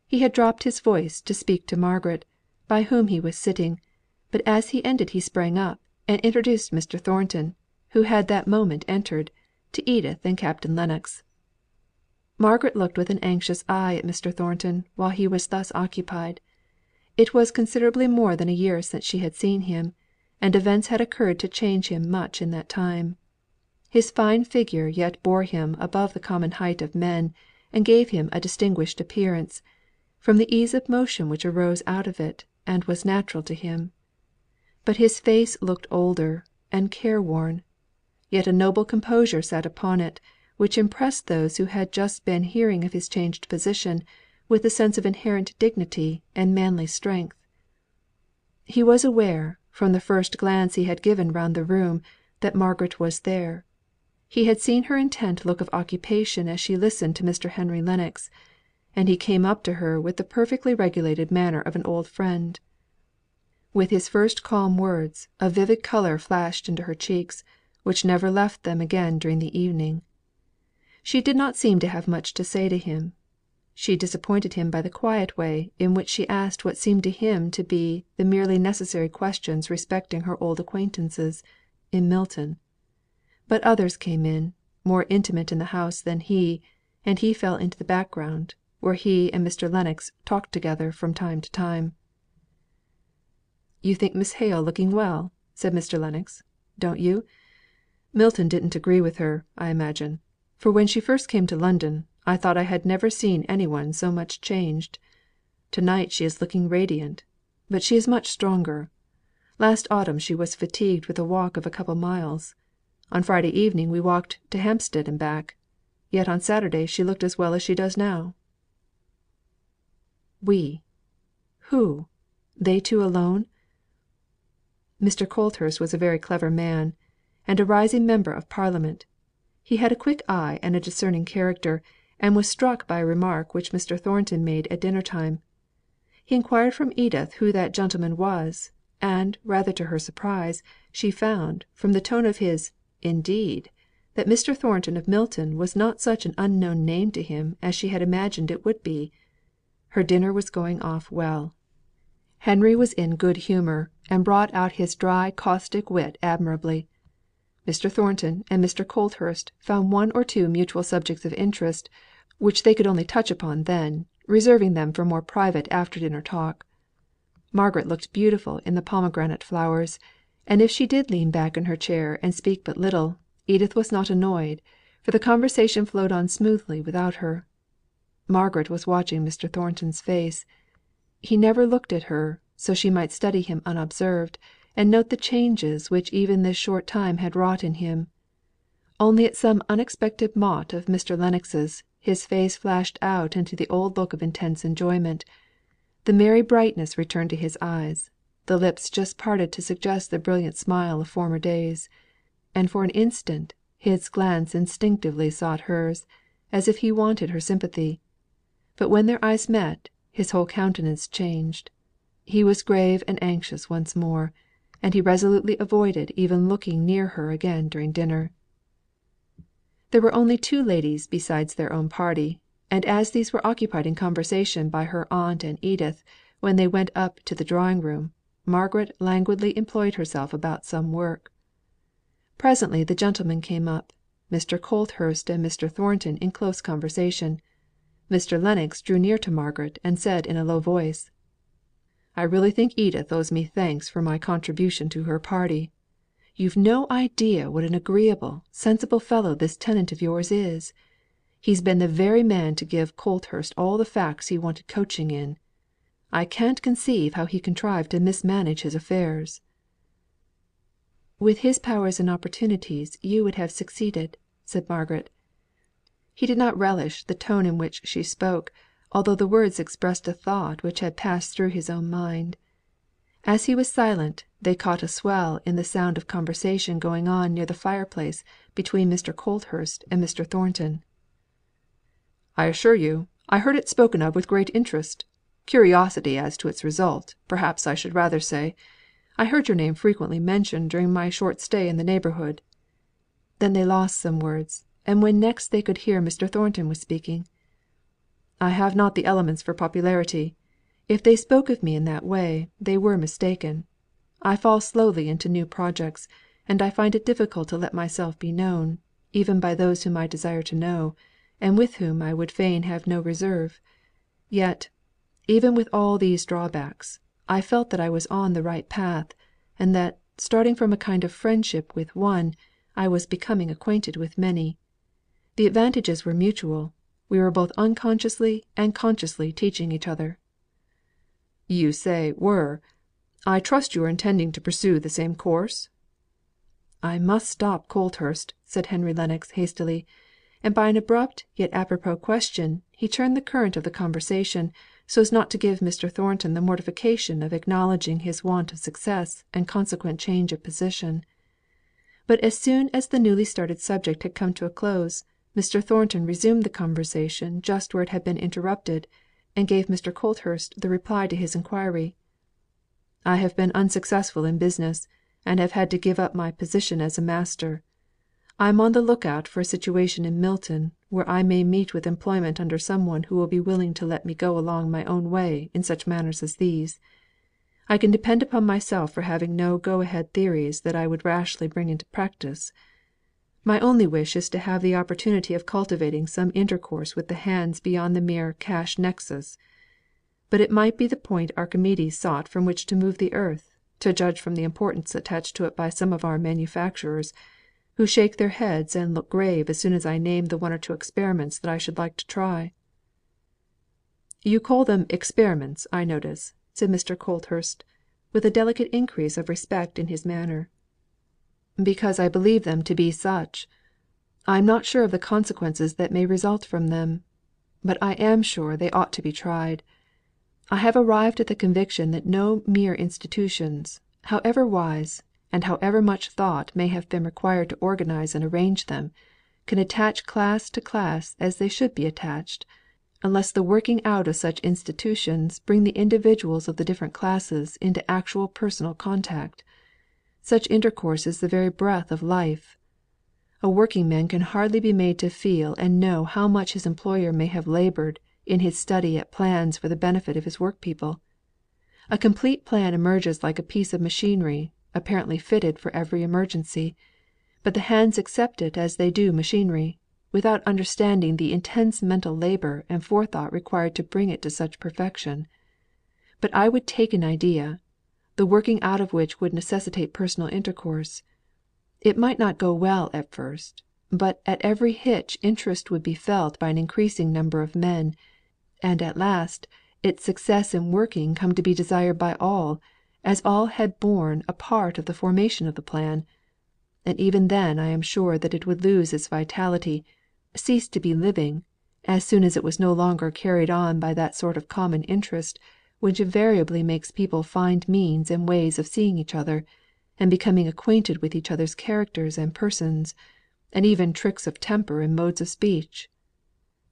He had dropped his voice to speak to Margaret, by whom he was sitting, but as he ended he sprang up, and introduced Mr. Thornton, who had that moment entered, to Edith and Captain Lennox. Margaret looked with an anxious eye at Mr. Thornton while he was thus occupied. It was considerably more than a year since she had seen him, and events had occurred to change him much in that time. His fine figure yet bore him above the common height of men, and gave him a distinguished appearance, from the ease of motion which arose out of it, and was natural to him. But his face looked older, and careworn; yet a noble composure sat upon it, which impressed those who had just been hearing of his changed position with a sense of inherent dignity and manly strength. He was aware, from the first glance he had given round the room, that Margaret was there. He had seen her intent look of occupation as she listened to Mr. Henry Lennox, and he came up to her with the perfectly regulated manner of an old friend. With his first calm words, a vivid colour flashed into her cheeks, which never left them again during the evening. She did not seem to have much to say to him. She disappointed him by the quiet way in which she asked what seemed to him to be the merely necessary questions respecting her old acquaintances in Milton. But others came in, more intimate in the house than he, and he fell into the background, where he and Mr. Lennox talked together from time to time. "You think Miss Hale looking well?" said Mr. Lennox. "Don't you? Milton didn't agree with her, I imagine; for when she first came to London, I thought I had never seen any one so much changed. To night she is looking radiant; but she is much stronger. Last autumn she was fatigued with a walk of a couple of miles. On Friday evening we walked to Hampstead and back; yet on Saturday she looked as well as she does now." "We! Who? They two alone?" Mr. Colthurst was a very clever man, and a rising member of Parliament. He had a quick eye and a discerning character, and was struck by a remark which Mr. Thornton made at dinner time. He inquired from Edith who that gentleman was, and, rather to her surprise, she found, from the tone of his "Indeed," that Mr. Thornton of Milton was not such an unknown name to him as she had imagined it would be. Her dinner was going off well. Henry was in good humour, and brought out his dry caustic wit admirably. Mr. Thornton and Mr. Colthurst found one or two mutual subjects of interest, which they could only touch upon then, reserving them for more private after dinner talk. Margaret looked beautiful in the pomegranate flowers, and if she did lean back in her chair and speak but little, Edith was not annoyed, for the conversation flowed on smoothly without her. Margaret was watching Mr. Thornton's face. He never looked at her, so she might study him unobserved, and note the changes which even this short time had wrought in him. Only at some unexpected mot of Mr. Lennox's his face flashed out into the old look of intense enjoyment; the merry brightness returned to his eyes, the lips just parted to suggest the brilliant smile of former days; and for an instant his glance instinctively sought hers, as if he wanted her sympathy. But when their eyes met, his whole countenance changed. He was grave and anxious once more, and he resolutely avoided even looking near her again during dinner. There were only two ladies besides their own party, and as these were occupied in conversation by her aunt and Edith, when they went up to the drawing room, Margaret languidly employed herself about some work. Presently the gentlemen came up, Mr. Colthurst and Mr. Thornton in close conversation. Mr. Lennox drew near to Margaret, and said in a low voice: "I really think Edith owes me thanks for my contribution to her party. You've no idea what an agreeable, sensible fellow this tenant of yours is. He's been the very man to give Colthurst all the facts he wanted coaching in. I can't conceive how he contrived to mismanage his affairs." "With his powers and opportunities you would have succeeded," said Margaret. He did not relish the tone in which she spoke, although the words expressed a thought which had passed through his own mind. As he was silent, they caught a swell in the sound of conversation going on near the fireplace between Mr. Colthurst and Mr. Thornton. "I assure you, I heard it spoken of with great interest curiosity as to its result, perhaps I should rather say. I heard your name frequently mentioned during my short stay in the neighbourhood." Then they lost some words, and when next they could hear Mr. Thornton was speaking. "I have not the elements for popularity. If they spoke of me in that way, they were mistaken. I fall slowly into new projects, and I find it difficult to let myself be known, even by those whom I desire to know, and with whom I would fain have no reserve. Yet, even with all these drawbacks, I felt that I was on the right path, and that, starting from a kind of friendship with one, I was becoming acquainted with many. The advantages were mutual; we were both unconsciously and consciously teaching each other." "You say 'were.' I trust you are intending to pursue the same course?" "I must stop Colthurst," said Henry Lennox, hastily; and by an abrupt yet apropos question he turned the current of the conversation, so as not to give Mr. Thornton the mortification of acknowledging his want of success and consequent change of position. But as soon as the newly started subject had come to a close, Mr. Thornton resumed the conversation just where it had been interrupted, and gave Mr. Colthurst the reply to his inquiry. "I have been unsuccessful in business, and have had to give up my position as a master. I am on the look out for a situation in Milton, where I may meet with employment under some one who will be willing to let me go along my own way in such matters as these. I can depend upon myself for having no go ahead theories that I would rashly bring into practice. My only wish is to have the opportunity of cultivating some intercourse with the hands beyond the mere cash nexus. But it might be the point Archimedes sought from which to move the earth, to judge from the importance attached to it by some of our manufacturers, who shake their heads and look grave as soon as I name the one or two experiments that I should like to try." "You call them experiments, I notice," said Mr. Colthurst, with a delicate increase of respect in his manner. "Because I believe them to be such. I am not sure of the consequences that may result from them; but I am sure they ought to be tried. I have arrived at the conviction that no mere institutions, however wise, and however much thought may have been required to organize and arrange them, can attach class to class as they should be attached, unless the working out of such institutions bring the individuals of the different classes into actual personal contact. Such intercourse is the very breath of life. A working man can hardly be made to feel and know how much his employer may have laboured in his study at plans for the benefit of his workpeople. A complete plan emerges like a piece of machinery, apparently fitted for every emergency; but the hands accept it as they do machinery, without understanding the intense mental labour and forethought required to bring it to such perfection. But I would take an idea, the working out of which would necessitate personal intercourse. It might not go well at first, but at every hitch interest would be felt by an increasing number of men, and at last its success in working come to be desired by all, as all had borne a part of the formation of the plan; and even then I am sure that it would lose its vitality, cease to be living, as soon as it was no longer carried on by that sort of common interest which invariably makes people find means and ways of seeing each other, and becoming acquainted with each other's characters and persons, and even tricks of temper and modes of speech.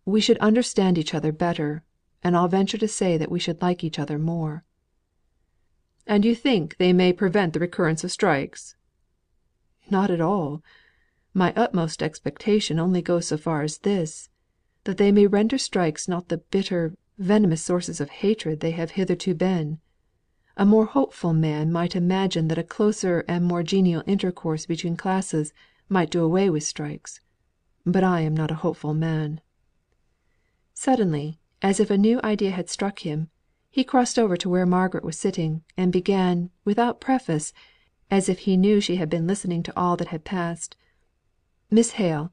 We should understand each other better, and I'll venture to say that we should like each other more." "And you think they may prevent the recurrence of strikes?" "Not at all. My utmost expectation only goes so far as this, that they may render strikes not the bitter, venomous sources of hatred they have hitherto been. A more hopeful man might imagine that a closer and more genial intercourse between classes might do away with strikes; but I am not a hopeful man." Suddenly, as if a new idea had struck him, he crossed over to where Margaret was sitting, and began, without preface, as if he knew she had been listening to all that had passed: "Miss Hale,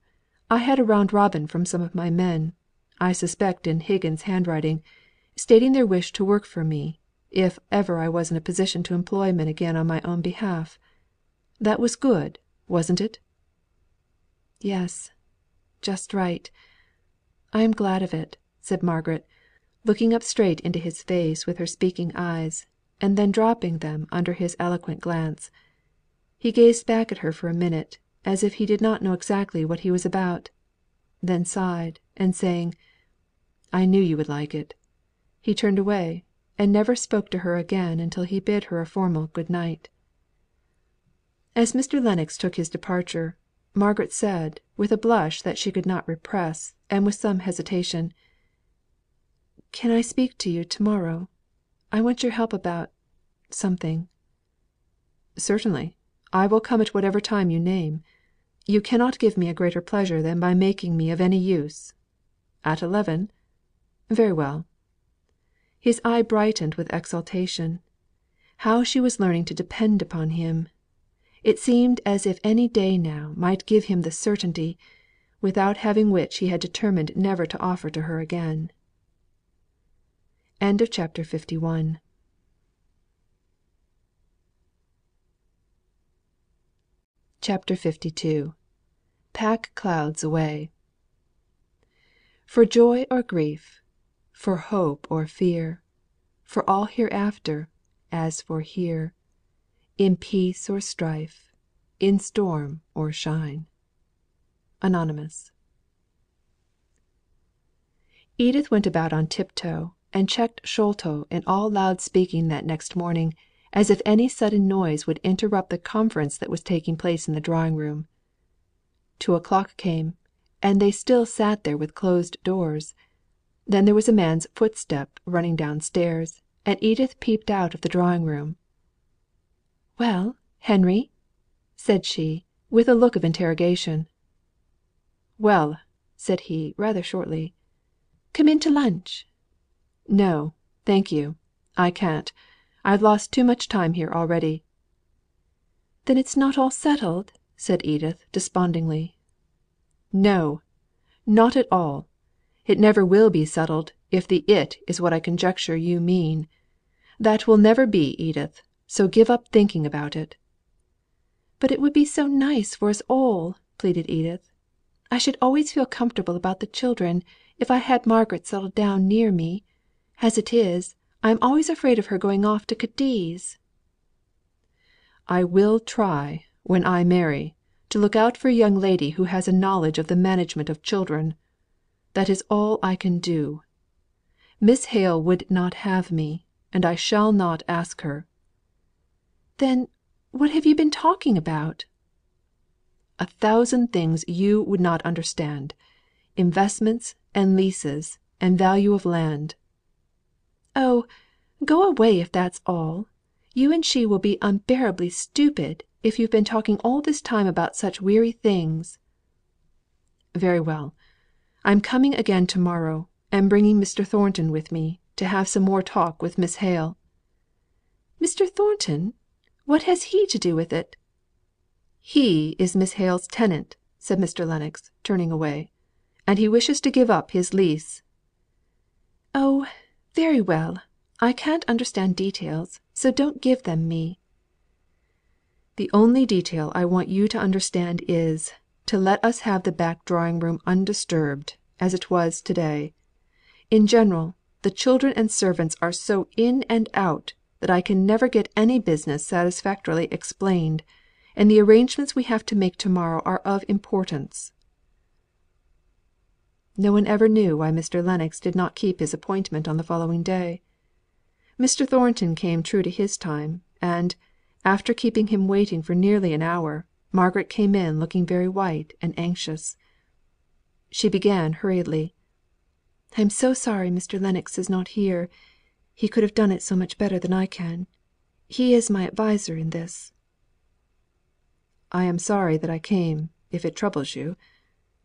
I had a round robin from some of my men, I suspect in Higgins' handwriting, stating their wish to work for me, if ever I was in a position to employ men again on my own behalf. That was good, wasn't it?" "Yes, just right. I am glad of it," said Margaret, looking up straight into his face with her speaking eyes, and then dropping them under his eloquent glance. He gazed back at her for a minute, as if he did not know exactly what he was about; then sighed, and saying, "I knew you would like it," he turned away, and never spoke to her again until he bid her a formal good night. As Mr. Lennox took his departure, Margaret said, with a blush that she could not repress, and with some hesitation: "Can I speak to you to morrow? I want your help about something." "Certainly. I will come at whatever time you name. You cannot give me a greater pleasure than by making me of any use. At 11? Very well." His eye brightened with exultation. How she was learning to depend upon him! It seemed as if any day now might give him the certainty, without having which he had determined never to offer to her again. CHAPTER LII. Pack clouds away. For joy or grief, for hope or fear, for all hereafter, as for here, in peace or strife, in storm or shine. Anonymous. Edith went about on tiptoe, and checked Sholto in all loud speaking that next morning, as if any sudden noise would interrupt the conference that was taking place in the drawing room. 2:00 came, and they still sat there with closed doors. Then there was a man's footstep running downstairs, and Edith peeped out of the drawing room. "Well, Henry?" said she, with a look of interrogation. "Well," said he, rather shortly. "Come in to lunch." "No, thank you. I can't. I've lost too much time here already." "Then it's not all settled?" said Edith, despondingly. "No! Not at all. It never will be settled, if the it is what I conjecture you mean. That will never be, Edith, so give up thinking about it." "But it would be so nice for us all," pleaded Edith. "I should always feel comfortable about the children, if I had Margaret settled down near me. As it is, I am always afraid of her going off to Cadiz." "I will try, when I marry, to look out for a young lady who has a knowledge of the management of children. That is all I can do. Miss Hale would not have me, and I shall not ask her." "Then, what have you been talking about?" "A thousand things you would not understand. Investments, and leases, and value of land." "Oh, go away if that's all. You and she will be unbearably stupid, if you've been talking all this time about such weary things." "Very well. I'm coming again to morrow, and bringing Mr. Thornton with me, to have some more talk with Miss Hale." "Mr. Thornton? What has he to do with it?" "He is Miss Hale's tenant," said Mr. Lennox, turning away, "and he wishes to give up his lease." "Oh, very well. I can't understand details, so don't give them me." "The only detail I want you to understand is, to let us have the back drawing room undisturbed, as it was to day. In general, the children and servants are so in and out, that I can never get any business satisfactorily explained, and the arrangements we have to make to morrow are of importance." No one ever knew why Mr. Lennox did not keep his appointment on the following day. Mr. Thornton came true to his time, and, after keeping him waiting for nearly an hour, Margaret came in looking very white and anxious. She began hurriedly: "I am so sorry Mr. Lennox is not here. He could have done it so much better than I can. He is my adviser in this." "I am sorry that I came, if it troubles you.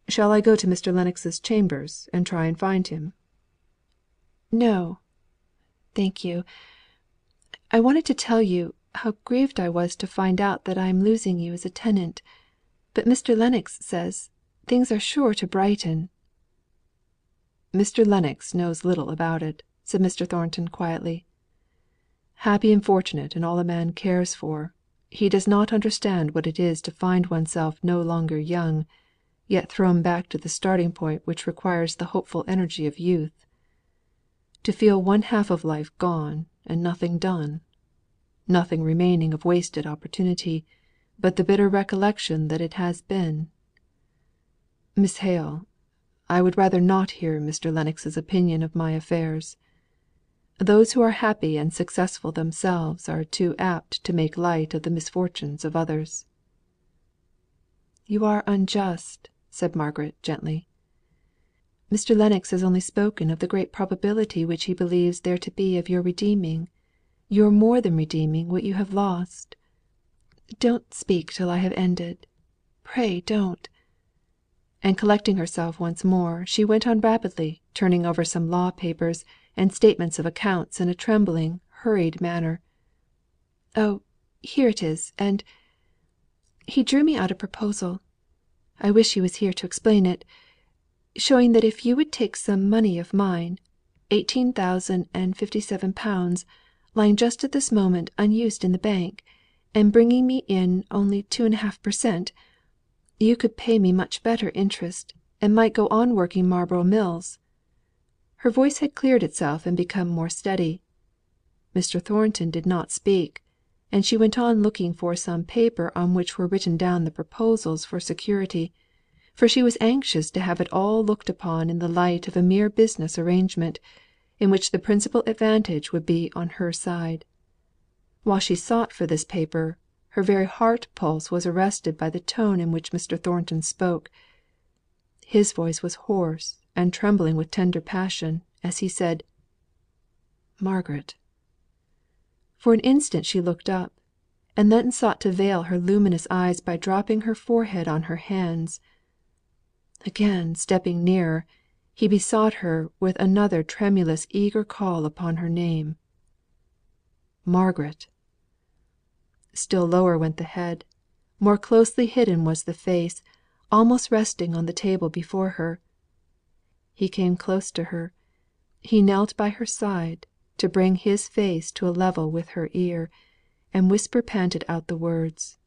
Shall I go to Mr. Lennox's chambers, and try and find him?" "No, thank you. I wanted to tell you how grieved I was to find out that I am losing you as a tenant. But Mr. Lennox says, things are sure to brighten." "Mr. Lennox knows little about it," said Mr. Thornton quietly. "Happy and fortunate in all a man cares for, he does not understand what it is to find oneself no longer young, yet thrown back to the starting point which requires the hopeful energy of youth. To feel one half of life gone, and nothing done; nothing remaining of wasted opportunity, but the bitter recollection that it has been. Miss Hale, I would rather not hear Mr. Lennox's opinion of my affairs. Those who are happy and successful themselves are too apt to make light of the misfortunes of others." "You are unjust," said Margaret, gently. "Mr. Lennox has only spoken of the great probability which he believes there to be of your redeeming, your more than redeeming what you have lost. Don't speak till I have ended. pray don't." And collecting herself once more, she went on rapidly turning over some law papers and statements of accounts in a trembling, hurried manner. "Oh, here it is, and he drew me out a proposal I wish he was here to explain it showing that if you would take some money of mine, £18,057, lying just at this moment unused in the bank, and bringing me in only 2.5%, you could pay me much better interest, and might go on working Marlborough Mills." Her voice had cleared itself and become more steady. Mr. Thornton did not speak, and she went on looking for some paper on which were written down the proposals for security, for she was anxious to have it all looked upon in the light of a mere business arrangement, in which the principal advantage would be on her side. While she sought for this paper, her very heart pulse was arrested by the tone in which Mr. Thornton spoke. His voice was hoarse and trembling with tender passion, as he said, "Margaret." For an instant she looked up, and then sought to veil her luminous eyes by dropping her forehead on her hands. Again stepping nearer, he besought her with another tremulous eager call upon her name. "Margaret!" Still lower went the head; more closely hidden was the face, almost resting on the table before her. He came close to her; he knelt by her side, to bring his face to a level with her ear, and whisper panted out the words,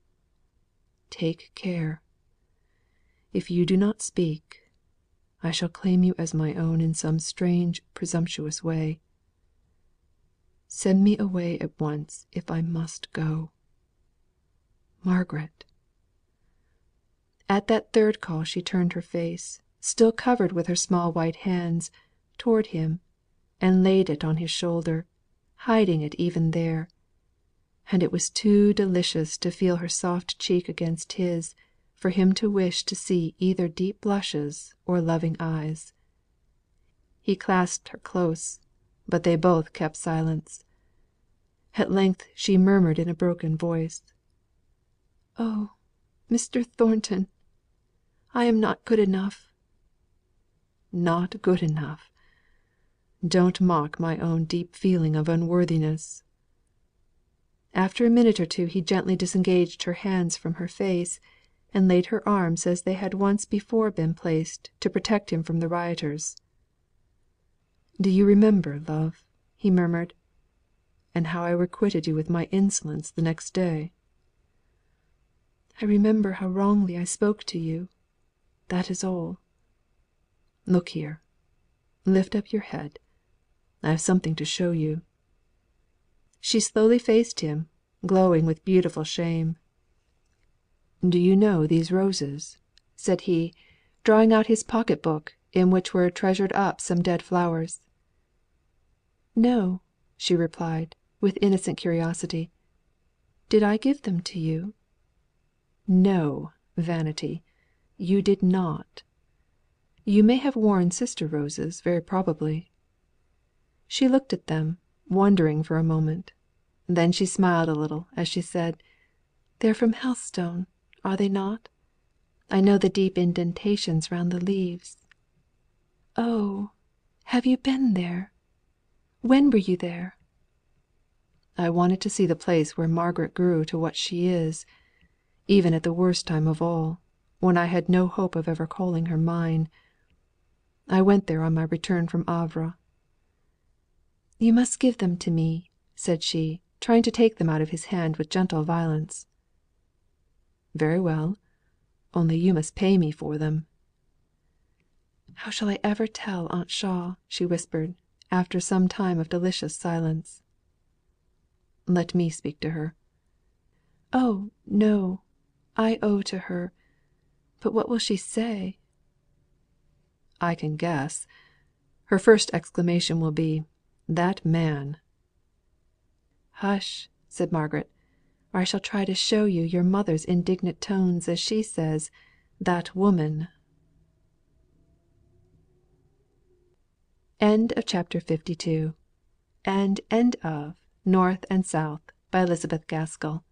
"Take care. If you do not speak, I shall claim you as my own in some strange presumptuous way. Send me away at once if I must go. Margaret." At that third call she turned her face, still covered with her small white hands, toward him, and laid it on his shoulder, hiding it even there; and it was too delicious to feel her soft cheek against his, for him to wish to see either deep blushes or loving eyes. He clasped her close, but they both kept silence. At length she murmured in a broken voice, "Oh, Mr. Thornton, I am not good enough." "Not good enough! Don't mock my own deep feeling of unworthiness." After a minute or two he gently disengaged her hands from her face, and laid her arms as they had once before been placed to protect him from the rioters. "Do you remember, love," he murmured, "and how I requited you with my insolence the next day?" "I remember how wrongly I spoke to you. That is all." "Look here. Lift up your head. I have something to show you." She slowly faced him, glowing with beautiful shame. "Do you know these roses?" said he, drawing out his pocket book, in which were treasured up some dead flowers. "No," she replied, with innocent curiosity. "Did I give them to you?" "No, Vanity, you did not. You may have worn sister roses very probably." She looked at them, wondering for a moment. Then she smiled a little as she said, "They are from Helstone, are they not? I know the deep indentations round the leaves." "Oh, have you been there? When were you there?" "I wanted to see the place where Margaret grew to what she is, even at the worst time of all, when I had no hope of ever calling her mine. I went there on my return from Havre." "You must give them to me," said she, trying to take them out of his hand with gentle violence. "Very well. Only you must pay me for them." "How shall I ever tell Aunt Shaw?" she whispered, after some time of delicious silence. "Let me speak to her." "Oh, no! I owe to her. But what will she say?" "I can guess. Her first exclamation will be, 'That man!'" "Hush!" said Margaret, "or I shall try to show you your mother's indignant tones as she says, 'That woman!'" End of Chapter 52. And end of North and South by Elizabeth Gaskell.